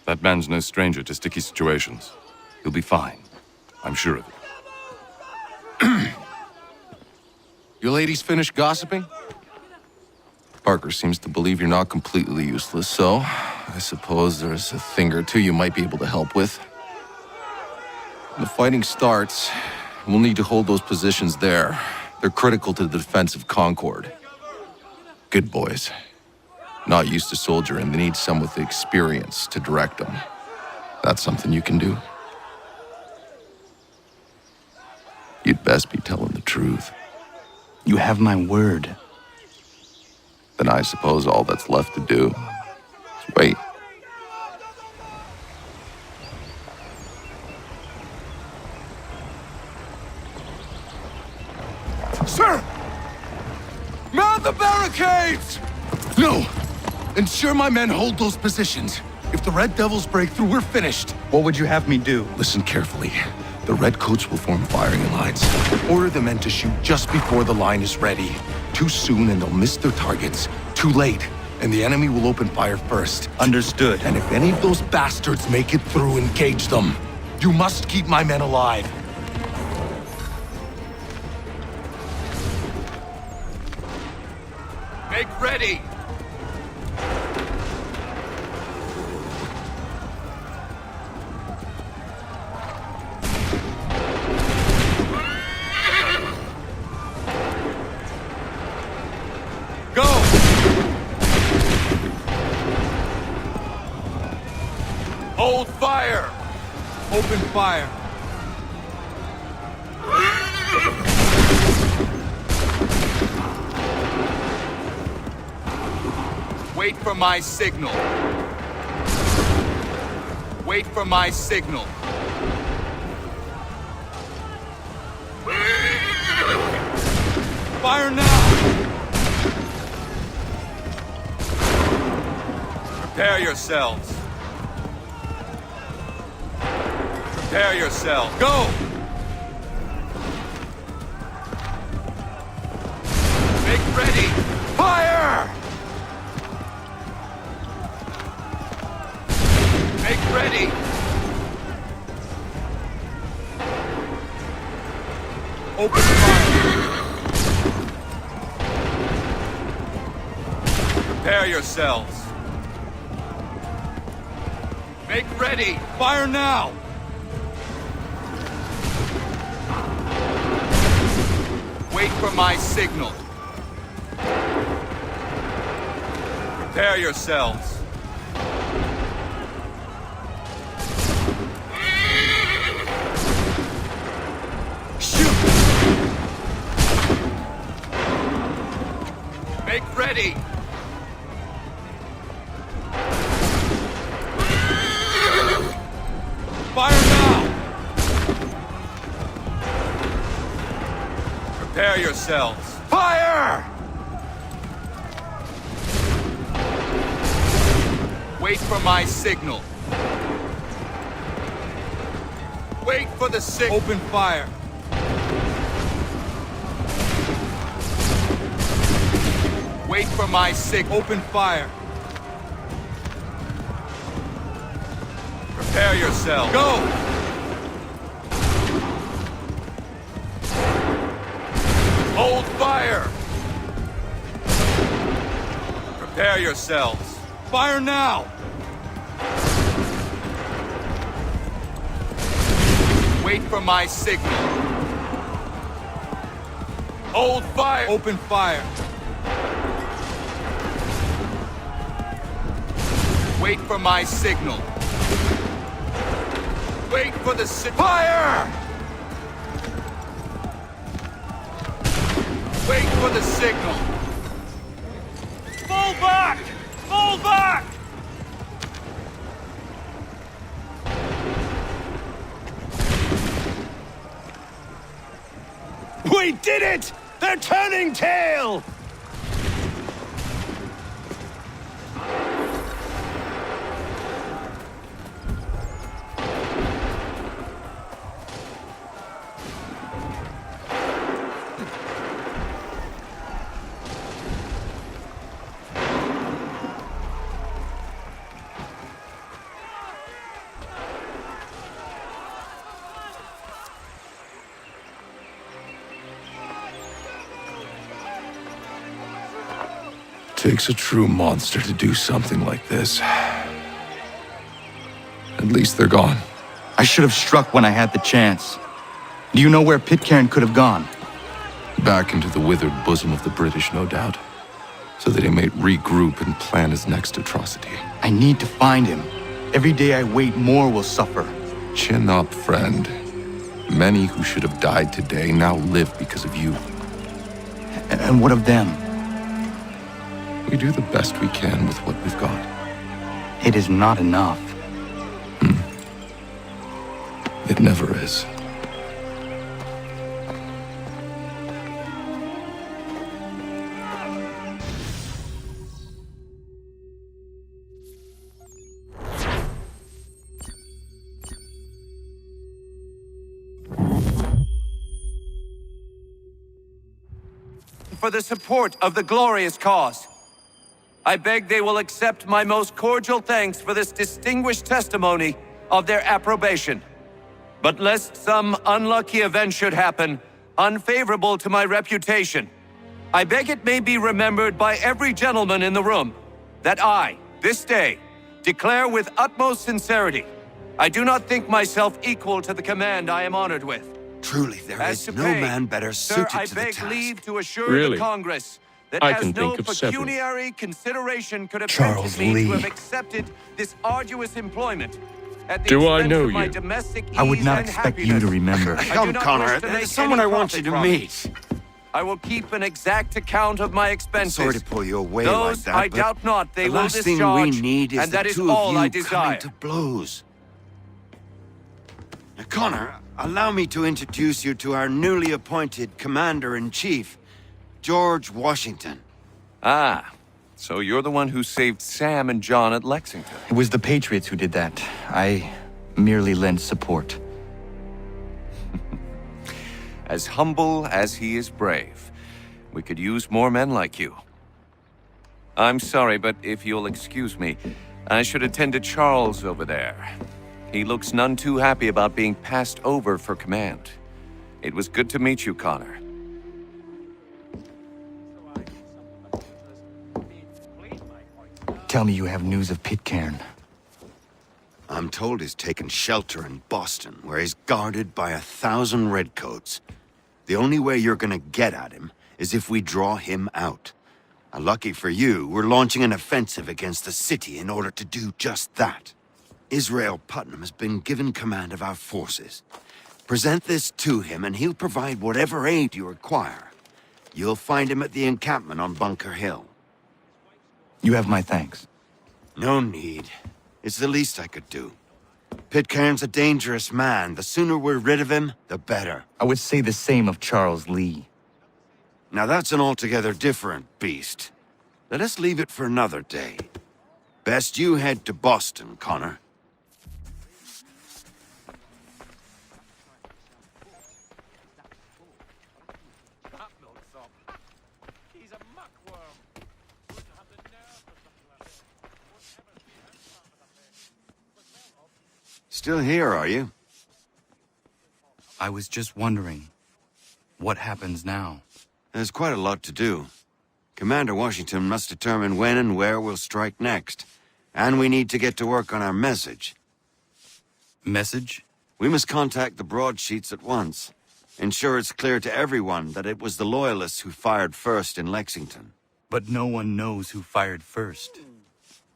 That man's no stranger to sticky situations. He'll be fine. I'm sure of it. You ladies finished gossiping? Parker seems to believe you're not completely useless, so I suppose there's a thing or two you might be able to help with. When the fighting starts, we'll need to hold those positions there. They're critical to the defense of Concord. Good boys. Not used to soldiering, they need some with the experience to direct them. That's something you can do. You'd best be telling the truth. You have my word. Then I suppose all that's left to do is wait. Sir! Mount the barricades! No! Ensure my men hold those positions. If the Red Devils break through, we're finished. What would you have me do? Listen carefully. The Redcoats will form firing lines. Order the men to shoot just before the line is ready. Too soon and they'll miss their targets. Too late, and the enemy will open fire first. Understood. And if any of those bastards make it through, engage them. You must keep my men alive. Make ready! Go! Hold fire! Open fire. Wait for my signal. Wait for my signal. Fire now! Prepare yourselves. Prepare yourselves. Go! Make ready. Fire! Make ready. Open fire. Prepare yourselves. Make ready. Fire now! Wait for my signal. Prepare yourselves. Shoot! Make ready. Fire now! Prepare yourselves. Fire! Wait for my signal. Wait for the signal. Open fire. Wait for my signal. Open fire. Prepare yourself. Go! Hold fire. Prepare yourselves. Fire now! Wait for my signal. Hold fire. Open fire. Wait for my signal. Wait for the fire! Wait for the signal. Fall back! Fall back! We did it! They're turning tail! Takes a true monster to do something like this. At least they're gone. I should have struck when I had the chance. Do you know where Pitcairn could have gone? Back into the withered bosom of the British, no doubt. So that he may regroup and plan his next atrocity. I need to find him. Every day I wait, more will suffer. Chin up, friend. Many who should have died today now live because of you. And what of them? We do the best we can with what we've got. It is not enough. It never is. for the support of the glorious cause. I beg they will accept my most cordial thanks for this distinguished testimony of their approbation. But lest some unlucky event should happen, unfavorable to my reputation, I beg it may be remembered by every gentleman in the room that I, this day, declare with utmost sincerity, I do not think myself equal to the command I am honored with. Truly, there As is to no pay, man better sir, suited I to the beg task. leave to assure Really? the Congress that I as can no think of several. pecuniary consideration could have Charles tempted me Lee. to have accepted this arduous employment at the Do I expense know of my you? domestic I would ease not and expect you happiness. to remember. I do Come, not Connor. wish to make There's someone any I want you profit to from it. meet. I will keep an exact account of my expenses. Sorry to pull you away Those like that, I but doubt not they the will last thing discharge, we need is and the that is two all of you I desire. coming to blows. Now, Connor, allow me to introduce you to our newly appointed Commander-in-Chief, George Washington. Ah, so you're the one who saved Sam and John at Lexington. It was the Patriots who did that. I merely lent support. As humble as he is brave. We could use more men like you. I'm sorry, but if you'll excuse me, I should attend to Charles over there. He looks none too happy about being passed over for command. It was good to meet you, Connor. Tell me you have news of Pitcairn. I'm told he's taken shelter in Boston, where he's guarded by 1,000 redcoats. The only way you're gonna get at him is if we draw him out. Lucky for you, we're launching an offensive against the city in order to do just that. Israel Putnam has been given command of our forces. Present this to him and he'll provide whatever aid you require. You'll find him at the encampment on Bunker Hill. You have my thanks. No need. It's the least I could do. Pitcairn's a dangerous man. The sooner we're rid of him, the better. I would say the same of Charles Lee. Now that's an altogether different beast. Let us leave it for another day. Best you head to Boston, Connor. Still here, are you? I was just wondering, what happens now? There's quite a lot to do. Commander Washington must determine when and where we'll strike next. And we need to get to work on our message. Message? We must contact the broadsheets at once. Ensure it's clear to everyone that it was the Loyalists who fired first in Lexington. But no one knows who fired first.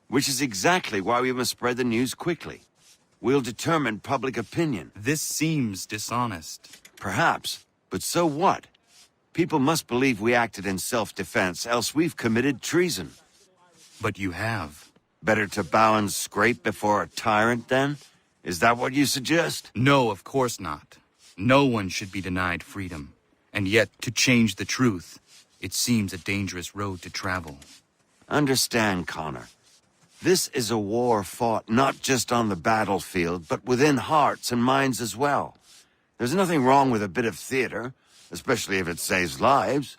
Which is exactly why we must spread the news quickly. We'll determine public opinion. This seems dishonest. Perhaps, but so what? People must believe we acted in self-defense, else we've committed treason. But you have. Better to bow and scrape before a tyrant, then? Is that what you suggest? No, of course not. No one should be denied freedom. And yet, to change the truth, it seems a dangerous road to travel. Understand, Connor. This is a war fought not just on the battlefield, but within hearts and minds as well. There's nothing wrong with a bit of theater, especially if it saves lives.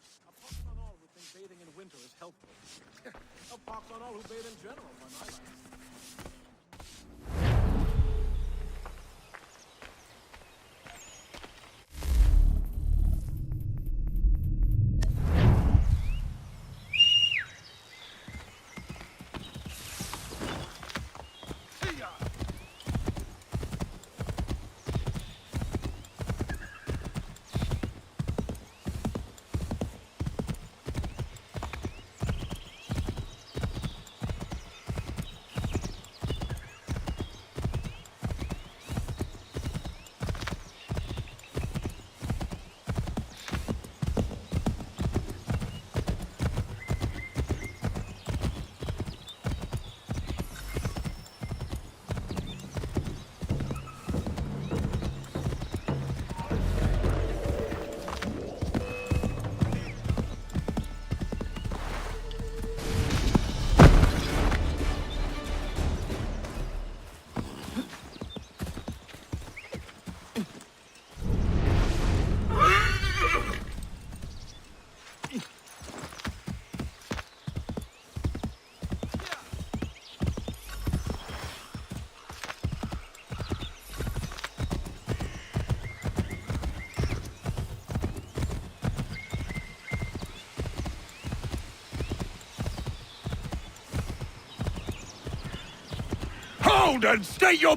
ground and stay your...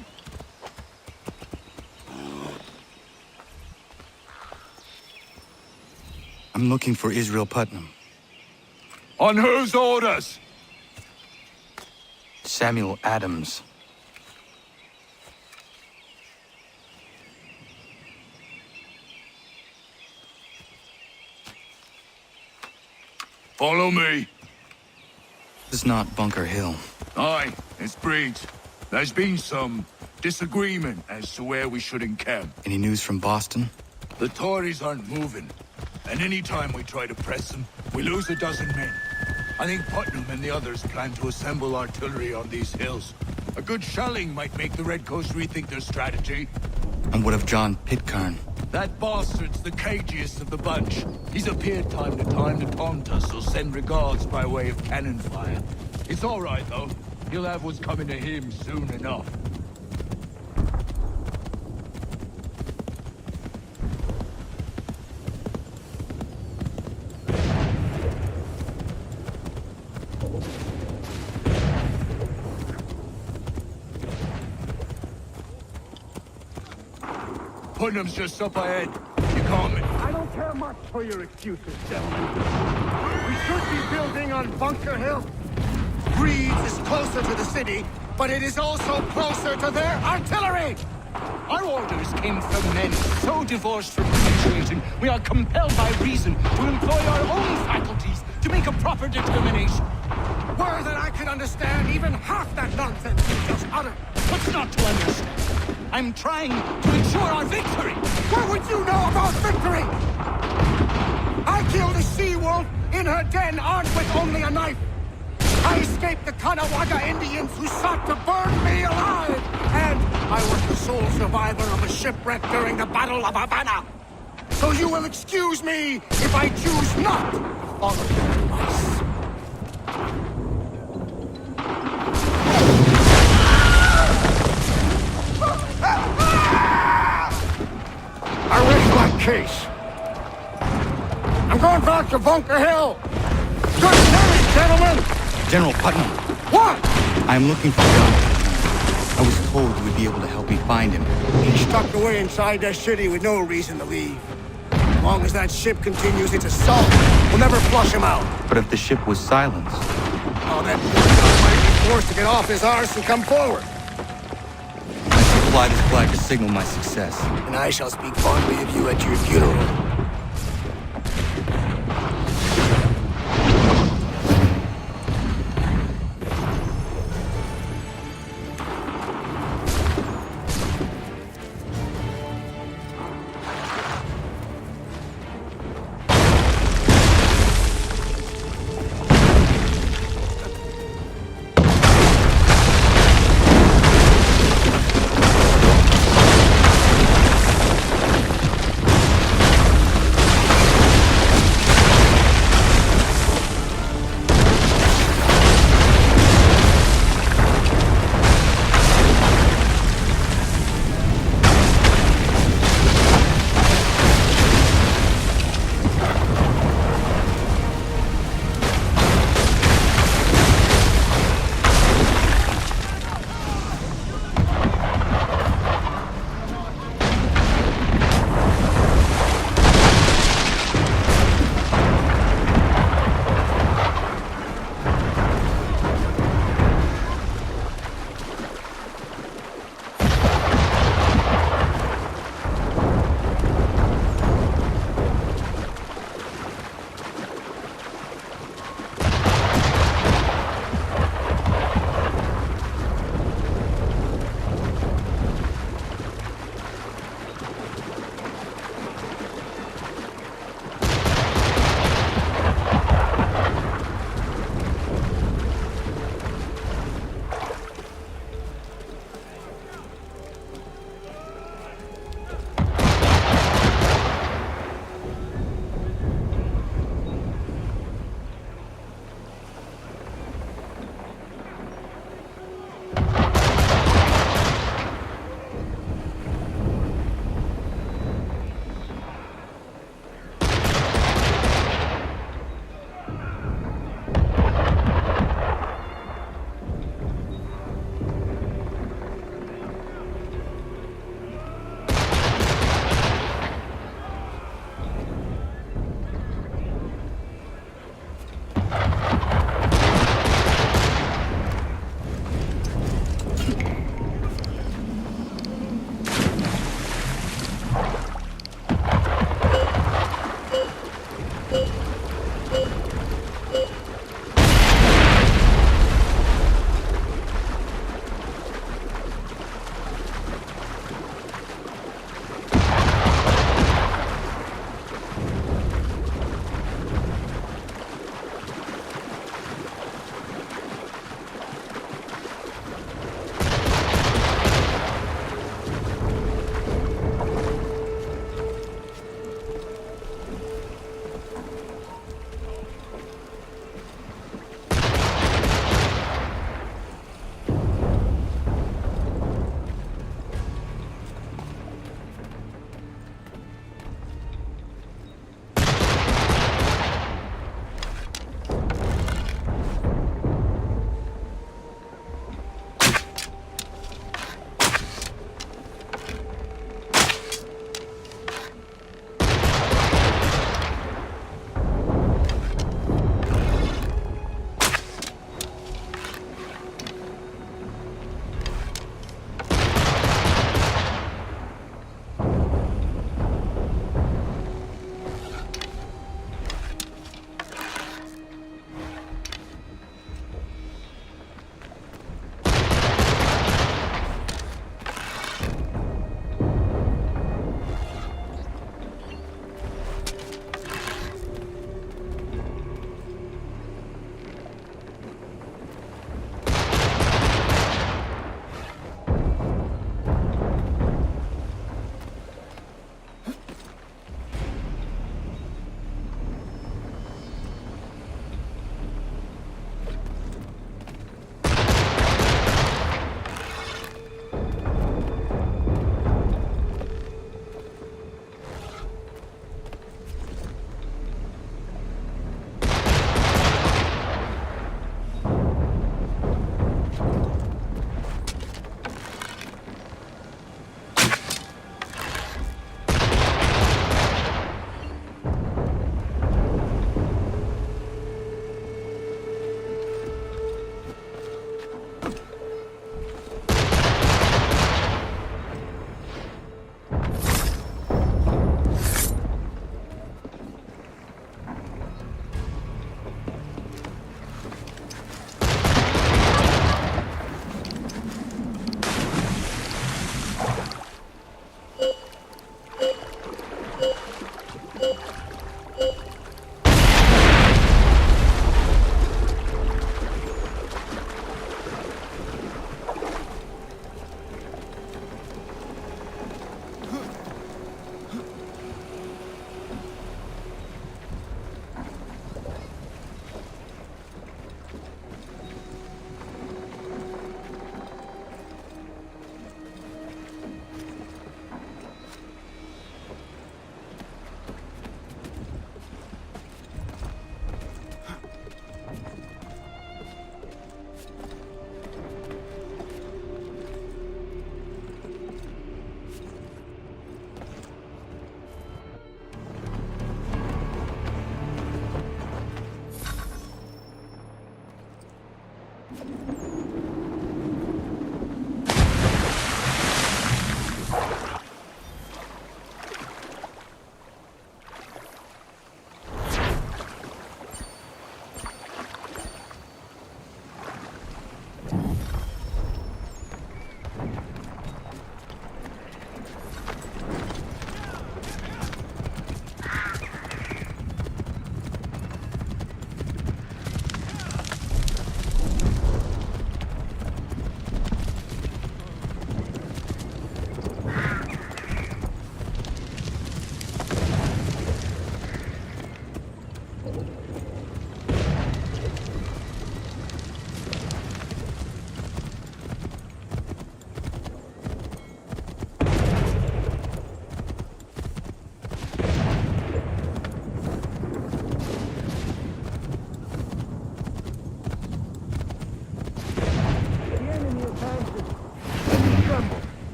I'm looking for Israel Putnam. On whose orders? Samuel Adams. Follow me. This is not Bunker Hill. Aye, it's Breach. There's been some disagreement as to where we should encamp. Any news from Boston? The Tories aren't moving, and any time we try to press them, we lose a dozen men. I think Putnam and the others plan to assemble artillery on these hills. A good shelling might make the Redcoats rethink their strategy. And what of John Pitcairn? That bastard's the cagiest of the bunch. He's appeared time to time to taunt us, so send regards by way of cannon fire. It's all right, though. He'll have what's coming to him soon enough. Putnam's just up ahead. You call me. I don't care much for your excuses, gentlemen. We should be building on Bunker Hill. Breeds is closer to the city, but it is also closer to their artillery! Our orders came from men so divorced from appreciation, we are compelled by reason to employ our own faculties to make a proper determination. Were that I could understand even half that nonsense you just uttered. What's not to understand? I'm trying to ensure our victory! What would you know about victory? I killed a she-wolf in her den armed with only a knife. I escaped the Caughnawaga Indians who sought to burn me alive. And I was the sole survivor of a shipwreck during the Battle of Havana. So you will excuse me if I choose not to follow your advice. I rest my case. I'm going back to Bunker Hill. Good night, gentlemen. General Putnam. What? I'm looking for John. I was told you would be able to help me find him. He's tucked away inside that city with no reason to leave. As long as that ship continues its assault, we'll never flush him out. But if the ship was silenced... Oh, that might be forced to get off his arse and come forward. I shall fly this flag to signal my success. And I shall speak fondly of you at your funeral.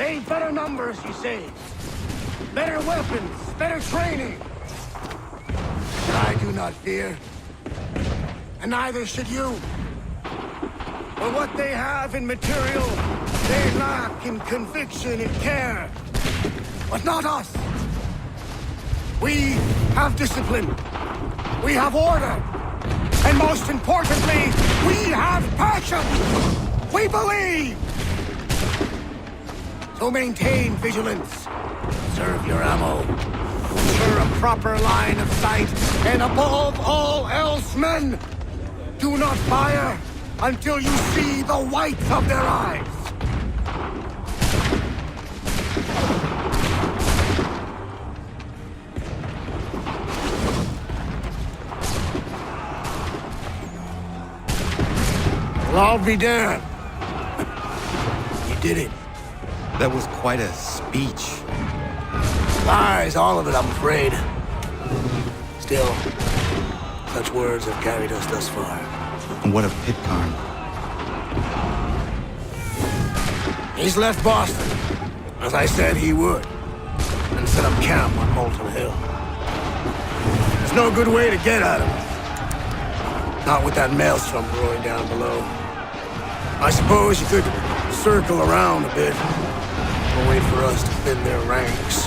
They've better numbers, you say. Better weapons, better training. But I do not fear. And neither should you. For what they have in material, they lack in conviction and care. But not us. We have discipline. We have order. And most importantly, we have passion. We believe. So maintain vigilance. Serve your ammo. Ensure a proper line of sight. And above all else, men, do not fire until you see the whites of their eyes. Well, I'll be damned. You did it. That was quite a speech. Lies, all of it, I'm afraid. Still, such words have carried us thus far. And what of Pitcairn? He's left Boston, as I said he would, and set up camp on Molten Hill. There's no good way to get at him. Not with that maelstrom brewing down below. I suppose you could circle around a bit, or wait for us to thin their ranks.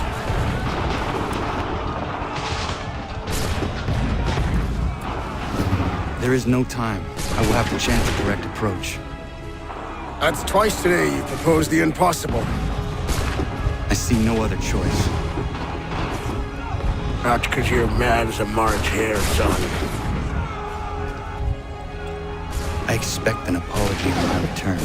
There is no time. I will have to chance a direct approach. That's twice today you proposed the impossible. I see no other choice. Not because you're mad as a March hare, son. I expect an apology on my return.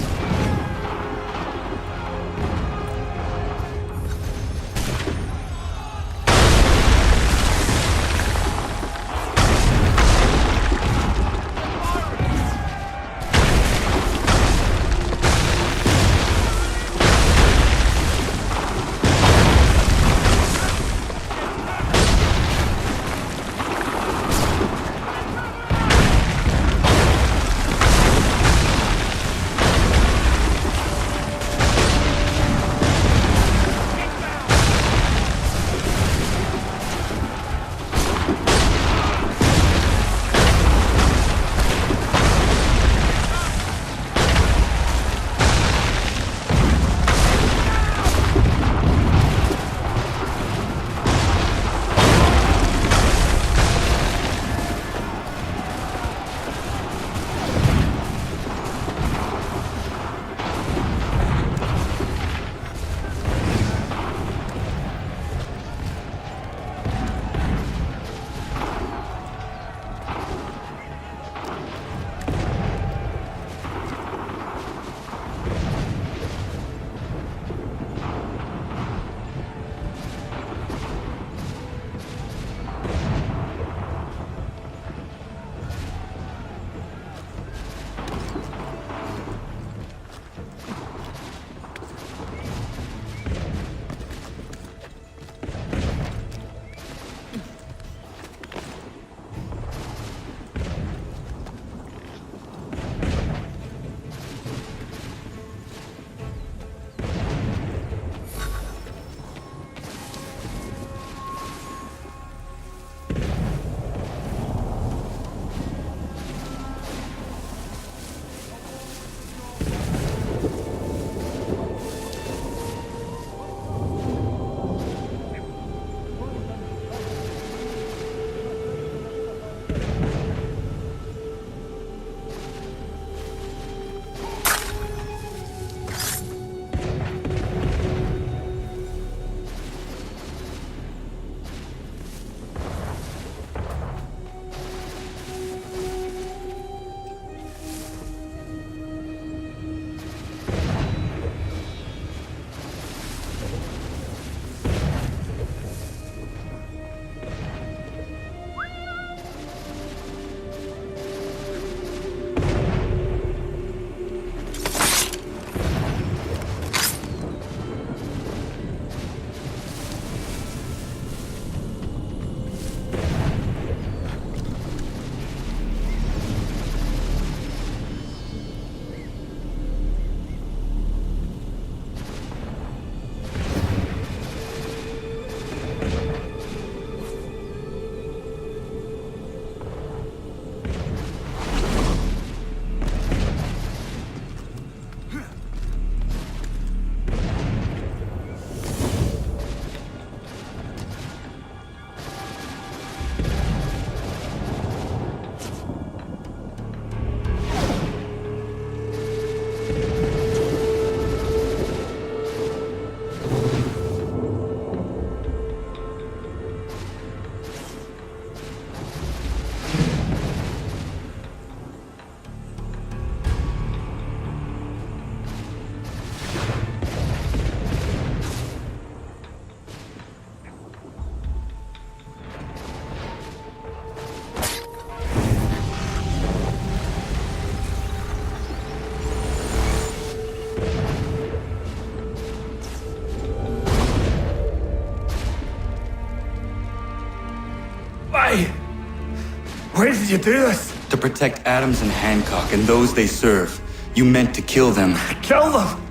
Why did you do this? To protect Adams and Hancock and those they serve, you meant to kill them. Kill them?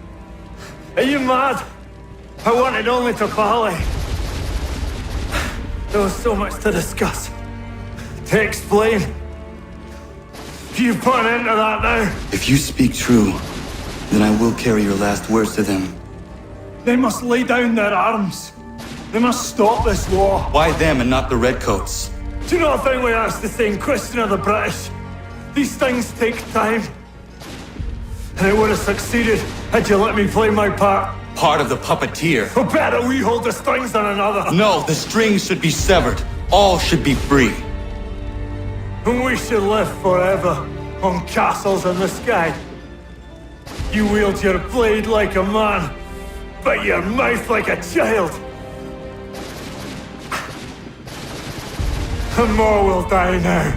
Are you mad? I wanted only to parley. There was so much to discuss, to explain. You put an end to that now. If you speak true, then I will carry your last words to them. They must lay down their arms. They must stop this war. Why them and not the Redcoats? Do you not think we asked the same question of the British? These things take time. And it would have succeeded had you let me play my part. Part of the puppeteer. Or better, we hold the strings on another. No, the strings should be severed. All should be free. And we should live forever on castles in the sky. You wield your blade like a man, but your mouth like a child. And more will die now.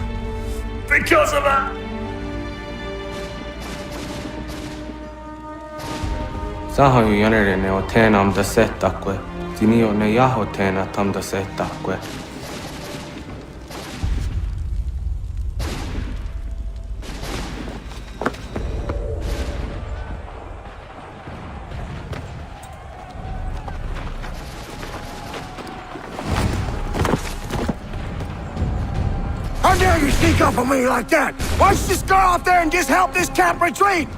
Because of it. Saho yanere ne otena am da setakwe. Tinio ne yahotena tam da setakwe. How dare you sneak up on me like that? Why don't you just go out there and just help this camp retreat?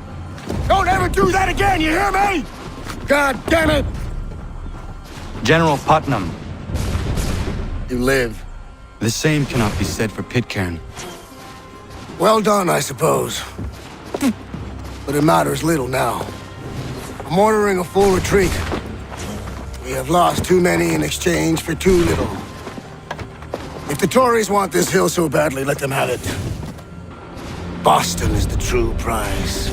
Don't ever do that again, you hear me? God damn it! General Putnam. You live. The same cannot be said for Pitcairn. Well done, I suppose. But it matters little now. I'm ordering a full retreat. We have lost too many in exchange for too little. If the Tories want this hill so badly, let them have it. Boston is the true prize.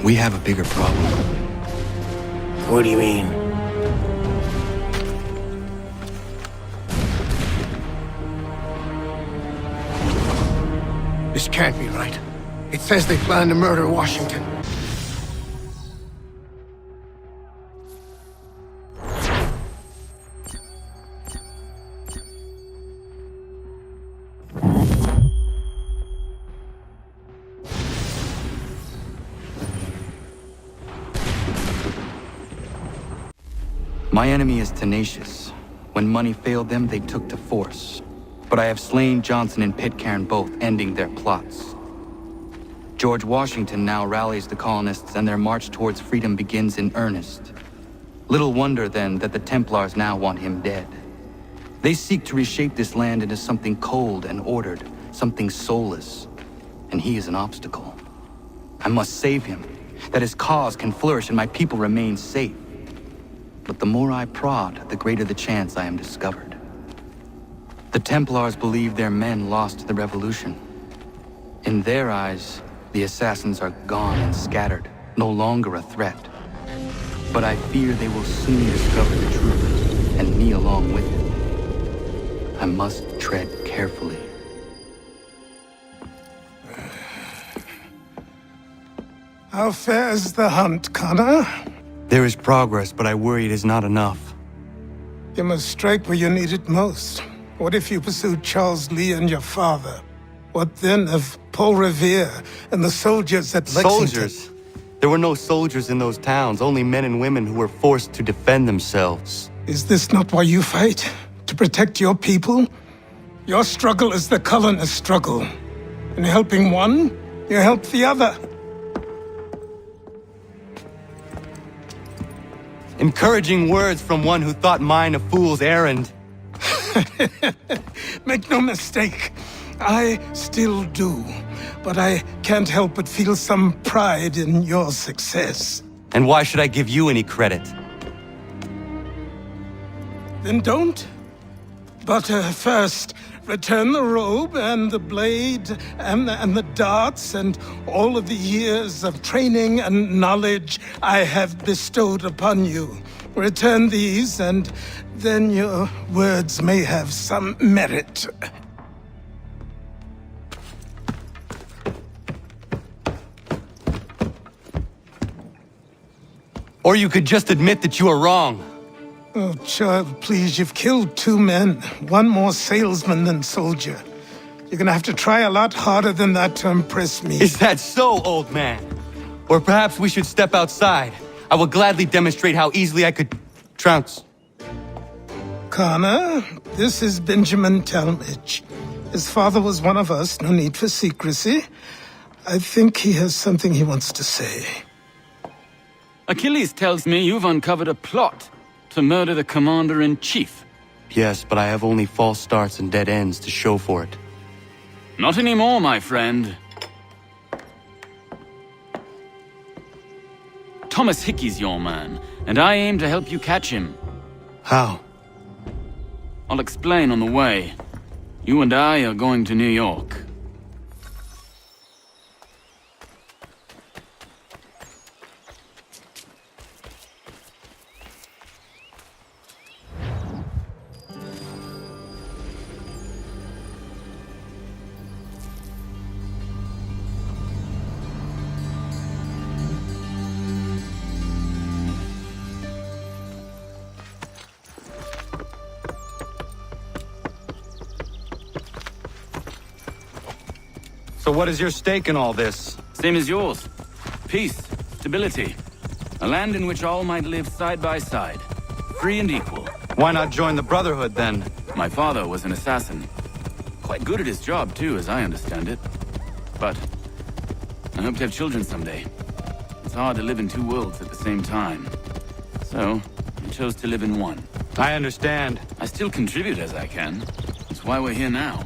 We have a bigger problem. What do you mean? This can't be right. It says they plan to murder Washington. My enemy is tenacious. When money failed them, they took to force. But I have slain Johnson and Pitcairn both, ending their plots. George Washington now rallies the colonists and their march towards freedom begins in earnest. Little wonder, then, that the Templars now want him dead. They seek to reshape this land into something cold and ordered, something soulless. And he is an obstacle. I must save him, that his cause can flourish and my people remain safe. But the more I prod, the greater the chance I am discovered. The Templars believe their men lost the revolution. In their eyes, the assassins are gone and scattered, no longer a threat. But I fear they will soon discover the truth, and me along with it. I must tread carefully. How fares the hunt, Connor? There is progress, but I worry it is not enough. You must strike where you need it most. What if you pursued Charles Lee and your father? What then of Paul Revere and the soldiers at Lexington? Soldiers? There were no soldiers in those towns, only men and women who were forced to defend themselves. Is this not why you fight? To protect your people? Your struggle is the colonist struggle. In helping one, you help the other. Encouraging words from one who thought mine a fool's errand. Make no mistake, I still do. But I can't help but feel some pride in your success. And why should I give you any credit? Then don't. But first, return the robe and the blade and the darts and all of the years of training and knowledge I have bestowed upon you. Return these, and then your words may have some merit. Or you could just admit that you are wrong. Oh, child, please, you've killed 2 men. One more salesman than soldier. You're gonna have to try a lot harder than that to impress me. Is that so, old man? Or perhaps we should step outside. I will gladly demonstrate how easily I could trounce. Connor, this is Benjamin Talmadge. His father was one of us, no need for secrecy. I think he has something he wants to say. Achilles tells me you've uncovered a plot to murder the Commander-in-Chief. Yes, but I have only false starts and dead ends to show for it. Not anymore, my friend. Thomas Hickey's your man, and I aim to help you catch him. How? I'll explain on the way. You and I are going to New York. So what is your stake in all this? Same as yours. Peace, stability. A land in which all might live side by side. Free and equal. Why not join the Brotherhood, then? My father was an assassin. Quite good at his job, too, as I understand it. But I hope to have children someday. It's hard to live in 2 worlds at the same time. So, I chose to live in one. I understand. I still contribute as I can. That's why we're here now.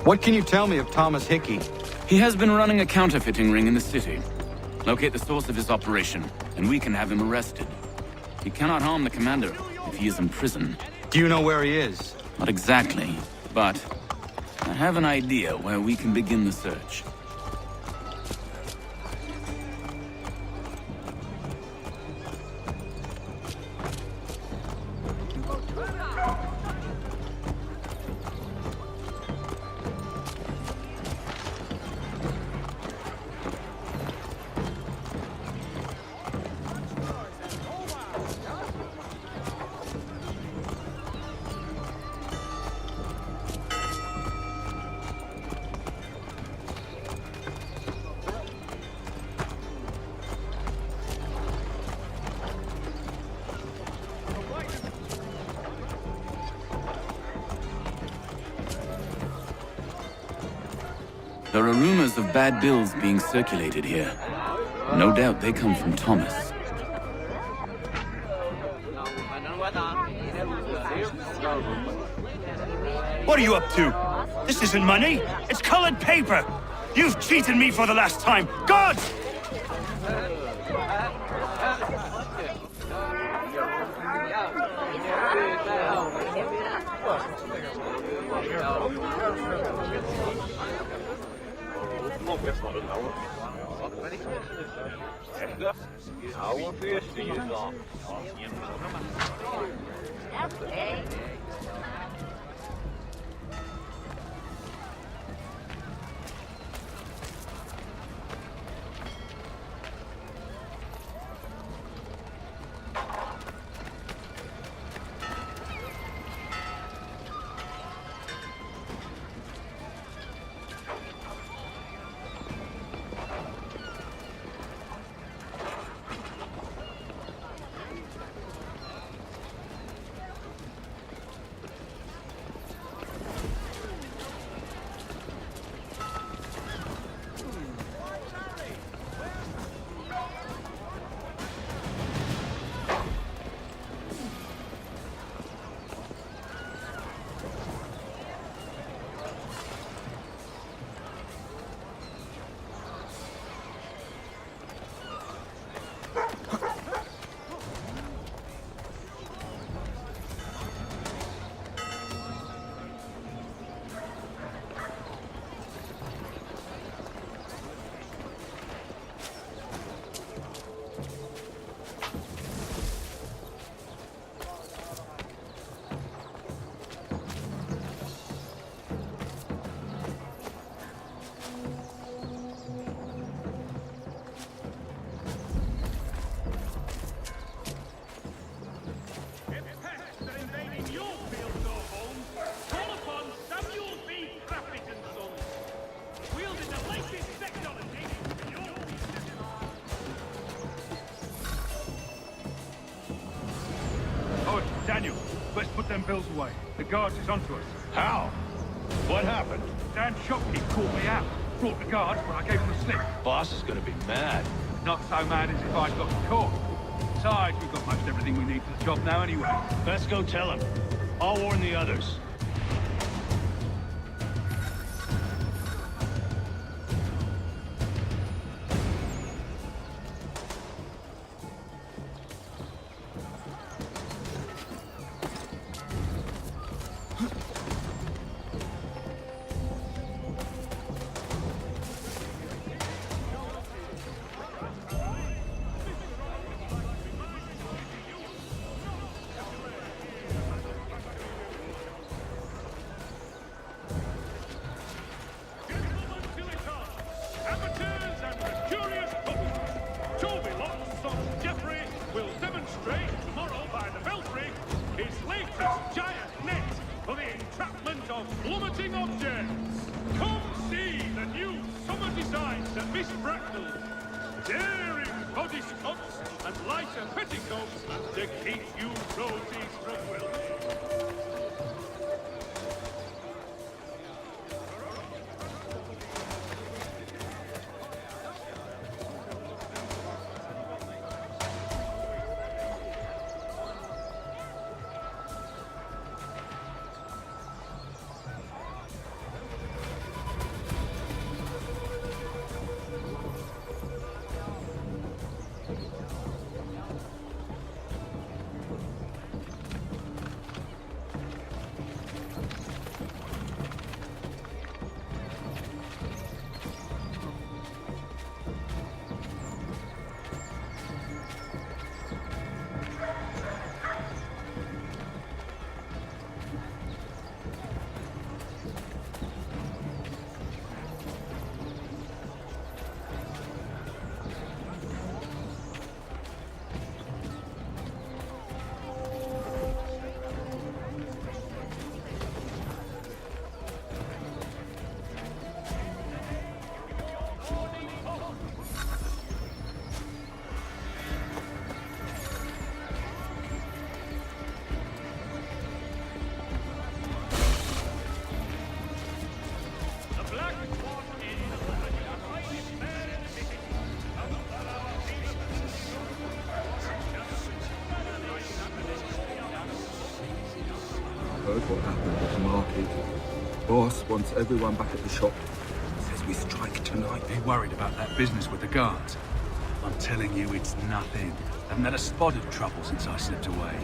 What can you tell me of Thomas Hickey? He has been running a counterfeiting ring in the city. Locate the source of his operation, and we can have him arrested. He cannot harm the commander if he is in prison. Do you know where he is? Not exactly, but I have an idea where we can begin the search. There are rumors of bad bills being circulated here. No doubt they come from Thomas. What are you up to? This isn't money. It's colored paper. You've cheated me for the last time. God! Oh, Daniel, let's put them bills away. The guards is onto us. How? What happened? Dan shopkeep called me out. Brought the guards, but I gave him the slip. Boss is gonna be mad. Not so mad as if I'd got caught. Besides, we've got most everything we need for the job now anyway. Let's go tell him. I'll warn the others. Heard what happened at the market. Boss wants everyone back at the shop. Says we strike tonight. Be worried about that business with the guards. I'm telling you, it's nothing. Haven't had a spot of trouble since I slipped away.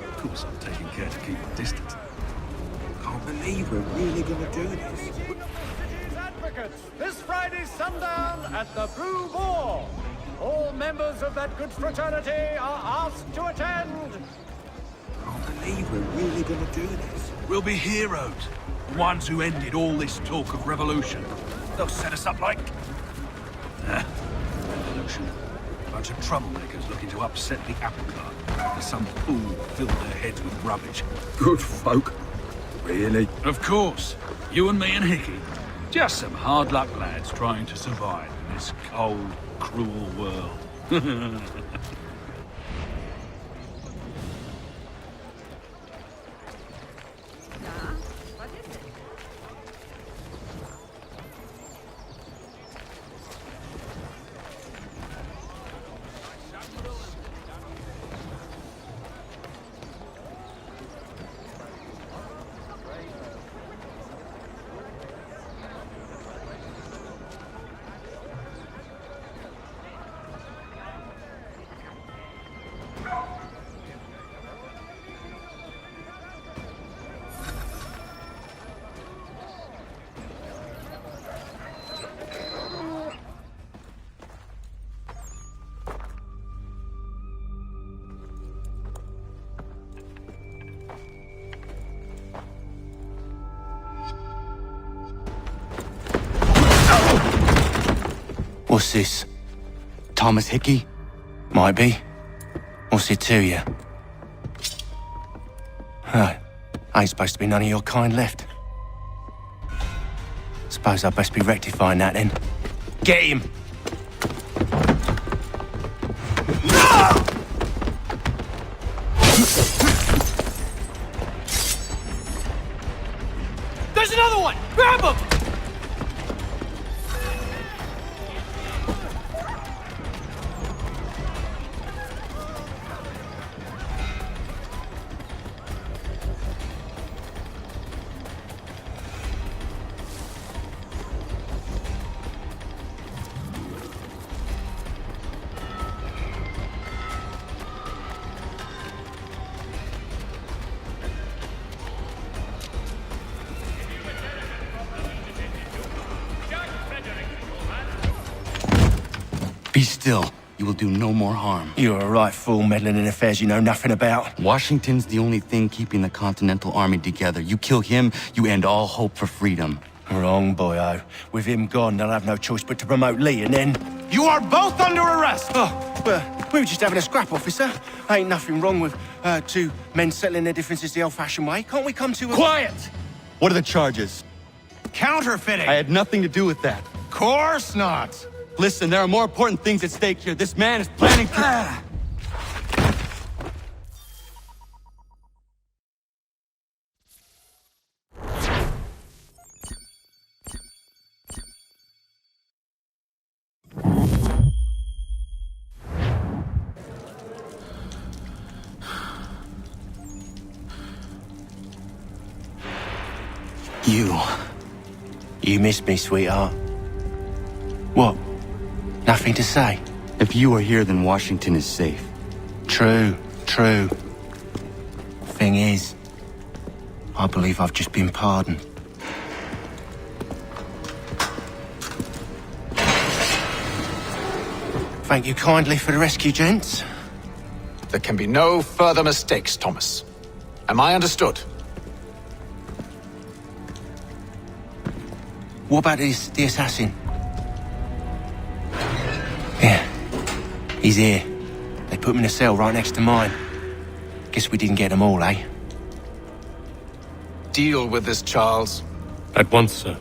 Of course, I'm taking care to keep my distance. Can't believe we're really gonna do this. Advocates, this Friday sundown at the Blue Boar. All members of that good fraternity are asked to attend. Can't believe we're really gonna do this. We'll be heroes. The ones who ended all this talk of revolution. They'll set us up like... revolution. A bunch of troublemakers looking to upset the apple cart. Because some fool filled their heads with rubbish. Good folk. Really? Of course. You and me and Hickey. Just some hard luck lads trying to survive in this cold, cruel world. What's this? Thomas Hickey? Might be. What's it to you? Oh, ain't supposed to be none of your kind left. Suppose I best be rectifying that then. Get him! Be still. You will do no more harm. You're a right fool meddling in affairs you know nothing about. Washington's the only thing keeping the Continental Army together. You kill him, you end all hope for freedom. Wrong, boyo. With him gone, they'll have no choice but to promote Lee, and then... You are both under arrest! Oh, well, we were just having a scrap, officer. Ain't nothing wrong with two men settling their differences the old-fashioned way. Can't we come to a... Quiet! What are the charges? Counterfeiting! I had nothing to do with that. Course not! Listen, there are more important things at stake here. This man is planning to... You missed me, sweetheart. What? Nothing to say? If you are here, then Washington is safe. True. Thing is, I believe I've just been pardoned. Thank you kindly for the rescue, gents. There can be no further mistakes, Thomas. Am I understood? What about the assassin? Yeah, he's here. They put him in a cell right next to mine. Guess we didn't get them all, eh? Deal with this, Charles. At once, sir.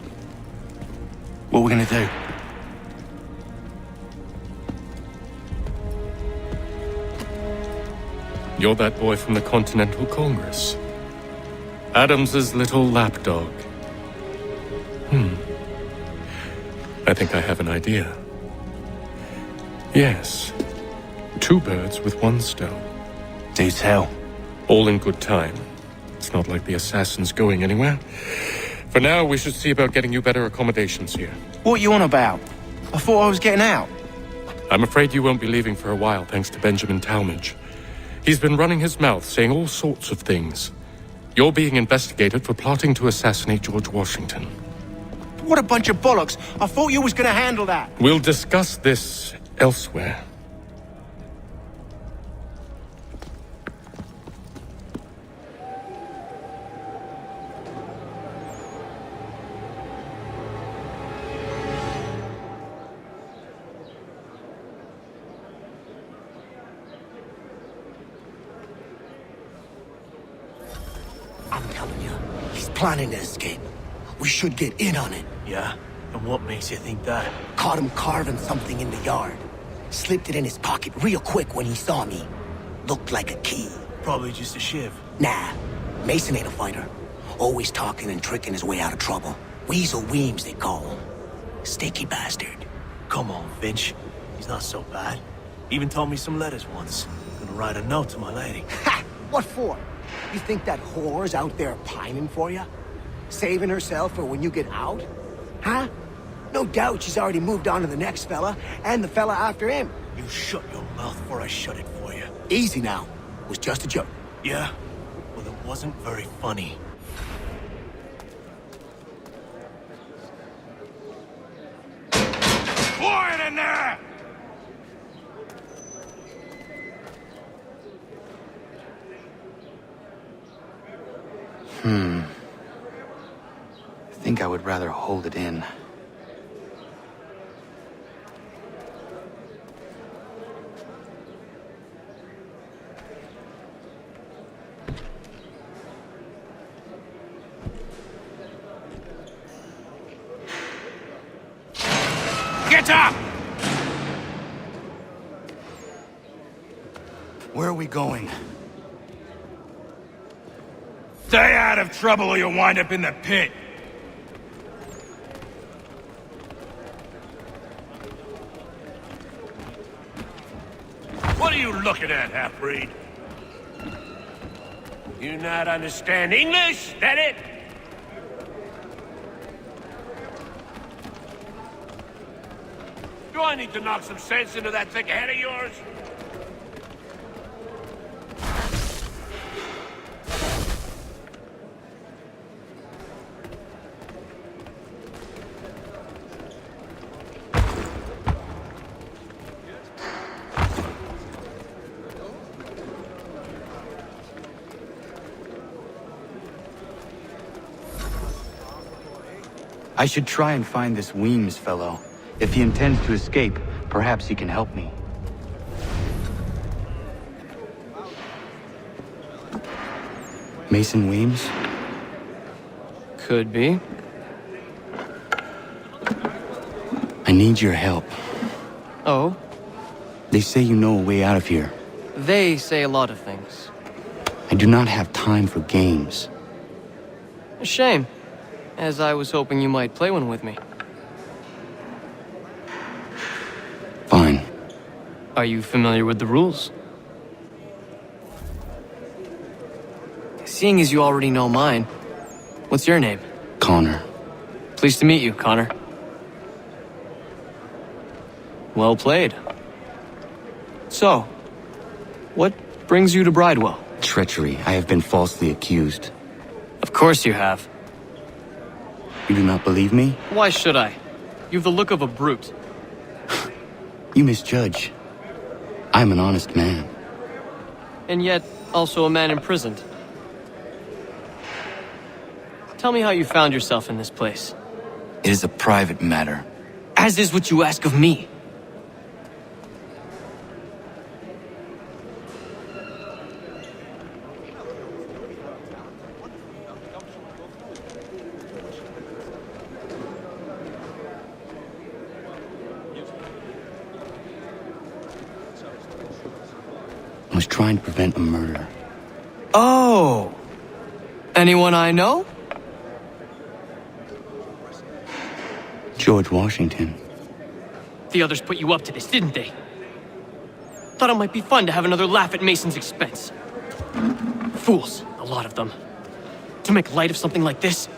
What are we gonna do? You're that boy from the Continental Congress. Adams's little lapdog. I think I have an idea. Yes. 2 birds with 1 stone. Do tell. All in good time. It's not like the assassin's going anywhere. For now, we should see about getting you better accommodations here. What you on about? I thought I was getting out. I'm afraid you won't be leaving for a while, thanks to Benjamin Talmadge. He's been running his mouth, saying all sorts of things. You're being investigated for plotting to assassinate George Washington. What a bunch of bollocks. I thought you was gonna handle that. We'll discuss this elsewhere. I'm telling you, he's planning to escape. We should get in on it. Yeah? And what makes you think that? Caught him carving something in the yard. Slipped it in his pocket real quick when he saw me. Looked like a key. Probably just a shiv. Nah, Mason ain't a fighter. Always talking and tricking his way out of trouble. Weasel Weems, they call him. Sticky bastard. Come on, Finch. He's not so bad. Even taught me some letters once. Gonna write a note to my lady. Ha! What for? You think that whore's out there pining for you? Saving herself for when you get out? Huh? No doubt she's already moved on to the next fella, and the fella after him. You shut your mouth before I shut it for you. Easy now. It was just a joke. Yeah? Well, it wasn't very funny. Quiet in there! I think I would rather hold it in. Get up! Where are we going? Stay out of trouble or you'll wind up in the pit. What are you looking at, half-breed? You not understand English, that it? Do I need to knock some sense into that thick head of yours? I should try and find this Weems fellow. If he intends to escape, perhaps he can help me. Mason Weems? Could be. I need your help. Oh? They say you know a way out of here. They say a lot of things. I do not have time for games. A shame, as I was hoping you might play one with me. Fine. Are you familiar with the rules? Seeing as you already know mine, what's your name? Connor. Pleased to meet you, Connor. Well played. So, what brings you to Bridewell? Treachery. I have been falsely accused. Of course you have. You do not believe me? Why should I? You've the look of a brute. You misjudge. I am an honest man. And yet, also a man imprisoned. Tell me how you found yourself in this place. It is a private matter. As is what you ask of me. I was trying to prevent a murder. Oh! Anyone I know? George Washington. The others put you up to this, didn't they? Thought it might be fun to have another laugh at Mason's expense. Fools, a lot of them. To make light of something like this.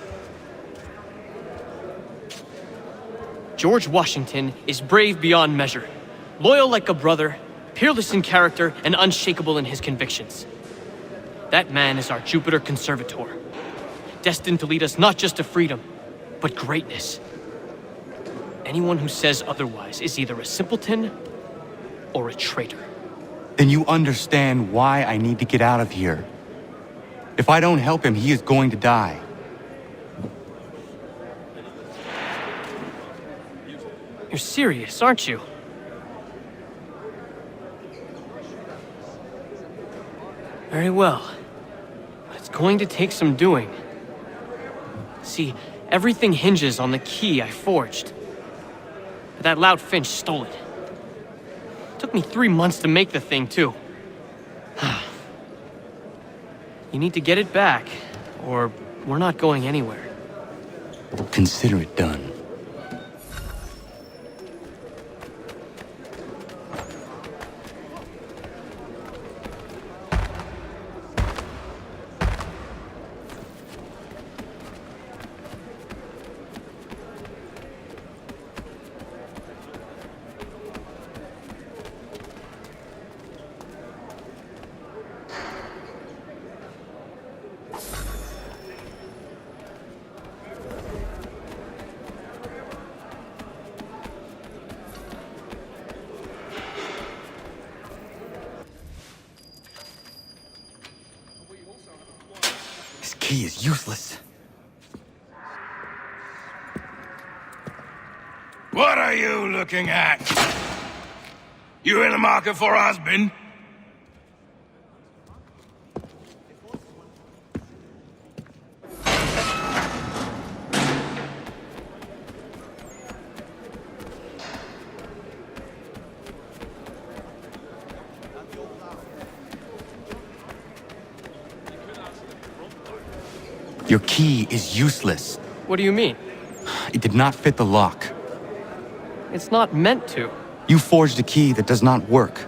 George Washington is brave beyond measure, loyal like a brother, peerless in character, and unshakable in his convictions. That man is our Jupiter Conservator, destined to lead us not just to freedom, but greatness. Anyone who says otherwise is either a simpleton or a traitor. Then you understand why I need to get out of here. If I don't help him, he is going to die. You're serious, aren't you? Very well. But it's going to take some doing. See, everything hinges on the key I forged. But that loud Finch stole it. Took me 3 months to make the thing, too. You need to get it back, or we're not going anywhere. Consider it done. He is useless. What are you looking at? You in the market for a husband? Your key is useless. What do you mean? It did not fit the lock. It's not meant to. You forged a key that does not work.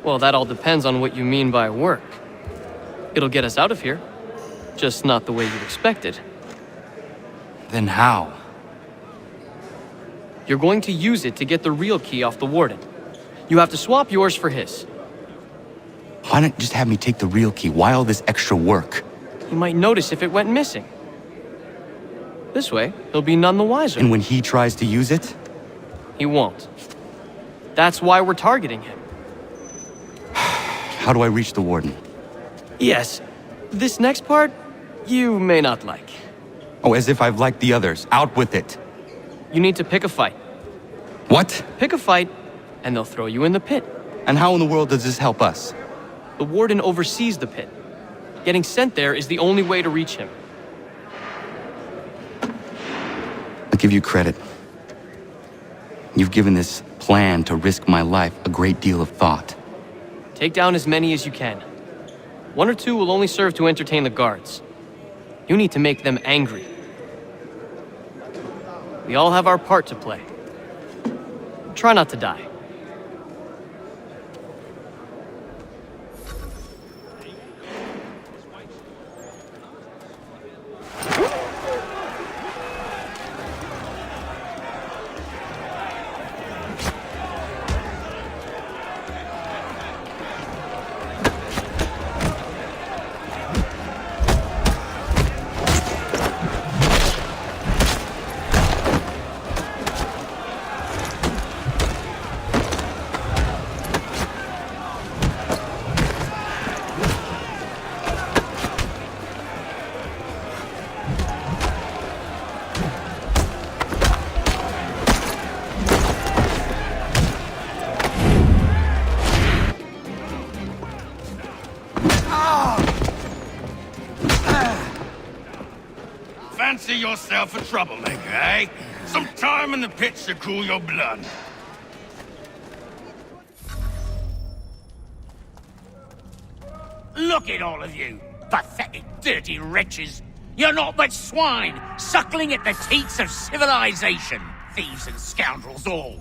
Well, that all depends on what you mean by work. It'll get us out of here. Just not the way you'd expected. Then how? You're going to use it to get the real key off the warden. You have to swap yours for his. Why not just have me take the real key? Why all this extra work? He might notice if it went missing. This way, he'll be none the wiser. And when he tries to use it? He won't. That's why we're targeting him. How do I reach the warden? Yes. This next part, you may not like. Oh, as if I've liked the others. Out with it. You need to pick a fight. What? Pick a fight, and they'll throw you in the pit. And how in the world does this help us? The warden oversees the pit. Getting sent there is the only way to reach him. I'll give you credit. You've given this plan to risk my life a great deal of thought. Take down as many as you can. 1 or 2 will only serve to entertain the guards. You need to make them angry. We all have our part to play. Try not to die. Fancy yourself a troublemaker, eh? Some time in the pits to cool your blood. Look at all of you, pathetic, dirty wretches. You're not but swine, suckling at the teats of civilization. Thieves and scoundrels all.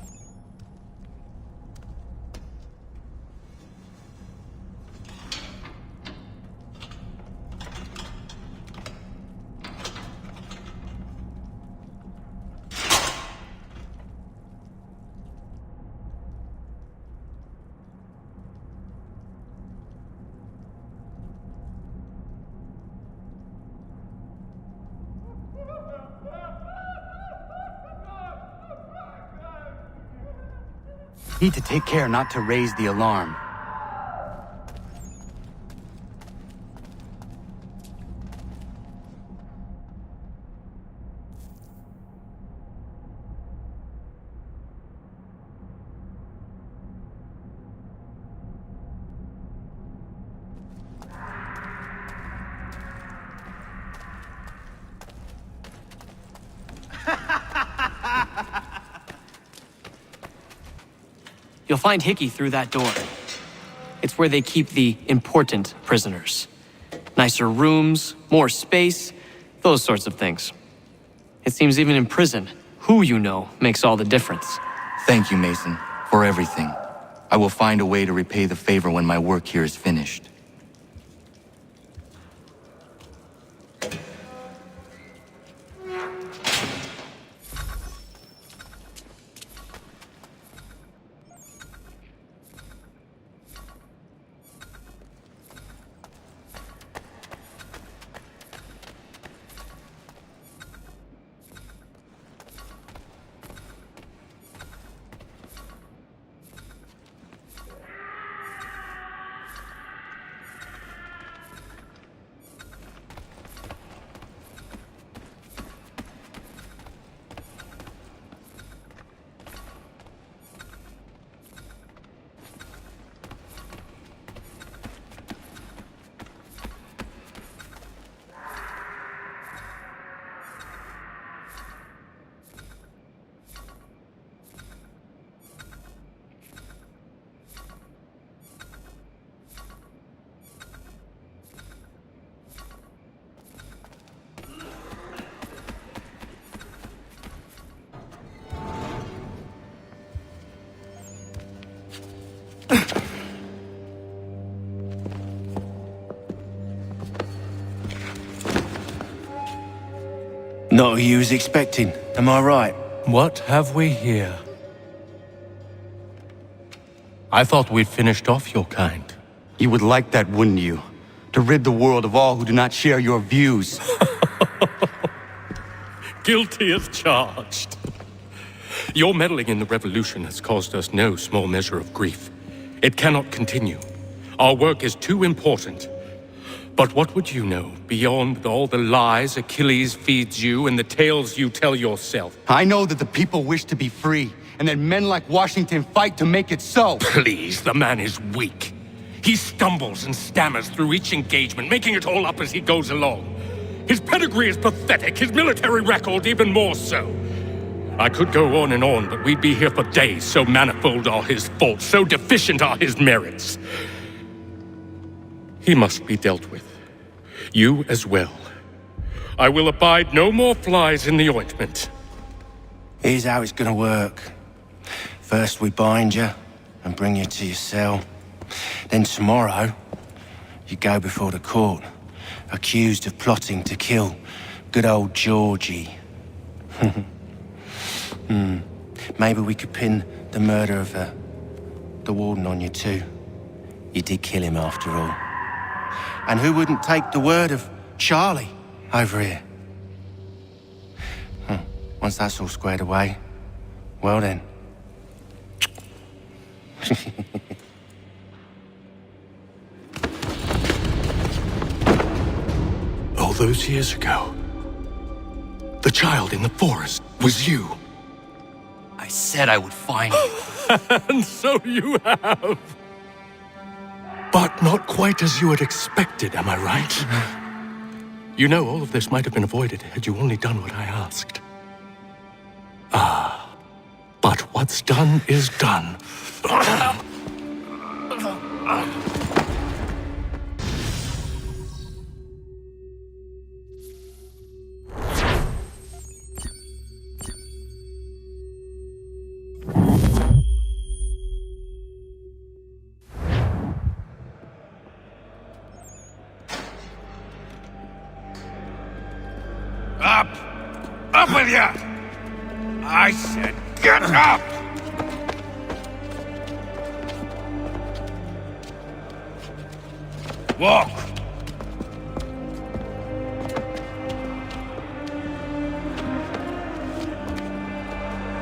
Need to take care not to raise the alarm. You'll find Hickey through that door. It's where they keep the important prisoners. Nicer rooms, more space, those sorts of things. It seems even in prison, who you know makes all the difference. Thank you, Mason, for everything. I will find a way to repay the favor when my work here is finished. Not who you was expecting, am I right? What have we here? I thought we'd finished off your kind. You would like that, wouldn't you? To rid the world of all who do not share your views. Guilty as charged. Your meddling in the revolution has caused us no small measure of grief. It cannot continue. Our work is too important. But what would you know beyond all the lies Achilles feeds you and the tales you tell yourself? I know that the people wish to be free, and that men like Washington fight to make it so. Please, the man is weak. He stumbles and stammers through each engagement, making it all up as he goes along. His pedigree is pathetic, his military record even more so. I could go on and on, but we'd be here for days, so manifold are his faults, so deficient are his merits. He must be dealt with. You as well. I will abide no more flies in the ointment. Here's how it's gonna work. First we bind you and bring you to your cell. Then tomorrow, you go before the court, accused of plotting to kill good old Georgie. Maybe we could pin the murder of the warden on you too. You did kill him after all. And who wouldn't take the word of Charlie over here? Once that's all squared away, well then. All those years ago, the child in the forest was you. I said I would find you. And so you have. But not quite as you had expected, am I right? You know, all of this might have been avoided had you only done what I asked. But what's done is done. Up! Up with ya! I said get up! Walk!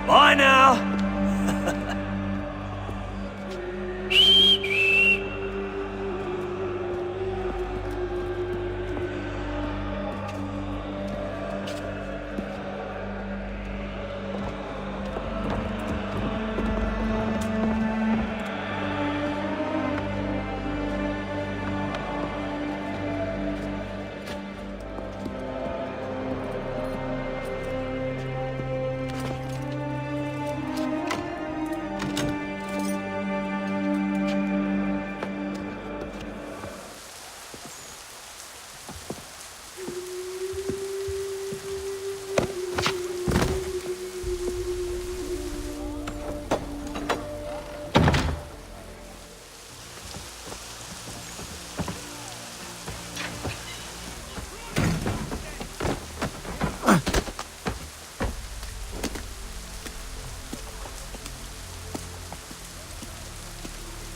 Bye now!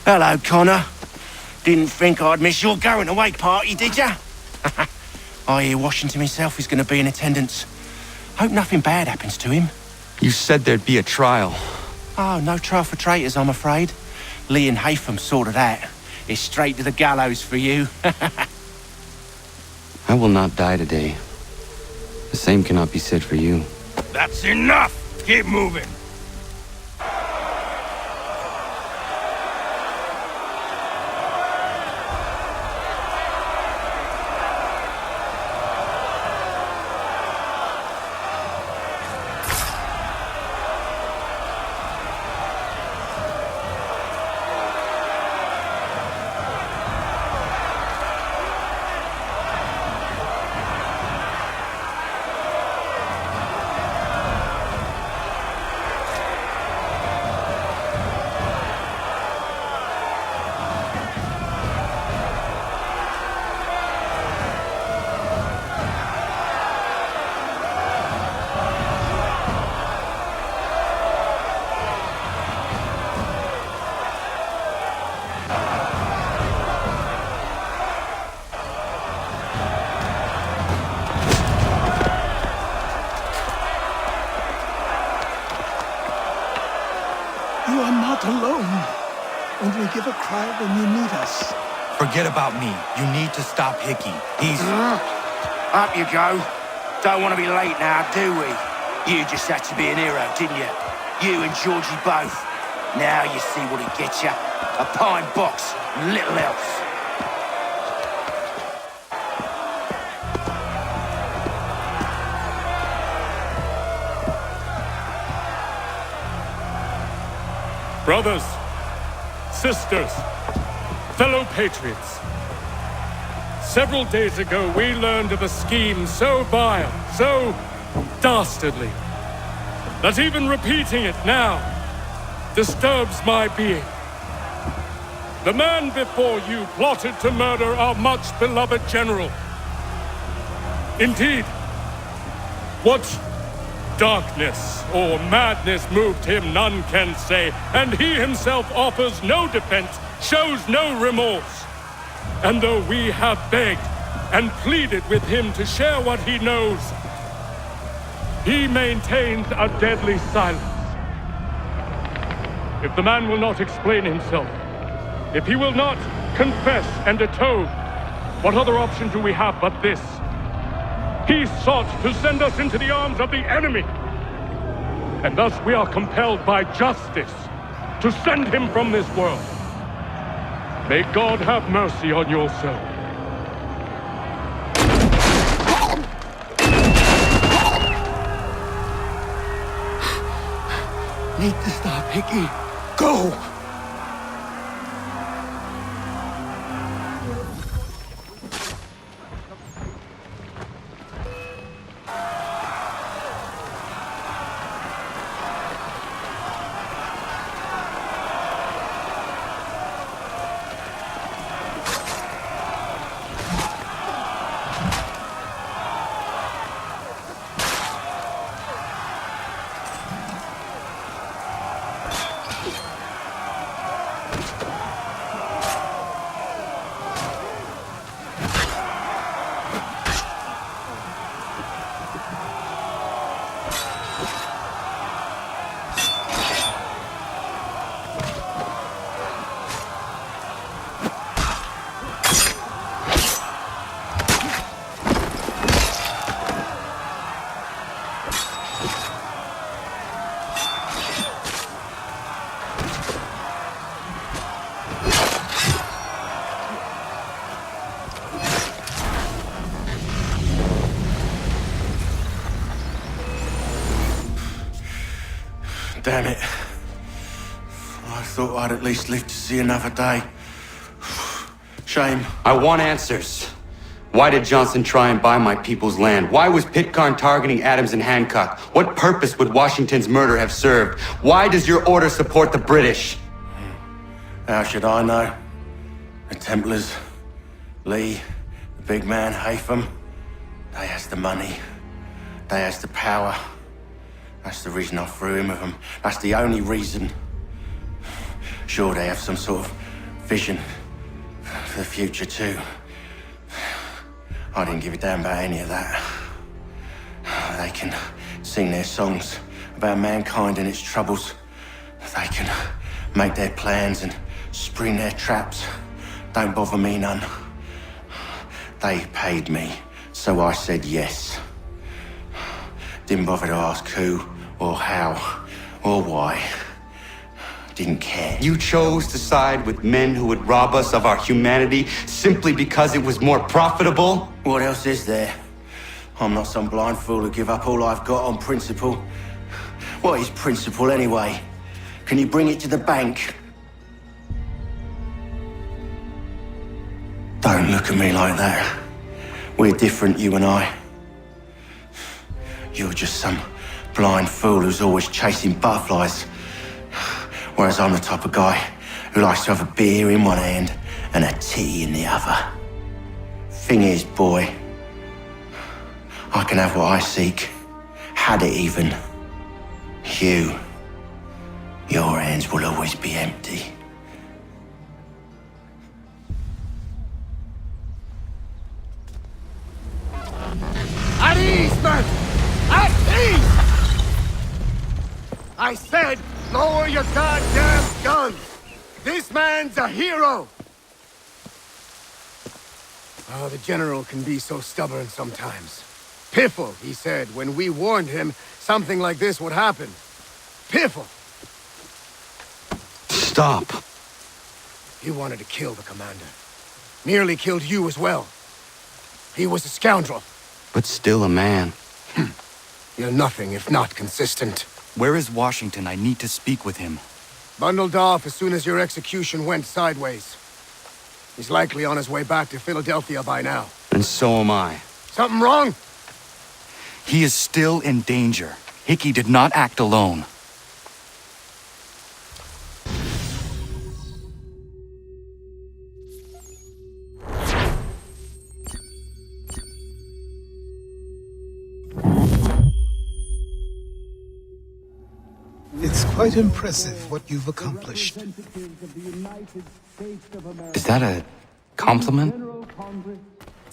Hello, Connor. Didn't think I'd miss your going away party, did ya? I hear Washington himself is going to be in attendance. Hope nothing bad happens to him. You said there'd be a trial. Oh, no trial for traitors, I'm afraid. Lee and Haytham sorted that. It's straight to the gallows for you. I will not die today. The same cannot be said for you. That's enough! Keep moving! You are not alone. Only give a cry when you need us. Forget about me. You need to stop Hickey. He's... Up you go. Don't want to be late now, do we? You just had to be an hero, didn't you? You and Georgie both. Now you see what he gets you. A pine box, and little else. Brothers, sisters, fellow patriots. Several days ago, we learned of a scheme so vile, so dastardly, that even repeating it now disturbs my being. The man before you plotted to murder our much-beloved general. Indeed, what darkness or madness moved him, none can say, and he himself offers no defense, shows no remorse. And though we have begged and pleaded with him to share what he knows, he maintains a deadly silence. If the man will not explain himself, if he will not confess and atone, what other option do we have but this? He sought to send us into the arms of the enemy. And thus we are compelled by justice to send him from this world. May God have mercy on your soul. Need to stop, Hickey. Go! Damn it. I thought I'd at least live to see another day. Shame. I want answers. Why did Johnson try and buy my people's land? Why was Pitcairn targeting Adams and Hancock? What purpose would Washington's murder have served? Why does your order support the British? How should I know? The Templars, Lee, the big man, Haytham, they has the money. They has the power. That's the reason I threw in with them. That's the only reason. Sure, they have some sort of vision for the future too. I didn't give a damn about any of that. They can sing their songs about mankind and its troubles. They can make their plans and spring their traps. Don't bother me none. They paid me, so I said yes. Didn't bother to ask who, or how, or why. Didn't care. You chose to side with men who would rob us of our humanity simply because it was more profitable? What else is there? I'm not some blind fool who give up all I've got on principle. What is principle anyway? Can you bring it to the bank? Don't look at me like that. We're different, you and I. You're just some blind fool who's always chasing butterflies. Whereas I'm the type of guy who likes to have a beer in one hand and a tea in the other. Thing is, boy, I can have what I seek. Had it even. Your hands will always be empty. At ease, men! At ease! I said, lower your goddamn guns! This man's a hero! Oh, the General can be so stubborn sometimes. Piffle, he said, when we warned him something like this would happen. Piffle! Stop. He wanted to kill the commander. Nearly killed you as well. He was a scoundrel. But still a man. You're nothing if not consistent. Where is Washington? I need to speak with him. Bundled off as soon as your execution went sideways. He's likely on his way back to Philadelphia by now. And so am I. Something wrong? He is still in danger. Hickey did not act alone. It's quite impressive what you've accomplished. Is that a compliment?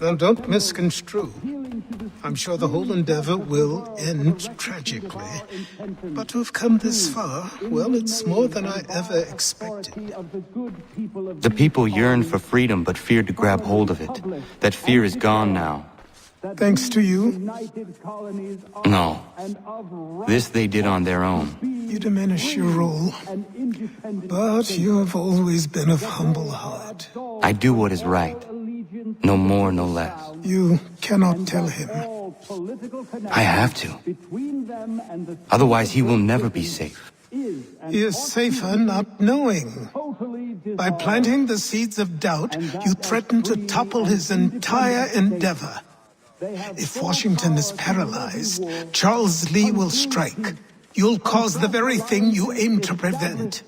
Now, don't misconstrue. I'm sure the whole endeavor will end tragically. But to have come this far, well, it's more than I ever expected. The people yearn for freedom but feared to grab hold of it. That fear is gone now. Thanks to you? No. This they did on their own. You diminish your role. But you have always been of humble heart. I do what is right. No more, no less. You cannot tell him. I have to. Otherwise, he will never be safe. He is safer not knowing. By planting the seeds of doubt, you threaten to topple his entire endeavor. If Washington is paralyzed, Charles Lee will strike. You'll cause the very thing you aim to prevent.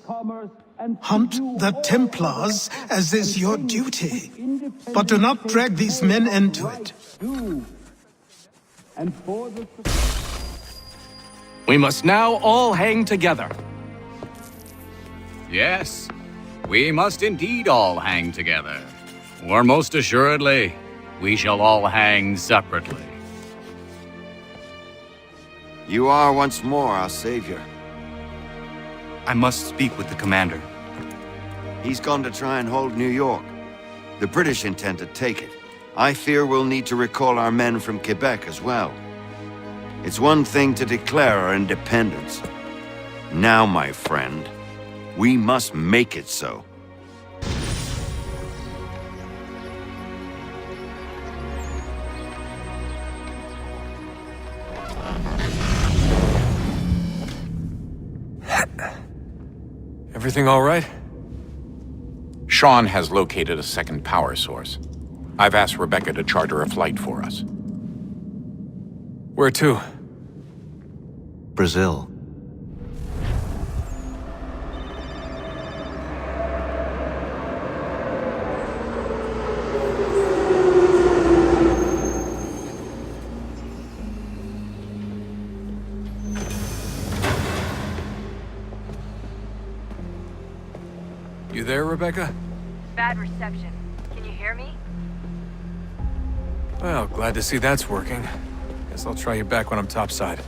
Hunt the Templars, as is your duty. But do not drag these men into it. We must now all hang together. Yes, we must indeed all hang together. Or most assuredly, we shall all hang separately. You are once more our savior. I must speak with the commander. He's gone to try and hold New York. The British intend to take it. I fear we'll need to recall our men from Quebec as well. It's one thing to declare our independence. Now, my friend, we must make it so. Everything all right? Sean has located a second power source. I've asked Rebecca to charter a flight for us. Where to? Brazil. You there, Rebecca? Bad reception. Can you hear me? Well, glad to see that's working. Guess I'll try you back when I'm topside.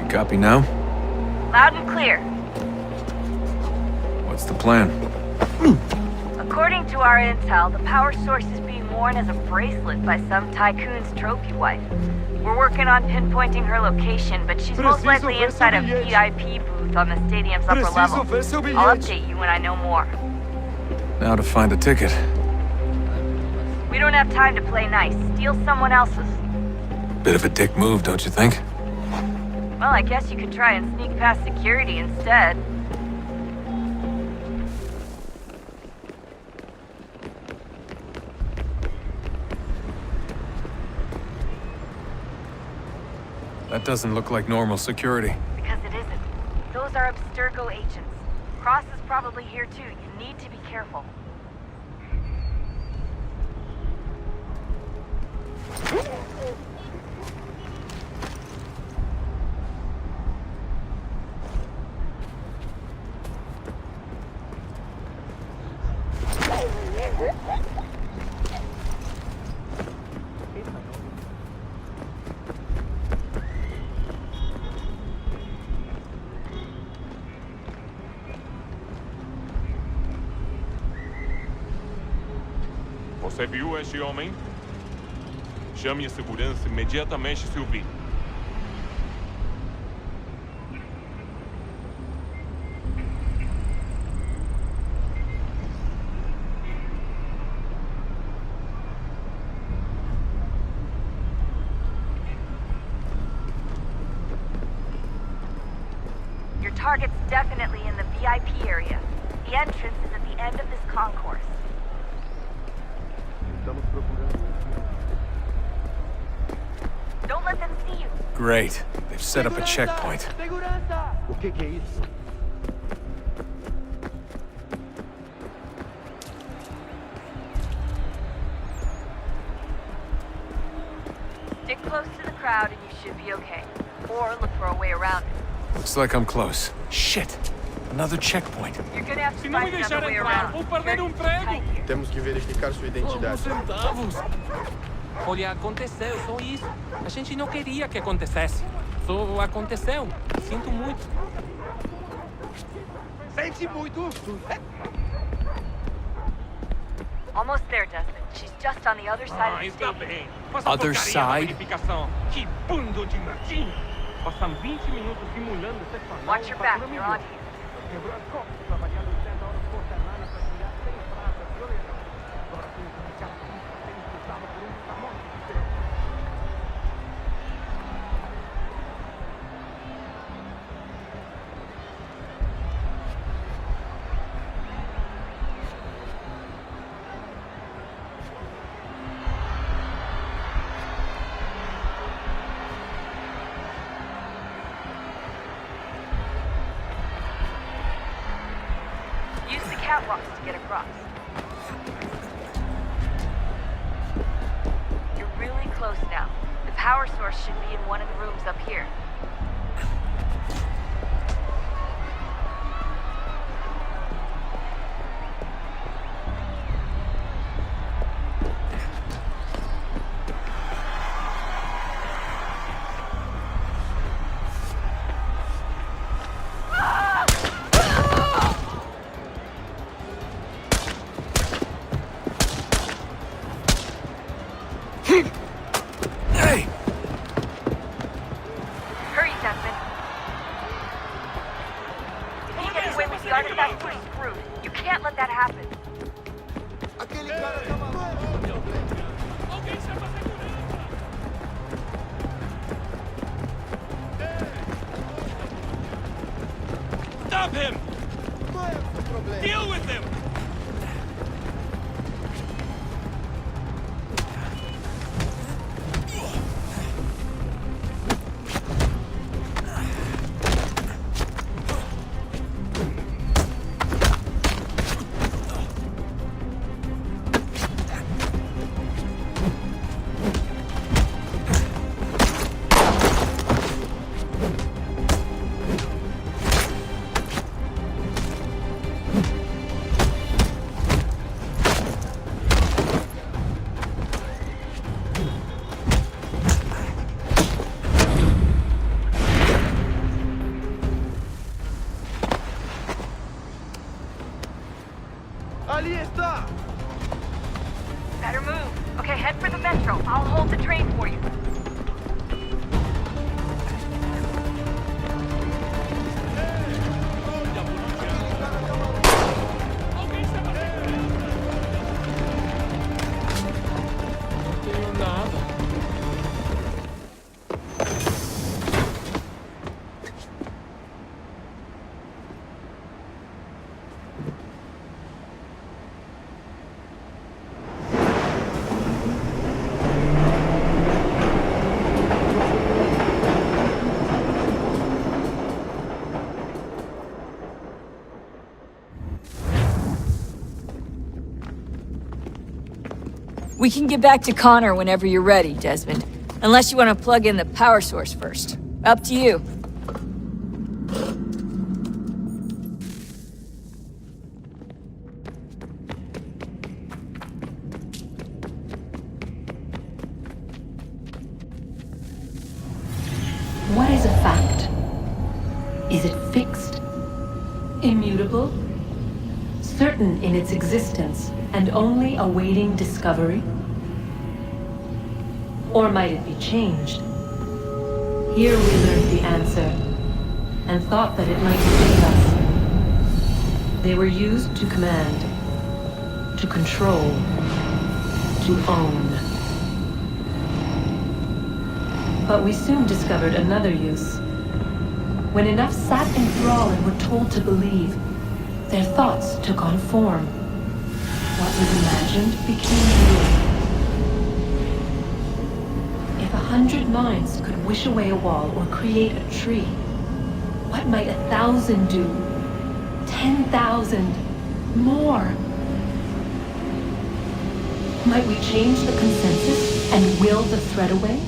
You copy now? Loud and clear. What's the plan? According to our intel, the power source is being worn as a bracelet by some tycoon's trophy wife. We're working on pinpointing her location, but she's most likely inside a VIP booth on the stadium's upper level. I'll update you when I know more. Now to find a ticket. We don't have time to play nice. Steal someone else's. Bit of a dick move, don't you think? Well, I guess you could try and sneak past security instead. That doesn't look like normal security. Because it isn't. Those are Abstergo agents. Cross is probably here too. You need to be careful. Você viu este homem? Chame a segurança imediatamente se o vir. Your target's definitely in the VIP area. The entrance is at the end of this concourse. Don't let them see you. Great. They've set up a checkpoint. O que é isso? Stick close to the crowd and you should be okay. Or look for a way around it. Looks like I'm close. Shit! Another checkpoint. You're gonna have to find another way around. Temos que verificar sua identidade. Olha, aconteceu, só isso. A gente não queria que acontecesse. Só aconteceu. Sinto muito. Sente muito. Almost there, Desmond. She's just on the other side of the está stage. bem. Other side? Verificação. Que bando de martim. Passam 20 minutos simulando sexo anal. Watch your back, you're on here. Quebrou as costas, trabalhando 80 horas por semana para criar 100 praças violentas. Agora tem que ficar sendo usado por famoso sistema. Use the catwalks to get across. You're really close now. The power source should be in one of the rooms up here. Hey! Hurry, Desmond. If you get away with the artifact, we're screwed. You can't let that happen. Stop him! Deal with him! Ali está! Better move. Okay, head for the metro. I'll hold the train for you. We can get back to Connor whenever you're ready, Desmond. Unless you want to plug in the power source first. Up to you. certain in its existence and only awaiting discovery? Or might it be changed? Here we learned the answer, and thought that it might save us. They were used to command, to control, to own. But we soon discovered another use. When enough sat in thrall and were told to believe, their thoughts took on form. What was imagined became real. If 100 minds could wish away a wall or create a tree, what might 1,000 do? 10,000? More? Might we change the consensus and will the thread away?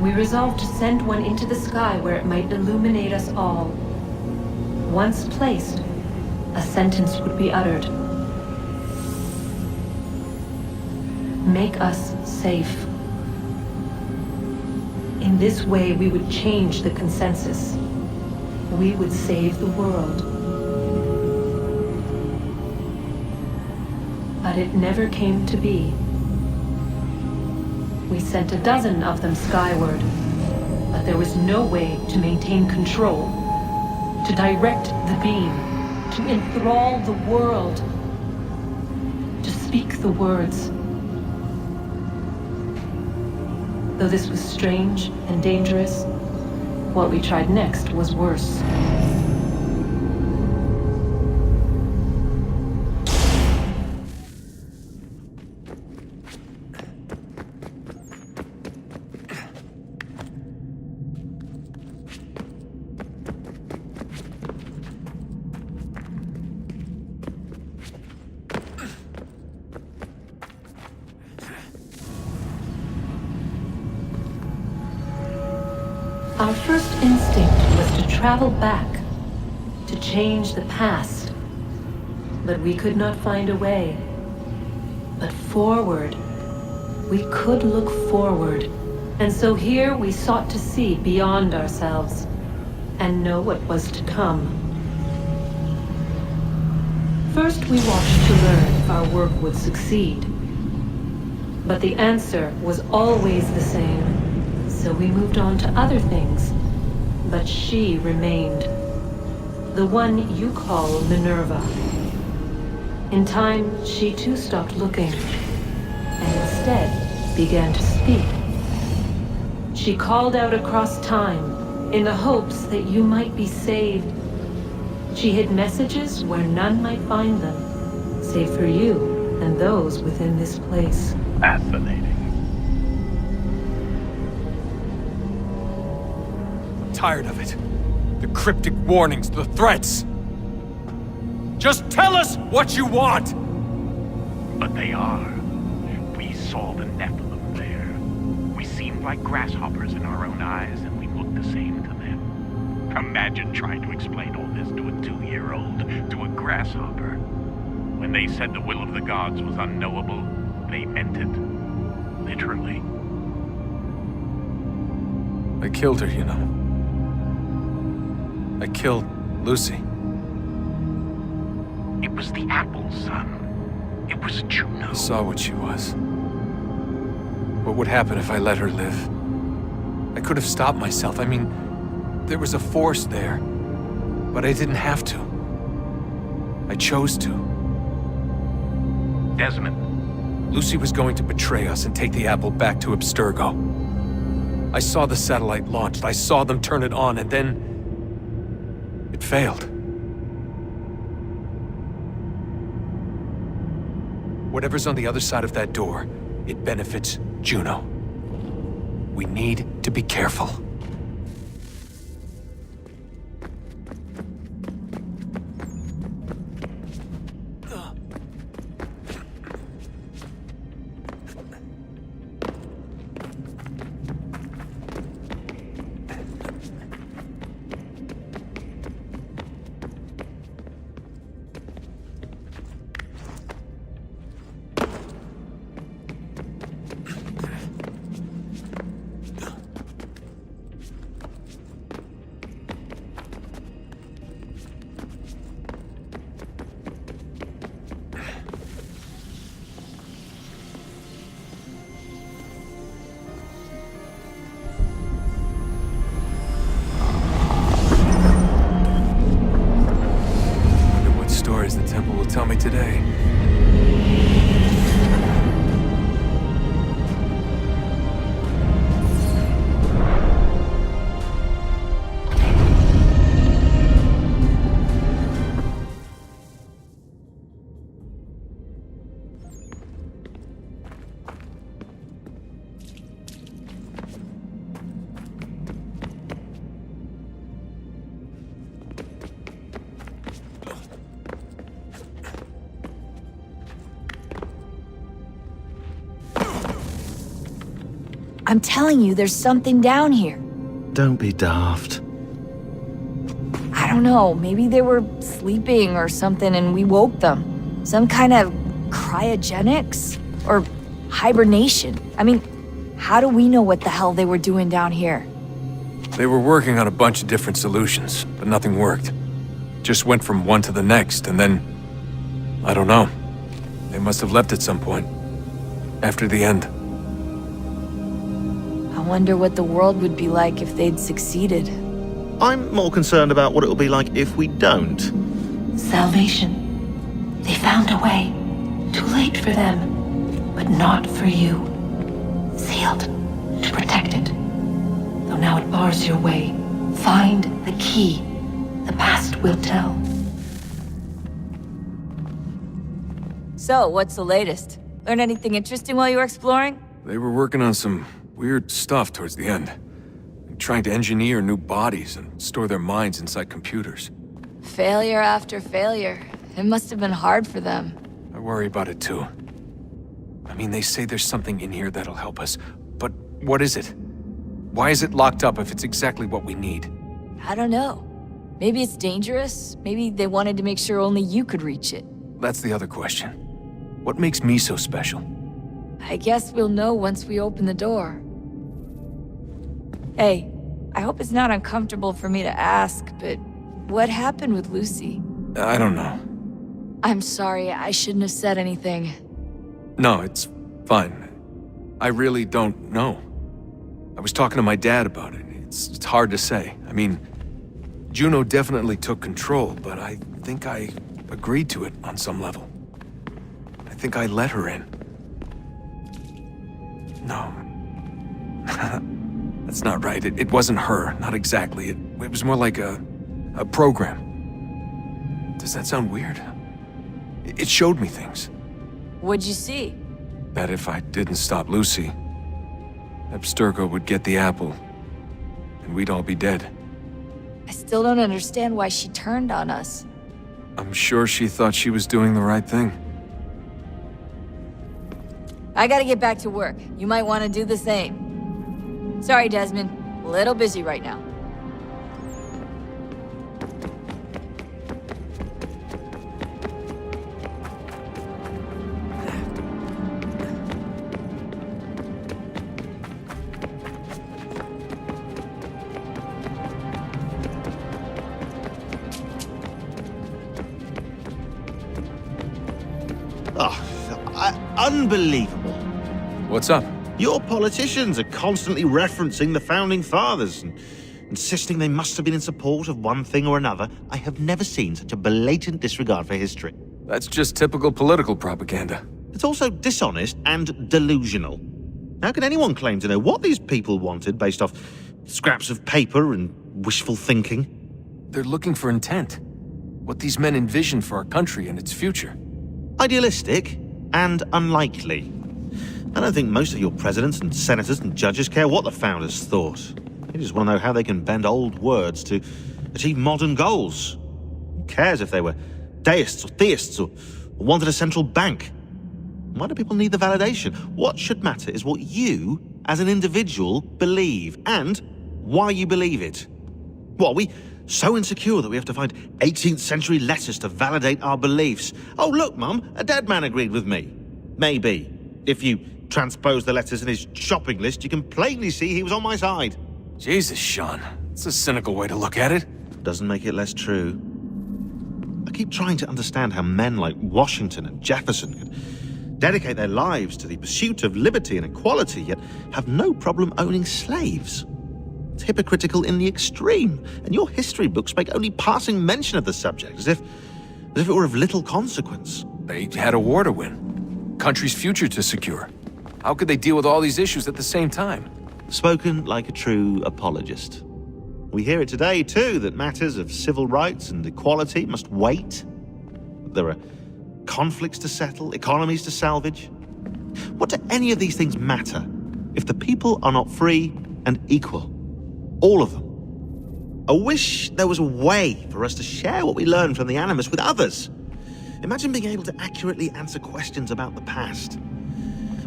We resolved to send one into the sky where it might illuminate us all. Once placed, a sentence would be uttered. Make us safe. In this way, we would change the consensus. We would save the world. But it never came to be. We sent a dozen of them skyward, but there was no way to maintain control, to direct the beam, to enthrall the world, to speak the words. Though this was strange and dangerous, what we tried next was worse. Our first instinct was to travel back, to change the past. But we could not find a way. But forward, we could look forward. And so here we sought to see beyond ourselves, and know what was to come. First we watched to learn if our work would succeed. But the answer was always the same. So we moved on to other things, but she remained. The one you call Minerva. In time, she too stopped looking, and instead began to speak. She called out across time, in the hopes that you might be saved. She hid messages where none might find them, save for you and those within this place. Fascinating. Tired of it. The cryptic warnings, the threats. Just tell us what you want! But they are. We saw the Nephilim there. We seemed like grasshoppers in our own eyes, and we looked the same to them. Imagine trying to explain all this to a 2-year-old, to a grasshopper. When they said the will of the gods was unknowable, they meant it. Literally. I killed her, you know. I killed Lucy. It was the apple, son. It was Juno. I saw what she was. What would happen if I let her live? I could have stopped myself. I mean, there was a force there. But I didn't have to. I chose to. Desmond. Lucy was going to betray us and take the apple back to Abstergo. I saw the satellite launched. I saw them turn it on, and then it failed. Whatever's on the other side of that door, it benefits Juno. We need to be careful. tell me today. I'm telling you, there's something down here. Don't be daft. I don't know, maybe they were sleeping or something and we woke them. Some kind of cryogenics? Or hibernation? I mean, how do we know what the hell they were doing down here? They were working on a bunch of different solutions, but nothing worked. Just went from one to the next, and then... I don't know. They must have left at some point. After the end. I wonder what the world would be like if they'd succeeded. I'm more concerned about what it'll be like if we don't. Salvation. They found a way. Too late for them, but not for you. Sealed to protect it. Though now it bars your way. Find the key. The past will tell. So, what's the latest? Learn anything interesting while you were exploring? They were working on some weird stuff towards the end. Trying to engineer new bodies and store their minds inside computers. Failure after failure. It must have been hard for them. I worry about it too. I mean, they say there's something in here that'll help us, but what is it? Why is it locked up if it's exactly what we need? I don't know. Maybe it's dangerous. Maybe they wanted to make sure only you could reach it. That's the other question. What makes me so special? I guess we'll know once we open the door. Hey, I hope it's not uncomfortable for me to ask, but what happened with Lucy? I don't know. I'm sorry, I shouldn't have said anything. No, it's fine. I really don't know. I was talking to my dad about it. It's hard to say. I mean, Juno definitely took control, but I think I agreed to it on some level. I think I let her in. No. That's not right. It wasn't her. Not exactly. It was more like a program. Does that sound weird? It showed me things. What'd you see? That if I didn't stop Lucy, Abstergo would get the apple, and we'd all be dead. I still don't understand why she turned on us. I'm sure she thought she was doing the right thing. I gotta get back to work. You might want to do the same. Sorry, Desmond. A little busy right now. Unbelievable. What's up? Your politicians are constantly referencing the Founding Fathers and insisting they must have been in support of one thing or another. I have never seen such a blatant disregard for history. That's just typical political propaganda. It's also dishonest and delusional. How can anyone claim to know what these people wanted based off scraps of paper and wishful thinking? They're looking for intent. What these men envision for our country and its future. Idealistic and unlikely. I don't think most of your presidents and senators and judges care what the founders thought. They just want to know how they can bend old words to achieve modern goals. Who cares if they were deists or theists or wanted a central bank? Why do people need the validation? What should matter is what you, as an individual, believe, and why you believe it. What, are we so insecure that we have to find 18th century letters to validate our beliefs? Oh, look, Mum, a dead man agreed with me. Maybe. If you transpose the letters in his shopping list, you can plainly see he was on my side. Jesus, Sean. It's a cynical way to look at it. Doesn't make it less true. I keep trying to understand how men like Washington and Jefferson could dedicate their lives to the pursuit of liberty and equality, yet have no problem owning slaves. It's hypocritical in the extreme, and your history books make only passing mention of the subject, as if As if it were of little consequence. They had a war to win. Country's future to secure. How could they deal with all these issues at the same time? Spoken like a true apologist. We hear it today, too, that matters of civil rights and equality must wait. There are conflicts to settle, economies to salvage. What do any of these things matter if the people are not free and equal? All of them. I wish there was a way for us to share what we learn from the Animus with others. Imagine being able to accurately answer questions about the past,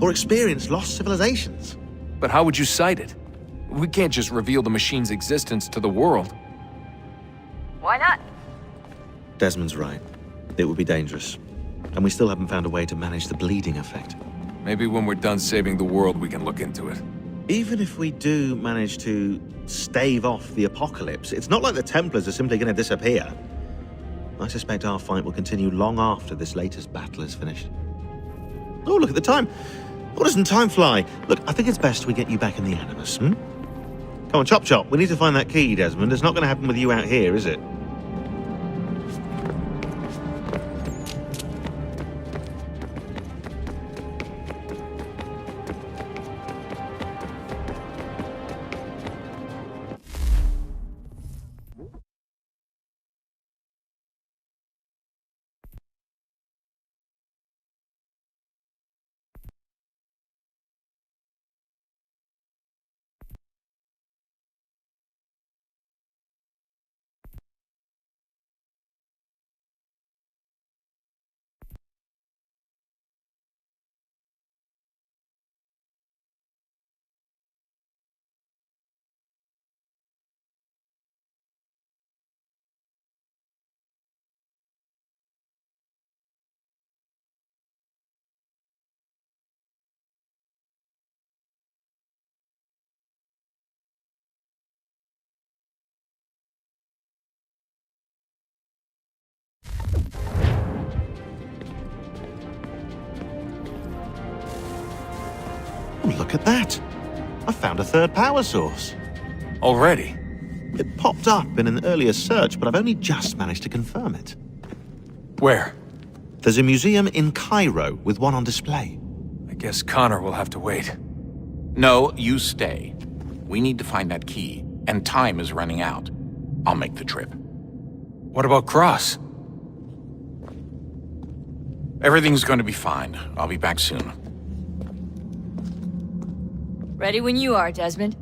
or experience lost civilizations. But how would you cite it? We can't just reveal the machine's existence to the world. Why not? Desmond's right. It would be dangerous. And we still haven't found a way to manage the bleeding effect. Maybe when we're done saving the world, we can look into it. Even if we do manage to stave off the apocalypse, it's not like the Templars are simply going to disappear. I suspect our fight will continue long after this latest battle is finished. Oh, look at the time. Oh, doesn't time fly? Look, I think it's best we get you back in the Animus, Come on, Chop Chop. We need to find that key, Desmond. It's not going to happen with you out here, is it? Oh, look at that. I found a third power source. Already? It popped up in an earlier search, but I've only just managed to confirm it. Where? There's a museum in Cairo with one on display. I guess Connor will have to wait. No, you stay. We need to find that key, and time is running out. I'll make the trip. What about Cross? Everything's going to be fine. I'll be back soon. Ready when you are, Desmond.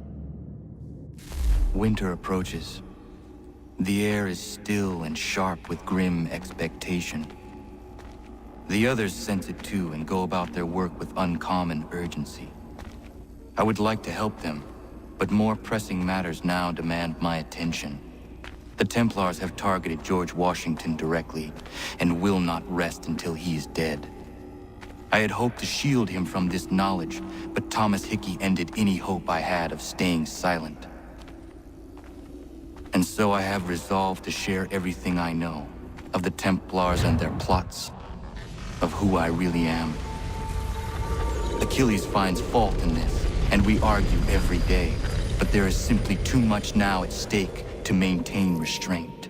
Winter approaches. The air is still and sharp with grim expectation. The others sense it too and go about their work with uncommon urgency. I would like to help them, but more pressing matters now demand my attention. The Templars have targeted George Washington directly, and will not rest until he is dead. I had hoped to shield him from this knowledge, but Thomas Hickey ended any hope I had of staying silent. And so I have resolved to share everything I know of the Templars and their plots, of who I really am. Achilles finds fault in this, and we argue every day, but there is simply too much now at stake to maintain restraint.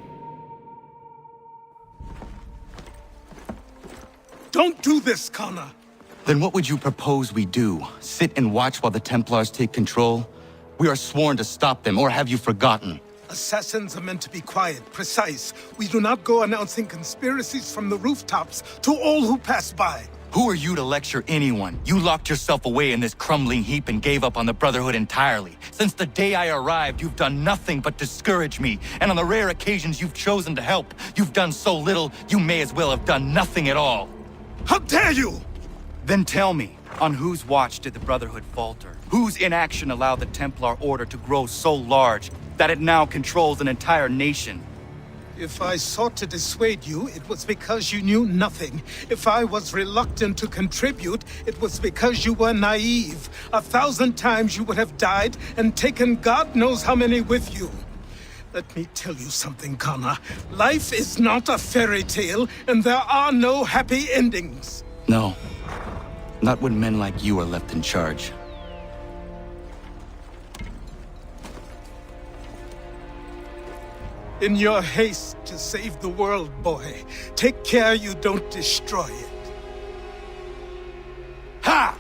Don't do this, Connor! Then what would you propose we do? Sit and watch while the Templars take control? We are sworn to stop them, or have you forgotten? Assassins are meant to be quiet, precise. We do not go announcing conspiracies from the rooftops to all who pass by. Who are you to lecture anyone? You locked yourself away in this crumbling heap and gave up on the Brotherhood entirely. Since the day I arrived, you've done nothing but discourage me. And on the rare occasions you've chosen to help, you've done so little, you may as well have done nothing at all. How dare you! Then tell me, on whose watch did the Brotherhood falter? Whose inaction allowed the Templar Order to grow so large that it now controls an entire nation? If I sought to dissuade you, it was because you knew nothing. If I was reluctant to contribute, it was because you were naive. 1,000 times you would have died and taken God knows how many with you. Let me tell you something, Connor. Life is not a fairy tale, and there are no happy endings. No. Not when men like you are left in charge. In your haste to save the world, boy, take care you don't destroy it. Ha!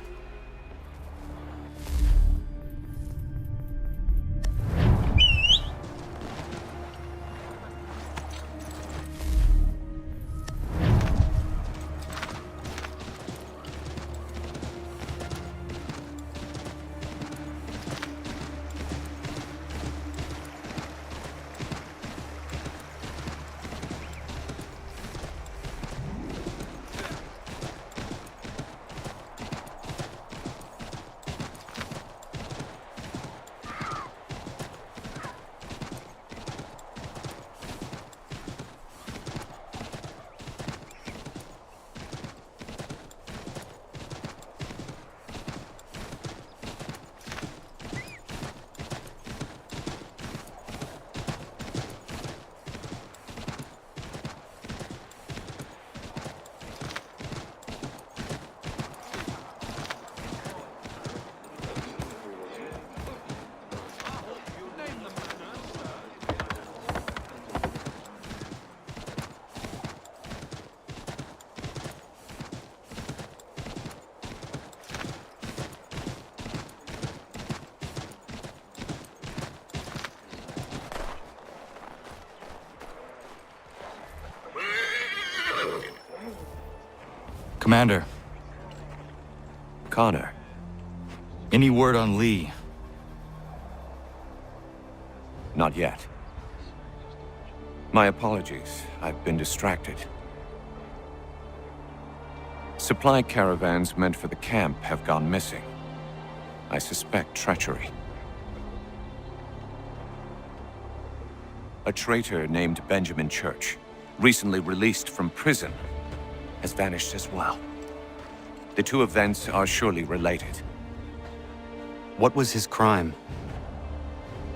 Commander. Connor. Any word on Lee? Not yet. My apologies. I've been distracted. Supply caravans meant for the camp have gone missing. I suspect treachery. A traitor named Benjamin Church, recently released from prison, has vanished as well. The two events are surely related. What was his crime?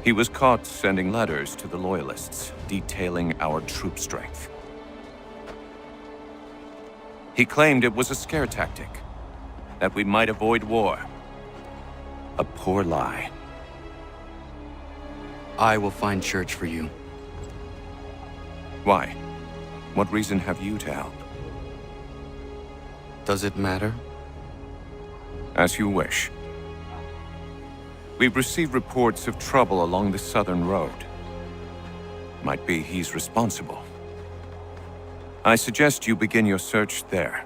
He was caught sending letters to the Loyalists, detailing our troop strength. He claimed it was a scare tactic, that we might avoid war. A poor lie. I will find Church for you. Why? What reason have you to help? Does it matter? As you wish. We've received reports of trouble along the southern road. Might be he's responsible. I suggest you begin your search there.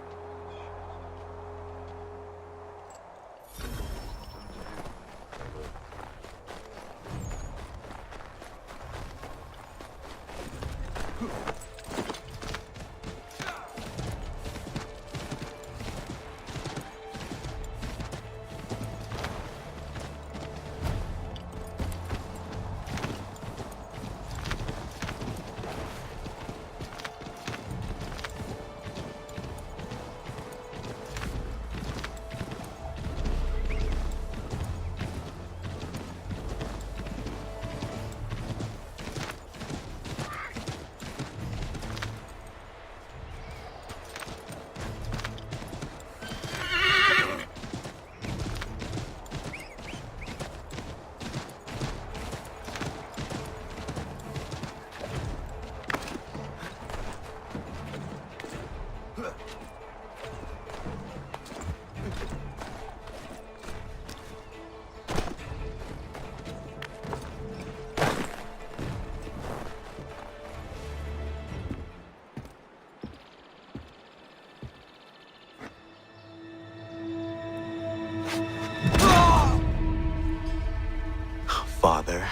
Father.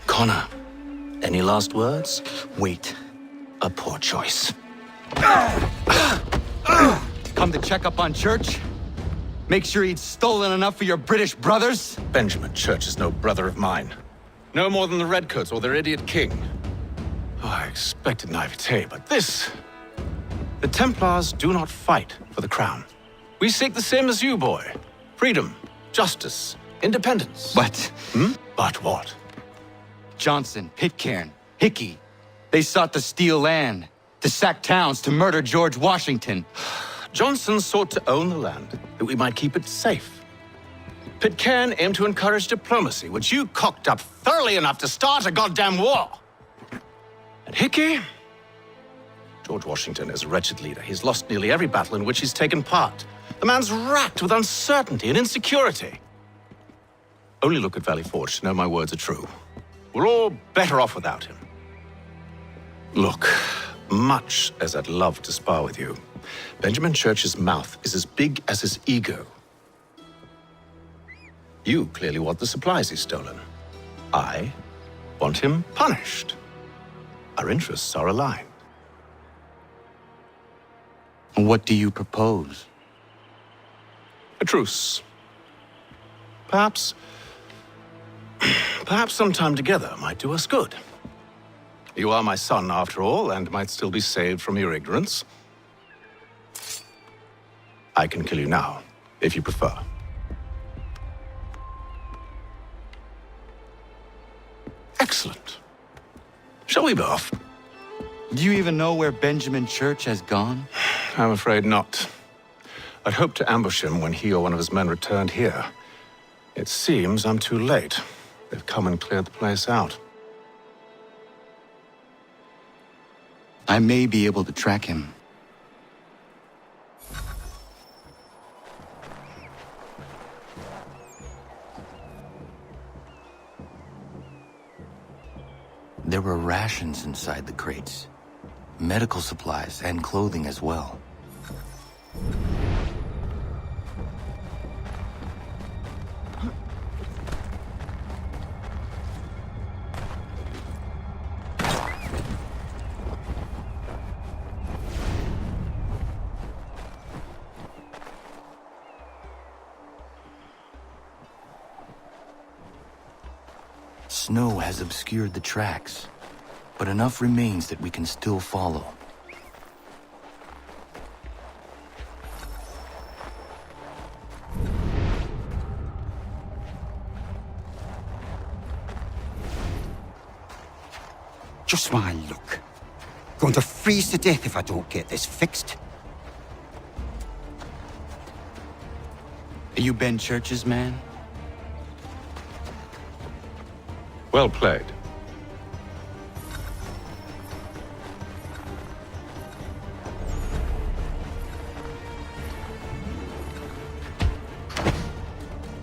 Connor, any last words? Wait. A poor choice. Come to check up on Church? Make sure he'd stolen enough for your British brothers? Benjamin Church is no brother of mine. No more than the Redcoats or their idiot king. Oh, I expected naivete, but this... The Templars do not fight for the crown. We seek the same as you, boy. Freedom, justice, independence. What? But what? Johnson, Pitcairn, Hickey. They sought to steal land, to sack towns, to murder George Washington. Johnson sought to own the land, that we might keep it safe. Pitcairn aimed to encourage diplomacy, which you cocked up thoroughly enough to start a goddamn war. And Hickey? George Washington is a wretched leader. He's lost nearly every battle in which he's taken part. The man's racked with uncertainty and insecurity. Only look at Valley Forge to know my words are true. We're all better off without him. Look, much as I'd love to spar with you, Benjamin Church's mouth is as big as his ego. You clearly want the supplies he's stolen. I want him punished. Our interests are aligned. What do you propose? A truce. Perhaps some time together might do us good. You are my son, after all, and might still be saved from your ignorance. I can kill you now, if you prefer. Excellent. Shall we be off? Do you even know where Benjamin Church has gone? I'm afraid not. I'd hoped to ambush him when he or one of his men returned here. It seems I'm too late. They've come and cleared the place out. I may be able to track him. There were rations inside the crates. Medical supplies and clothing as well. Snow has obscured the tracks, but enough remains that we can still follow. Just my luck. Going to freeze to death if I don't get this fixed. Are you Ben Church's man? Well played.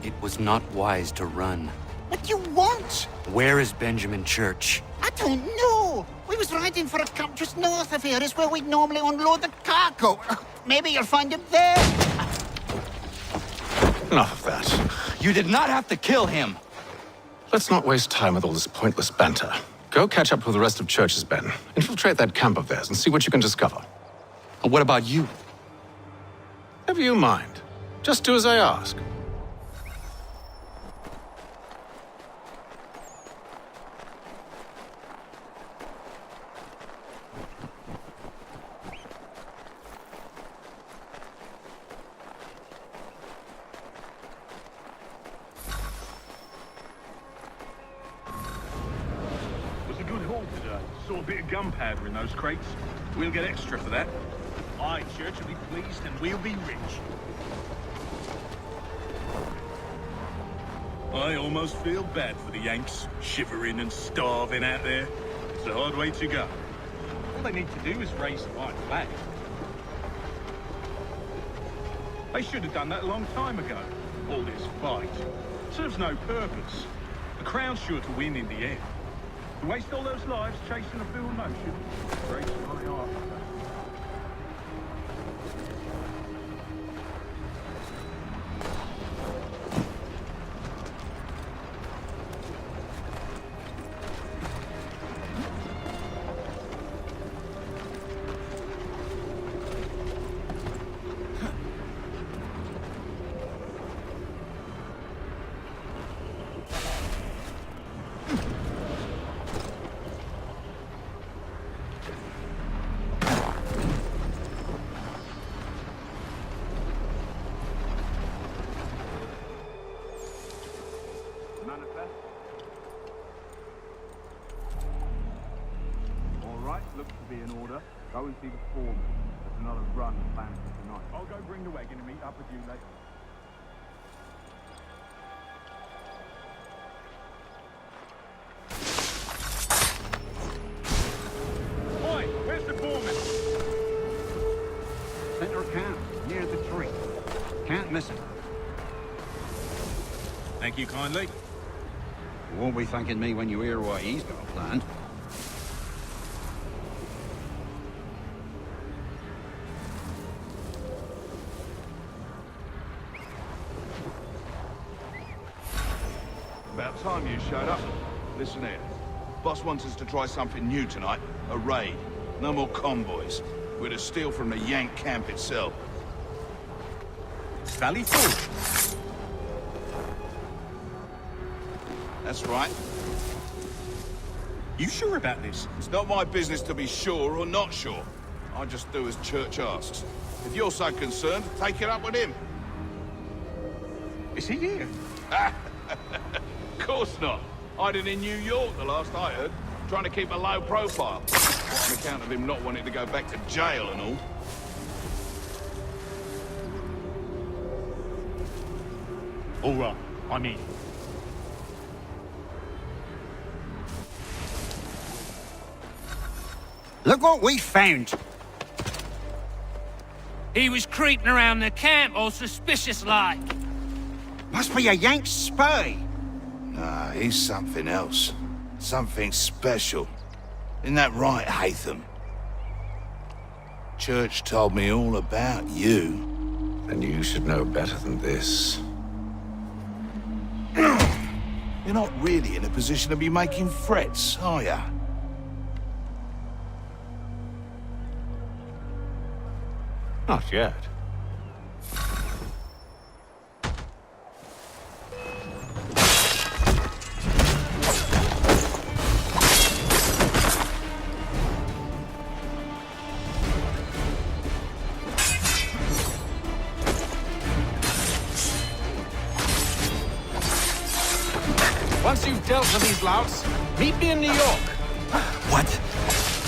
It was not wise to run. What do you want? Where is Benjamin Church? I don't know. We was riding for a camp just north of here. Is where we'd normally unload the cargo. Maybe you'll find him there. Enough of that. You did not have to kill him. Let's not waste time with all this pointless banter. Go catch up with the rest of Church's men. Infiltrate that camp of theirs and see what you can discover. What about you? Never you mind. Just do as I ask. Saw a bit of gunpowder in those crates. We'll get extra for that. Aye, Church will be pleased and we'll be rich. I almost feel bad for the Yanks, shivering and starving out there. It's a hard way to go. All they need to do is raise the white flag. They should have done that a long time ago. All this fight serves no purpose. The Crown's sure to win in the end. To waste all those lives chasing a fool notion breaks my heart. Looks to be in order. Go and see the foreman. There's another run planned for tonight. I'll go bring the wagon and meet up with you later. center camp, near the tree. Can't miss it. Thank you kindly. You won't be thanking me when you hear what he's got planned. About time you showed up. Listen here. Boss wants us to try something new tonight. A raid. No more convoys. We're to steal from the Yank camp itself. Valley Forge. That's right. You sure about this? It's not my business to be sure or not sure. I just do as Church asks. If you're so concerned, take it up with him. Is he here? Of course not. Hiding in New York, the last I heard. Trying to keep a low profile. On account of him not wanting to go back to jail and all. All right, I'm in. Look what we found! He was creeping around the camp all suspicious-like. Must be a Yank spy! Nah, he's something else. Something special. Isn't that right, Hatham? Church told me all about you. Then you should know better than this. You're not really in a position to be making threats, are ya? Not yet. Once you've dealt with these louts, meet me in New York. What?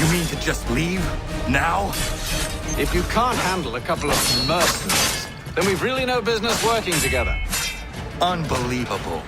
You mean to just leave? Now? If you can't handle a couple of mercenaries, then we've really no business working together. Unbelievable.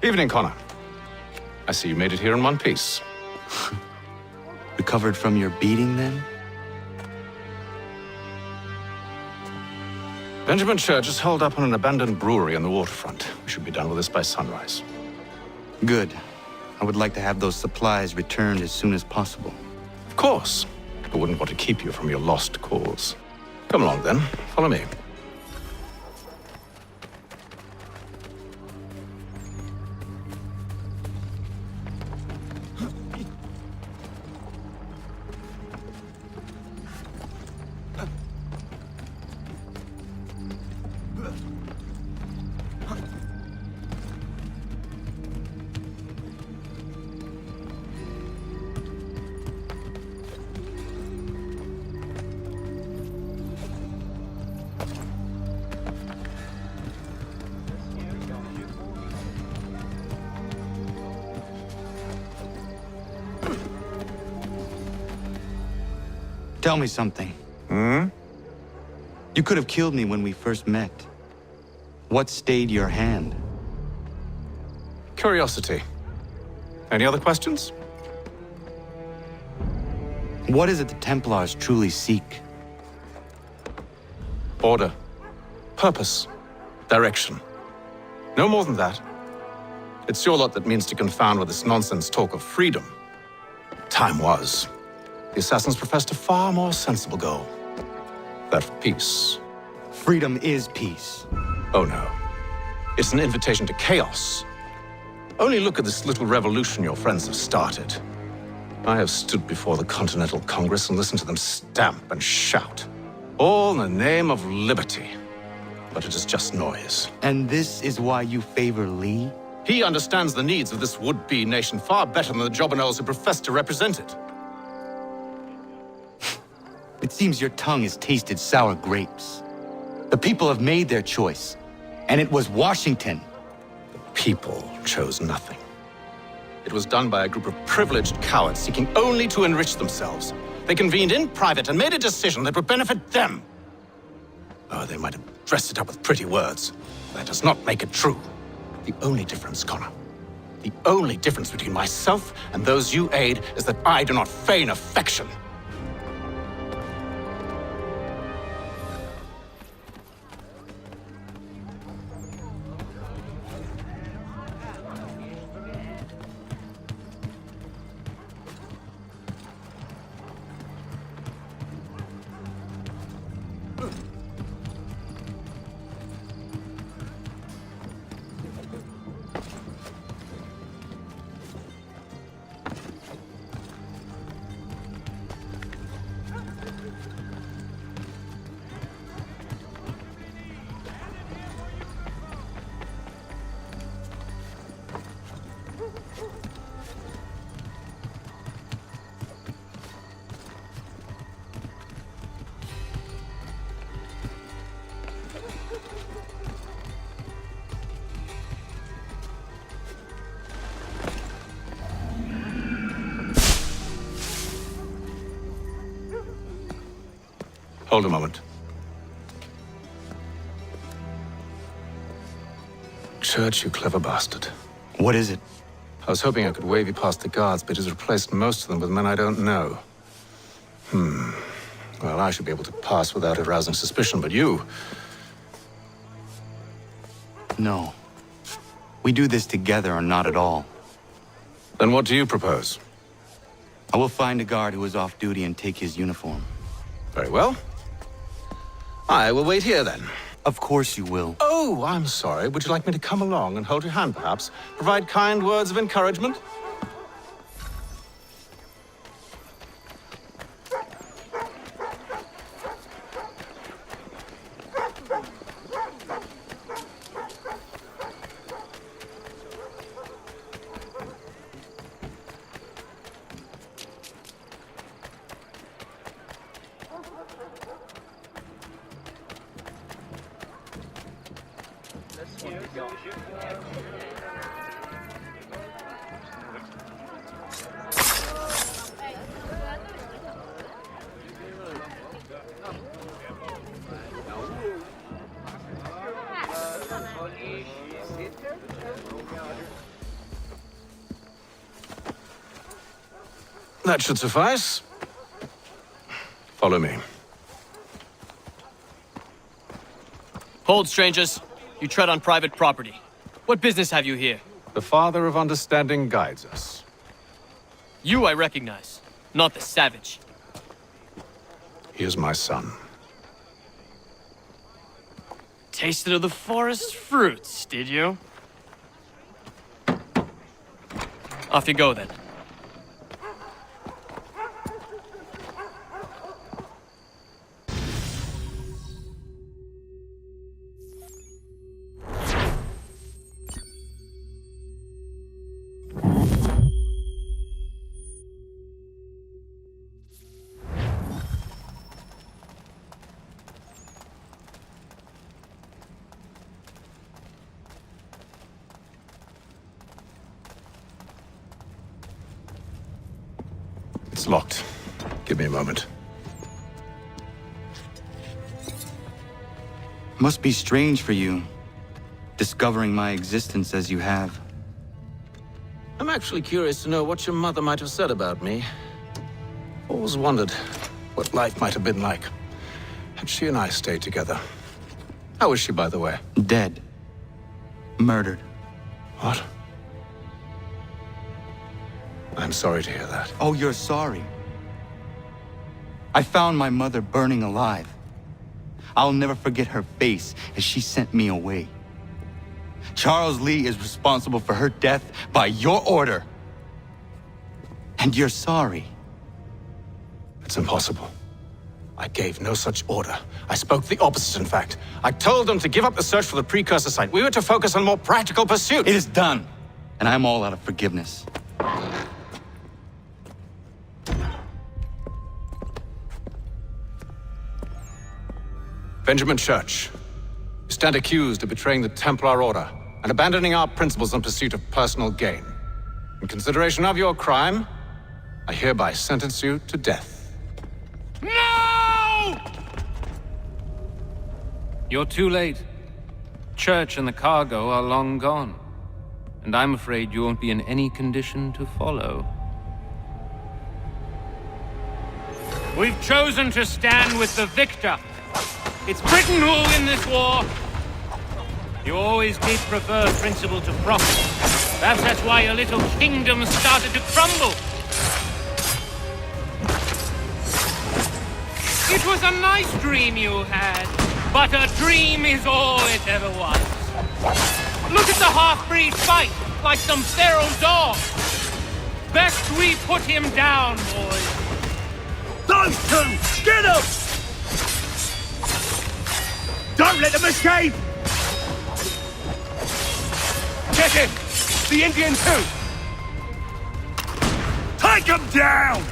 Evening, Connor. I see you made it here in one piece. Recovered from your beating, then? Benjamin Church is holed up on an abandoned brewery on the waterfront. We should be done with this by sunrise. Good. I would like to have those supplies returned as soon as possible. Of course. I wouldn't want to keep you from your lost cause. Come along, then. Follow me. Tell me something. You could have killed me when we first met. What stayed your hand? Curiosity. Any other questions? What is it the Templars truly seek? Order. Purpose. Direction. No more than that. It's your lot that means to confound with this nonsense talk of freedom. Time was. The assassins professed a far more sensible goal. That of peace. Freedom is peace. Oh no. It's an invitation to chaos. Only look at this little revolution your friends have started. I have stood before the Continental Congress and listened to them stamp and shout. All in the name of liberty. But it is just noise. And this is why you favor Lee? He understands the needs of this would-be nation far better than the jobberknolls who profess to represent it. It seems your tongue has tasted sour grapes. The people have made their choice, and it was Washington. The people chose nothing. It was done by a group of privileged cowards seeking only to enrich themselves. They convened in private and made a decision that would benefit them. Oh, they might have dressed it up with pretty words. That does not make it true. The only difference, Connor, the only difference between myself and those you aid is that I do not feign affection. Hold a moment. Church, you clever bastard. What is it? I was hoping I could wave you past the guards, but he's replaced most of them with men I don't know. Well, I should be able to pass without arousing suspicion, but you... No. We do this together or not at all. Then what do you propose? I will find a guard who is off duty and take his uniform. Very well. I will wait here, then. Of course you will. Oh, I'm sorry. Would you like me to come along and hold your hand, perhaps? Provide kind words of encouragement? That should suffice. Follow me. Hold, strangers. You tread on private property. What business have you here? The Father of Understanding guides us. You I recognize, not the savage. He is my son. Tasted of the forest fruits, did you? Off you go, then. It's locked. Give me a moment. Must be strange for you, discovering my existence as you have. I'm actually curious to know what your mother might have said about me. Always wondered what life might have been like had she and I stayed together. How is she, by the way? Dead. Murdered. What? I'm sorry to hear that. Oh, you're sorry. I found my mother burning alive. I'll never forget her face as she sent me away. Charles Lee is responsible for her death by your order. And you're sorry. It's impossible. I gave no such order. I spoke the opposite, in fact. I told them to give up the search for the precursor site. We were to focus on more practical pursuits. It is done, and I'm all out of forgiveness. Benjamin Church, you stand accused of betraying the Templar Order and abandoning our principles in pursuit of personal gain. In consideration of your crime, I hereby sentence you to death. No! You're too late. Church and the cargo are long gone. And I'm afraid you won't be in any condition to follow. We've chosen to stand with the victor. It's Britain who will win this war. You always did prefer principle to profit. Perhaps that's why your little kingdom started to crumble. It was a nice dream you had, but a dream is all it ever was. Look at the half-breed fight, like some feral dog. Best we put him down, boys. Those two! Get them! Don't let them escape! Get him! The Indian too! Take him down!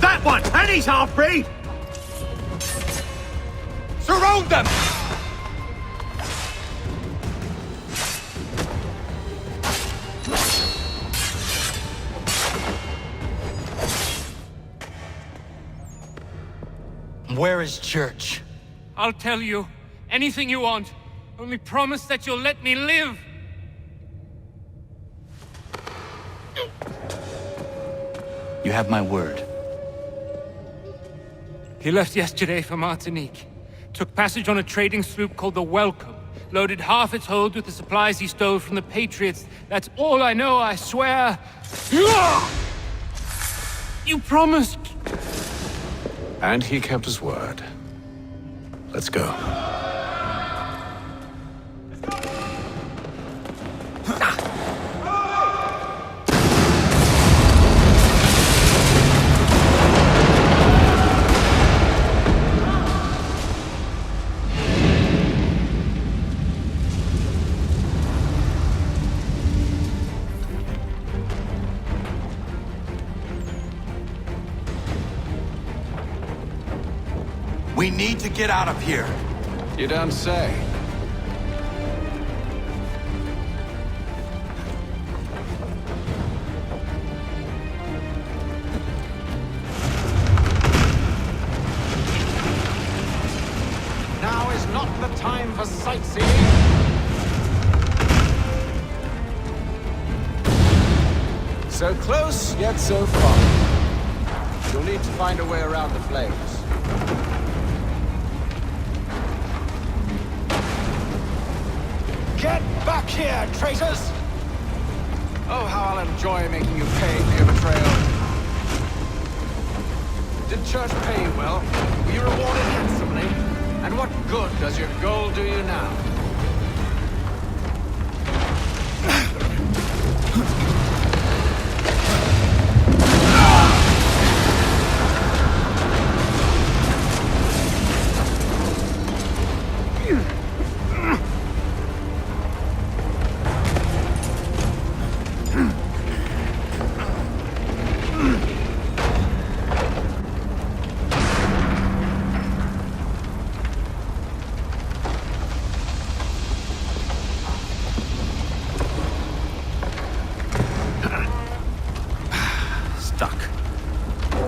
That one! And he's half-breed! Surround them! Where is Church? I'll tell you. Anything you want. Only promise that you'll let me live. You have my word. He left yesterday for Martinique. Took passage on a trading sloop called the Welcome. Loaded half its hold with the supplies he stole from the Patriots. That's all I know, I swear. You promised. And he kept his word. Let's go. We need to get out of here. You don't say. Now is not the time for sightseeing. So close, yet so far. You'll need to find a way around the flames. Get back here, traitors! Oh, how I'll enjoy making you pay for your betrayal. Did Church pay you well? Were you rewarded handsomely? And what good does your gold do you now?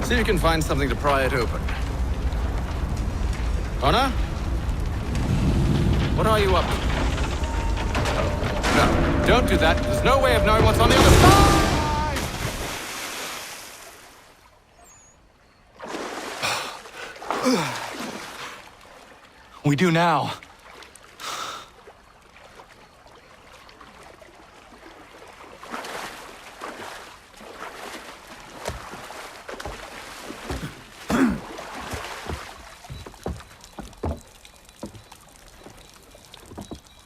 See if you can find something to pry it open. Honor? What are you up to? Oh, no, don't do that. There's no way of knowing what's on the other side! We do now.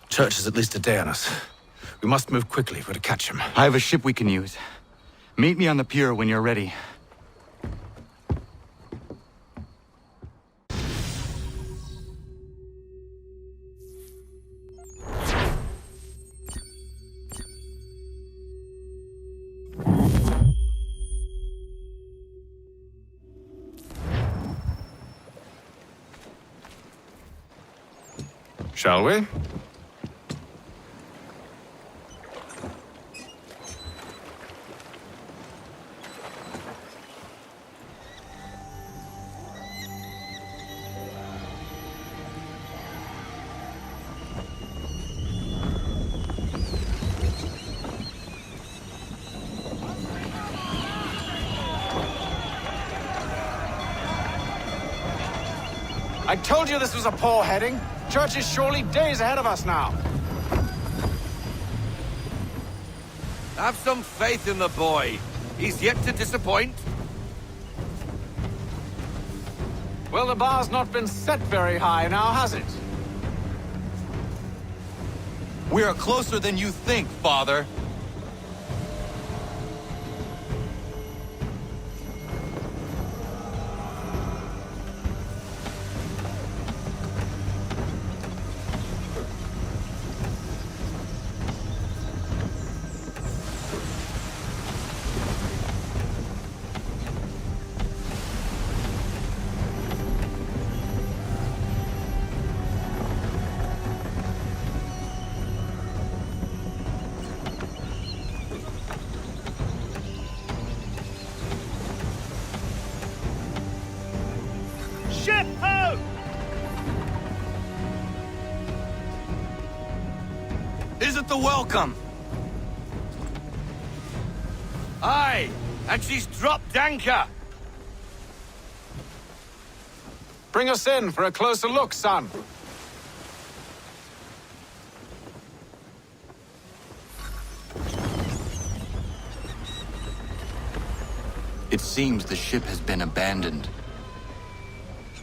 Church is at least a day on us. We must move quickly if we're to catch him. I have a ship we can use. Meet me on the pier when you're ready. Shall we? I told you this was a poor heading. Church is surely days ahead of us now. Have some faith in the boy. He's yet to disappoint. Well, the bar's not been set very high now, has it? We are closer than you think, Father. Ship ho! Is it the Welcome? Aye, and she's dropped anchor. Bring us in for a closer look, son. It seems the ship has been abandoned.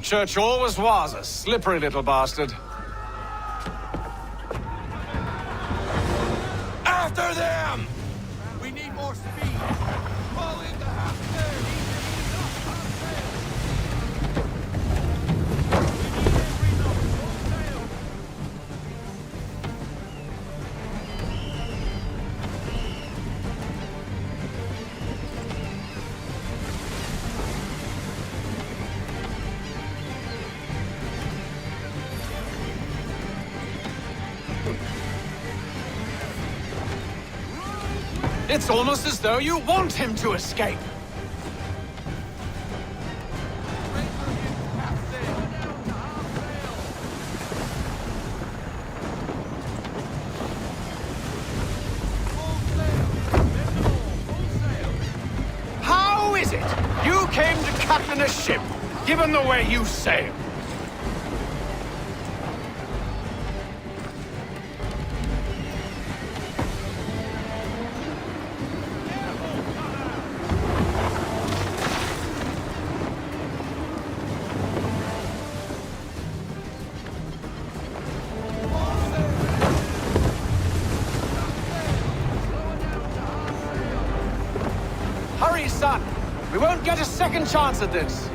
Church always was a slippery little bastard. After them! We need more speed. Fall in the half there. It's almost as though you want him to escape. came to captain a ship, given the way you sail. Hurry, son! We won't get a second chance at this!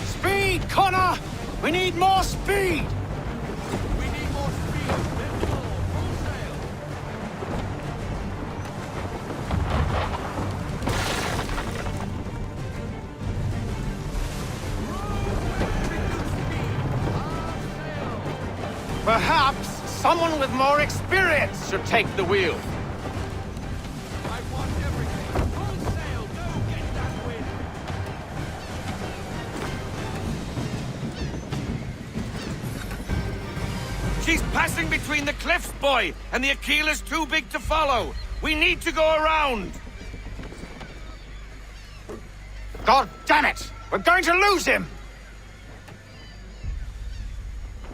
Speed, Connor! We need more speed! Perhaps someone with more experience should take the wheel. She's passing between the cliffs, boy, and the Aquila's too big to follow. We need to go around. God damn it! We're going to lose him!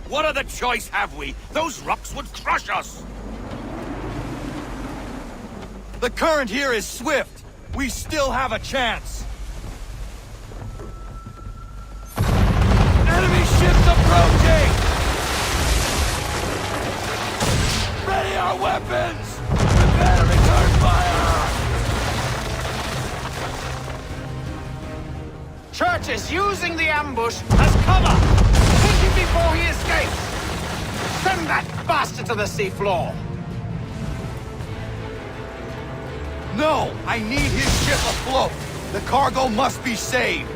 What other choice have we? Those rocks would crush us. The current here is swift. We still have a chance. Enemy ships approaching! Ready our weapons! Prepare to return fire! Church is using the ambush as cover! Hit him before he escapes! Send that bastard to the seafloor! No! I need his ship afloat! The cargo must be saved!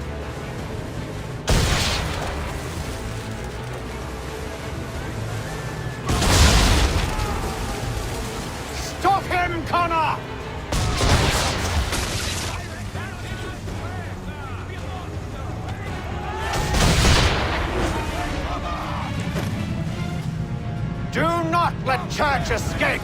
Stop him, Connor! Do not let Church escape!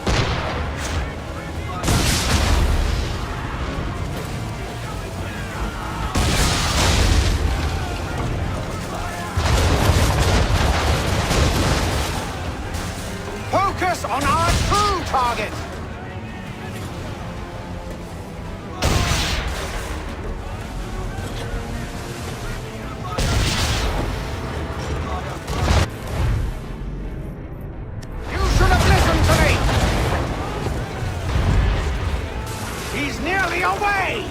Focus on our true target! You should have listened to me! He's nearly away!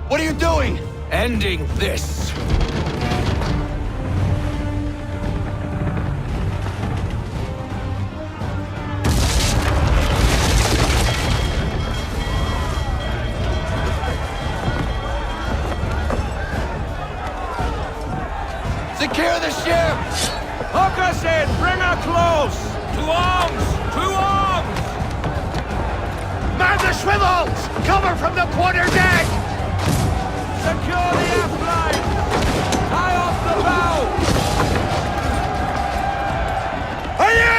What are you doing? Ending this! Secure the ship! Hook us in! Bring her close! To arms! To arms! Man the swivels! Cover from the quarter deck! Secure the aft line! Tie off the bow! Hiya!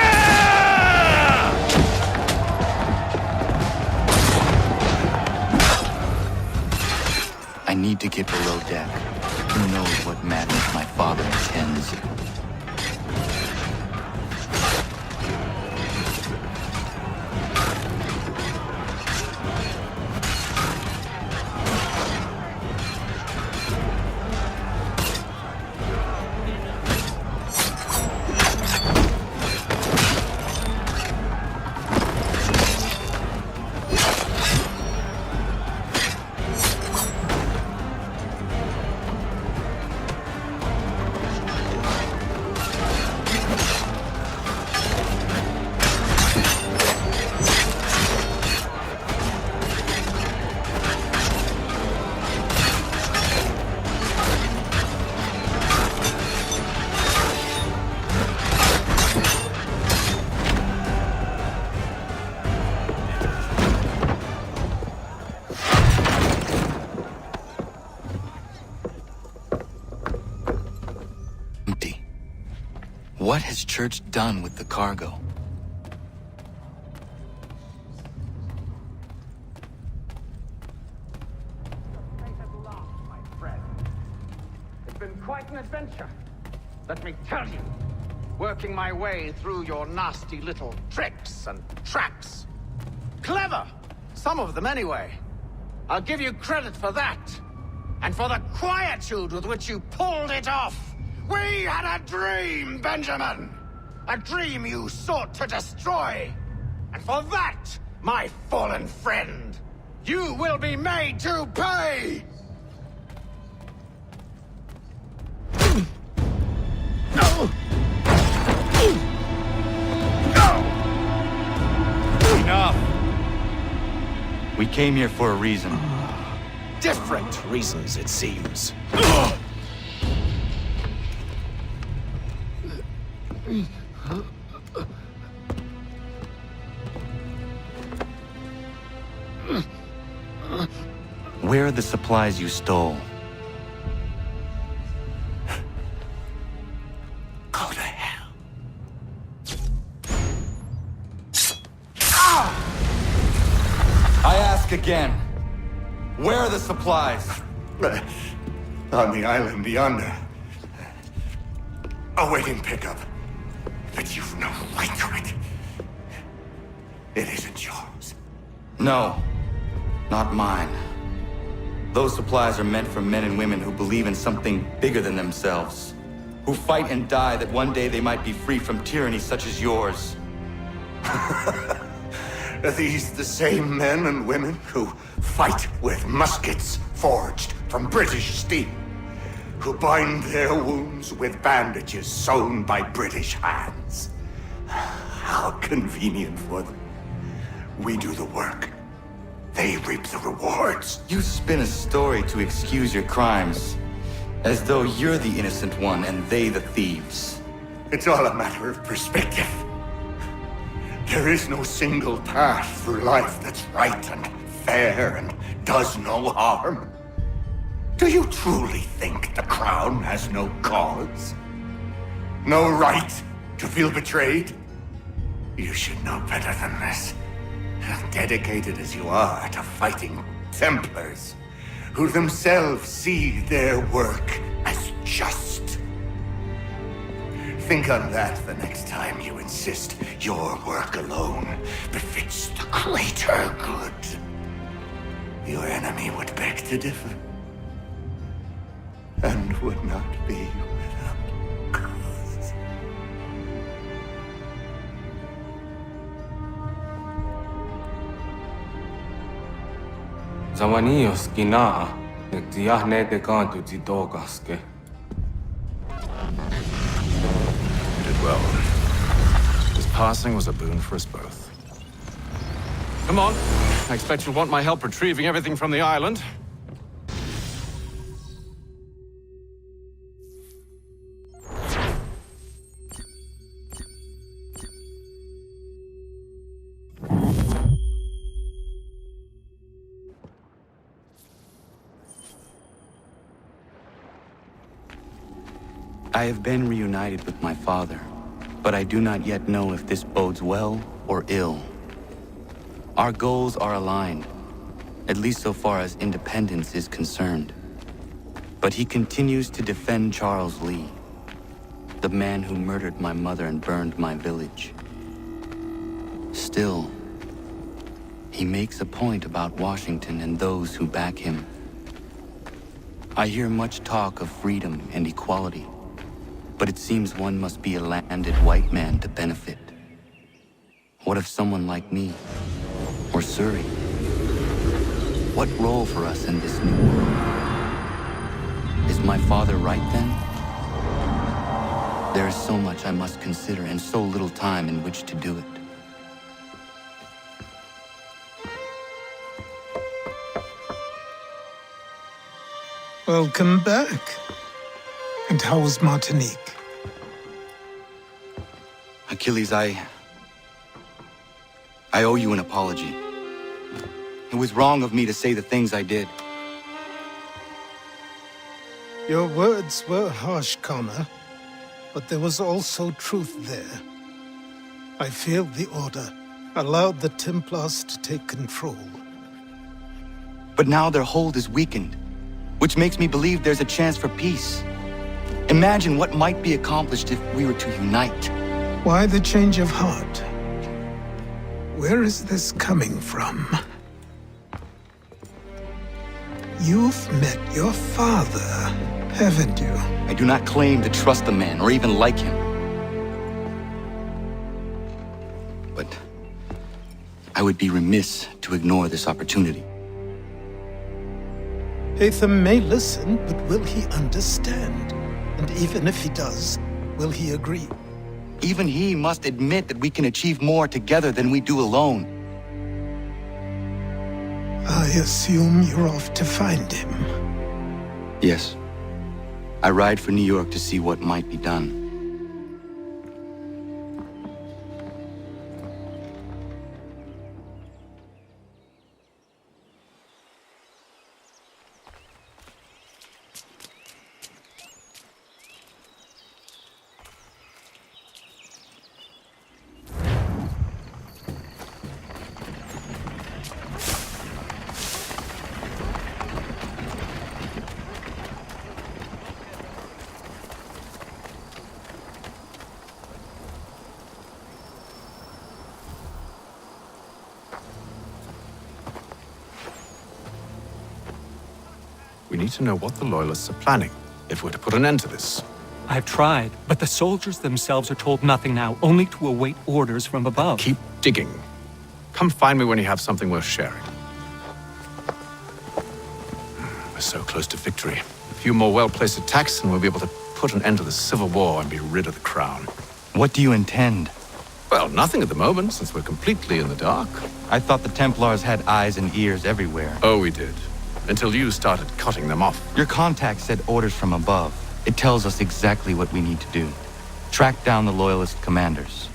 I need to get below deck. Who knows what madness my father intends? What has Church done with the cargo? It's been quite an adventure, let me tell you. Working my way through your nasty little tricks and traps. Clever! Some of them anyway. I'll give you credit for that. And for the quietude with which you pulled it off. We had a dream, Benjamin! A dream you sought to destroy. And for that, my fallen friend, you will be made to pay! Enough! We came here for a reason. Different reasons, it seems. Where are the supplies you stole? Go to hell. I ask again. Where are the supplies? On the island yonder. Awaiting pickup. But you've no right to it. It isn't yours. No, not mine. Those supplies are meant for men and women who believe in something bigger than themselves. Who fight and die that one day they might be free from tyranny such as yours. Are these the same men and women who fight with muskets forged from British steel? Who bind their wounds with bandages sewn by British hands? How convenient for them. We do the work. They reap the rewards. You spin a story to excuse your crimes, as though you're the innocent one and they the thieves. It's all a matter of perspective. There is no single path through life that's right and fair and does no harm. Do you truly think the Crown has no cause? No right to feel betrayed? You should know better than this. Dedicated as you are to fighting Templars, who themselves see their work as just. Think on that the next time you insist your work alone befits the greater good. Your enemy would beg to differ, and would not be without cause. Zawanios kinaa, nagtiahne te kantu titokaske. You did well. This passing was a boon for us both. Come on. I expect you'll want my help retrieving everything from the island. I have been reunited with my father, but I do not yet know if this bodes well or ill. Our goals are aligned, at least so far as independence is concerned. But he continues to defend Charles Lee, the man who murdered my mother and burned my village. Still, he makes a point about Washington and those who back him. I hear much talk of freedom and equality, but it seems one must be a landed white man to benefit. What of someone like me, or Surrey? What role for us in this new world? Is my father right then? There is so much I must consider and so little time in which to do it. Welcome back. And how was Martinique? Achilles, I owe you an apology. It was wrong of me to say the things I did. Your words were harsh, Connor, but there was also truth there. I failed the Order, allowed the Templars to take control. But now their hold is weakened, which makes me believe there's a chance for peace. Imagine what might be accomplished if we were to unite. Why the change of heart? Where is this coming from? You've met your father, haven't you? I do not claim to trust the man or even like him. But I would be remiss to ignore this opportunity. Hatham may listen, but will he understand? And even if he does, will he agree? Even he must admit that we can achieve more together than we do alone. I assume you're off to find him. Yes. I ride for New York to see what might be done. We need to know what the Loyalists are planning, if we're to put an end to this. I've tried, but the soldiers themselves are told nothing now, only to await orders from above. Keep digging. Come find me when you have something worth sharing. We're so close to victory. A few more well-placed attacks and we'll be able to put an end to the Civil War and be rid of the Crown. What do you intend? Well, nothing at the moment, since we're completely in the dark. I thought the Templars had eyes and ears everywhere. Oh, we did. Until you started cutting them off. Your contact said orders from above. It tells us exactly what we need to do. Track down the Loyalist commanders.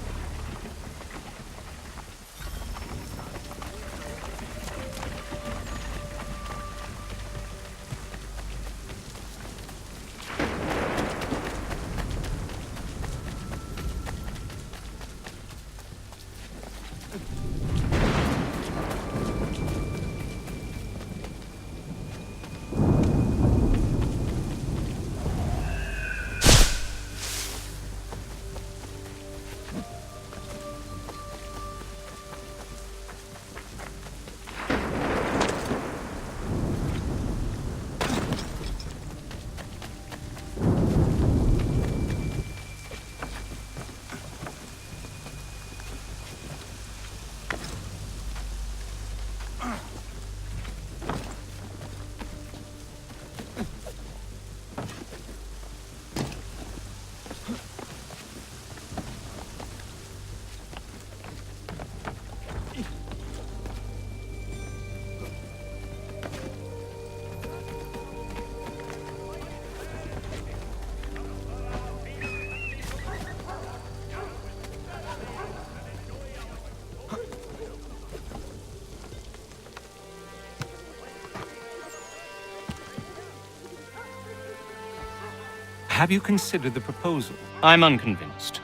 Have you considered the proposal? I'm unconvinced.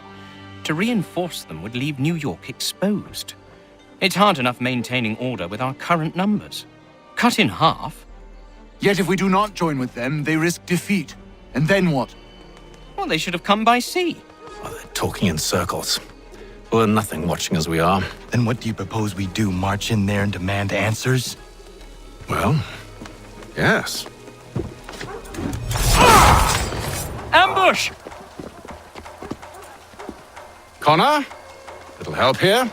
To reinforce them would leave New York exposed. It's hard enough maintaining order with our current numbers. Cut in half. Yet if we do not join with them, they risk defeat. And then what? Well, they should have come by sea. Talking in circles. We're nothing watching as we are. Then what do you propose we do? March in there and demand answers? Well, yes. Ambush! Connor? Little help here?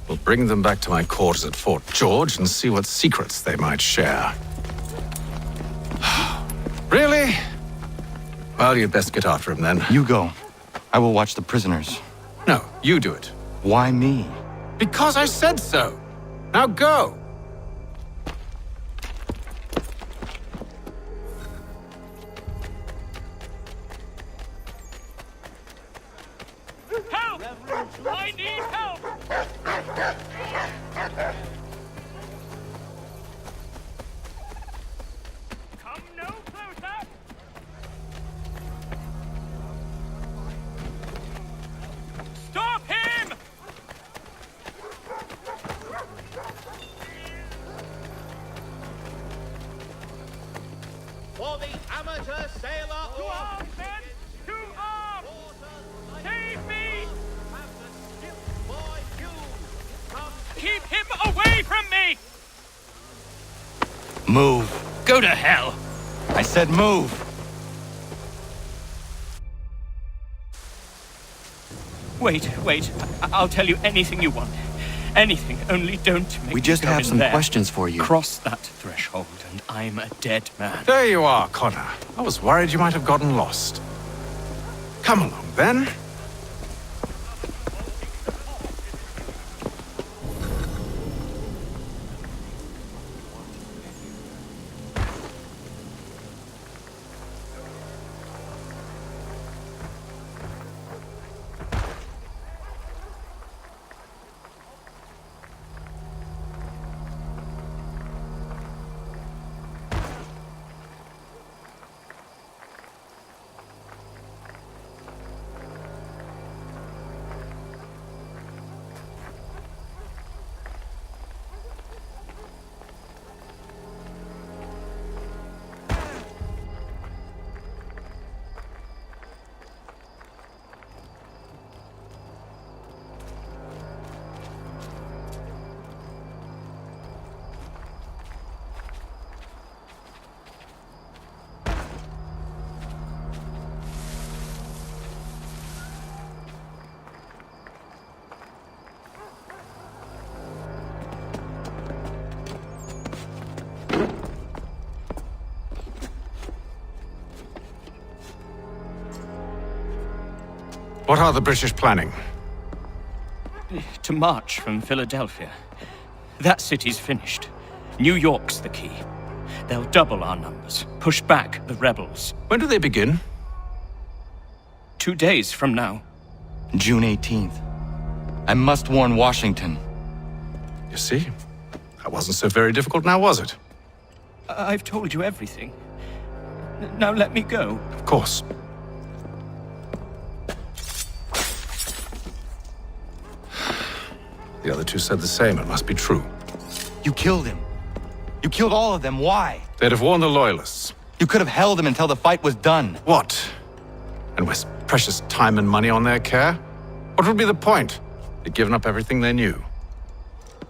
We'll bring them back to my quarters at Fort George and see what secrets they might share. Really? Well, you'd best get after him then. You go. I will watch the prisoners. No, you do it. Why me? Because I said so. Now go. Help! I need help! Come no closer! Stop him! For the amateur sailor To arms, men! To arms! Save me! Keep him away from me! Move. Go to hell! I said move. Wait. I'll tell you anything you want. Anything, only don't make We me just go have in some there. questions for you. Cross that threshold and I'm a dead man. There you are, Connor. I was worried you might have gotten lost. Come along, then. What are the British planning? To march from Philadelphia. That city's finished. New York's the key. They'll double our numbers, push back the rebels. When do they begin? 2 days from now. June 18th. I must warn Washington. You see? That wasn't so very difficult now, was it? I've told you everything. Now let me go. Of course. The other two said the same. It must be true. You killed him. You killed all of them. Why? They'd have warned the Loyalists. You could have held him until the fight was done. What? And we're precious time and money on their care. What would be the point? They'd given up everything they knew.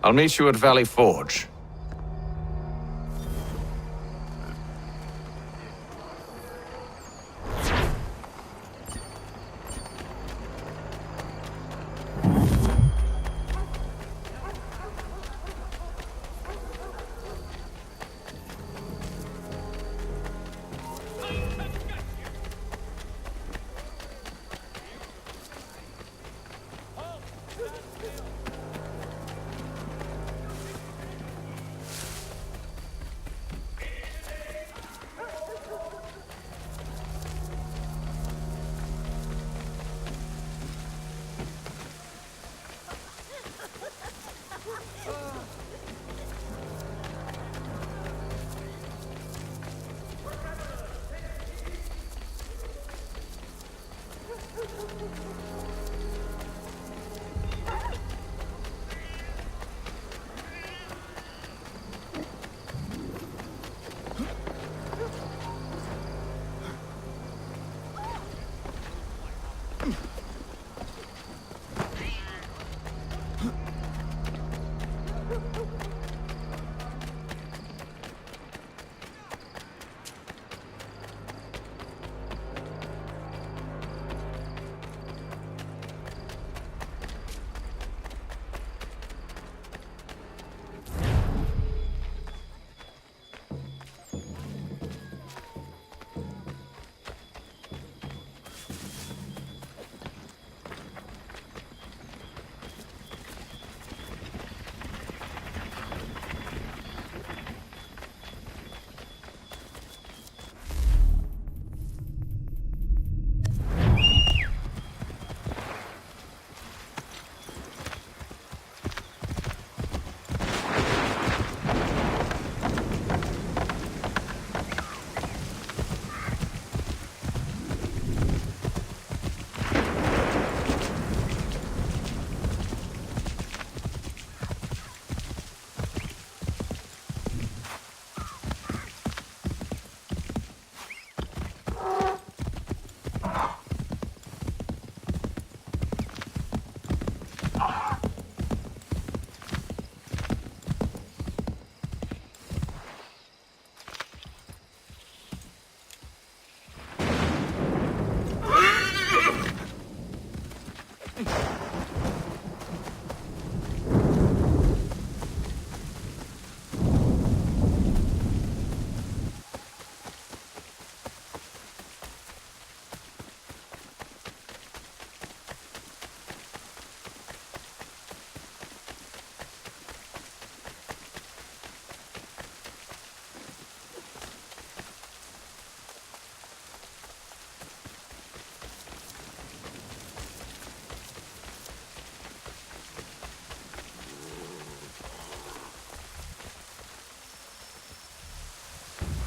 I'll meet you at Valley Forge.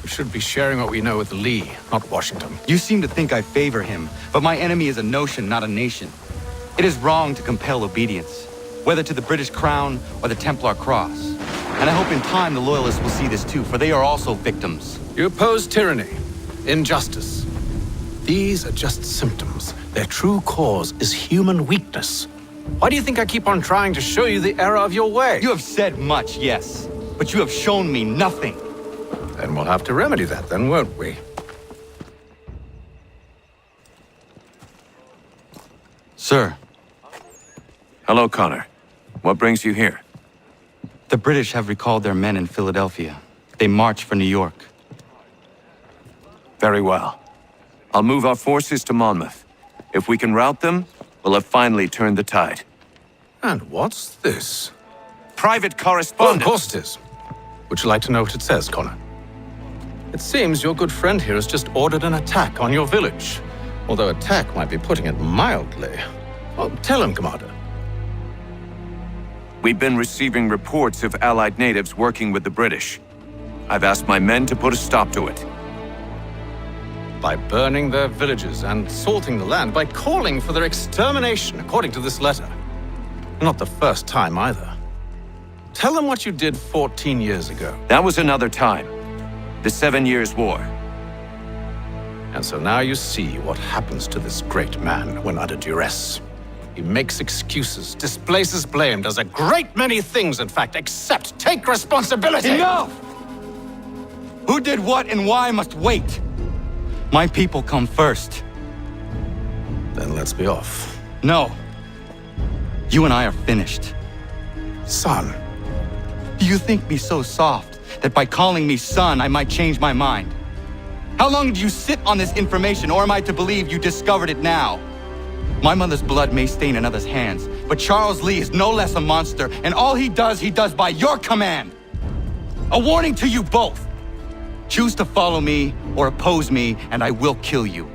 We should be sharing what we know with Lee, not Washington. You seem to think I favor him, but my enemy is a notion, not a nation. It is wrong to compel obedience, whether to the British Crown or the Templar Cross. And I hope in time the Loyalists will see this too, for they are also victims. You oppose tyranny, injustice. These are just symptoms. Their true cause is human weakness. Why do you think I keep on trying to show you the error of your way? You have said much, yes, but you have shown me nothing. Then we'll have to remedy that then, won't we? Sir. Hello, Connor. What brings you here? The British have recalled their men in Philadelphia. They march for New York. Very well. I'll move our forces to Monmouth. If we can rout them, we'll have finally turned the tide. And what's this? Private correspondence. Oh, of course it is. Would you like to know what it says, Connor? It seems your good friend here has just ordered an attack on your village. Although attack might be putting it mildly. Well, tell him, Commander. We've been receiving reports of Allied natives working with the British. I've asked my men to put a stop to it. By burning their villages and salting the land, by calling for their extermination, according to this letter. Not the first time, either. Tell them what you did 14 years ago. That was another time. The 7 Years' War. And so now you see what happens to this great man when under duress. He makes excuses, displaces blame, does a great many things, in fact, except take responsibility! Enough! Who did what and why must wait. My people come first. Then let's be off. No. You and I are finished. Son. Do you think me so soft that by calling me son, I might change my mind? How long did you sit on this information, or am I to believe you discovered it now? My mother's blood may stain another's hands, but Charles Lee is no less a monster, and all he does by your command. A warning to you both. Choose to follow me or oppose me, and I will kill you.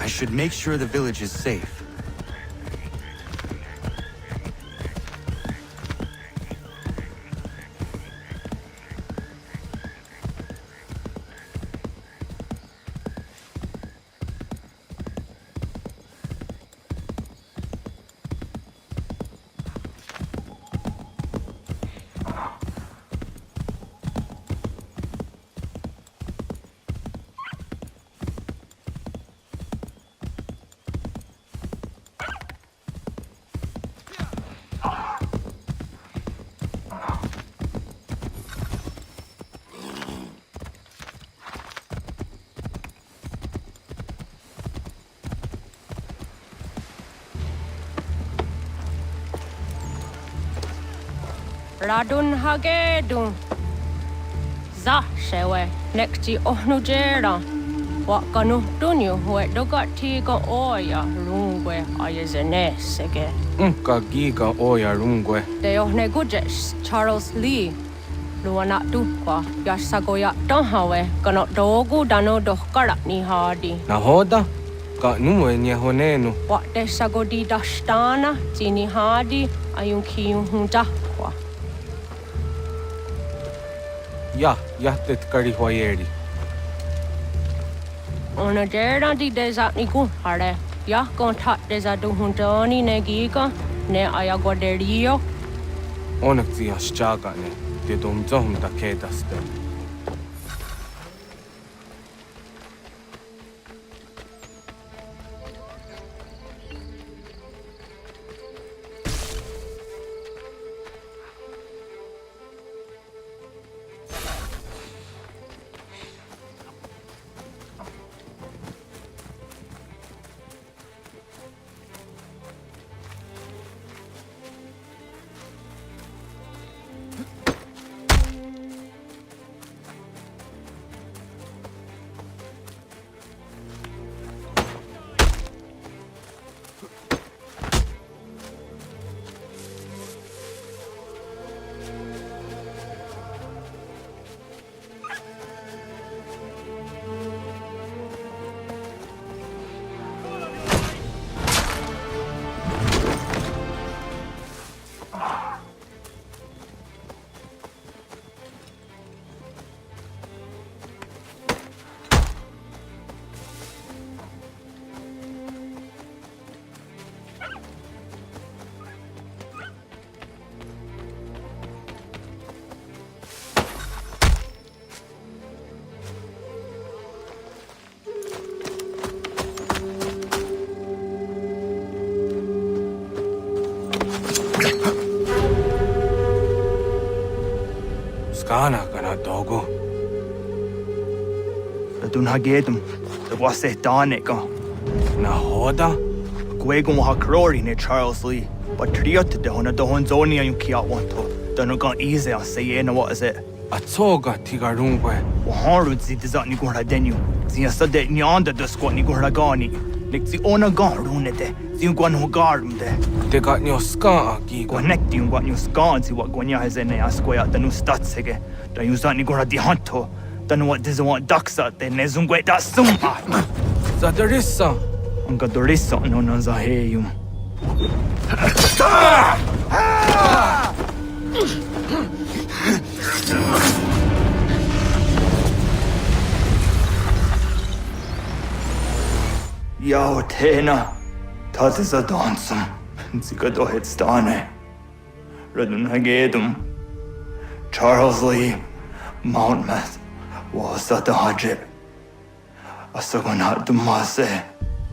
I should make sure the village is safe. Radun hagedun. Za shewe nekti ohnujera. Wakanu dunyu we dogati go oya rungwe ayezene sege. Ka giga oya rungwe. De ohne gujes Charles Lee. Luana tukwa yasagoya donhawe kano dogu dano dohkara ni hadi. Nahoda ka numwe nye honenu. Wa de sagodi dashtana tini hadi ayunki hunta. Ya tetkari hoyeri. Ona dera di desa niku hare. Ya kontak desa duhuntoni ne giga ne ayaguaderio. Onak tia shchagane, te domzom da kedaste. Skana kana dogo. Radun hagedum, the wase daneka. Na hoda? Gwegum ha krori ne Charles Lee, but triot de hona do honzonia yung kia wanto. Danugan easy on say na what is it? Atsoga tigarungwe. Waharu zi dizat ni gura denu. Zia sade nyanda de squat ni gura gani. Nik zi ona garune de. Zi gwan ho garum de. Te got nyo ska aki. Connect yung gwan yung skan si what gwanya has ene asquaya the new statsege. Da yung zat ni gura di hanto. Danu what doesn't want ducks de nezungwe da sumpa. Zadarissa. Anga dorissa no nazaheyum. Yao tena, das ist a dansum. Sie geht doch jetzt stane. Redun hagedum. Charles Lee, Mountmouth, was at the hajib. Asagonat dumase.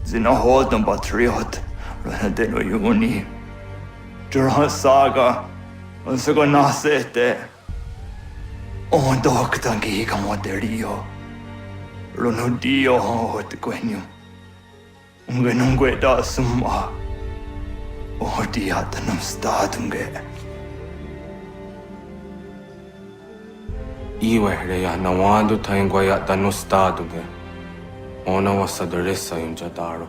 Zina hodum patriot. Renadeno yuni. Jurhan saga. Asagonasete. On doktangi kamoterio. Runudio hot gwenum. Ungenungwe da summa. Odi atanum stadunge. Iwe reya nawando taingwa ya tanu staduge. Ona wasadarissa yung jadaro.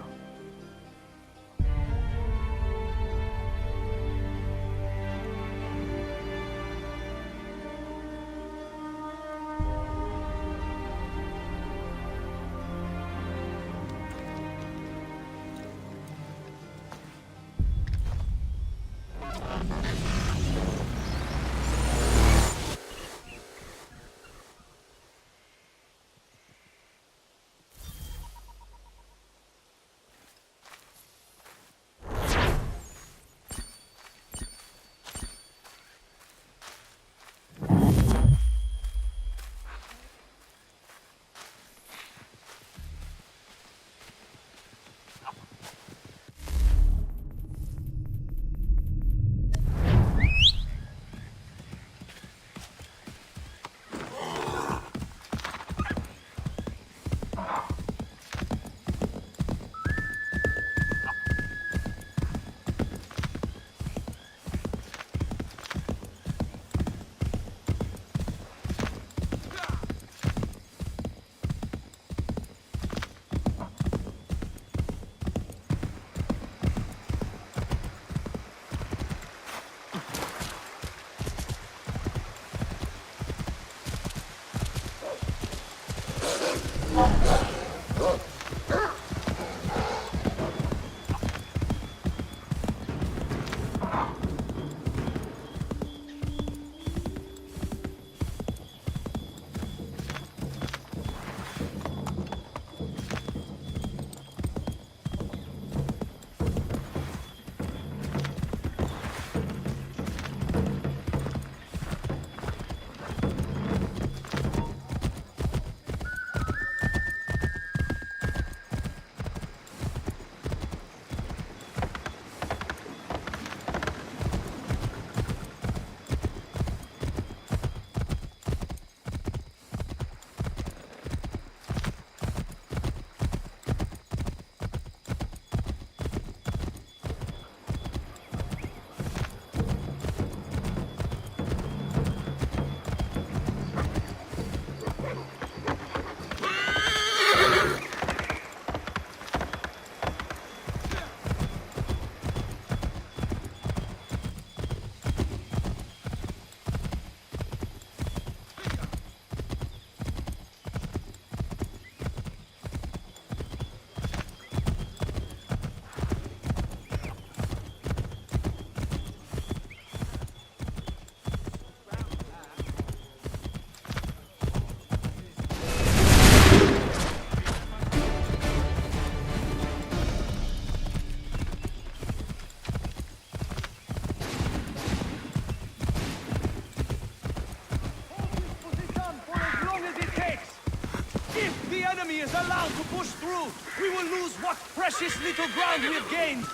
allowed to push through, we will lose what precious little ground we have gained.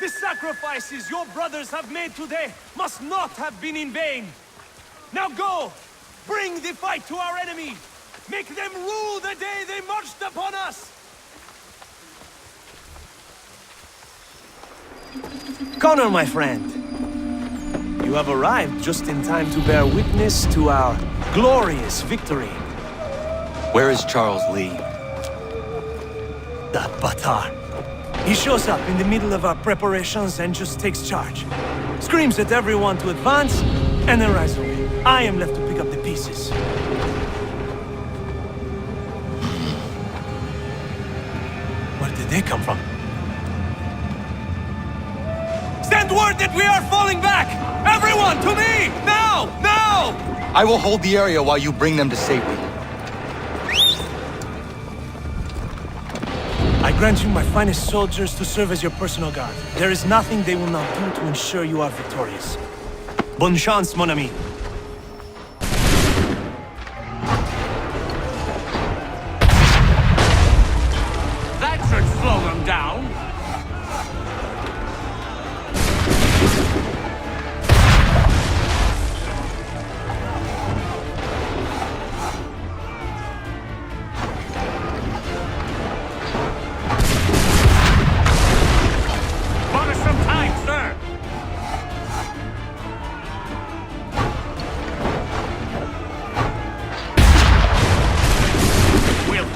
The sacrifices your brothers have made today must not have been in vain. Now go! Bring the fight to our enemy! Make them rue the day they marched upon us! Connor, my friend. You have arrived just in time to bear witness to our glorious victory. Where is Charles Lee? That Batar. He shows up in the middle of our preparations and just takes charge. Screams at everyone to advance, and then rides away. I am left to pick up the pieces. Where did they come from? Send word that we are falling back! Everyone, to me! Now! Now! I will hold the area while you bring them to safety. I grant you my finest soldiers to serve as your personal guard. There is nothing they will not do to ensure you are victorious. Bonne chance, mon ami. That should slow them down.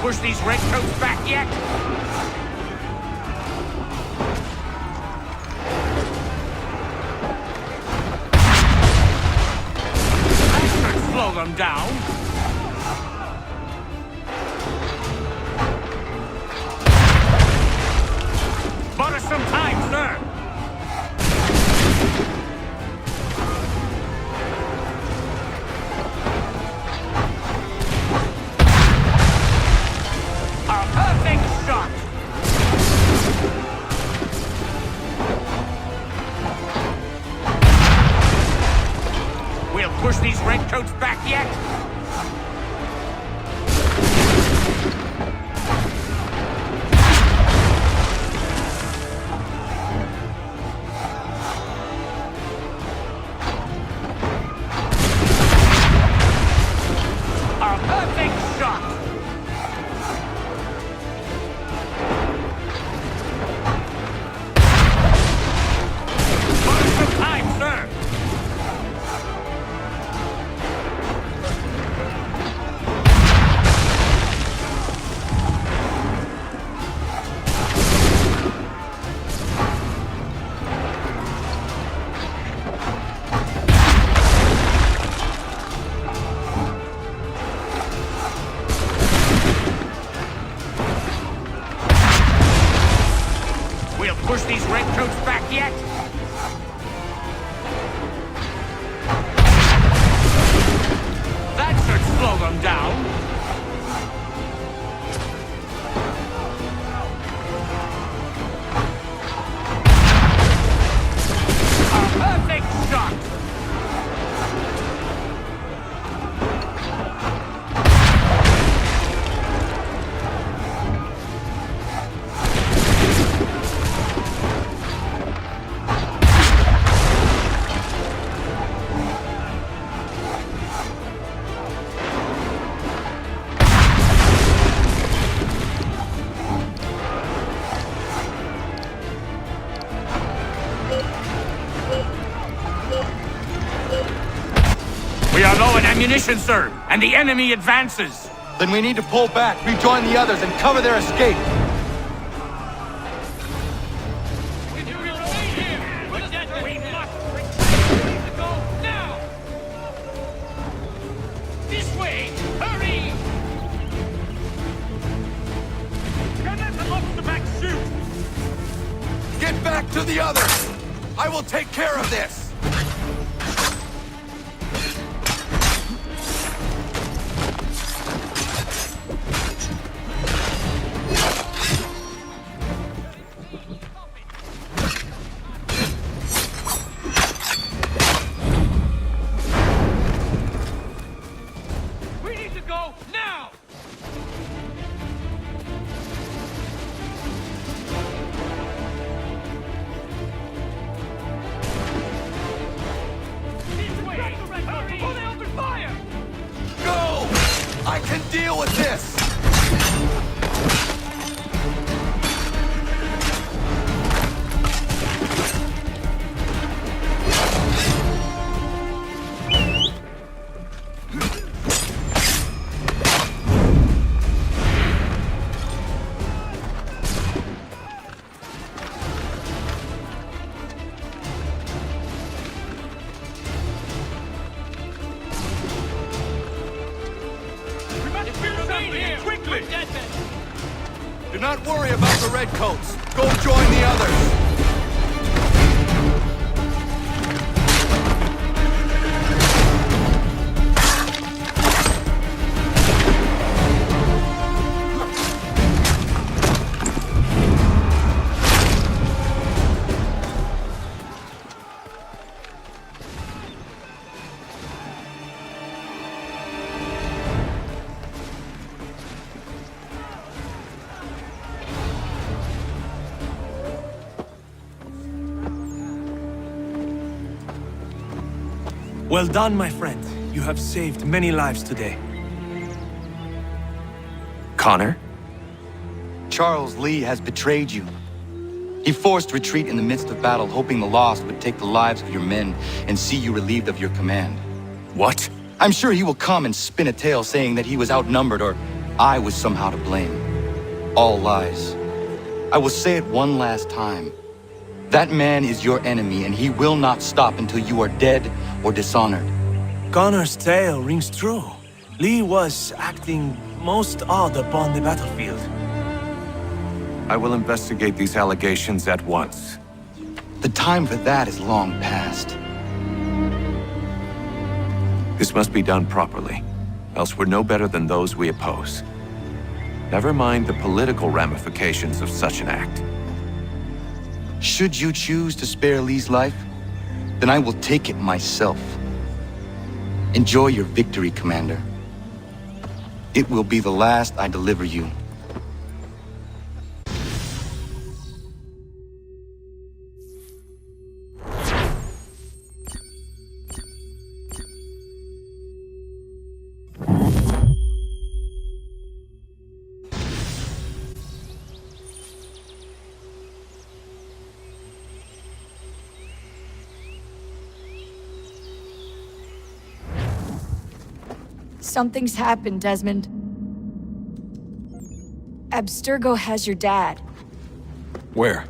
Push these redcoats back yet? That should slow them down. Bought us some time, sir. Push these redcoats back yet? A perfect shot! Buy some time, sir! Push these redcoats back yet? That should slow them down. A perfect shot! We are low in ammunition, sir, and the enemy advances. Then we need to pull back, rejoin the others, and cover their escape. This way! Hurry! Can let them off the back shoot! Get back to the others! I will take care of this! Deal with this! Do not worry about the Redcoats. Go join the others. Well done, my friend. You have saved many lives today. Connor? Charles Lee has betrayed you. He forced retreat in the midst of battle, hoping the loss would take the lives of your men and see you relieved of your command. What? I'm sure he will come and spin a tale saying that he was outnumbered or I was somehow to blame. All lies. I will say it one last time. That man is your enemy, and he will not stop until you are dead or dishonored. Connor's tale rings true. Lee was acting most odd upon the battlefield. I will investigate these allegations at once. The time for that is long past. This must be done properly, else we're no better than those we oppose. Never mind the political ramifications of such an act. Should you choose to spare Lee's life, then I will take it myself. Enjoy your victory, Commander. It will be the last I deliver you. Something's happened, Desmond. Abstergo has your dad. Where?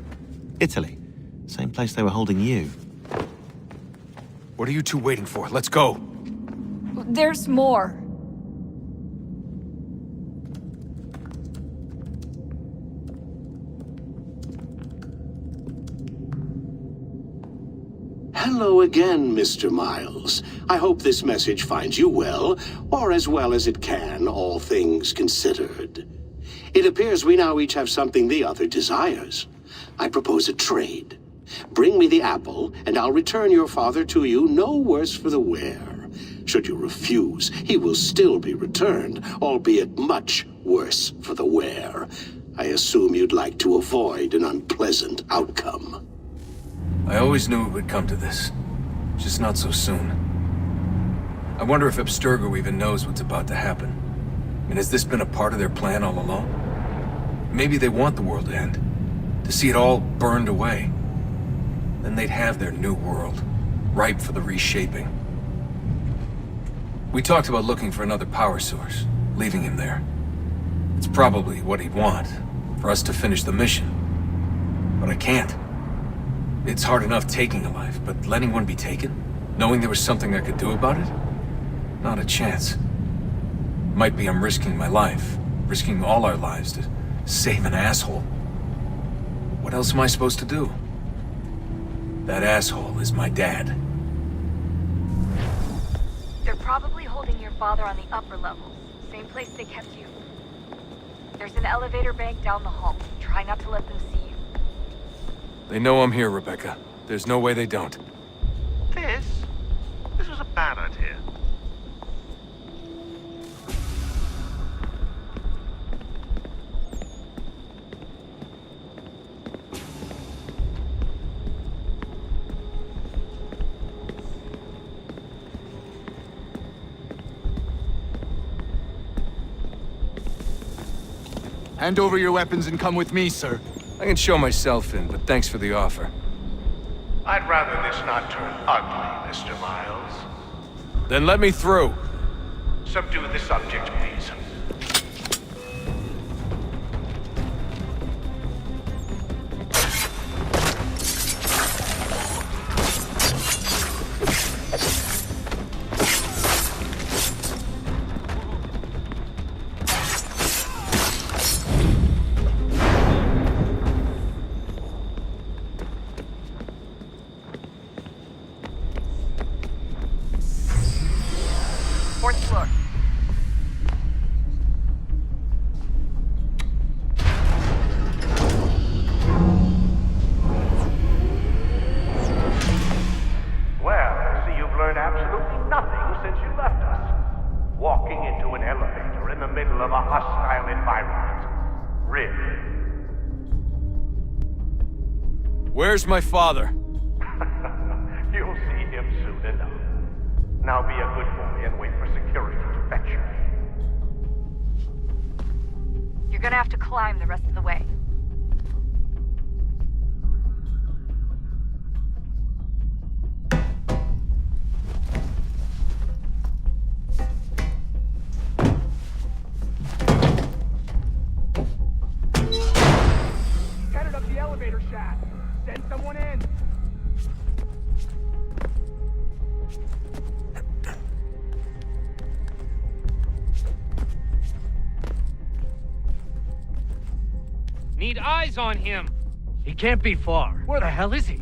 Italy. Same place they were holding you. What are you two waiting for? Let's go. There's more. Hello again, Mr. Miles. I hope this message finds you well, or as well as it can, all things considered. It appears we now each have something the other desires. I propose a trade. Bring me the apple, and I'll return your father to you no worse for the wear. Should you refuse, he will still be returned, albeit much worse for the wear. I assume you'd like to avoid an unpleasant outcome. I always knew it would come to this. Just not so soon. I wonder if Abstergo even knows what's about to happen. I mean, has this been a part of their plan all along? Maybe they want the world to end. To see it all burned away. Then they'd have their new world, ripe for the reshaping. We talked about looking for another power source, leaving him there. It's probably what he'd want, for us to finish the mission. But I can't. It's hard enough taking a life, but letting one be taken? Knowing there was something I could do about it? Not a chance. Might be I'm risking my life, risking all our lives to save an asshole. What else am I supposed to do? That asshole is my dad. They're probably holding your father on the upper levels. Same place they kept you. There's an elevator bank down the hall. Try not to let them see you. They know I'm here, Rebecca. There's no way they don't. This was a bad idea. Hand over your weapons and come with me, sir. I can show myself in, but thanks for the offer. I'd rather this not turn ugly, Mr. Miles. Then let me through. Subdue the subject, please. Fourth floor. Well, I see you've learned absolutely nothing since you left us. Walking into an elevator in the middle of a hostile environment. Really? Where's my father? You'll see him soon enough. Now be a good boy and wait for security to fetch you. You're gonna have to climb the rest of the way. Headed up the elevator shaft. Send someone in. Need eyes on him. He can't be far. Where the hell is he?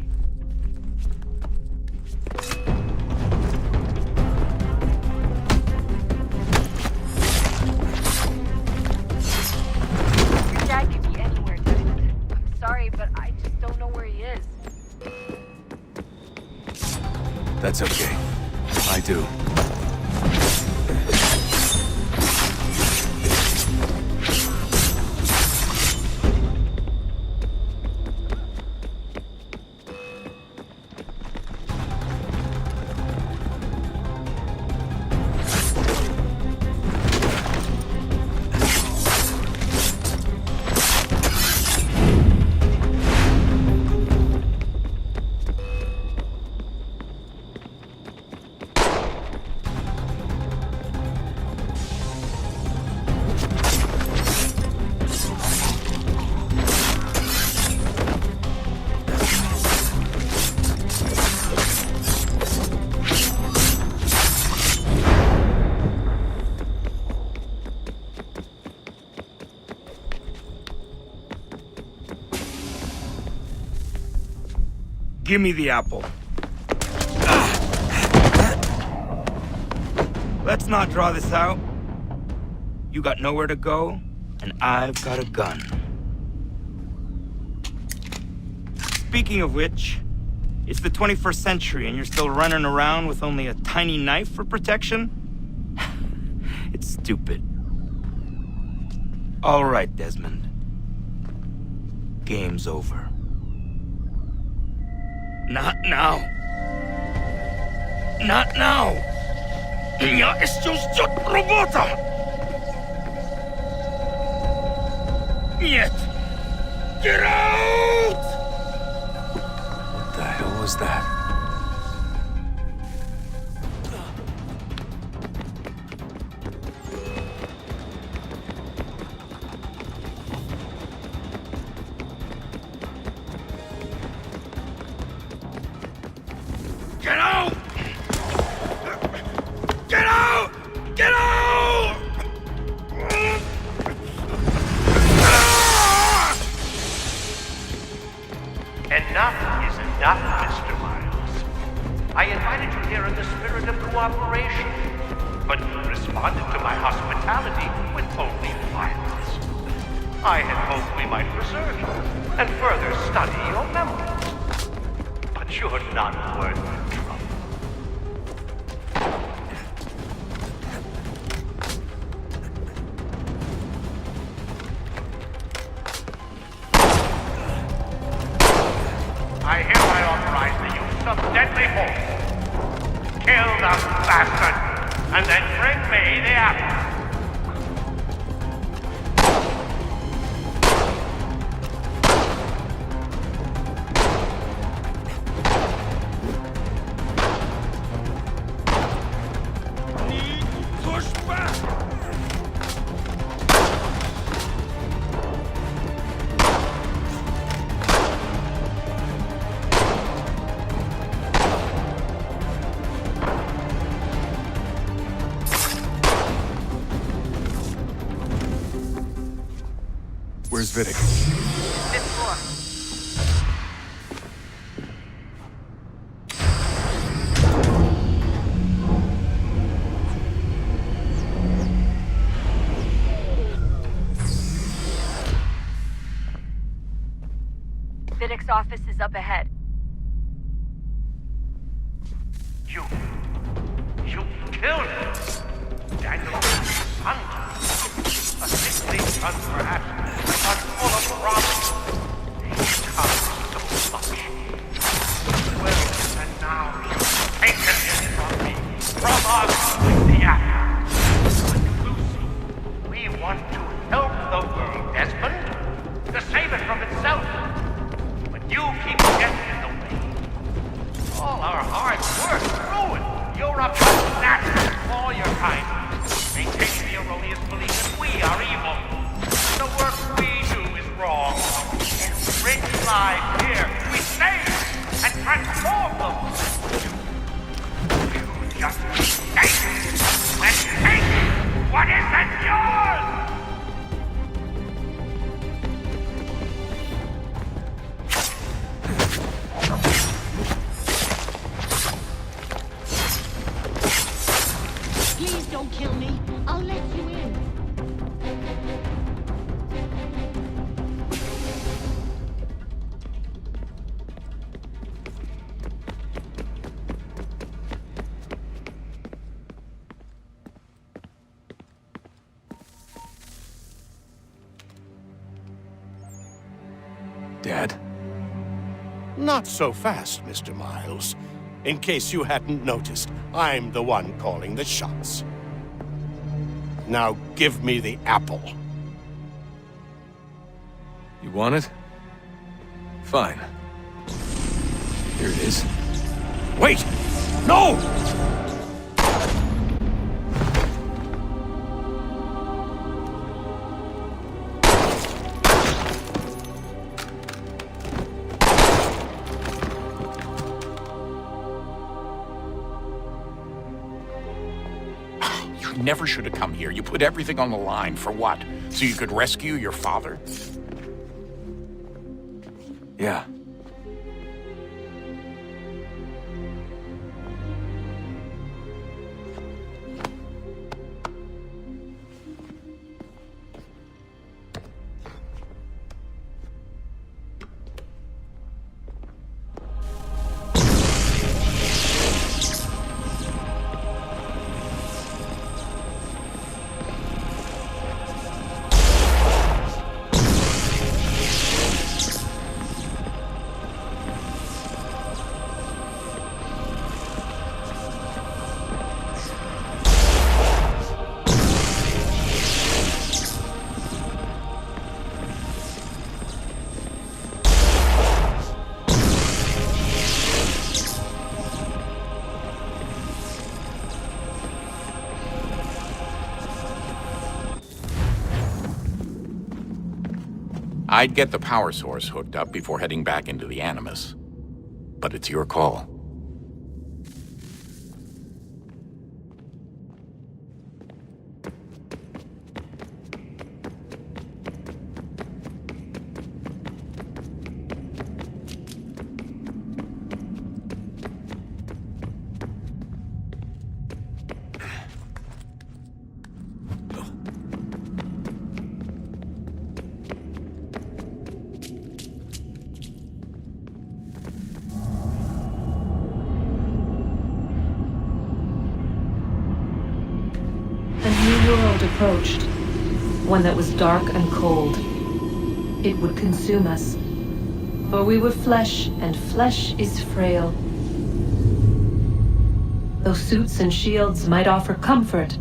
Your dad could be anywhere, dude. I'm sorry, but I just don't know where he is. That's okay. I do. Give me the apple. Let's not draw this out. You got nowhere to go, and I've got a gun. Speaking of which, it's the 21st century and you're still running around with only a tiny knife for protection? It's stupid. All right, Desmond. Game's over. Not now. Not now. Я еще ждет работа. Нет. Get out! What the hell was that? Get out! Get out! Get out! Enough is enough, Mr. Miles. I invited you here in the spirit of cooperation, but you responded to my hospitality with only violence. I had hoped we might preserve you and further study your memories. But you're not worth the trouble. I hereby authorize the use of deadly force. Kill the bastard, and then bring me the apple. Where's Vidic? Fifth floor. Vidic's office is up ahead. You killed him! Daniel's son! A sickly son, perhaps, but full of promise. He comes so much. Well, and now you've taken him from me, from us, with the apple. But Lucy, we want to help the world, Desmond, to save it from itself. But you keep getting in the way. All our hard work ruined. You're a bastard, all your kind. Maintaining the erroneous belief that we are evil. The work we do is wrong. Enrich lives here. We save and transform them. You just take and take what isn't yours! Please don't kill me. I'll let you in. Dad? Not so fast, Mr. Miles. In case you hadn't noticed, I'm the one calling the shots. Now give me the apple. You want it? Fine. Here it is. Wait! No! You never should have come here. You put everything on the line. For what? So you could rescue your father? Yeah. I'd get the power source hooked up before heading back into the Animus. But it's your call. Approached, one that was dark and cold. It would consume us, for we were flesh, and flesh is frail. Though suits and shields might offer comfort,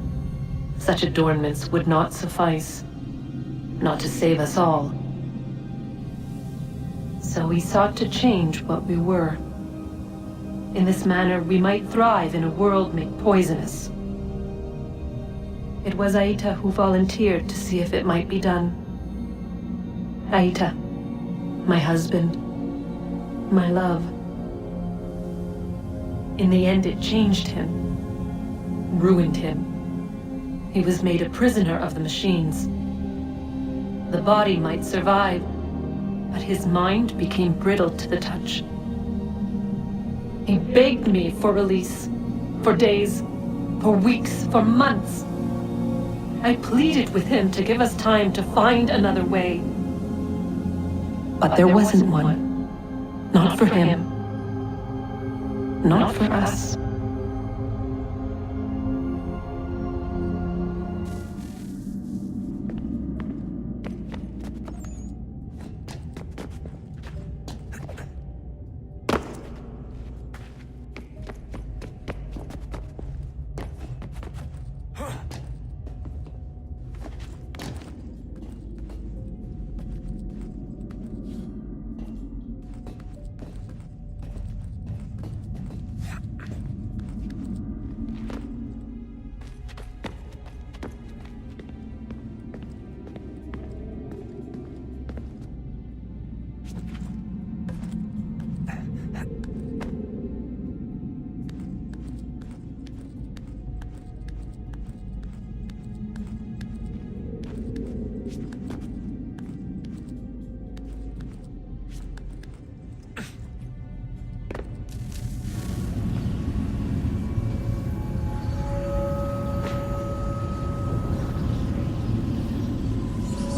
such adornments would not suffice, not to save us all. So we sought to change what we were. In this manner, we might thrive in a world made poisonous. It was Aita who volunteered to see if it might be done. Aita, my husband, my love. In the end, it changed him, ruined him. He was made a prisoner of the machines. the body might survive, but his mind became brittle to the touch. He begged me for release, for days, for weeks, for months. I pleaded with him to give us time to find another way. But there wasn't one. Not for him. Not for us.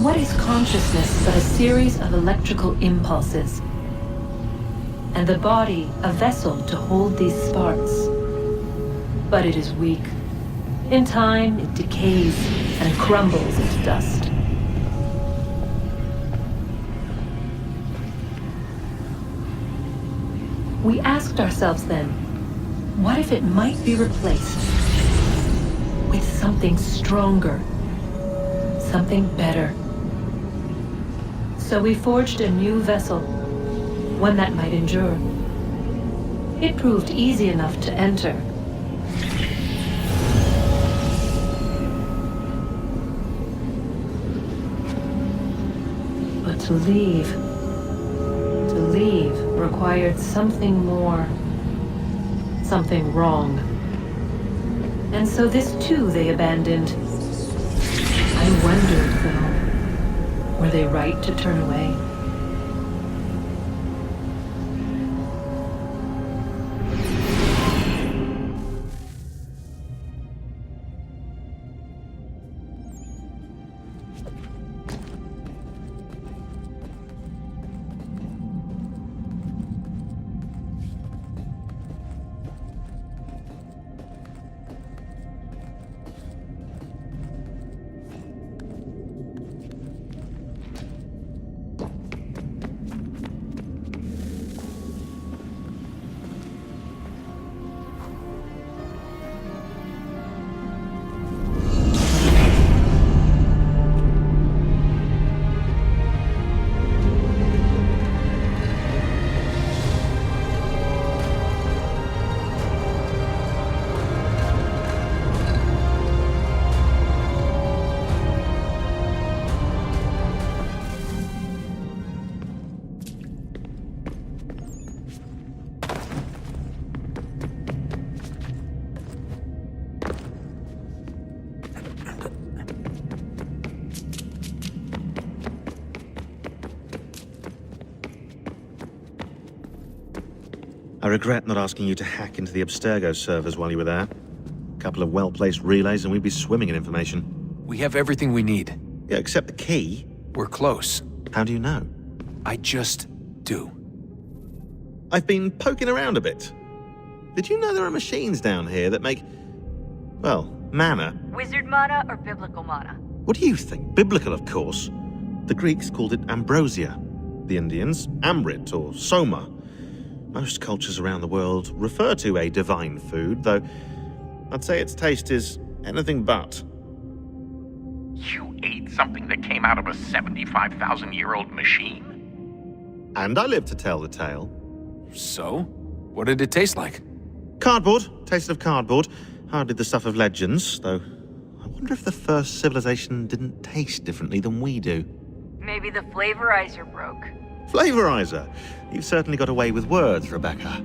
What is consciousness but a series of electrical impulses? And the body a vessel to hold these sparks. But it is weak. In time, it decays and crumbles into dust. We asked ourselves then, what if it might be replaced with something stronger, something better? So we forged a new vessel, one that might endure. It proved easy enough to enter. But to leave required something more, something wrong. And so this too they abandoned. I wondered, though, were they right to turn away? I regret not asking you to hack into the Abstergo servers while you were there. A couple of well-placed relays and we'd be swimming in information. We have everything we need. Yeah, except the key. We're close. How do you know? I just do. I've been poking around a bit. Did you know there are machines down here that make, well, mana? Wizard mana or biblical mana? What do you think? Biblical, of course. The Greeks called it ambrosia. The Indians, amrit or soma. Most cultures around the world refer to a divine food, though I'd say its taste is anything but. You ate something that came out of a 75,000-year-old machine? And I live to tell the tale. So? What did it taste like? Cardboard. Taste of cardboard. Hardly the stuff of legends, though I wonder if the first civilization didn't taste differently than we do. Maybe the flavorizer broke. Flavorizer? You've certainly got away with words, Rebecca.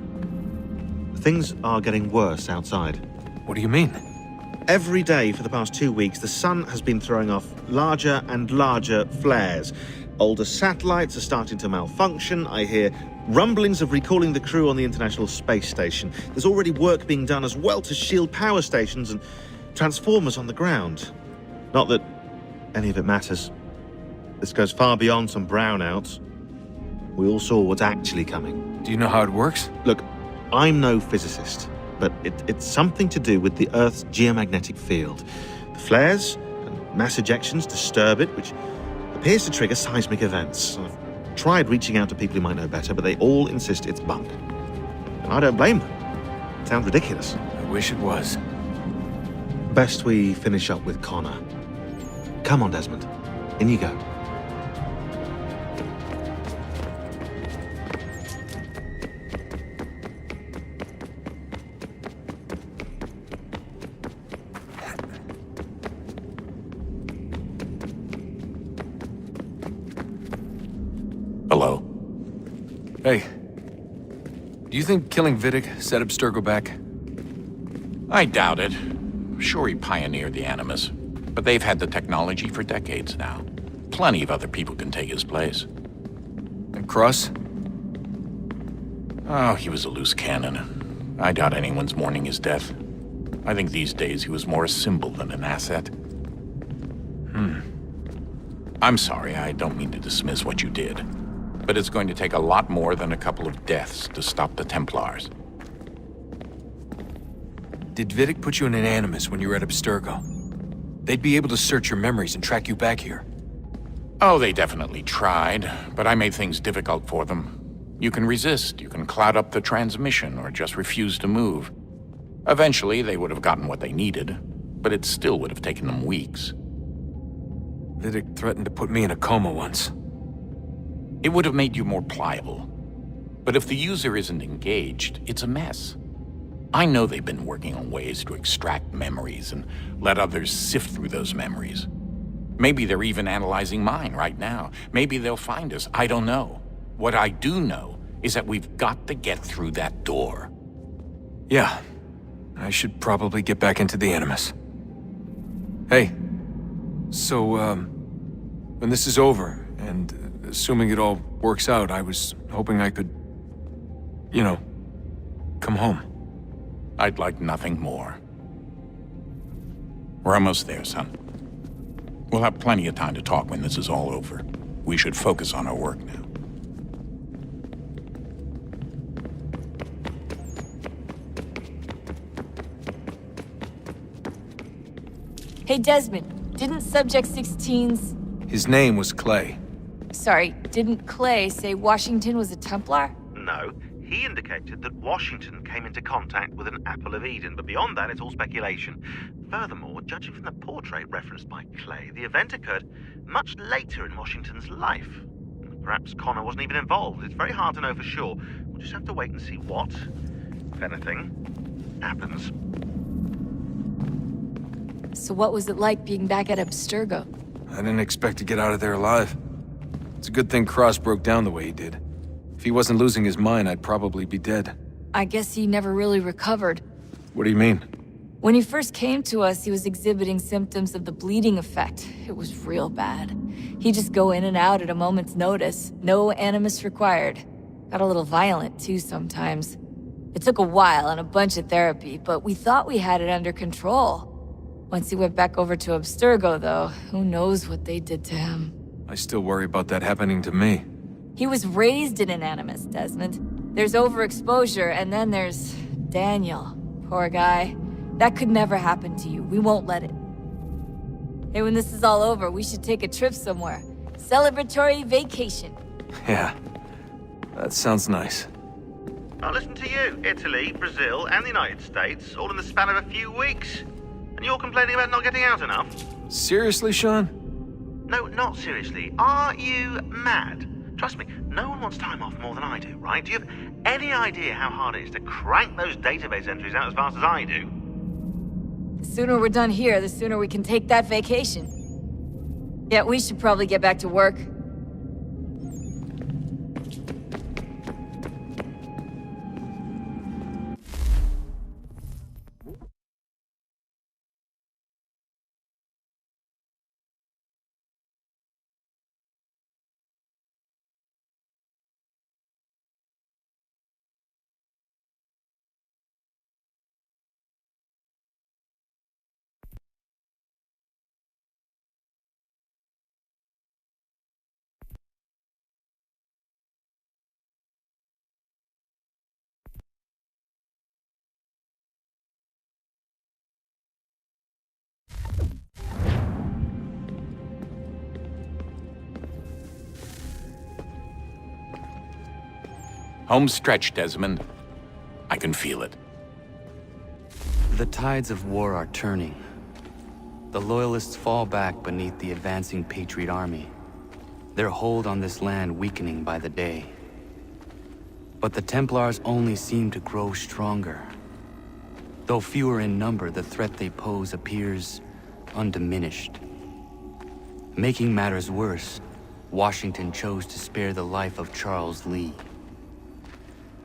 Things are getting worse outside. What do you mean? Every day for the past 2 weeks, the sun has been throwing off larger and larger flares. Older satellites are starting to malfunction. I hear rumblings of recalling the crew on the International Space Station. There's already work being done as well to shield power stations and transformers on the ground. Not that any of it matters. This goes far beyond some brownouts. We all saw what's actually coming. Do you know how it works? Look, I'm no physicist, but it's something to do with the Earth's geomagnetic field. The flares and mass ejections disturb it, which appears to trigger seismic events. I've tried reaching out to people who might know better, but they all insist it's bunk. And I don't blame them. It sounds ridiculous. I wish it was. Best we finish up with Connor. Come on, Desmond. In you go. Hello. Hey. Do you think killing Vidic set Abstergo back? I doubt it. Sure, he pioneered the Animus, but they've had the technology for decades now. Plenty of other people can take his place. And Cross? Oh, he was a loose cannon. I doubt anyone's mourning his death. I think these days he was more a symbol than an asset. I'm sorry, I don't mean to dismiss what you did. But it's going to take a lot more than a couple of deaths to stop the Templars. Did Vidic put you in an Animus when you were at Abstergo? They'd be able to search your memories and track you back here. Oh, they definitely tried, but I made things difficult for them. You can resist, you can cloud up the transmission, or just refuse to move. Eventually, they would have gotten what they needed, but it still would have taken them weeks. Vidic threatened to put me in a coma once. It would have made you more pliable. But if the user isn't engaged, it's a mess. I know they've been working on ways to extract memories and let others sift through those memories. Maybe they're even analyzing mine right now. Maybe they'll find us. I don't know. What I do know is that we've got to get through that door. Yeah. I should probably get back into the Animus. Hey. So, when this is over, and assuming it all works out, I was hoping I could, you know, come home. I'd like nothing more. We're almost there, son. We'll have plenty of time to talk when this is all over. We should focus on our work now. Hey, Desmond, didn't Subject 16's... His name was Clay. Sorry, didn't Clay say Washington was a Templar? No, he indicated that Washington came into contact with an Apple of Eden, but beyond that, it's all speculation. Furthermore, judging from the portrait referenced by Clay, the event occurred much later in Washington's life. Perhaps Connor wasn't even involved. It's very hard to know for sure. We'll just have to wait and see what, if anything, happens. So what was it like being back at Abstergo? I didn't expect to get out of there alive. It's a good thing Cross broke down the way he did. If he wasn't losing his mind, I'd probably be dead. I guess he never really recovered. What do you mean? When he first came to us, he was exhibiting symptoms of the bleeding effect. It was real bad. He'd just go in and out at a moment's notice. No animus required. Got a little violent, too, sometimes. It took a while and a bunch of therapy, but we thought we had it under control. Once he went back over to Abstergo, though, who knows what they did to him. I still worry about that happening to me. He was raised in an Animus, Desmond. There's overexposure, and then there's Daniel. Poor guy. That could never happen to you. We won't let it. Hey, when this is all over, we should take a trip somewhere. Celebratory vacation. Yeah, that sounds nice. Now listen to you. Italy, Brazil, and the United States, all in the span of a few weeks. And you're complaining about not getting out enough? Seriously, Sean? No, not seriously. Are you mad? Trust me, no one wants time off more than I do, right? Do you have any idea how hard it is to crank those database entries out as fast as I do? The sooner we're done here, the sooner we can take that vacation. Yeah, we should probably get back to work. Home stretch, Desmond. I can feel it. The tides of war are turning. The Loyalists fall back beneath the advancing Patriot army, their hold on this land weakening by the day. But the Templars only seem to grow stronger. Though fewer in number, the threat they pose appears undiminished. Making matters worse, Washington chose to spare the life of Charles Lee.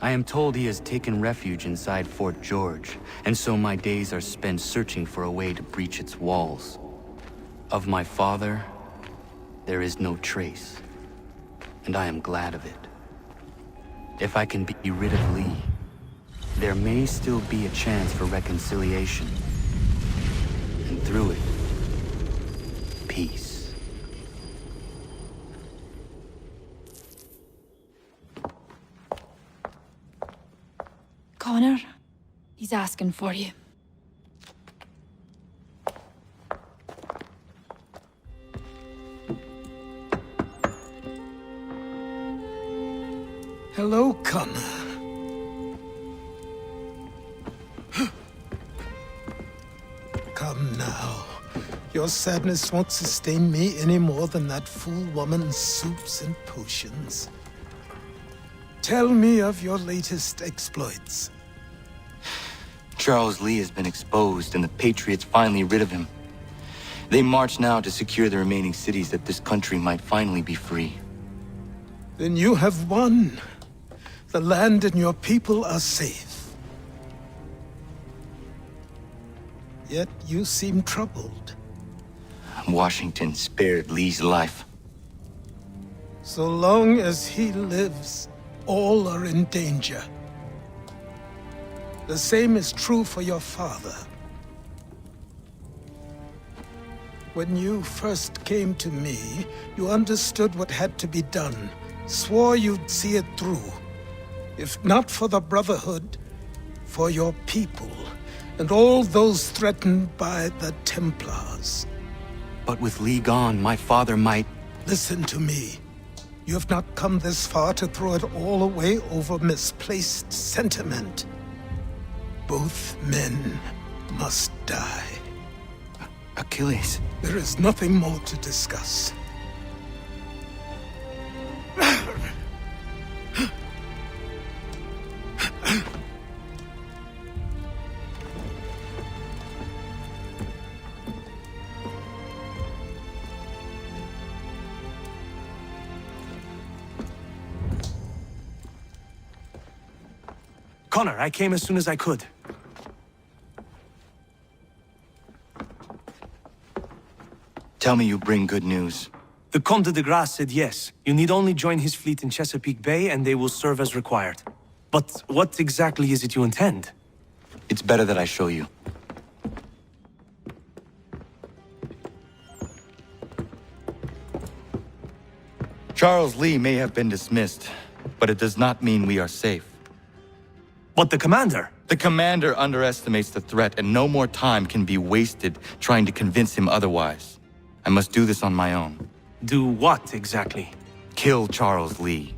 I am told he has taken refuge inside Fort George, and so my days are spent searching for a way to breach its walls. Of my father, there is no trace, and I am glad of it. If I can be rid of Lee, there may still be a chance for reconciliation. And through it, peace. Connor, he's asking for you. Hello, Connor. Come now. Your sadness won't sustain me any more than that fool woman's soups and potions. Tell me of your latest exploits. Charles Lee has been exposed, and the Patriots finally rid of him. They march now to secure the remaining cities that this country might finally be free. Then you have won. The land and your people are safe. Yet you seem troubled. Washington spared Lee's life. So long as he lives, all are in danger. The same is true for your father. When you first came to me, you understood what had to be done, swore you'd see it through. If not for the Brotherhood, for your people, and all those threatened by the Templars. But with Lee gone, my father might... Listen to me. You have not come this far to throw it all away over misplaced sentiment. Both men must die. Achilles. There is nothing more to discuss. Connor, I came as soon as I could. Tell me you bring good news. The Comte de Grasse said yes. You need only join his fleet in Chesapeake Bay and they will serve as required. But what exactly is it you intend? It's better that I show you. Charles Lee may have been dismissed, but it does not mean we are safe. But the commander? The commander underestimates the threat, and no more time can be wasted trying to convince him otherwise. I must do this on my own. Do what, exactly? Kill Charles Lee.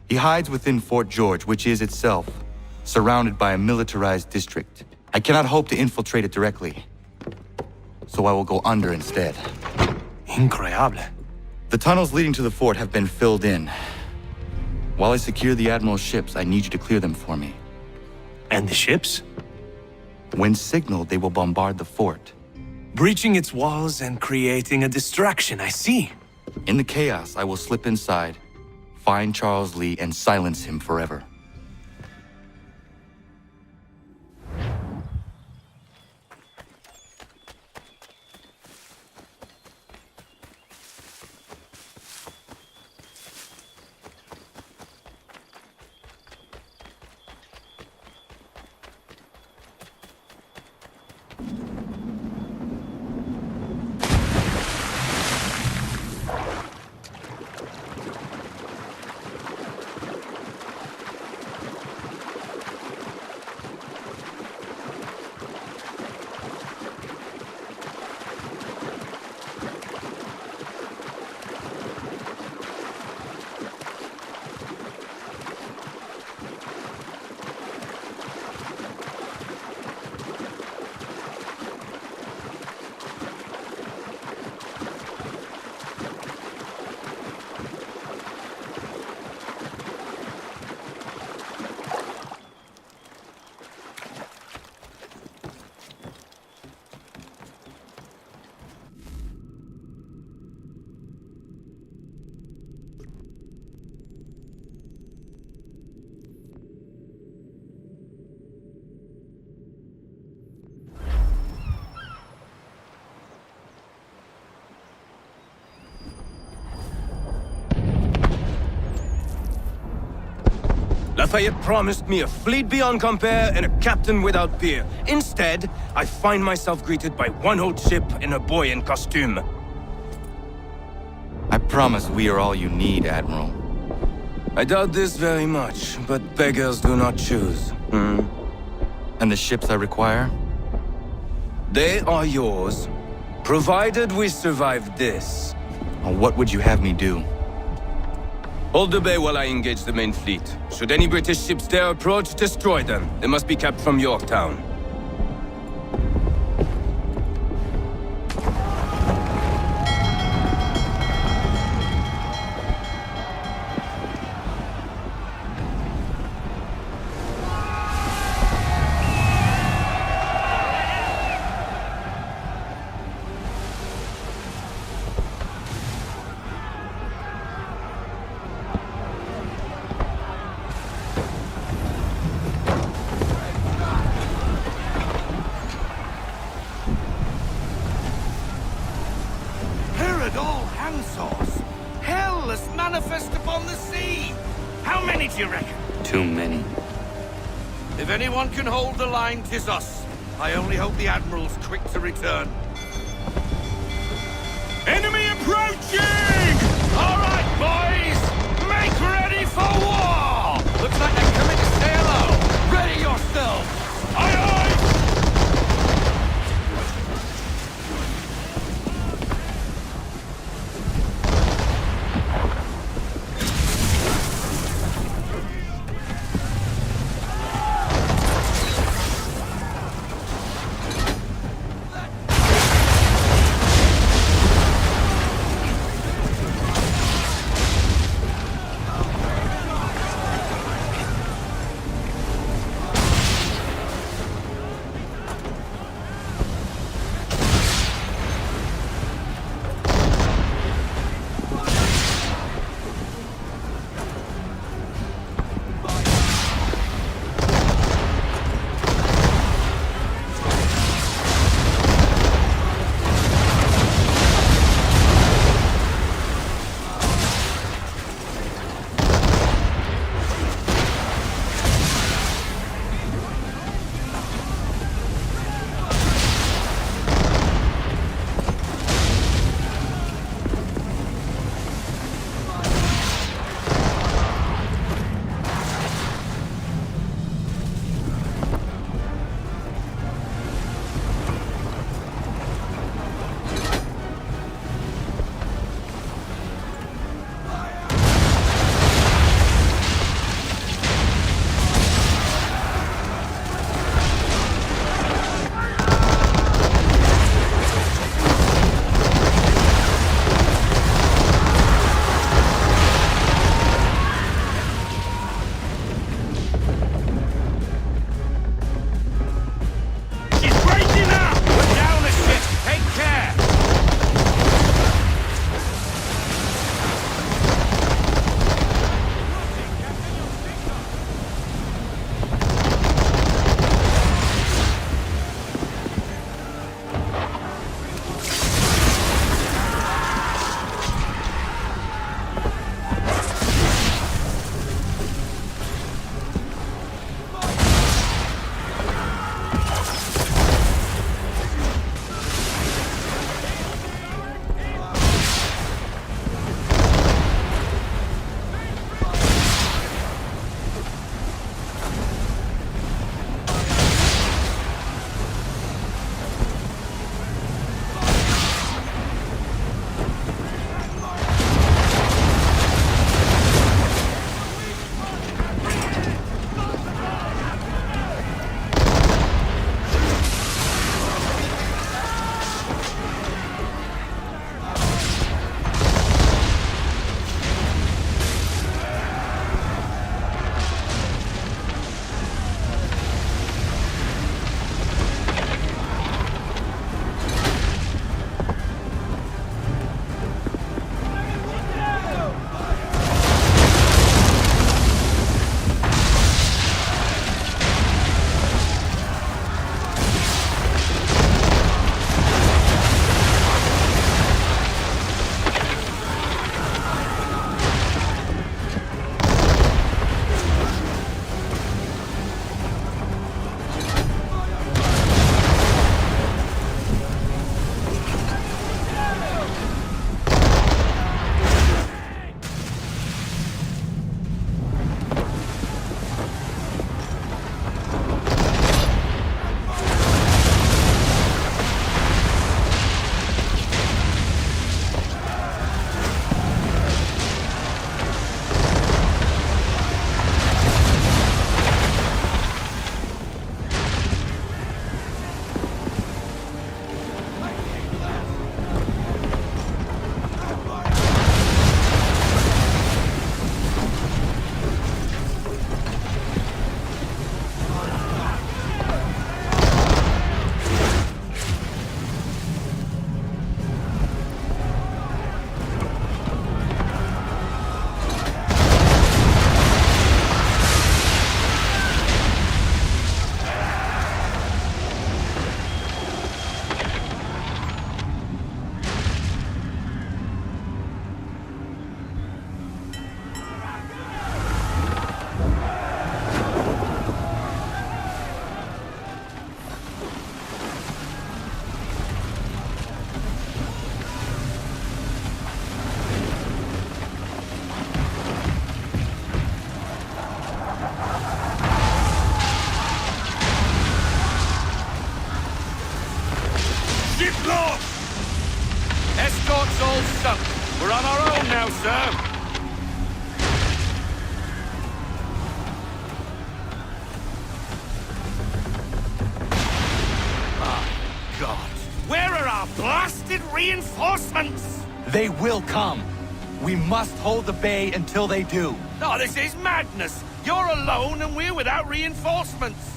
He hides within Fort George, which is itself surrounded by a militarized district. I cannot hope to infiltrate it directly, so I will go under instead. Incroyable. The tunnels leading to the fort have been filled in. While I secure the Admiral's ships, I need you to clear them for me. And the ships? When signaled, they will bombard the fort. Breaching its walls and creating a distraction, I see. In the chaos, I will slip inside, find Charles Lee, and silence him forever. Lafayette promised me a fleet beyond compare and a captain without peer. Instead, I find myself greeted by one old ship and a boy in costume. I promise we are all you need, Admiral. I doubt this very much, but beggars do not choose. And the ships I require? They are yours, provided we survive this. What would you have me do? Hold the bay while I engage the main fleet. Should any British ships dare approach, destroy them. They must be kept from Yorktown. Herod all handsauce! Hell is manifest upon the sea! How many do you reckon? Too many. If anyone can hold the line, 'tis us. I only hope the Admiral's quick to return. Enemy approaching! All right, boys! Make ready for war! Looks like they're coming to say hello. Ready yourselves! Aye, aye! We're on our own now, sir. God. Where are our blasted reinforcements? They will come. We must hold the bay until they do. Oh, this is madness. You're alone and we're without reinforcements.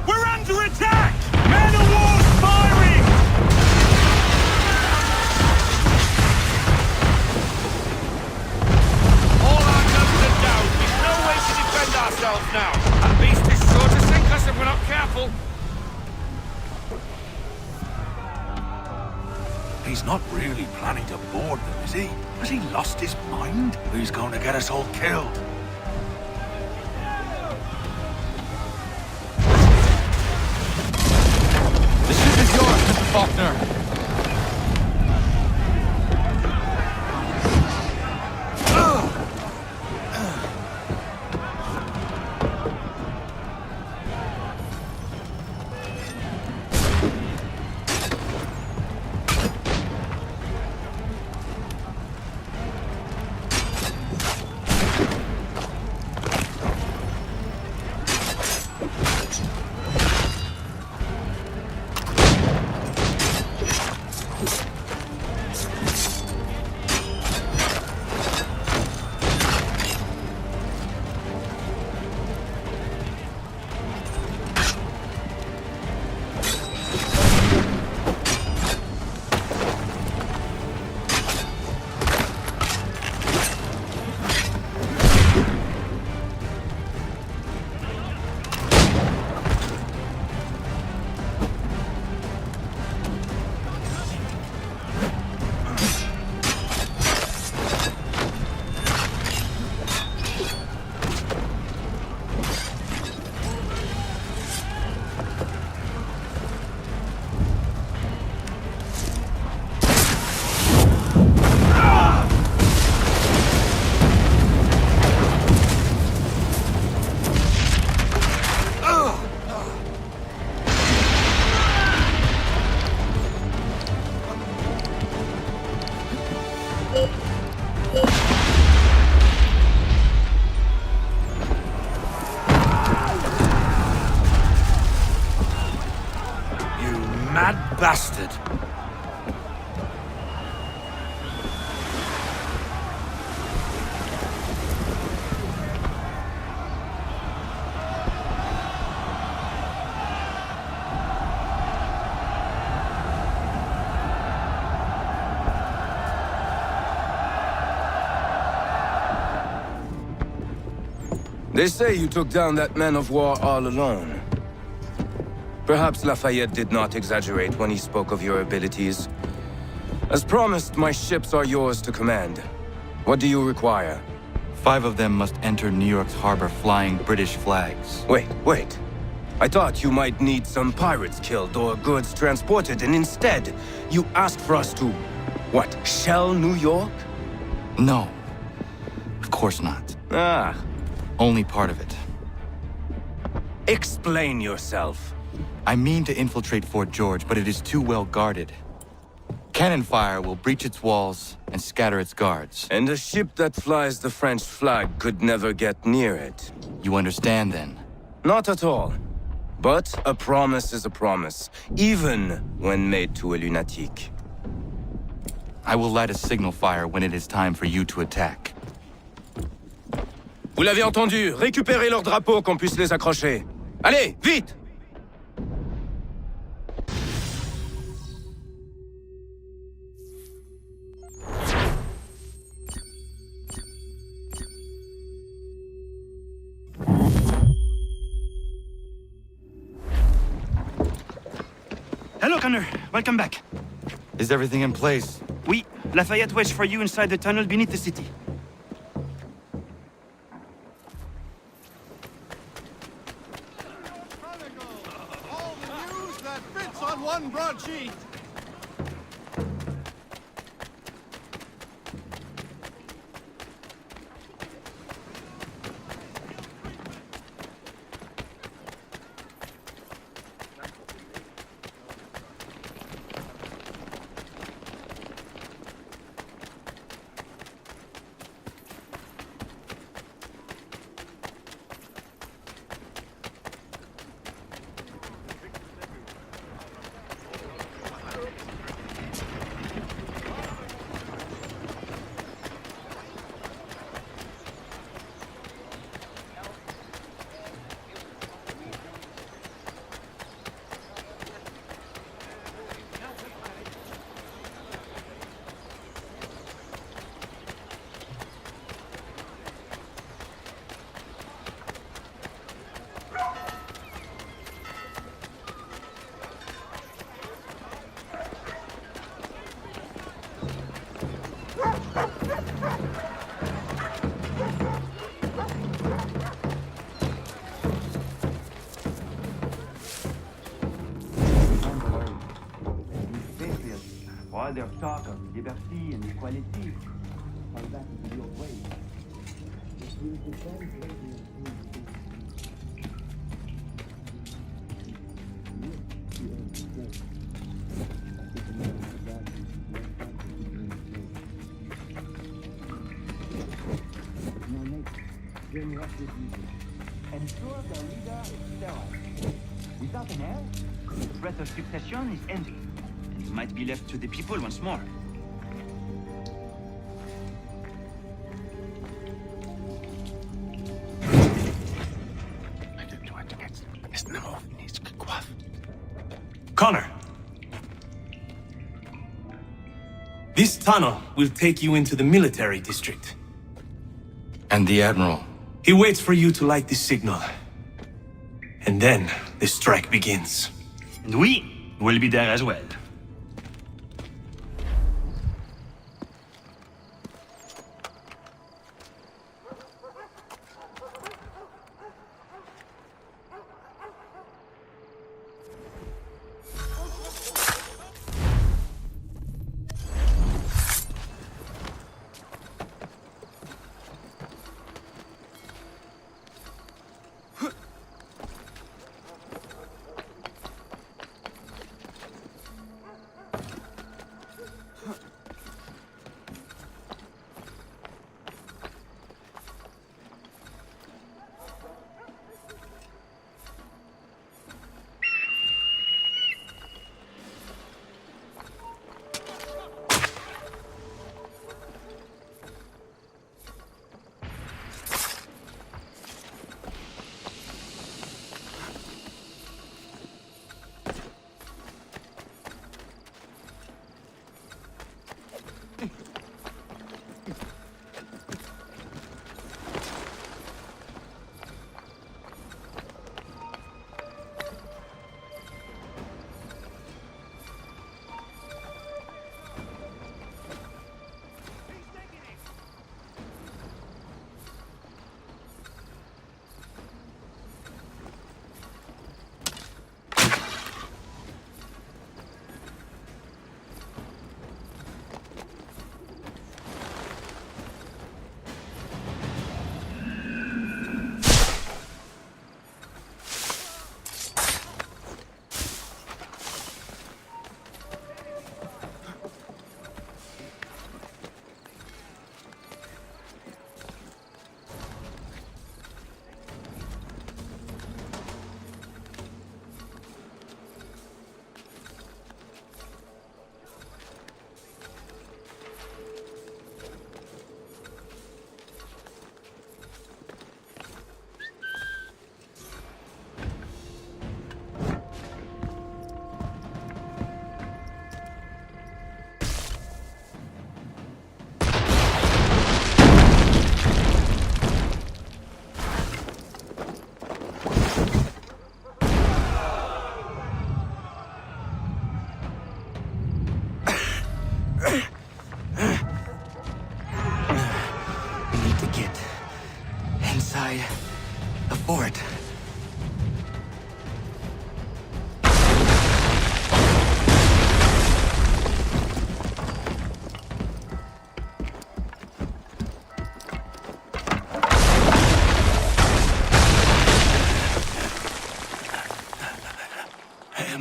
We're under attack! Man of war's firing! All our guns are down. We've no way to defend ourselves now. That beast is sure to sink us if we're not careful. He's not really planning to board them, is he? Has he lost his mind? He's going to get us all killed. The ship is yours, Mr. Faulkner. Mad bastard. They say you took down that man of war all alone. Perhaps Lafayette did not exaggerate when he spoke of your abilities. As promised, my ships are yours to command. What do you require? 5 of them must enter New York's harbor flying British flags. Wait. I thought you might need some pirates killed or goods transported, and instead, you asked for us to, what, shell New York? No. Of course not. Ah. Only part of it. Explain yourself. I mean to infiltrate Fort George, but it is too well guarded. Cannon fire will breach its walls and scatter its guards. And a ship that flies the French flag could never get near it. You understand, then? Not at all. But a promise is a promise, even when made to a lunatic. I will light a signal fire when it is time for you to attack. Vous l'avez entendu, récupérez leurs drapeaux qu'on puisse les accrocher. Allez, vite! Hello, Connor. Welcome back. Is everything in place? Oui. Lafayette waits for you inside the tunnel beneath the city. us on one broadsheet! All their talk of liberty and equality, fall back into the old ways. Ensure the leader is sterile. Without an heir, the threat of succession is ended. Might be left to the people once more. Connor! This tunnel will take you into the military district. And the Admiral? He waits for you to light the signal. And then the strike begins. And we will be there as well.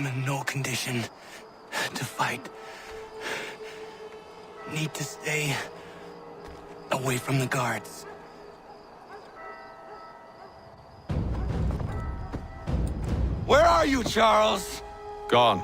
I'm in no condition to fight. Need to stay away from the guards. Where are you, Charles? Gone.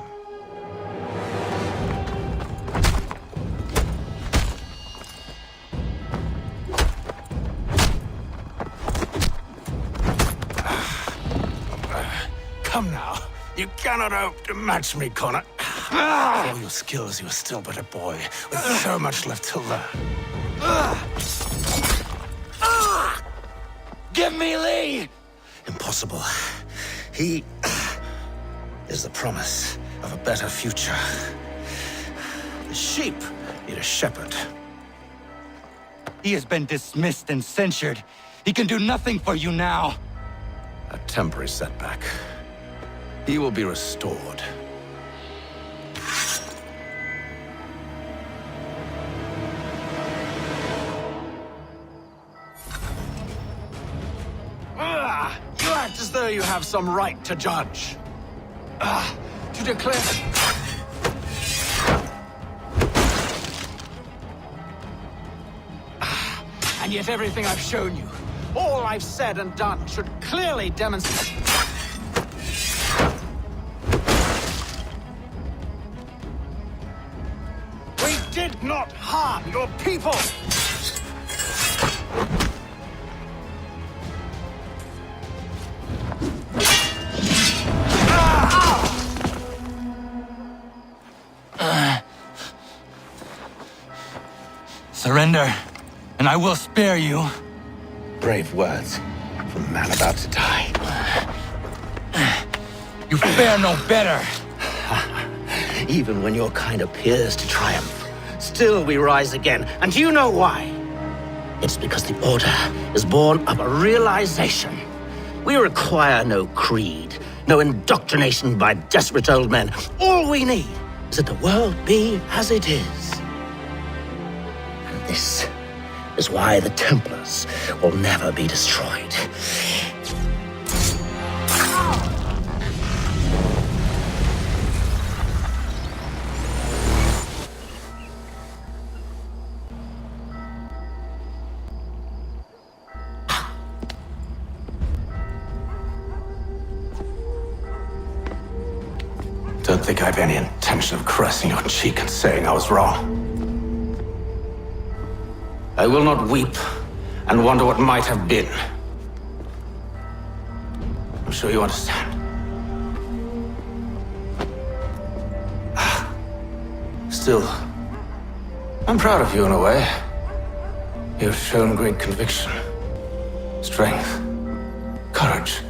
Come now. You cannot hope to match me, Connor. For all your skills, you are still but a boy, with so much left to learn. Give me Lee! Impossible. He is the promise of a better future. The sheep need a shepherd. He has been dismissed and censured. He can do nothing for you now. A temporary setback. He will be restored. You act as though you have some right to judge. To declare... And yet everything I've shown you, all I've said and done, should clearly demonstrate... We did not harm your people! Surrender, and I will spare you. Brave words from a man about to die. You fare no better. Even when your kind appears to triumph, still we rise again. And do you know why? It's because the Order is born of a realization. We require no creed, no indoctrination by desperate old men. All we need is that the world be as it is. And this is why the Templars will never be destroyed. Don't think I have any intention of caressing your cheek and saying I was wrong. I will not weep and wonder what might have been. I'm sure you understand. Still, I'm proud of you in a way. You've shown great conviction, strength, courage.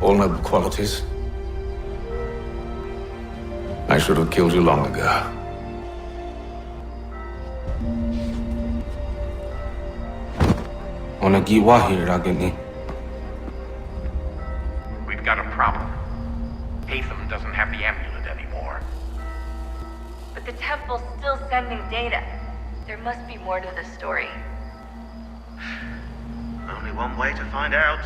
All noble qualities. I should have killed you long ago. We've got a problem. Hatham doesn't have the amulet anymore. But the temple's still sending data. There must be more to the story. Only one way to find out.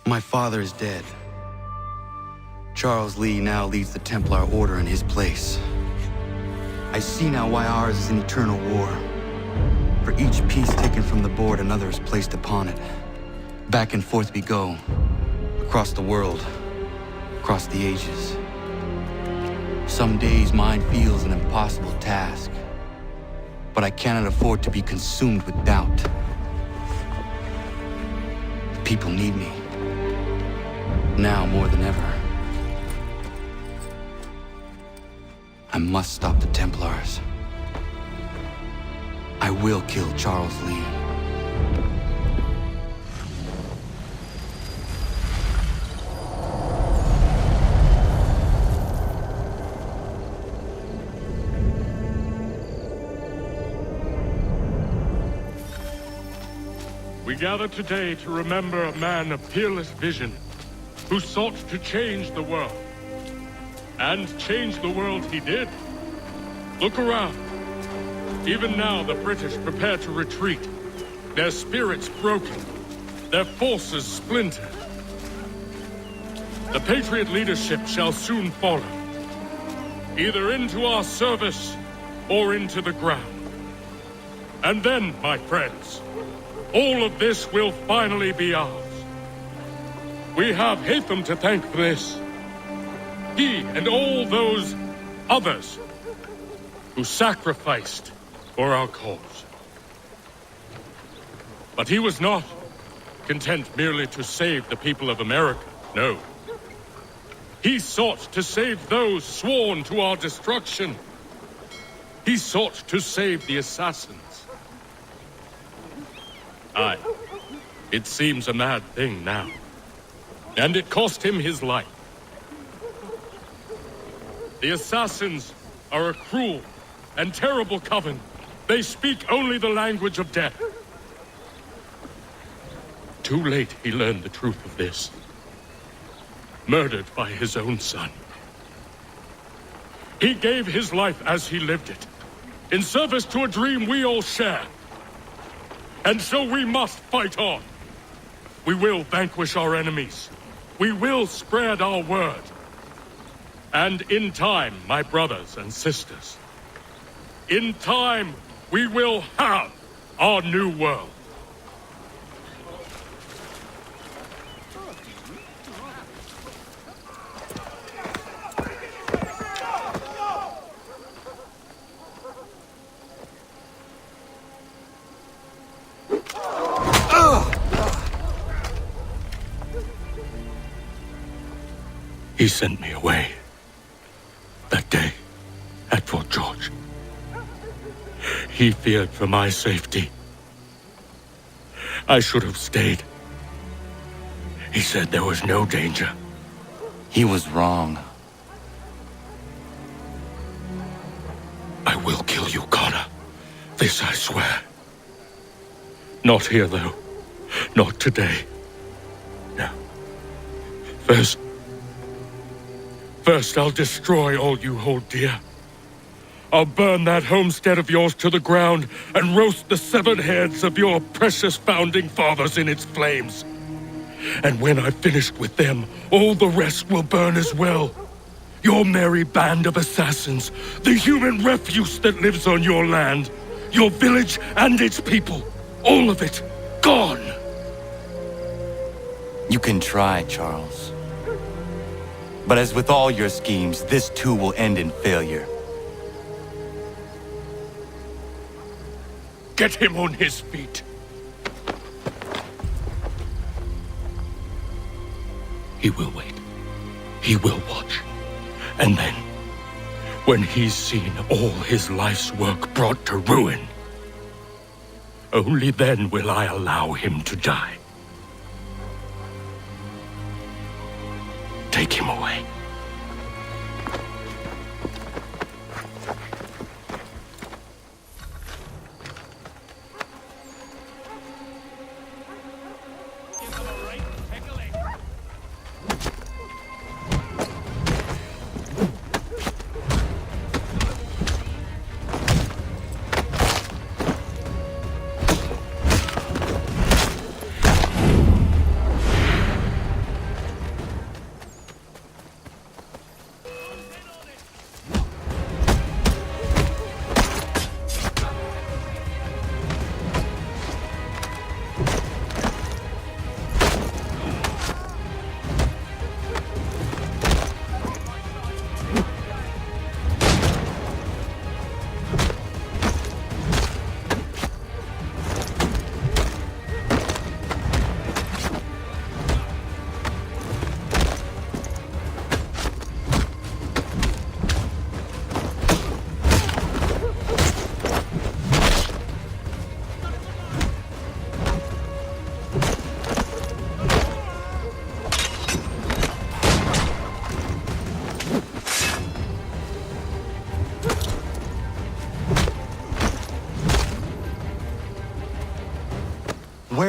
My father is dead. Charles Lee now leads the Templar Order in his place. I see now why ours is an eternal war. For each piece taken from the board, another is placed upon it. Back and forth we go. Across the world. Across the ages. Some days mine feels an impossible task. But I cannot afford to be consumed with doubt. The people need me. Now more than ever. I must stop the Templars. I will kill Charles Lee. gather today to remember a man of peerless vision who sought to change the world. And change the world he did. Look around. Even now, the British prepare to retreat. Their spirits broken. Their forces splintered. The Patriot leadership shall soon follow. Either into our service or into the ground. And then, my friends, all of this will finally be ours. We have Hatham to thank for this. He and all those others who sacrificed for our cause. But he was not content merely to save the people of America, no. He sought to save those sworn to our destruction. He sought to save the assassins. Aye, it seems a mad thing now. And it cost him his life. The assassins are a cruel and terrible coven. They speak only the language of death. Too late he learned the truth of this. Murdered by his own son. He gave his life as he lived it, in service to a dream we all share. And so we must fight on. We will vanquish our enemies. We will spread our word. And in time, my brothers and sisters, in time, we will have our new world. He sent me away that day at Fort George. He feared for my safety. I should have stayed. He said there was no danger. He was wrong. I will kill you, Connor. This I swear. Not here, though. Not today. No. First, I'll destroy all you hold dear. I'll burn that homestead of yours to the ground and roast the severed heads of your precious founding fathers in its flames. And when I've finished with them, all the rest will burn as well. Your merry band of assassins, the human refuse that lives on your land, your village and its people, all of it, gone. You can try, Charles. But as with all your schemes, this too will end in failure. Get him on his feet. He will wait. He will watch. And then, when he's seen all his life's work brought to ruin, only then will I allow him to die. Take him away.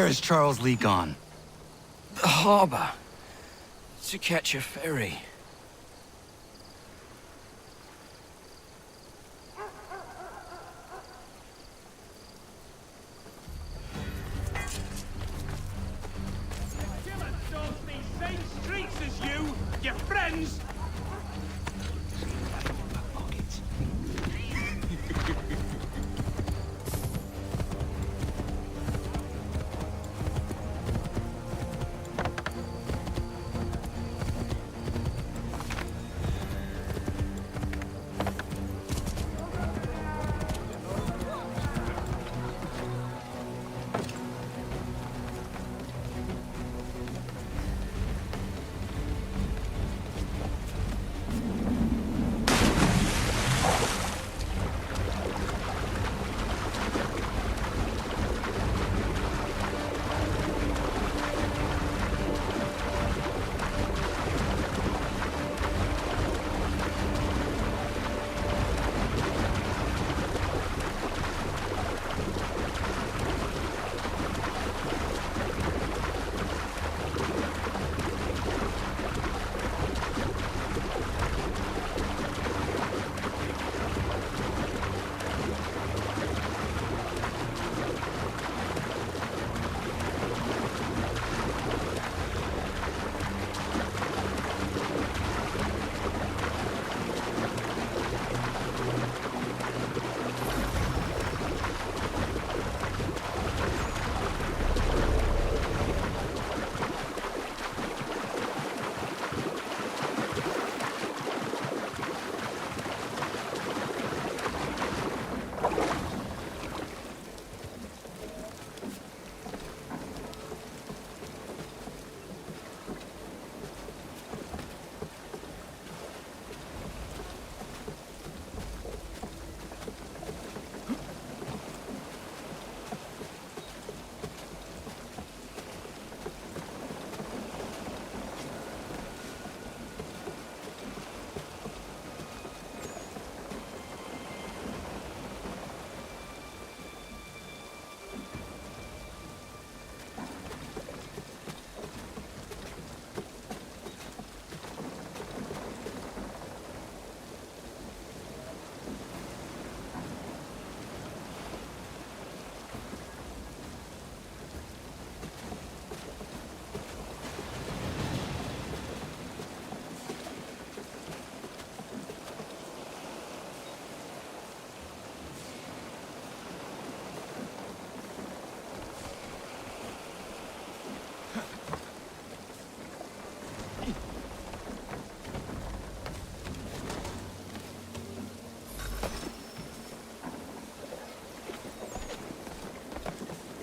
is Charles Lee gone? The harbor. To catch a ferry. Same streets as you, your friends!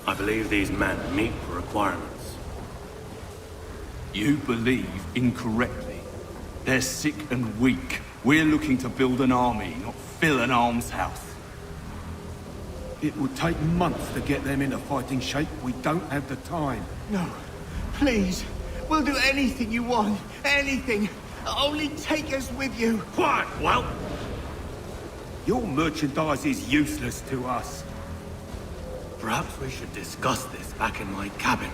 I believe these men meet the requirements. You believe incorrectly. They're sick and weak. We're looking to build an army, not fill an almshouse. It would take months to get them into fighting shape. We don't have the time. No, please. We'll do anything you want. Anything. Only take us with you. Quiet, well. Your merchandise is useless to us. Perhaps we should discuss this back in my cabin.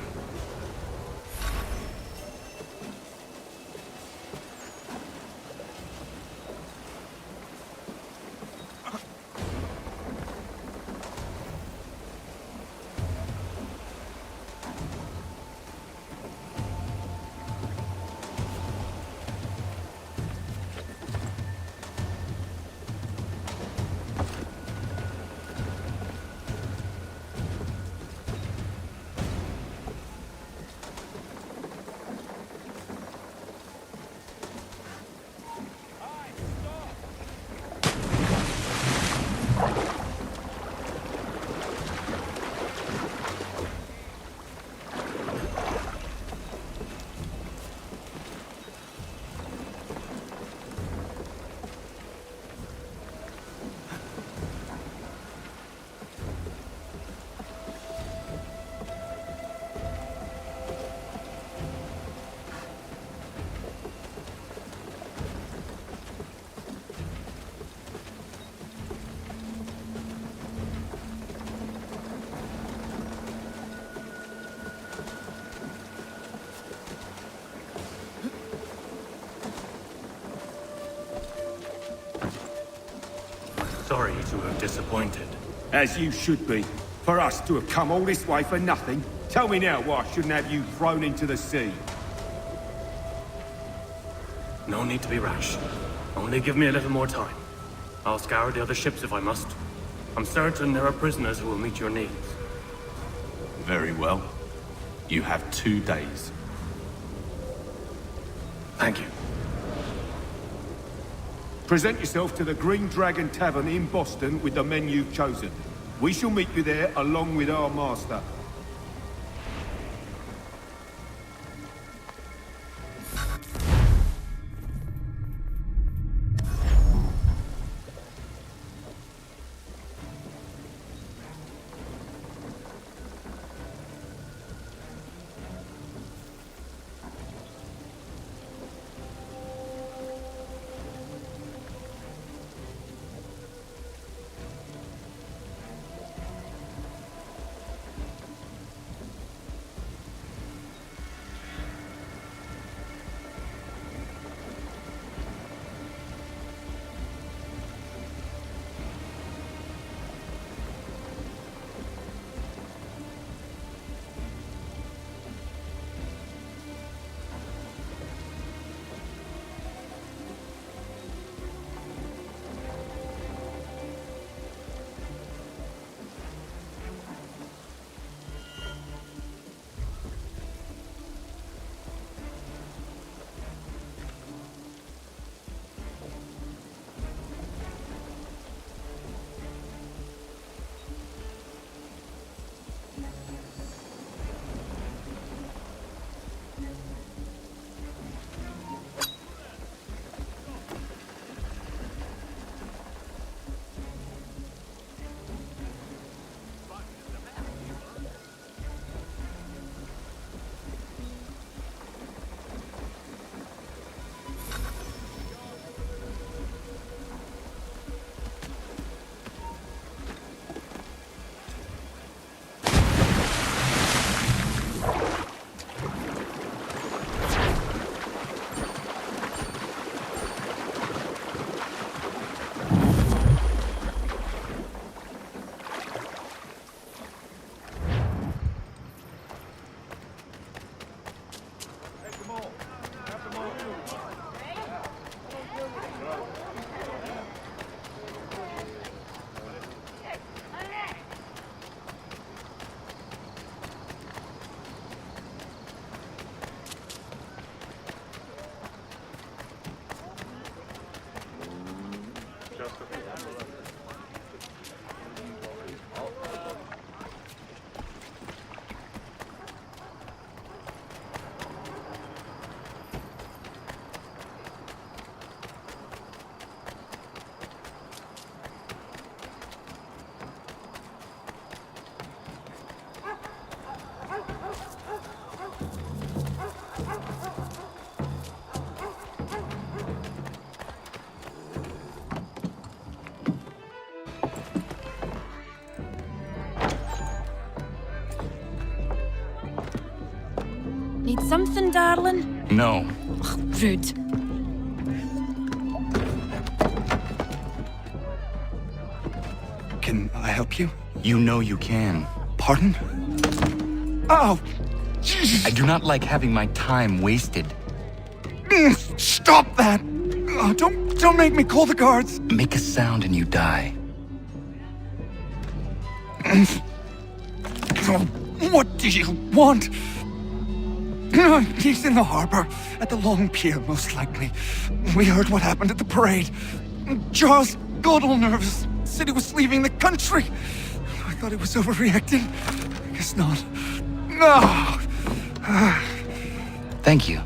sorry to have disappointed. As you should be. For us to have come all this way for nothing. Tell me now why I shouldn't have you thrown into the sea. No need to be rash. Only give me a little more time. I'll scour the other ships if I must. I'm certain there are prisoners who will meet your needs. Very well. You have 2 days. Thank you. Present yourself to the Green Dragon Tavern in Boston with the men you've chosen. We shall meet you there along with our master. Need something, darling? No. Ugh, rude. Can I help you? You know you can. Pardon? Oh! I do not like having my time wasted. Stop that! Don't make me call the guards! Make a sound and you die. What do you want? He's in the harbor, at the Long Pier, most likely. We heard what happened at the parade. Charles got all nervous. Said he was leaving the country. I thought he was overreacting. I guess not. No! Thank you.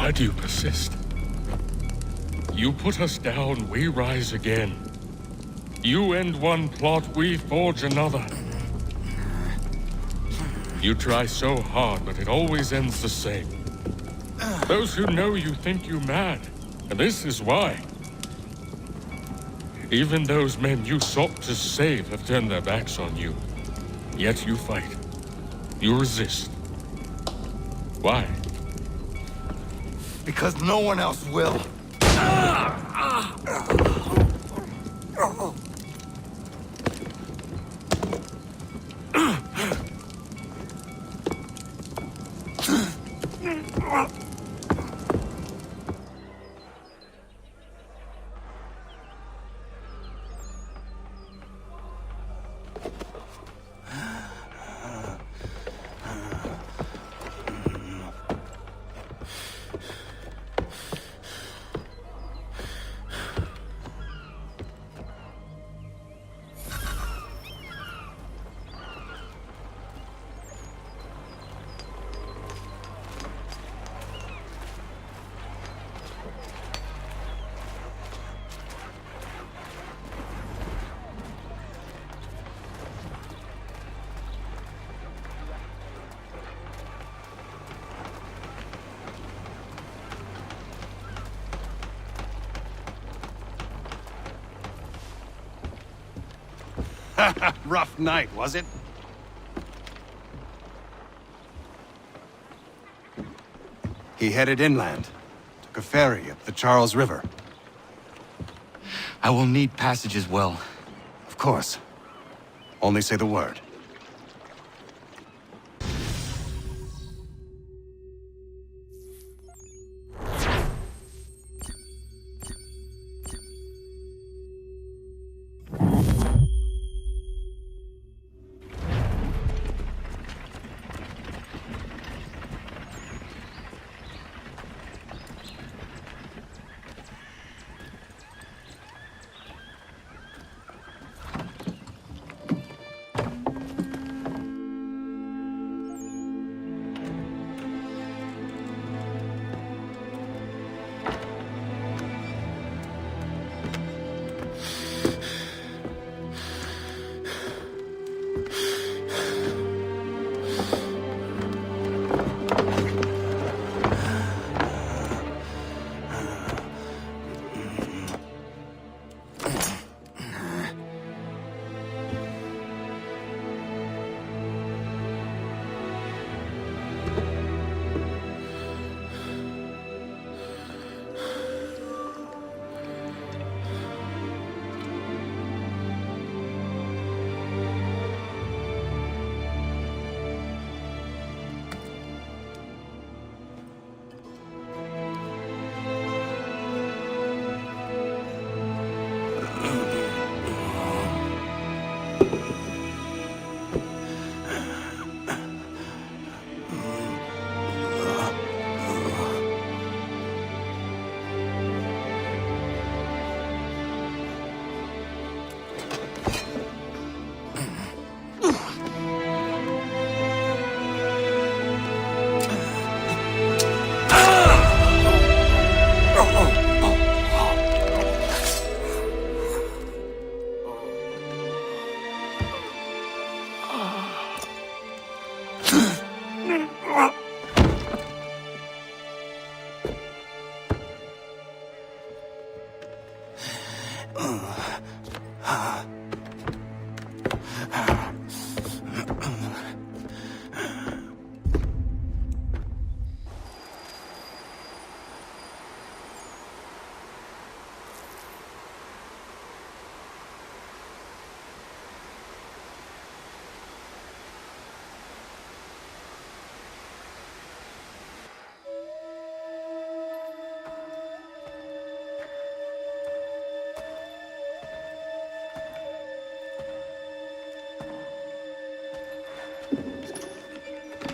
Why do you persist? You put us down, we rise again. You end one plot, we forge another. You try so hard, but it always ends the same. Those who know you think you mad, and this is why. Even those men you sought to save have turned their backs on you. Yet you fight. You resist. Why? Because no one else will. Rough night, was it? He headed inland. Took a ferry up the Charles River. I will need passage as well. Of course. Only say the word.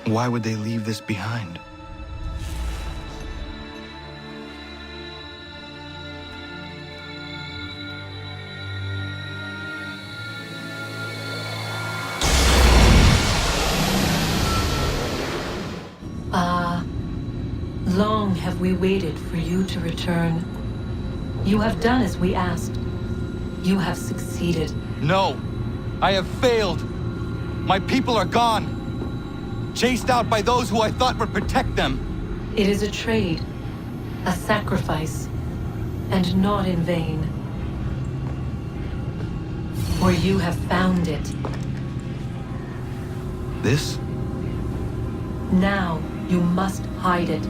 Why would they leave this behind? Long have we waited for you to return. You have done as we asked. You have succeeded. No! I have failed! My people are gone! Chased out by those who I thought would protect them! It is a trade, a sacrifice, and not in vain. For you have found it. This? Now you must hide it,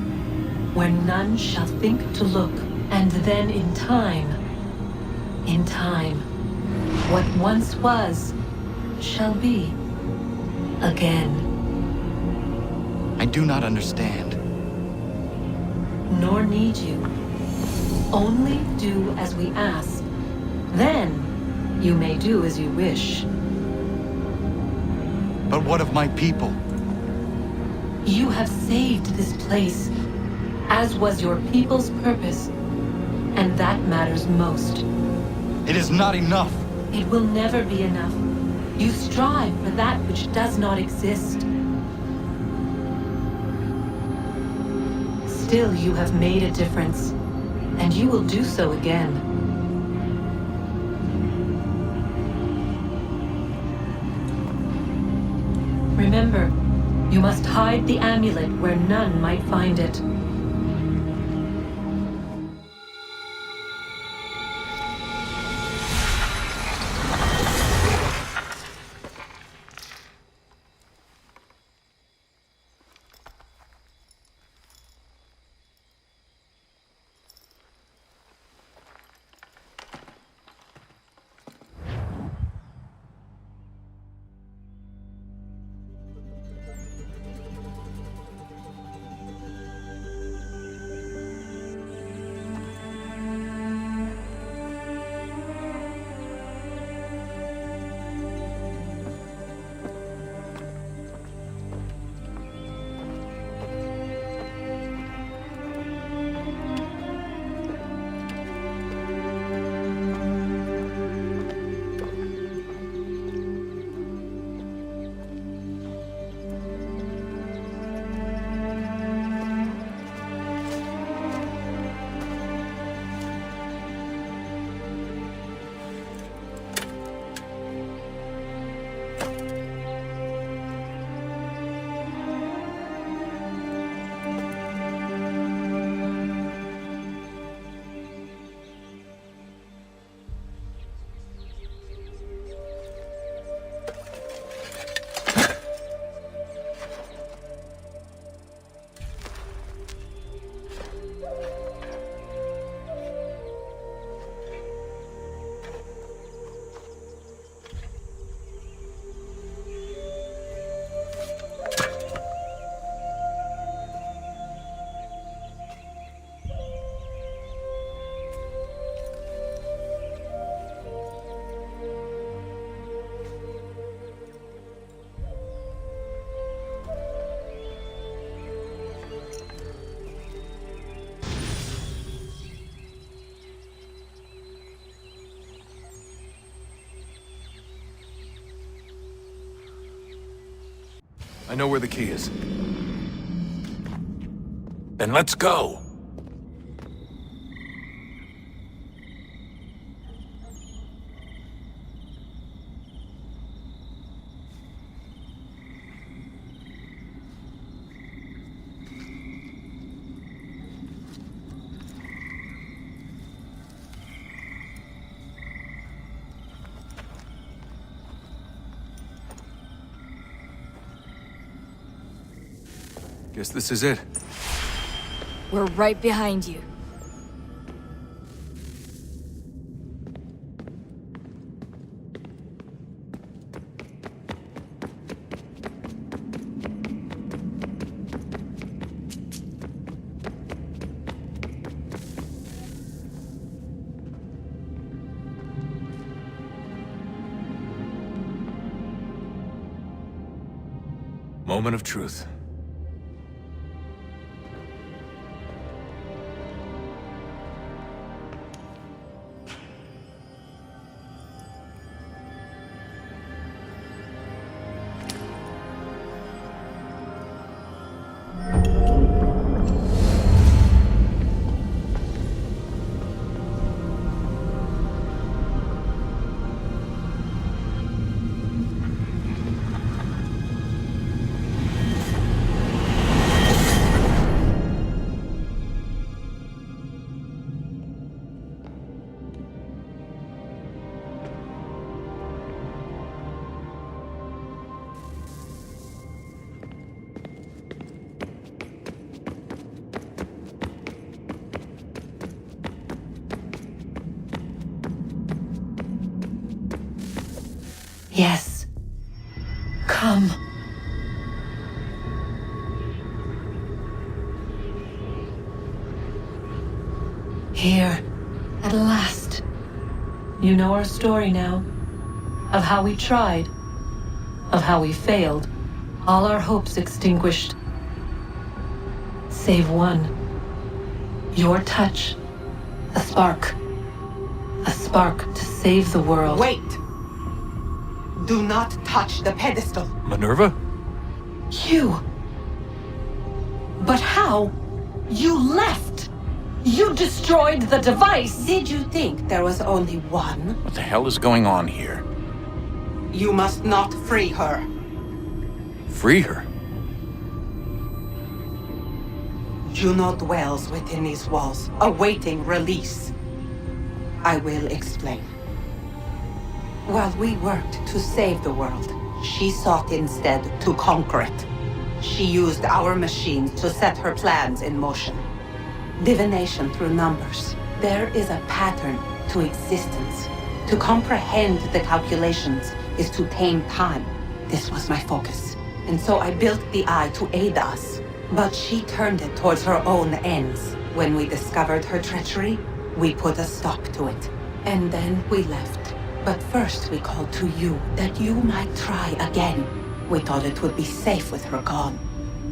where none shall think to look, and then in time, what once was, shall be again. I do not understand. Nor need you. Only do as we ask. Then, you may do as you wish. But what of my people? You have saved this place, as was your people's purpose, and that matters most. It is not enough. It will never be enough. You strive for that which does not exist. Still, you have made a difference, and you will do so again. Remember, you must hide the amulet where none might find it. I know where the key is. Then let's go. Guess this is it. We're right behind you. Moment of truth. Yes. Come. Here, at last. You know our story now. Of how we tried. Of how we failed. All our hopes extinguished. Save one. Your touch. A spark. A spark to save the world. Wait! Do not touch the pedestal. Minerva? You. But how? You left! You destroyed the device! Did you think there was only one? What the hell is going on here? You must not free her. Free her? Juno dwells within these walls, awaiting release. I will explain. While we worked to save the world, she sought instead to conquer it. She used our machines to set her plans in motion. Divination through numbers. There is a pattern to existence. To comprehend the calculations is to tame time. This was my focus. And so I built the eye to aid us. But she turned it towards her own ends. When we discovered her treachery, we put a stop to it. And then we left. But first we called to you, that you might try again. We thought it would be safe with her gone.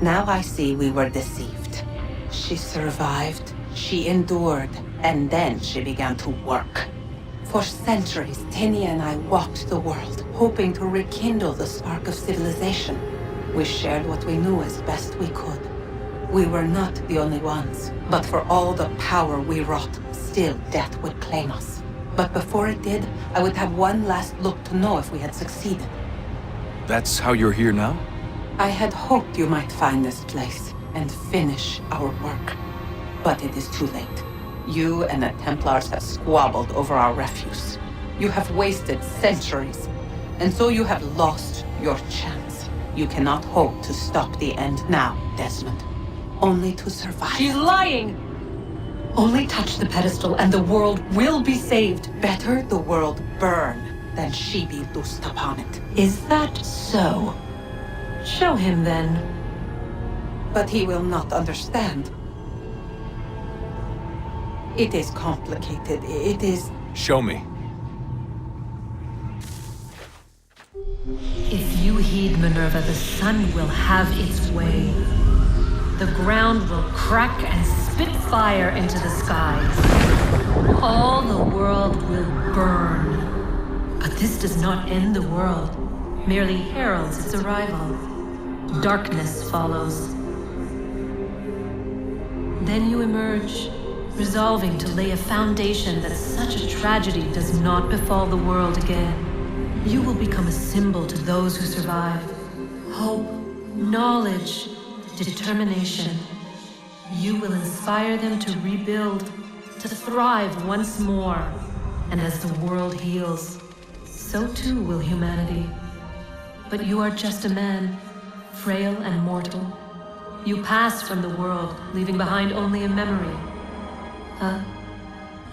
Now I see we were deceived. She survived, she endured, and then she began to work. For centuries, Tinia and I walked the world, hoping to rekindle the spark of civilization. We shared what we knew as best we could. We were not the only ones, but for all the power we wrought, still death would claim us. But before it did, I would have one last look to know if we had succeeded. That's how you're here now? I had hoped you might find this place and finish our work. But it is too late. You and the Templars have squabbled over our refuse. You have wasted centuries, and so you have lost your chance. You cannot hope to stop the end now, Desmond. Only to survive. She's lying! Only touch the pedestal and the world will be saved. Better the world burn than she be loosed upon it. Is that so? Show him then. But he will not understand. It is complicated. It is... Show me. If you heed Minerva, the sun will have its way. The ground will crack and spit fire into the skies. All the world will burn. But this does not end the world, merely heralds its arrival. Darkness follows. Then you emerge, resolving to lay a foundation that such a tragedy does not befall the world again. You will become a symbol to those who survive. Hope, knowledge, determination. You will inspire them to rebuild, to thrive once more. And as the world heals, so too will humanity. But you are just a man, frail and mortal. You pass from the world, leaving behind only a memory. A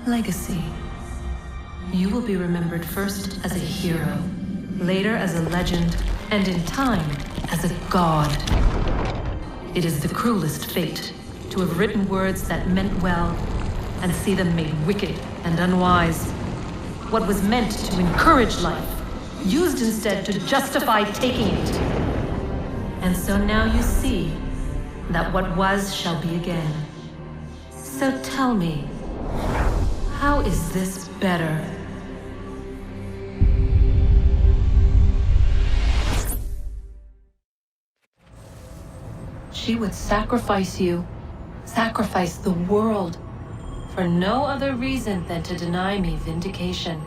legacy. You will be remembered first as a hero, later as a legend, and in time, as a god. It is the cruelest fate to have written words that meant well, and see them made wicked and unwise. What was meant to encourage life, used instead to justify taking it. And so now you see that what was shall be again. So tell me, how is this better? She would sacrifice you, sacrifice the world, for no other reason than to deny me vindication.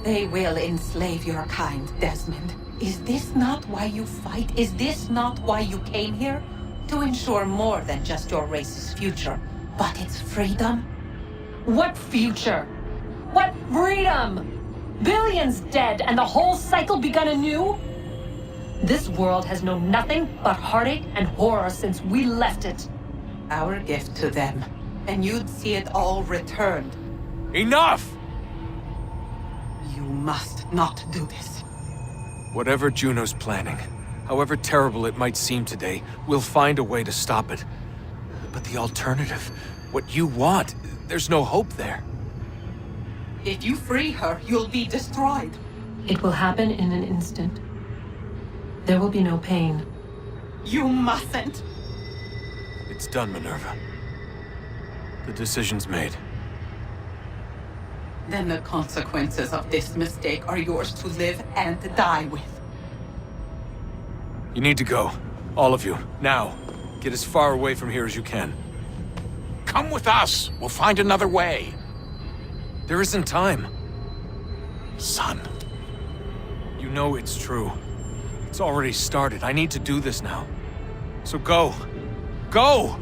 They will enslave your kind, Desmond. Is this not why you fight? Is this not why you came here? To ensure more than just your race's future, but its freedom? What future? What freedom? Billions dead and the whole cycle begun anew? This world has known nothing but heartache and horror since we left it. Our gift to them, and you'd see it all returned. Enough! You must not do this. Whatever Juno's planning, however terrible it might seem today, we'll find a way to stop it. But the alternative, what you want, there's no hope there. If you free her, you'll be destroyed. It will happen in an instant. There will be no pain. You mustn't. It's done, Minerva. The decision's made. Then the consequences of this mistake are yours to live and die with. You need to go. All of you. Now. Get as far away from here as you can. Come with us. We'll find another way. There isn't time. Son. You know it's true. It's already started. I need to do this now. So go. Go!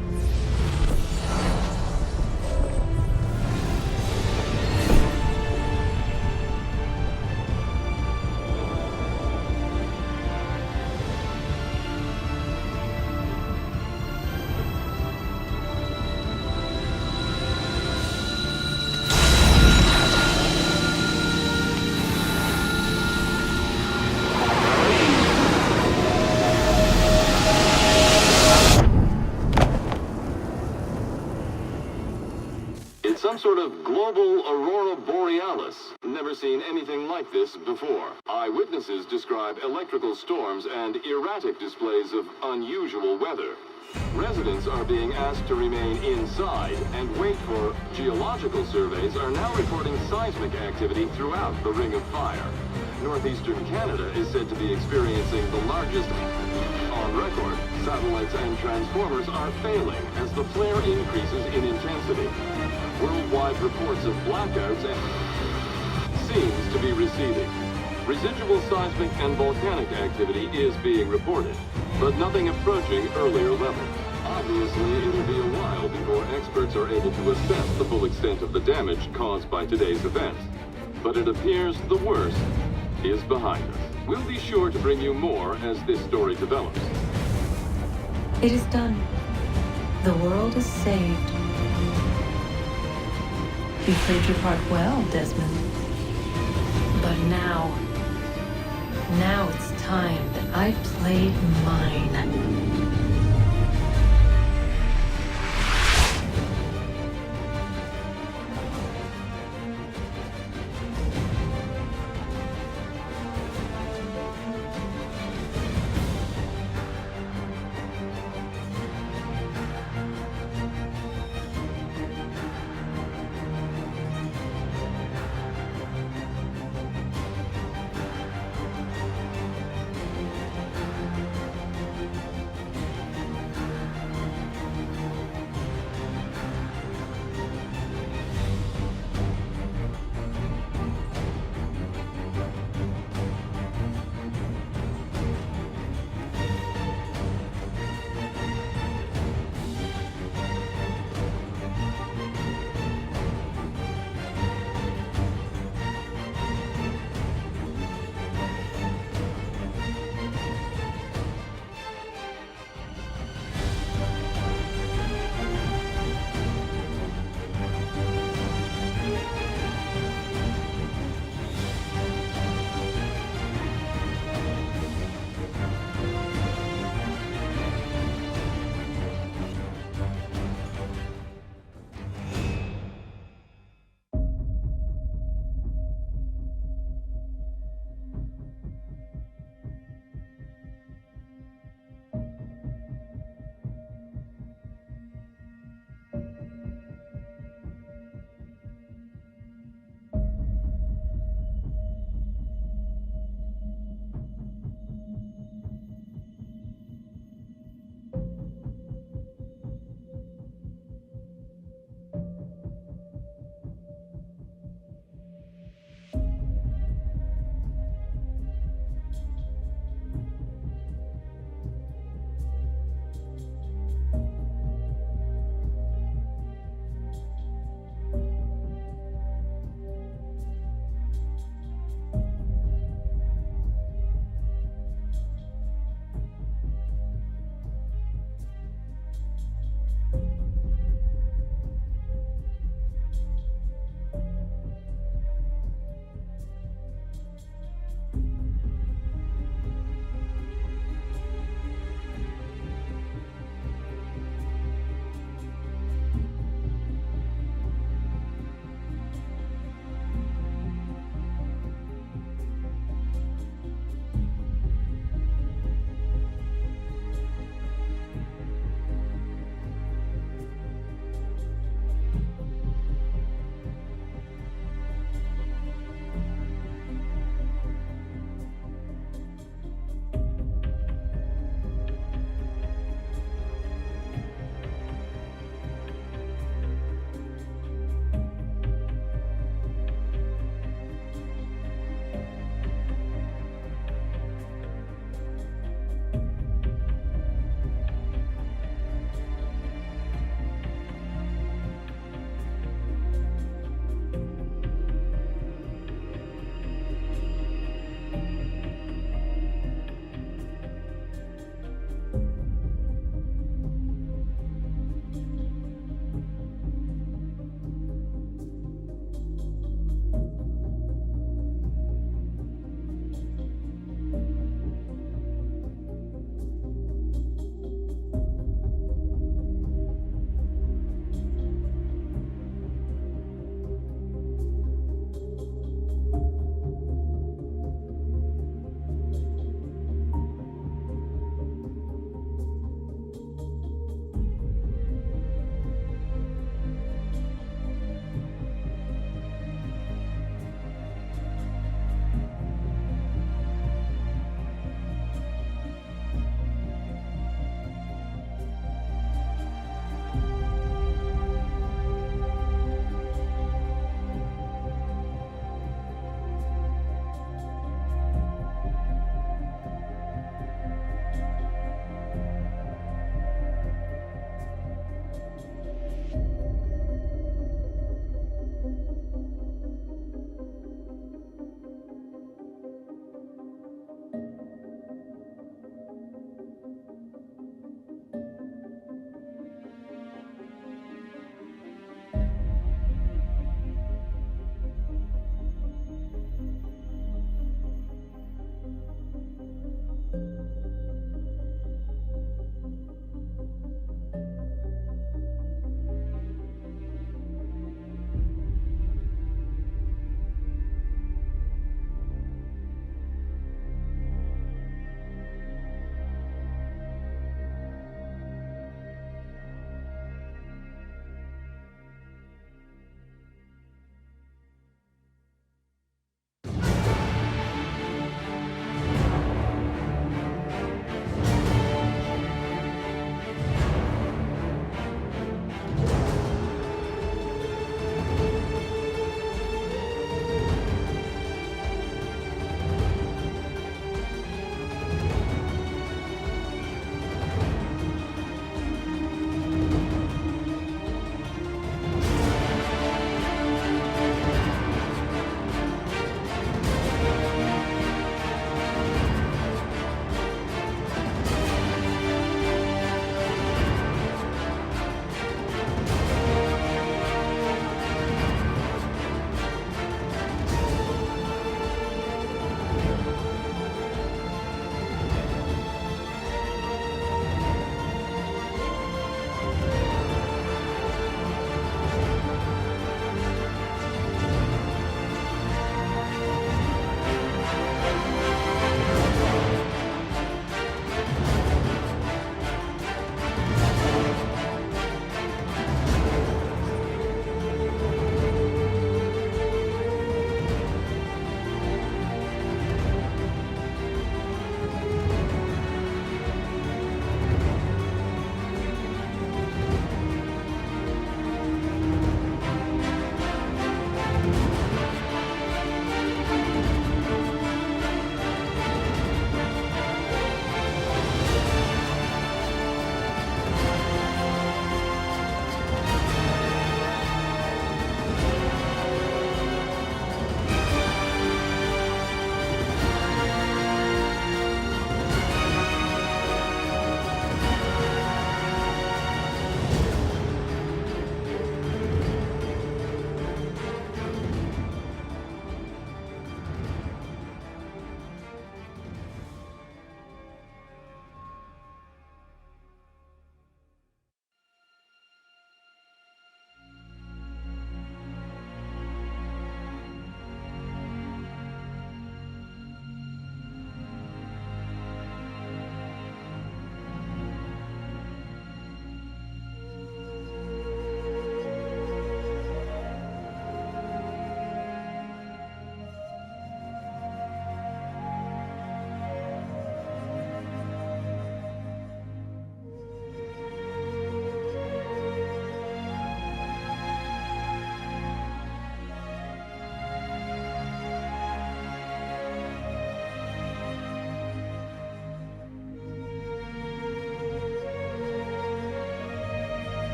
Some sort of global aurora borealis. Never seen anything like this before. Eyewitnesses describe electrical storms and erratic displays of unusual weather. Residents are being asked to remain inside and wait for geological surveys are now reporting seismic activity throughout the Ring of Fire. Northeastern Canada is said to be experiencing the largest on record. Satellites and transformers are failing as the flare increases in intensity. Worldwide reports of blackouts seems to be receding. Residual seismic and volcanic activity is being reported, but nothing approaching earlier levels. Obviously, it'll be a while before experts are able to assess the full extent of the damage caused by today's events. But it appears the worst is behind us. We'll be sure to bring you more as this story develops. It is done. The world is saved. You played your part well, Desmond. But now it's time that I played mine.